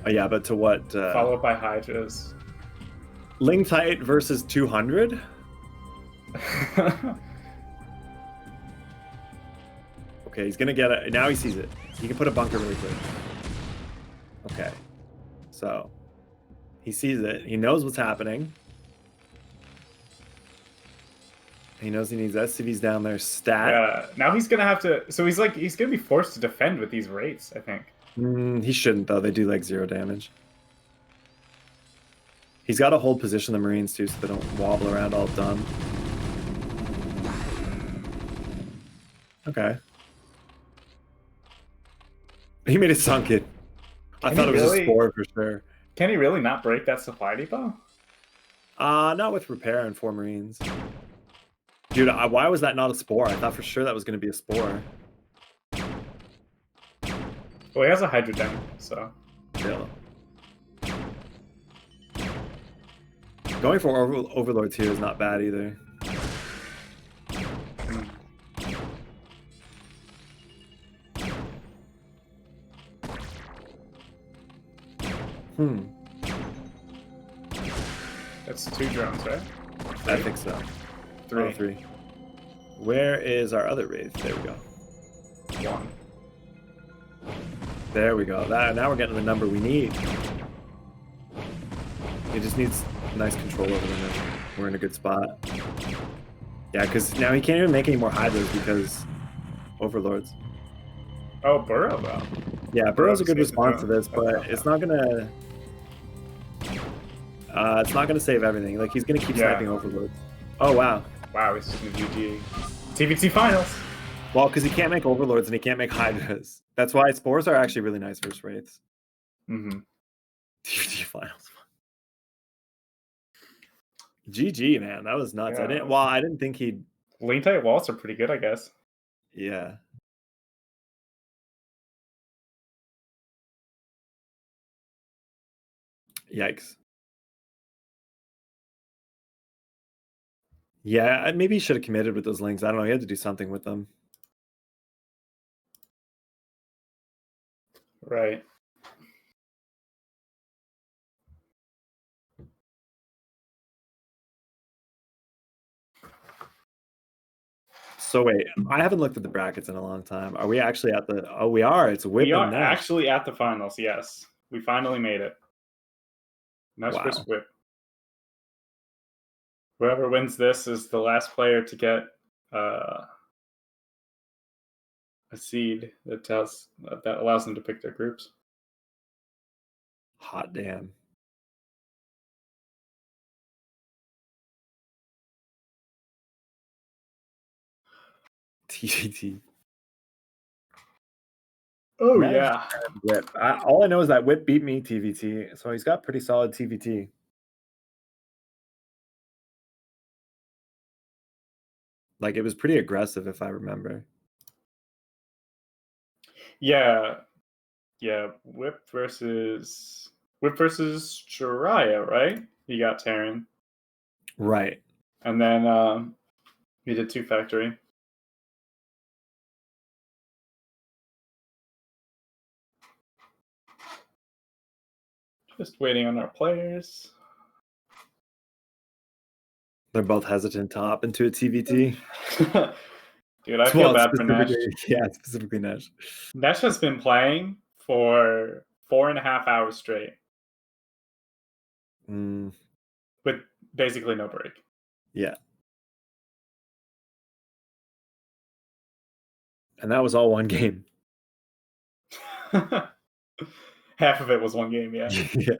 Speaker 1: Oh, yeah, but to what?
Speaker 2: followed by Hydras.
Speaker 1: Ling tight versus 200? Okay, he's gonna get it. Now he sees it. He can put a bunker really quick. Okay. So, he sees it. He knows what's happening. He knows he needs SCVs down there. Stat.
Speaker 2: Yeah, now he's gonna have to. So he's gonna be forced to defend with these rates, I think.
Speaker 1: He shouldn't, though. They do like 0 damage. He's got to hold position the Marines, too, so they don't wobble around all dumb. Okay. He made it sunken. I
Speaker 2: Can
Speaker 1: thought
Speaker 2: he
Speaker 1: it was
Speaker 2: really?
Speaker 1: a spore for sure.
Speaker 2: Can he really not break that supply depot?
Speaker 1: Not with repair and 4 Marines. Dude, why was that not a spore? I thought for sure that was going to be a spore.
Speaker 2: Well, he has a Hydrogen, so.
Speaker 1: Chill. Going for Overlords here is not bad either.
Speaker 2: That's 2 drones, right?
Speaker 1: I think so.
Speaker 2: 3.
Speaker 1: Oh, 3. Where is our other wraith? There we go.
Speaker 2: 1.
Speaker 1: There we go. Now we're getting the number we need. He just needs nice control over the number. We're in a good spot. Yeah, because now he can't even make any more hydras because overlords.
Speaker 2: Oh, Burrow though.
Speaker 1: Yeah, Burrow's a good
Speaker 2: Burrow's
Speaker 1: response to this, but
Speaker 2: not
Speaker 1: it's not gonna. It's not gonna save everything. Like he's gonna keep sniping overlords. Oh wow.
Speaker 2: Wow, he's just gonna GG. TVT finals.
Speaker 1: Well, because he can't make overlords and he can't make hydras. That's why spores are actually really nice versus wraiths.
Speaker 2: Mm-hmm.
Speaker 1: TVT finals. GG, man, that was nuts.
Speaker 2: Yeah.
Speaker 1: I didn't think he'd.
Speaker 2: Lane tight walls are pretty good, I guess.
Speaker 1: Yeah. Yikes. Yeah, maybe he should have committed with those links. I don't know. He had to do something with them.
Speaker 2: Right.
Speaker 1: So wait, I haven't looked at the brackets in a long time. Are we actually at the? Oh, we are. It's Whip
Speaker 2: We are
Speaker 1: and Nash.
Speaker 2: actually at the finals. Yes, we finally made it. Nash versus Whip. Whoever wins this is the last player to get a seed that allows them to pick their groups.
Speaker 1: Hot damn. TVT.
Speaker 2: Oh
Speaker 1: Nash
Speaker 2: yeah.
Speaker 1: Whip. All I know is that Whip beat me TVT, so he's got pretty solid TVT. Like it was pretty aggressive, if I remember.
Speaker 2: Yeah. Whip versus Jiraiya, right? He got Terran.
Speaker 1: Right.
Speaker 2: And then he did 2 factory. Just waiting on our players.
Speaker 1: They're both hesitant to hop into a TVT.
Speaker 2: Dude, I feel bad for Nash.
Speaker 1: Yeah, specifically Nash.
Speaker 2: Nash has been playing for 4.5 hours straight. With basically no break.
Speaker 1: Yeah. And that was all one game.
Speaker 2: Half of it was one game, yeah.
Speaker 1: Yeah.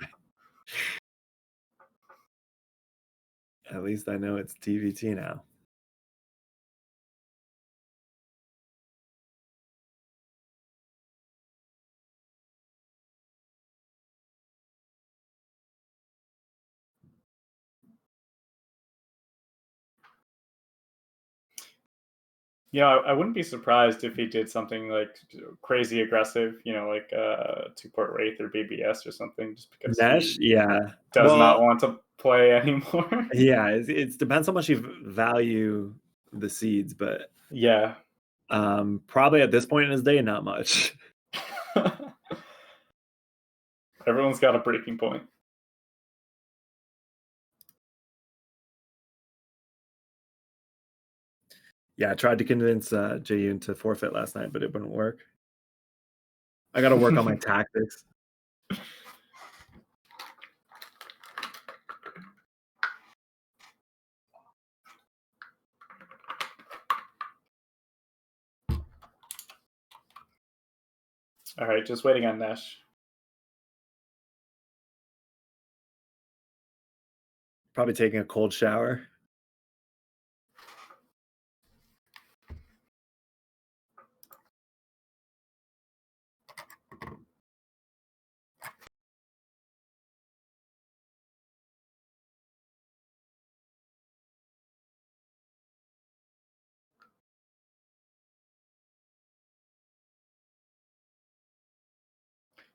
Speaker 1: At least I know it's TVT now.
Speaker 2: Yeah, I wouldn't be surprised if he did something like crazy aggressive, like 2-port Wraith or BBS or something, just because
Speaker 1: Nash,
Speaker 2: he
Speaker 1: yeah,
Speaker 2: does not want to play anymore.
Speaker 1: Yeah, it depends how much you value the seeds, but
Speaker 2: yeah,
Speaker 1: probably at this point in his day, not much.
Speaker 2: Everyone's got a breaking point.
Speaker 1: Yeah, I tried to convince Jaeyoon to forfeit last night, but it wouldn't work. I got to work on my tactics.
Speaker 2: All right, just waiting on Nash.
Speaker 1: Probably taking a cold shower.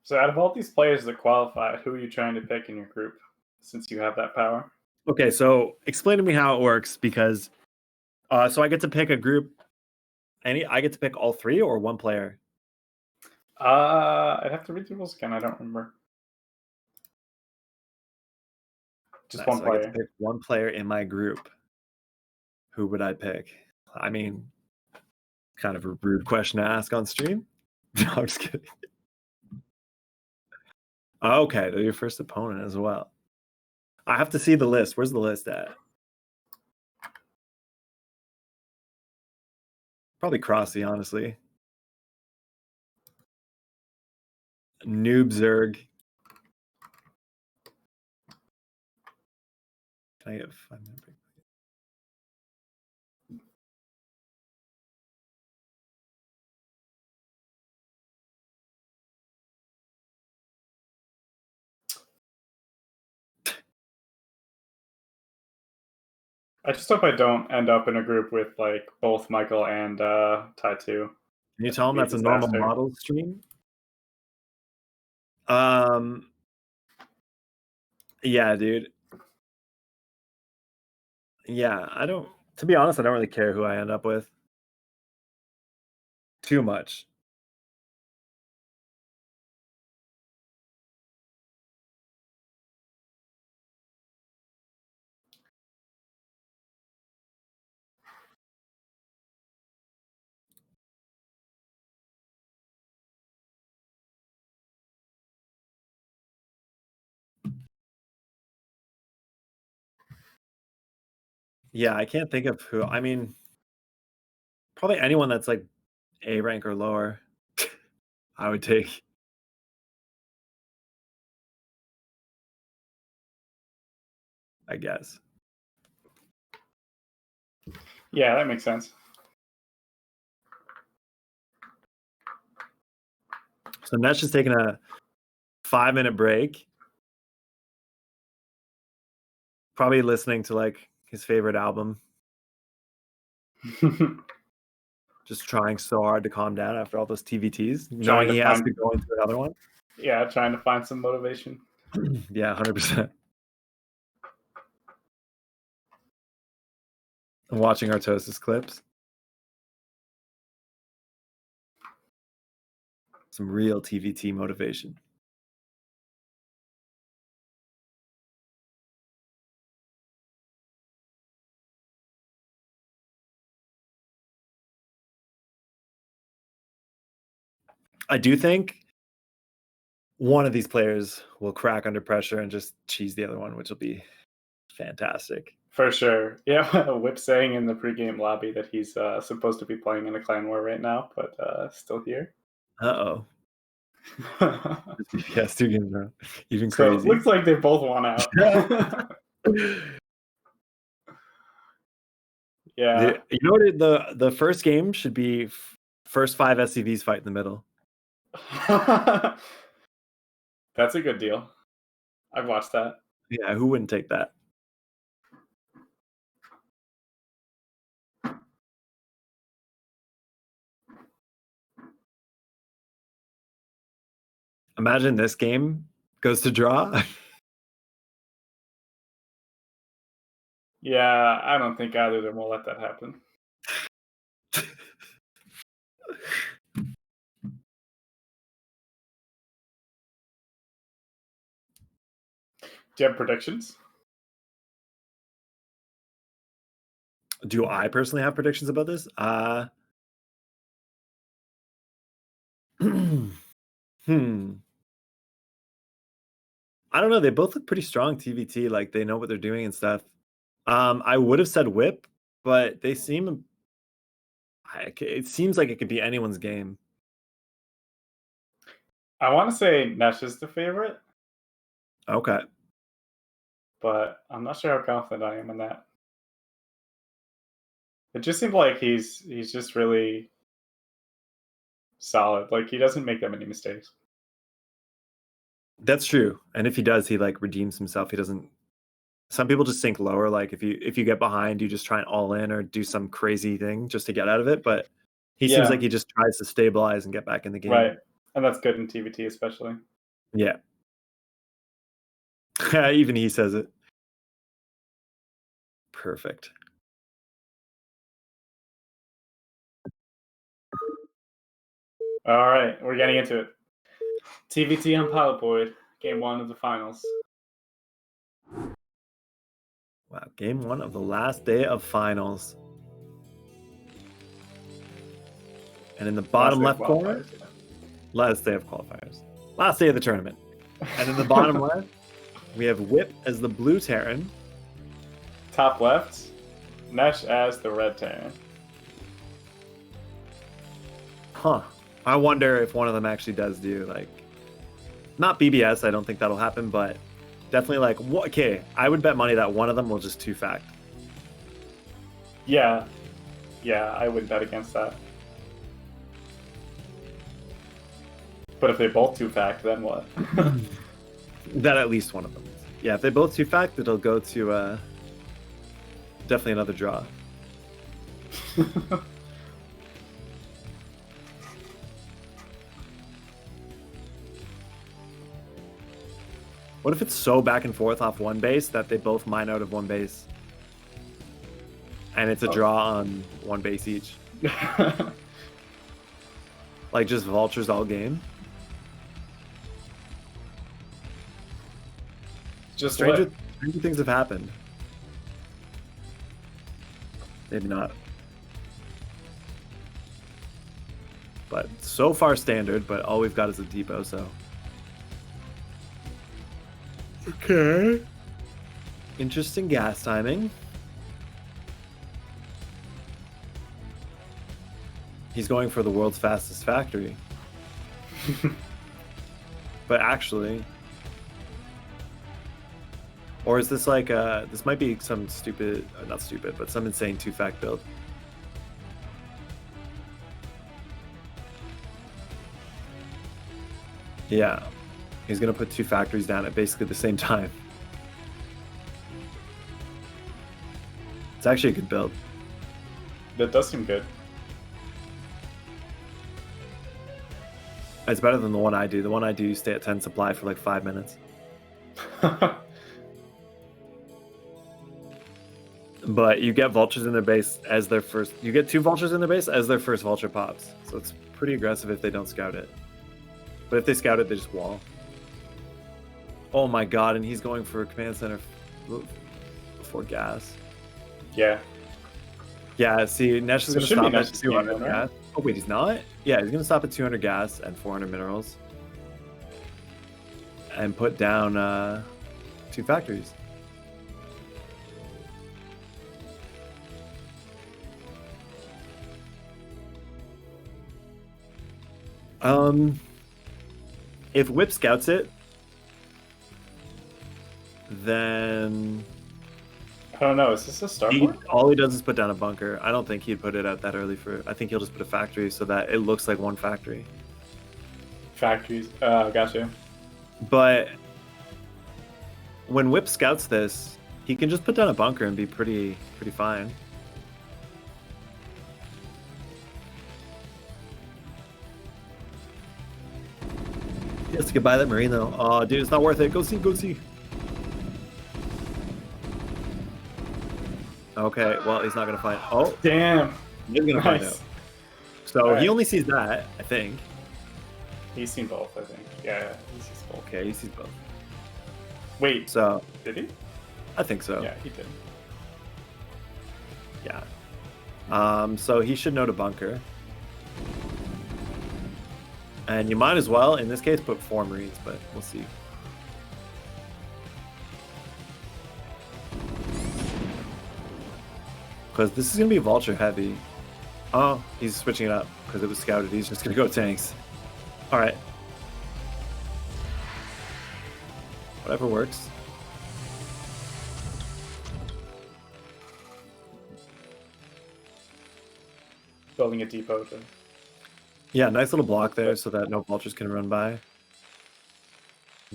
Speaker 2: So out of all these players that qualify, who are you trying to pick in your group since you have that power?
Speaker 1: Okay, so explain to me how it works, because so I get to pick a group. I get to pick all 3 or one player?
Speaker 2: I'd have to read the rules again. I don't remember. Just
Speaker 1: Nice.
Speaker 2: one
Speaker 1: So I get to
Speaker 2: player.
Speaker 1: pick one player in my group. Who would I pick? I mean, kind of a rude question to ask on stream. No, I'm just kidding. Okay, they're your first opponent as well. I have to see the list. Where's the list at? Probably Kraazy, honestly. Noob Zerg. Can I get 5-minute break?
Speaker 2: I just hope I don't end up in a group with like both Michael and Ty2.
Speaker 1: Can you tell them
Speaker 2: Be a
Speaker 1: that's a normal
Speaker 2: disaster.
Speaker 1: model stream? Yeah, dude. Yeah, to be honest, I don't really care who I end up with. Too much. Yeah, I can't think of who. I mean, probably anyone that's like A rank or lower, I would take. I guess.
Speaker 2: Yeah, that makes sense.
Speaker 1: So Nesh is taking a 5-minute break. Probably listening to like his favorite album. Just trying so hard to calm down after all those TVTs, knowing he has to go into another one.
Speaker 2: Yeah, trying to find some motivation.
Speaker 1: Yeah, 100%. I'm watching Artosis clips. Some real TVT motivation. I do think one of these players will crack under pressure and just cheese the other one, which will be fantastic.
Speaker 2: For sure. Yeah, Whip saying in the pregame lobby that he's supposed to be playing in a clan war right now, but still here.
Speaker 1: Uh-oh. Yes, 2 games now. Even
Speaker 2: So
Speaker 1: crazy.
Speaker 2: it looks like they both won out. Yeah.
Speaker 1: You know what? The first game should be first 5 SCVs fight in the middle.
Speaker 2: That's a good deal. I've watched that.
Speaker 1: Yeah, who wouldn't take that? Imagine this game goes to draw.
Speaker 2: Yeah, I don't think either of them will let that happen. Do you have predictions?
Speaker 1: Do I personally have predictions about this? I don't know. They both look pretty strong TVT. Like they know what they're doing and stuff. I would have said Whip, but they seem. It seems like it could be anyone's game.
Speaker 2: I want to say Nesh is the favorite,
Speaker 1: Okay.
Speaker 2: but I'm not sure how confident I am in that. It just seems like he's just really solid. Like he doesn't make that many mistakes.
Speaker 1: That's true. And if he does, he like redeems himself. He doesn't. Some people just sink lower. Like if you get behind, you just try and all in or do some crazy thing just to get out of it. But he seems like he just tries to stabilize and get back in the game.
Speaker 2: Right. And that's good in TVT especially.
Speaker 1: Yeah. Even he says it. Perfect.
Speaker 2: All right, we're getting into it. TVT on Pilot Boyd, game 1 of the finals.
Speaker 1: Wow, game 1 of the last day of finals. And in the bottom left corner, last day of qualifiers. Last day of the tournament. And in the bottom left, we have Whip as the blue Terran.
Speaker 2: Top left, Nesh as the red Terran.
Speaker 1: Huh. I wonder if one of them actually does do, like, not BBS, I don't think that'll happen, but definitely, like, okay, I would bet money that one of them will just 2-fact.
Speaker 2: Yeah. Yeah, I would bet against that. But if they both 2-fact, then what?
Speaker 1: That at least one of them is. Yeah, if they both 2-fact, it'll go to definitely another draw. What if it's so back and forth off one base that they both mine out of one base? And it's a draw on one base each. Like just vultures all game?
Speaker 2: Just
Speaker 1: stranger things have happened. Maybe not. But so far standard, but all we've got is a depot, so. Okay. Interesting gas timing. He's going for the world's fastest factory. But actually... Or is this like this might be some stupid, not stupid, but some insane 2-fact build. Yeah, he's gonna put 2 factories down at basically the same time. It's actually a good build.
Speaker 2: That does seem good.
Speaker 1: It's better than the one I do. The one I do, you stay at 10 supply for like 5 minutes. But you get vultures in their base as their first... You get 2 vultures in their base as their first vulture pops. So it's pretty aggressive if they don't scout it. But if they scout it, they just wall. Oh my god, and he's going for a command center before gas.
Speaker 2: Yeah.
Speaker 1: Yeah, see, Nesh is going to stop at 200
Speaker 2: right?
Speaker 1: gas. Oh wait, he's not? Yeah, he's going to stop at 200 gas and 400 minerals. And put down 2 factories. If Whip scouts it, then
Speaker 2: I don't know. Is this a start?
Speaker 1: All he does is put down a bunker. I don't think he'd put it out that early for. I think he'll just put a factory so that it looks like one factory.
Speaker 2: Factories. Gotcha.
Speaker 1: But when Whip scouts this, he can just put down a bunker and be pretty fine. He has to get by that marine though. Oh, dude, it's not worth it. Go see, go see. Okay, well, he's not gonna find. Oh,
Speaker 2: damn!
Speaker 1: He's gonna find out. So he only sees that, I think.
Speaker 2: He's seen both, I think. Yeah, he sees both.
Speaker 1: Okay, he sees both.
Speaker 2: Wait.
Speaker 1: So
Speaker 2: did he?
Speaker 1: I think so.
Speaker 2: Yeah, he did.
Speaker 1: Yeah. So he should know to bunker. And you might as well, in this case, put 4 marines, but we'll see. Because this is going to be vulture heavy. Oh, he's switching it up because it was scouted. He's just going to go tanks. All right. Whatever works.
Speaker 2: Building a depot.
Speaker 1: Yeah, nice little block there so that no vultures can run by.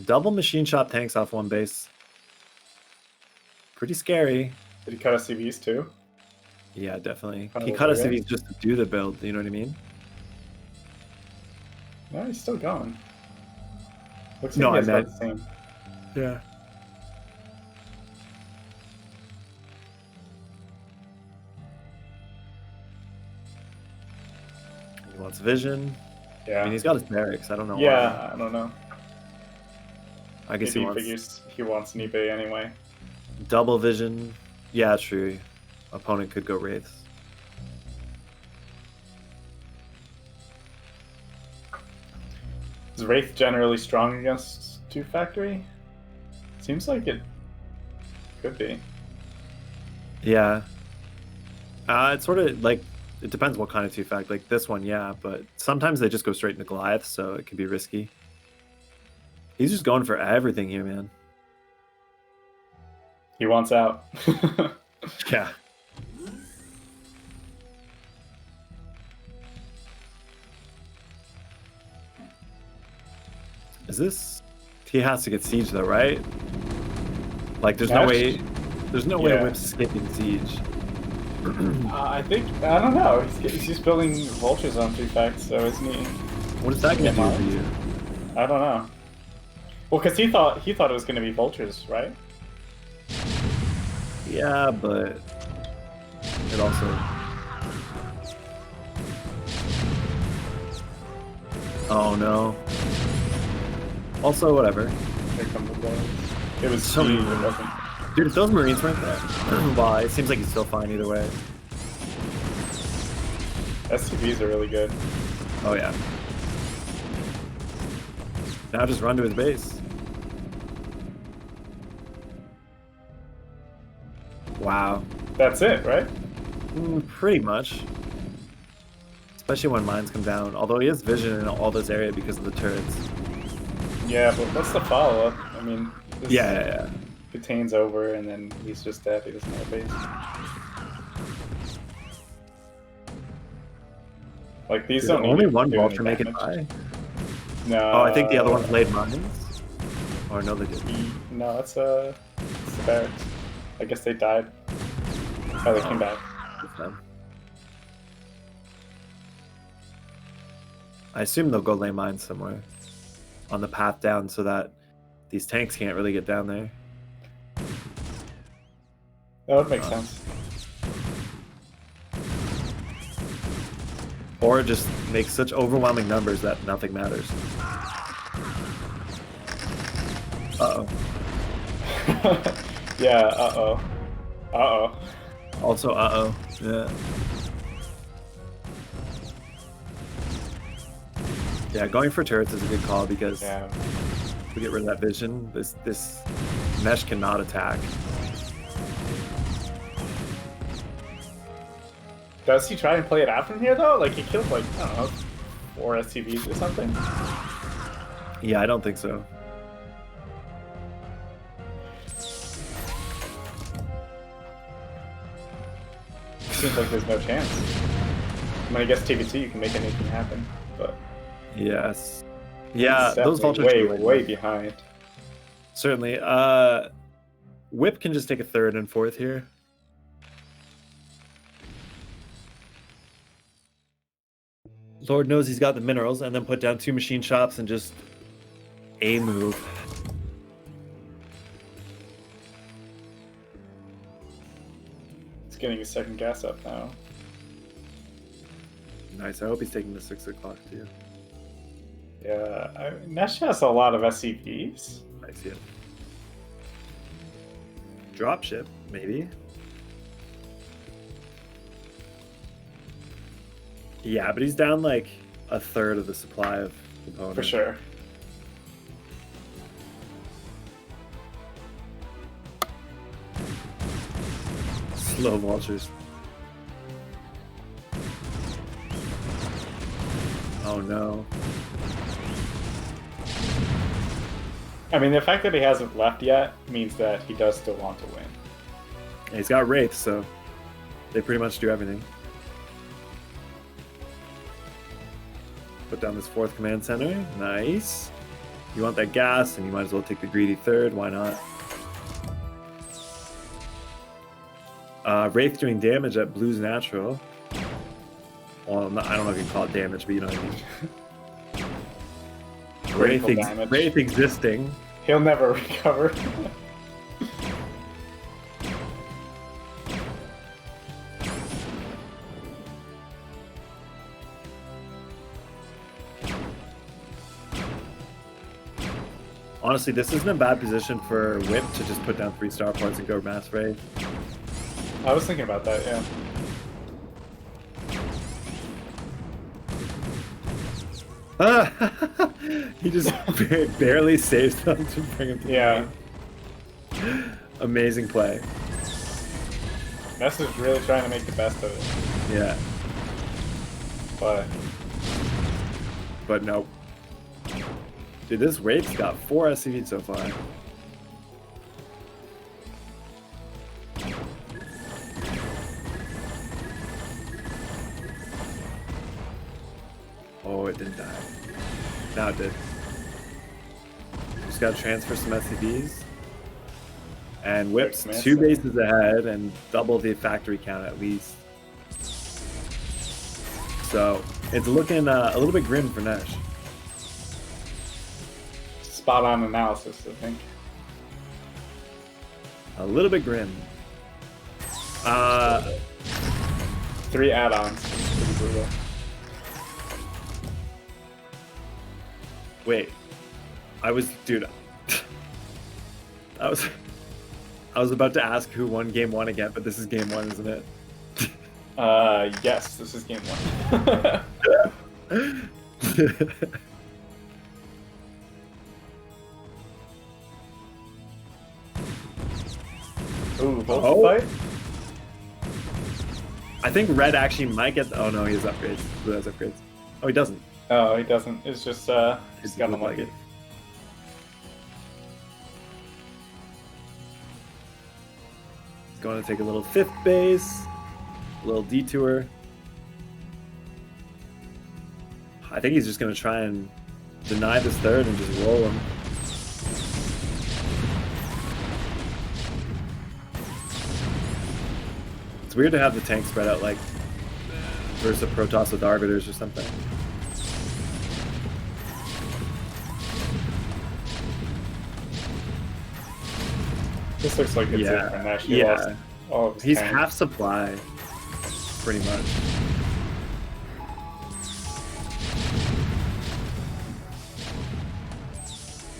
Speaker 1: Double machine shop tanks off one base. Pretty scary.
Speaker 2: Did he cut SCVs too?
Speaker 1: Yeah, definitely. He cut SCVs just to do the build, you know what I mean?
Speaker 2: No, he's still going. Looks like
Speaker 1: No,
Speaker 2: he's
Speaker 1: I meant
Speaker 2: about the same.
Speaker 1: Yeah. He wants vision.
Speaker 2: Yeah.
Speaker 1: I mean, he's got his barracks. I don't know why.
Speaker 2: Yeah, I don't know.
Speaker 1: I guess
Speaker 2: Maybe
Speaker 1: he
Speaker 2: figures he wants an eBay anyway.
Speaker 1: double vision. Yeah, true. Opponent could go Wraiths.
Speaker 2: Is Wraith generally strong against 2 factory? Seems like it could be.
Speaker 1: Yeah. It's sort of like, it depends what kind of 2-fact. Like this one, yeah, but sometimes they just go straight into Goliath, so it can be risky. He's just going for everything here, man.
Speaker 2: He wants out.
Speaker 1: Yeah. Is this... He has to get Siege though, right? Like, there's no way... There's no way Whip's skipping Siege.
Speaker 2: I think... I don't know. He's just building Vultures on 3 facts, so isn't he...
Speaker 1: What is that going to do for you?
Speaker 2: I don't know. Well, because he thought it was going to be Vultures, right?
Speaker 1: Yeah, but... It also... Oh, no. Also, whatever.
Speaker 2: Here come the blows. It was
Speaker 1: So
Speaker 2: Siege,
Speaker 1: many-
Speaker 2: it wasn't.
Speaker 1: Dude, if those Marines weren't there... well, it seems like he's still fine either way.
Speaker 2: SCVs are really good.
Speaker 1: Oh, yeah. Now just run to his base. Wow.
Speaker 2: That's it, right?
Speaker 1: Pretty much. Especially when mines come down. Although he has vision in all this area because of the turrets.
Speaker 2: Yeah, but what's the follow-up? I mean... This
Speaker 1: Yeah.
Speaker 2: Contains over, and then he's just dead. He doesn't have a base. Like, these don't
Speaker 1: only
Speaker 2: need
Speaker 1: one
Speaker 2: to do any
Speaker 1: vulture make it
Speaker 2: damage.
Speaker 1: by.
Speaker 2: No.
Speaker 1: Oh, I think the other one's laid mines. Or no, they didn't.
Speaker 2: No, it's the barracks. I guess they died. Oh, they came back.
Speaker 1: With them. I assume they'll go lay mines somewhere on the path down so that these tanks can't really get down there.
Speaker 2: That would make sense.
Speaker 1: Or just make such overwhelming numbers that nothing matters. Uh-oh.
Speaker 2: Yeah, uh-oh. Uh-oh.
Speaker 1: Also, uh-oh. Yeah. Yeah, going for turrets is a good call because
Speaker 2: Yeah.
Speaker 1: if we get rid of that vision, this mesh cannot attack.
Speaker 2: Does he try and play it out from here, though? Like, he killed, like, I don't know, 4 SCVs or something?
Speaker 1: Yeah, I don't think so.
Speaker 2: Seems like there's no chance. I mean, I guess TVT, you can make anything happen, but...
Speaker 1: Yes. Yeah,
Speaker 2: he's
Speaker 1: those
Speaker 2: definitely
Speaker 1: vultures are
Speaker 2: way behind.
Speaker 1: Certainly. Whip can just take a 3rd and 4th here. Lord knows he's got the minerals, and then put down 2 machine shops and just a move.
Speaker 2: He's getting his 2nd gas up now.
Speaker 1: Nice. I hope he's taking the 6 o'clock too.
Speaker 2: Yeah, Nesh has a lot of SCVs.
Speaker 1: I see it. Dropship, maybe. Yeah, but he's down like a 3rd of the supply of components.
Speaker 2: For sure.
Speaker 1: Slow vultures. Oh no.
Speaker 2: I mean, the fact that he hasn't left yet means that he does still want to win.
Speaker 1: And he's got Wraith, so they pretty much do everything. Put down this 4th command center. Nice. You want that gas, and you might as well take the greedy 3rd. Why not? Wraith doing damage at Blue's natural. Well, I don't know if you can call it damage, but you know what I mean. Wraith existing.
Speaker 2: He'll never recover.
Speaker 1: Honestly, this isn't a bad position for Whip to just put down 3 star points and go Mass Wraith.
Speaker 2: I was thinking about that, yeah.
Speaker 1: He just barely saves them to bring him to the
Speaker 2: Yeah.
Speaker 1: lane. Amazing play.
Speaker 2: Ness is really trying to make the best of it.
Speaker 1: Yeah. But no. Dude, this Wraith's got 4 SCVs so far. Oh, it didn't die. Now it did. Just gotta transfer some SCVs. And whips 2 bases ahead and double the factory count at least. So it's looking a little bit grim for Nesh.
Speaker 2: Spot on analysis, I think.
Speaker 1: A little bit grim.
Speaker 2: 3 add-ons. Pretty brutal.
Speaker 1: Wait. Dude. I was about to ask who won game 1 again, but this is game 1, isn't it?
Speaker 2: Yes, this is game 1. Ooh, fight?
Speaker 1: I think Red actually might get. Oh no, he has upgrades. Blue has upgrades. Oh, he doesn't.
Speaker 2: Oh, he doesn't. It's just he's got
Speaker 1: look like it. He's going to take a little 5th base, a little detour. I think he's just going to try and deny this 3rd and just roll him. It's weird to have the tank spread out like versus a Protoss with Arbiters or something.
Speaker 2: This looks like it's it for Nash. He lost all of his
Speaker 1: He's
Speaker 2: tank.
Speaker 1: half supply, pretty much.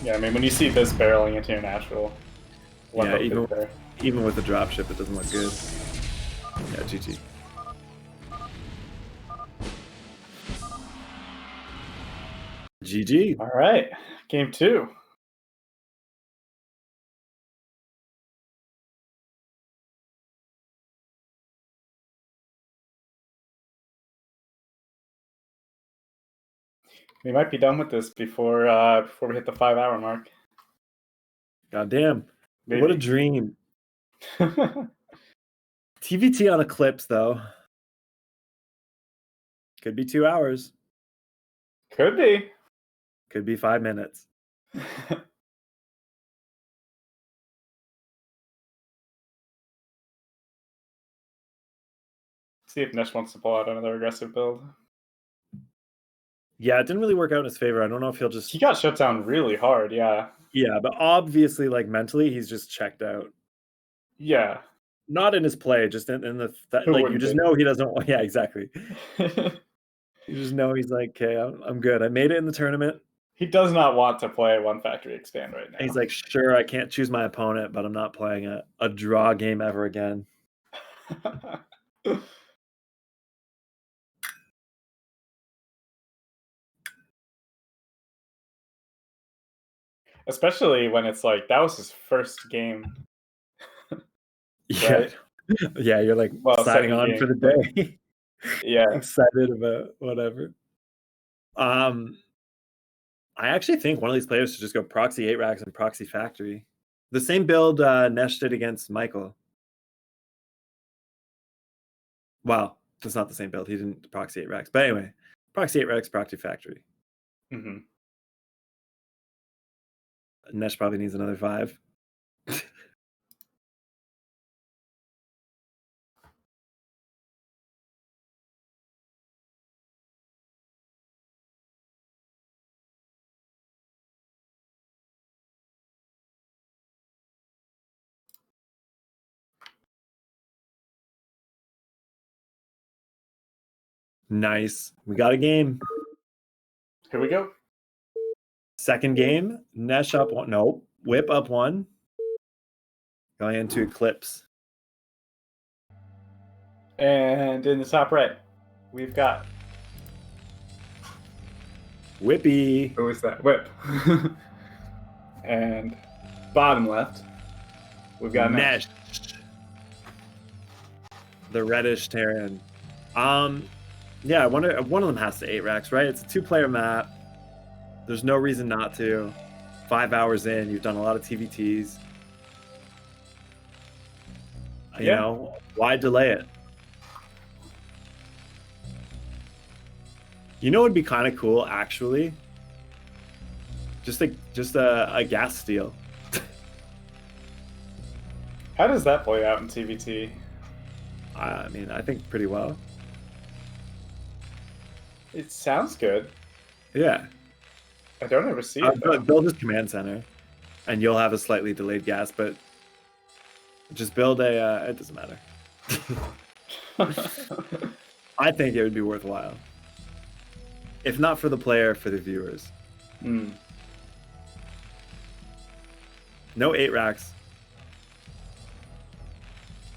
Speaker 2: Yeah, I mean, when you see this barreling into your natural,
Speaker 1: Yeah, even with the dropship, it doesn't look good. Yeah, GG. GG.
Speaker 2: All right, game 2. We might be done with this before we hit the 5-hour mark.
Speaker 1: God damn.
Speaker 2: Maybe.
Speaker 1: What a dream. TVT on Eclipse, though. Could be 2 hours.
Speaker 2: Could be.
Speaker 1: Could be 5 minutes.
Speaker 2: See if Nesh wants to pull out another aggressive build.
Speaker 1: Yeah, it didn't really work out in his favor. I don't know if he'll just...
Speaker 2: He got shut down really hard, yeah.
Speaker 1: Yeah, but obviously, like, mentally, he's just checked out.
Speaker 2: Yeah.
Speaker 1: Not in his play, just in the... like, you just know he doesn't... Yeah, exactly. You just know he's like, okay, I'm good. I made it in the tournament.
Speaker 2: He does not want to play 1 factory expand right now.
Speaker 1: And he's like, sure, I can't choose my opponent, but I'm not playing a draw game ever again.
Speaker 2: Especially when it's like, that was his first game.
Speaker 1: Yeah.
Speaker 2: Right?
Speaker 1: Yeah, you're like signing on for the day.
Speaker 2: Yeah.
Speaker 1: Excited about whatever. I actually think one of these players should just go proxy 8 racks and proxy factory. The same build Nesh did against Michael. Wow, that's not the same build. He didn't proxy 8 racks. But anyway, proxy 8 racks, proxy factory.
Speaker 2: Mm-hmm.
Speaker 1: Nesh probably needs another 5. Nice. We got a game.
Speaker 2: Here we go.
Speaker 1: Second game. Nesh up 1. No. Whip up 1. Going into Eclipse.
Speaker 2: And in the top right, we've got
Speaker 1: Whippy.
Speaker 2: who is that? Whip. And bottom left, we've got Nesh.
Speaker 1: The reddish Terran. Yeah, one of them has to 8 racks, right? It's a 2-player map. There's no reason not to. 5 hours in, you've done a lot of TVTs. You know, why delay it? You know, it'd be kind of cool, actually. Just a gas steal.
Speaker 2: How does that play out in TVT?
Speaker 1: I mean, I think pretty well.
Speaker 2: It sounds good.
Speaker 1: Yeah.
Speaker 2: I don't ever see it.
Speaker 1: Build his command center, and you'll have a slightly delayed gas, but just build a. It doesn't matter. I think it would be worthwhile. If not for the player, for the viewers.
Speaker 2: Mm.
Speaker 1: No 8 racks.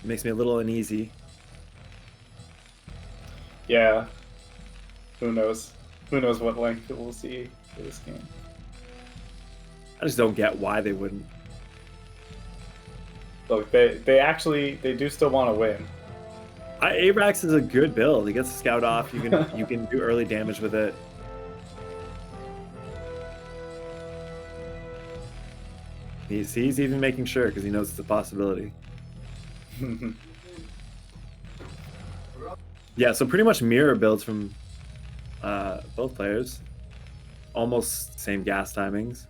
Speaker 1: It makes me a little uneasy.
Speaker 2: Yeah. Who knows? Who knows what length we'll see for this game.
Speaker 1: I just don't get why they wouldn't.
Speaker 2: Look, they do still want to win.
Speaker 1: 8 racks is a good build. It gets the scout off. You can do early damage with it. He's even making sure because he knows it's a possibility. Yeah, so pretty much mirror builds from both players. Almost same gas timings.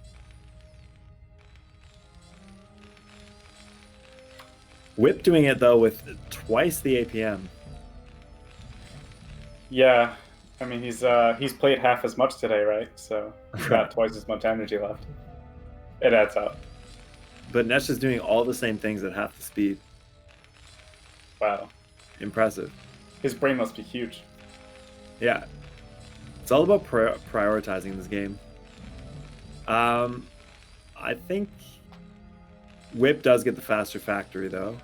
Speaker 1: Whip doing it though with twice the APM.
Speaker 2: Yeah, I mean he's played half as much today, right? So he's got twice as much energy left. It adds up.
Speaker 1: But Nesh is doing all the same things at half the speed.
Speaker 2: Wow.
Speaker 1: Impressive.
Speaker 2: His brain must be huge.
Speaker 1: Yeah. It's all about prioritizing this game. I think Whip does get the faster factory, though.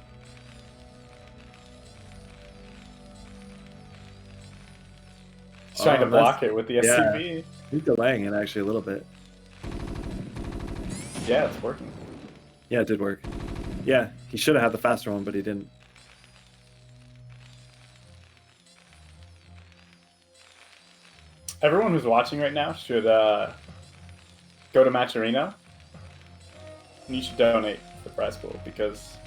Speaker 2: He's trying to block it with the SCV.
Speaker 1: Yeah. He's delaying it, actually, a little bit.
Speaker 2: Yeah, it's working.
Speaker 1: Yeah, it did work. Yeah, he should have had the faster one, but he didn't.
Speaker 2: Everyone who's watching right now should go to Matcherino. And you should donate to the prize pool because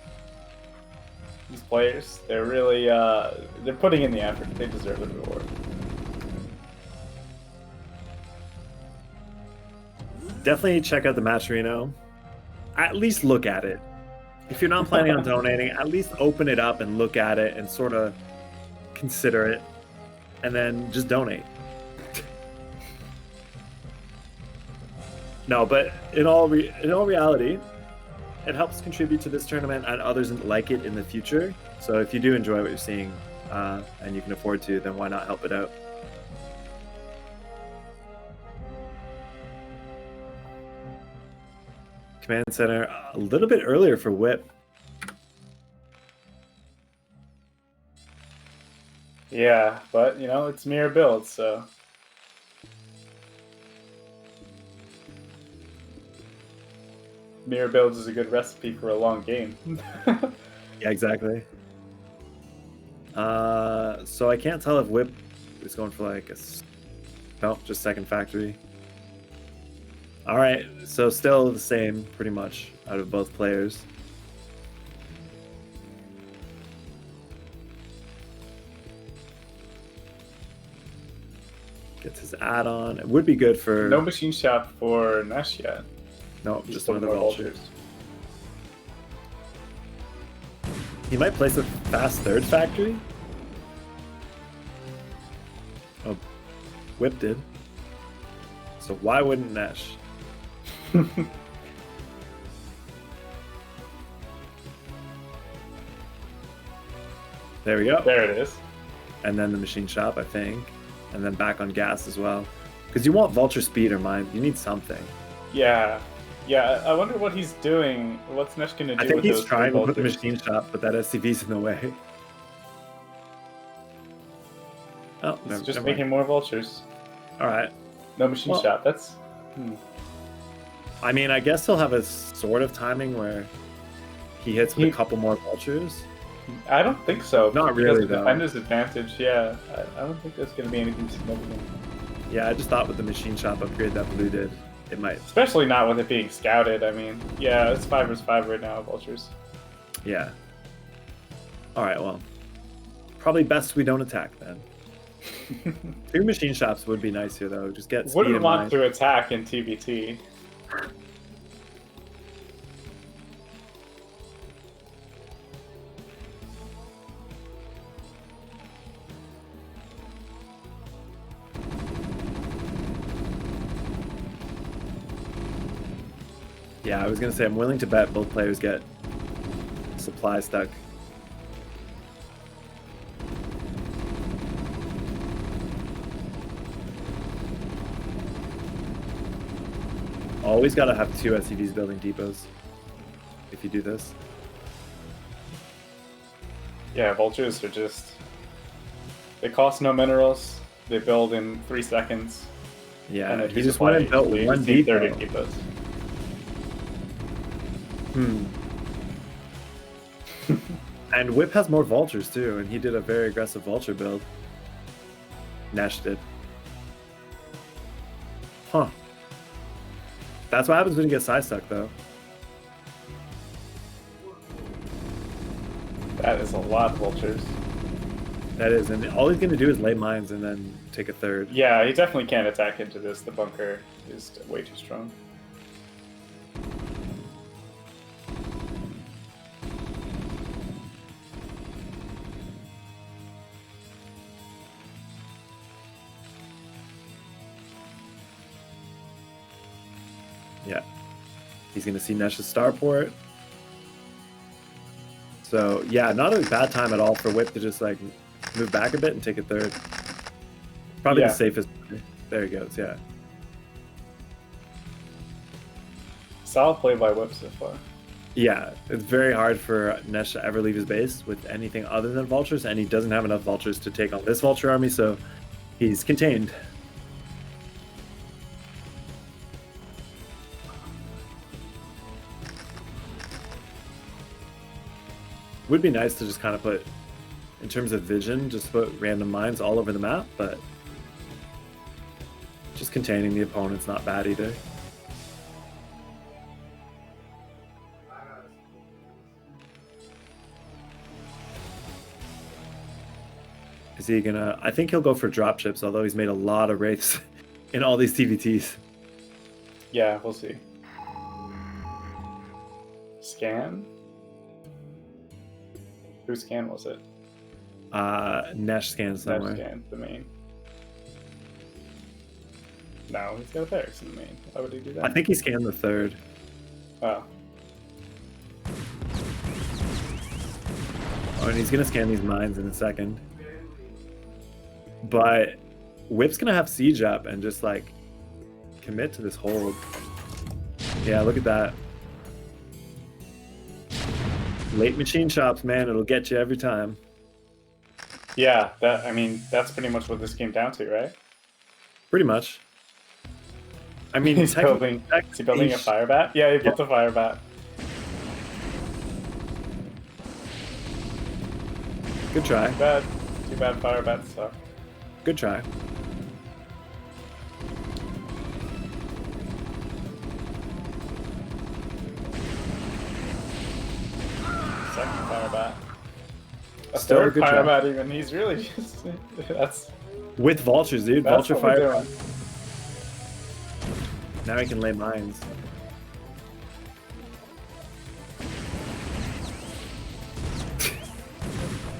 Speaker 2: these players, they're really they're putting in the effort. They deserve the reward.
Speaker 1: Definitely check out the Matcherino. At least look at it. If you're not planning on donating, at least open it up and look at it and sort of consider it, and then just donate. No, but in all reality, it helps contribute to this tournament and others like it in the future. So if you do enjoy what you're seeing and you can afford to, then why not help it out? Command center a little bit earlier for Whip.
Speaker 2: Yeah, but you know, it's mirror build, so mirror builds is a good recipe for a long game.
Speaker 1: Yeah, exactly. So I can't tell if Whip is going for like no, just second factory. All right, so still the same pretty much out of both players. Gets his add-on. It would be good for...
Speaker 2: No machine shop for Nesh yet.
Speaker 1: No, just another vulture. He might place a fast third factory. Oh, Whip did. So why wouldn't Nesh? There we go.
Speaker 2: There it is.
Speaker 1: And then the machine shop, I think. And then back on gas as well. Because you want vulture speed or mine. You need something.
Speaker 2: Yeah. Yeah, I wonder what he's doing. What's Nesh going to do
Speaker 1: I think
Speaker 2: with
Speaker 1: he's
Speaker 2: those
Speaker 1: trying to put the
Speaker 2: vultures?
Speaker 1: machine shop, but that SCV's in the way. Oh,
Speaker 2: It's
Speaker 1: never,
Speaker 2: just
Speaker 1: never
Speaker 2: making
Speaker 1: mind.
Speaker 2: more vultures.
Speaker 1: All right.
Speaker 2: No machine
Speaker 1: Well-
Speaker 2: shop. That's.
Speaker 1: I mean, I guess he'll have a sort of timing where he hits with a couple more vultures.
Speaker 2: I don't think so.
Speaker 1: Not
Speaker 2: because
Speaker 1: really,
Speaker 2: of
Speaker 1: though.
Speaker 2: defender's advantage. Yeah, I don't think there's going to be anything significant.
Speaker 1: Yeah, I just thought with the machine shop upgrade that blue did, it might.
Speaker 2: Especially not with it being scouted. I mean, yeah, it's 5 vs 5 right now, vultures.
Speaker 1: Yeah. All right, well, probably best we don't attack then. 2 machine shops would be nice here, though. Just get speed
Speaker 2: Wouldn't
Speaker 1: in
Speaker 2: want
Speaker 1: mind.
Speaker 2: to attack in TBT.
Speaker 1: Yeah, I was gonna say I'm willing to bet both players get supply stuck. Always gotta have 2 SCVs building depots if you do this.
Speaker 2: Yeah, vultures are just. They cost no minerals. They build in 3 seconds.
Speaker 1: Yeah,
Speaker 2: and
Speaker 1: he just went and built one
Speaker 2: need
Speaker 1: depot.
Speaker 2: 30 depots.
Speaker 1: And Whip has more vultures too, and he did a very aggressive vulture build. Nesh did. Huh. That's what happens when you get side stuck, though.
Speaker 2: That is a lot of vultures.
Speaker 1: That is, and all he's gonna do is lay mines and then take a third.
Speaker 2: Yeah, he definitely can't attack into this. The bunker is way too strong.
Speaker 1: Yeah. He's gonna see Nesh's starport. So yeah, not a bad time at all for Whip to just like move back a bit and take a third. Probably
Speaker 2: Yeah.
Speaker 1: the safest. There he goes, yeah.
Speaker 2: Solid play by Whip so far.
Speaker 1: Yeah, it's very hard for Nesh to ever leave his base with anything other than vultures, and he doesn't have enough vultures to take on this vulture army, so he's contained. Would be nice to just kind of put, in terms of vision, just put random mines all over the map, but just containing the opponent's not bad either. Is he gonna... I think he'll go for dropships, although he's made a lot of wraiths in all these TVTs.
Speaker 2: Yeah, we'll see. Scan? Whose scan was it?
Speaker 1: Nesh scans
Speaker 2: Nesh
Speaker 1: somewhere.
Speaker 2: scan, the main. No, he's got a barracks in the main. Why would he do that?
Speaker 1: I think he scanned the third.
Speaker 2: Oh.
Speaker 1: Oh, and he's gonna scan these mines in a second. But Whip's gonna have siege up and just like commit to this hold. Yeah, look at that. Late machine shops, man, it'll get you every time.
Speaker 2: Yeah, I mean, that's pretty much what this came down to, right?
Speaker 1: Pretty much. I mean,
Speaker 2: He's building, is he building a fire bat? Yeah, he built a fire bat.
Speaker 1: Good try.
Speaker 2: Too bad fire bats suck.
Speaker 1: Good try.
Speaker 2: Second fire bat. A
Speaker 1: Still a
Speaker 2: third
Speaker 1: good
Speaker 2: fire
Speaker 1: try.
Speaker 2: bat even. He's really just... That's
Speaker 1: With vultures, dude.
Speaker 2: That's
Speaker 1: Vulture
Speaker 2: what we're
Speaker 1: fire.
Speaker 2: doing.
Speaker 1: Now he can lay mines.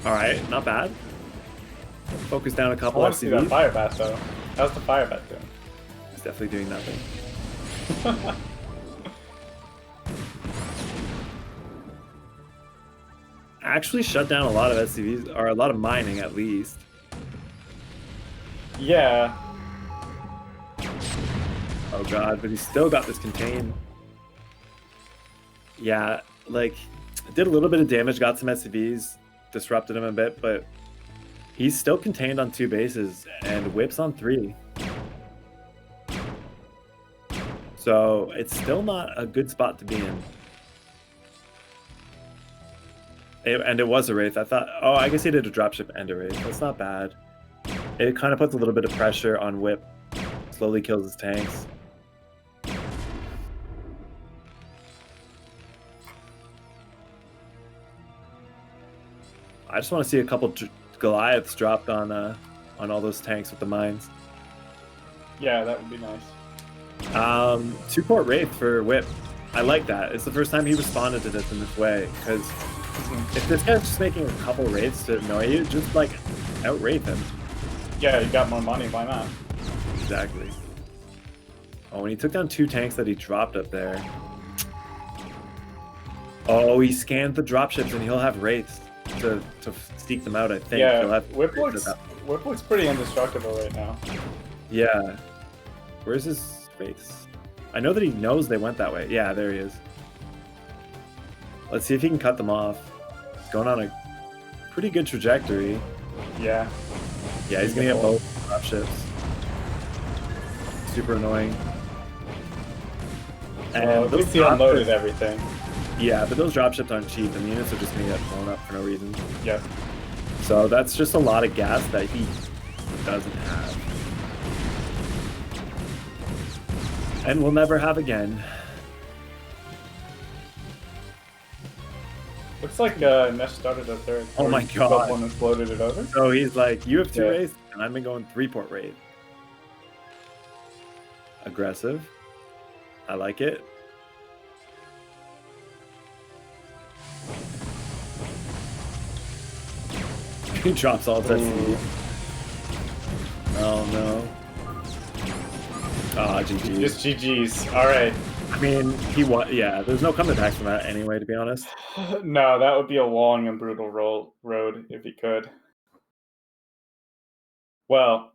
Speaker 1: Alright, not bad. Focus down a
Speaker 2: I
Speaker 1: couple
Speaker 2: want to see that
Speaker 1: SCVs.
Speaker 2: fire bat though. How's the fire bat doing?
Speaker 1: He's definitely doing nothing. Actually shut down a lot of SCVs, or a lot of mining at least.
Speaker 2: Yeah.
Speaker 1: Oh god, but he's still got this contain. Yeah, like, did a little bit of damage, got some SCVs, disrupted him a bit, but He's still contained on 2 bases and Whip's on 3. So it's still not a good spot to be in. And it was a Wraith. I thought, oh, I guess he did a dropship and a Wraith. That's not bad. It kind of puts a little bit of pressure on Whip. Slowly kills his tanks. I just want to see a couple Goliaths dropped on all those tanks with the mines.
Speaker 2: Yeah, that would be nice.
Speaker 1: 2-port Wraith for Whip. I like that. It's the first time he responded to this in this way, because if this guy's just making a couple Wraiths to annoy you, just like out-Wraith him.
Speaker 2: Yeah, you got more money, why not?
Speaker 1: Exactly. Oh, and he took down 2 tanks that he dropped up there. Oh, he scanned the dropships and he'll have Wraiths to seek them out, I think.
Speaker 2: Yeah,
Speaker 1: he'll have
Speaker 2: Whip looks pretty indestructible right now.
Speaker 1: Yeah. Where's his face? I know that he knows they went that way. Yeah, there he is. Let's see if he can cut them off. He's going on a pretty good trajectory.
Speaker 2: Yeah.
Speaker 1: Yeah, he's going to get both dropships. Super annoying. And
Speaker 2: at least he unloaded everything.
Speaker 1: Yeah, but those dropships aren't cheap, and the units are just going to get blown up for no reason.
Speaker 2: Yep.
Speaker 1: So that's just a lot of gas that he doesn't have. And will never have again.
Speaker 2: Looks like Nesh started a third.
Speaker 1: Oh my god.
Speaker 2: One exploded it over.
Speaker 1: So he's like, you have 2 Wraiths, and I've been going 3-port Wraith. Aggressive. I like it. He drops all his SCD. Oh no. Ah, GG.
Speaker 2: Just GG's. Alright.
Speaker 1: I mean, yeah, there's no coming back from that anyway, to be honest.
Speaker 2: No, that would be a long and brutal road if he could. Well,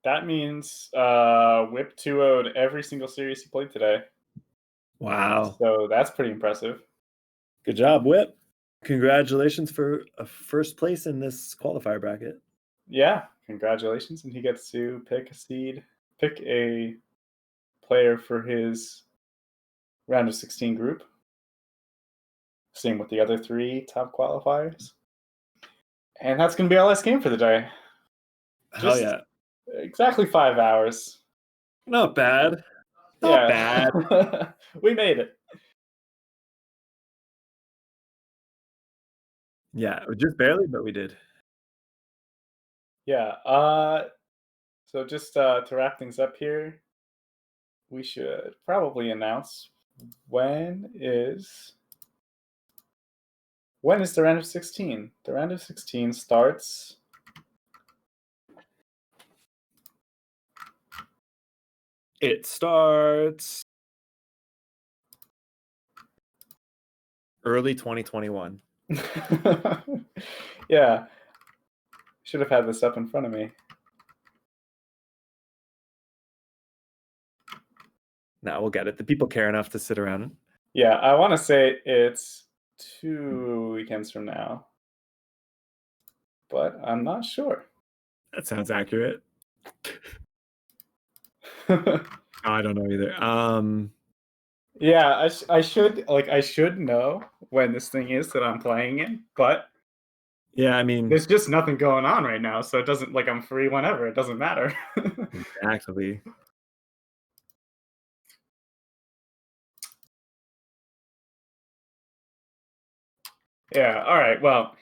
Speaker 2: that means Whip 2-0'd every single series he played today.
Speaker 1: Wow.
Speaker 2: So that's pretty impressive.
Speaker 1: Good job, Whip. Congratulations for a first place in this qualifier bracket.
Speaker 2: Yeah, congratulations. And he gets to pick a player for his round of 16 group. Same with the other 3 top qualifiers. And that's going to be our last game for the day.
Speaker 1: Hell yeah.
Speaker 2: Exactly 5 hours.
Speaker 1: Not bad. Not bad.
Speaker 2: We made it.
Speaker 1: Yeah, just barely, but we did.
Speaker 2: Yeah. So just to wrap things up here, we should probably announce when is the round of 16? The round of 16 starts
Speaker 1: It starts early 2021.
Speaker 2: Yeah. Should have had this up in front of me.
Speaker 1: Now we'll get it. The people care enough to sit around.
Speaker 2: Yeah, I want to say it's 2 weekends from now, but I'm not sure.
Speaker 1: That sounds accurate. I don't know either.
Speaker 2: Yeah, I should know when this thing is that I'm playing in, but
Speaker 1: yeah, I mean,
Speaker 2: there's just nothing going on right now, so it doesn't I'm free whenever. It doesn't matter.
Speaker 1: Exactly.
Speaker 2: Yeah. All right. Well,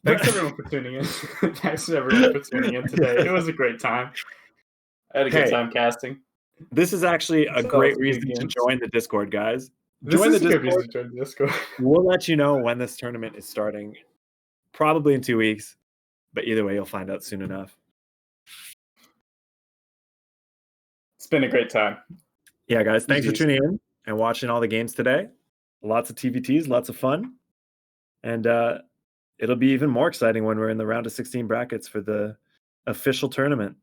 Speaker 2: thanks everyone for tuning in. Thanks everyone for tuning in today. It was a great time. I had a good time casting.
Speaker 1: This is actually a great reason to join the Discord, guys.
Speaker 2: Join the Discord.
Speaker 1: We'll let you know when this tournament is starting, probably in 2 weeks, but either way, you'll find out soon enough.
Speaker 2: It's been a great time.
Speaker 1: Yeah, guys, thanks for tuning in and watching all the games today. Lots of TVTs, lots of fun. And it'll be even more exciting when we're in the round of 16 brackets for the official tournament.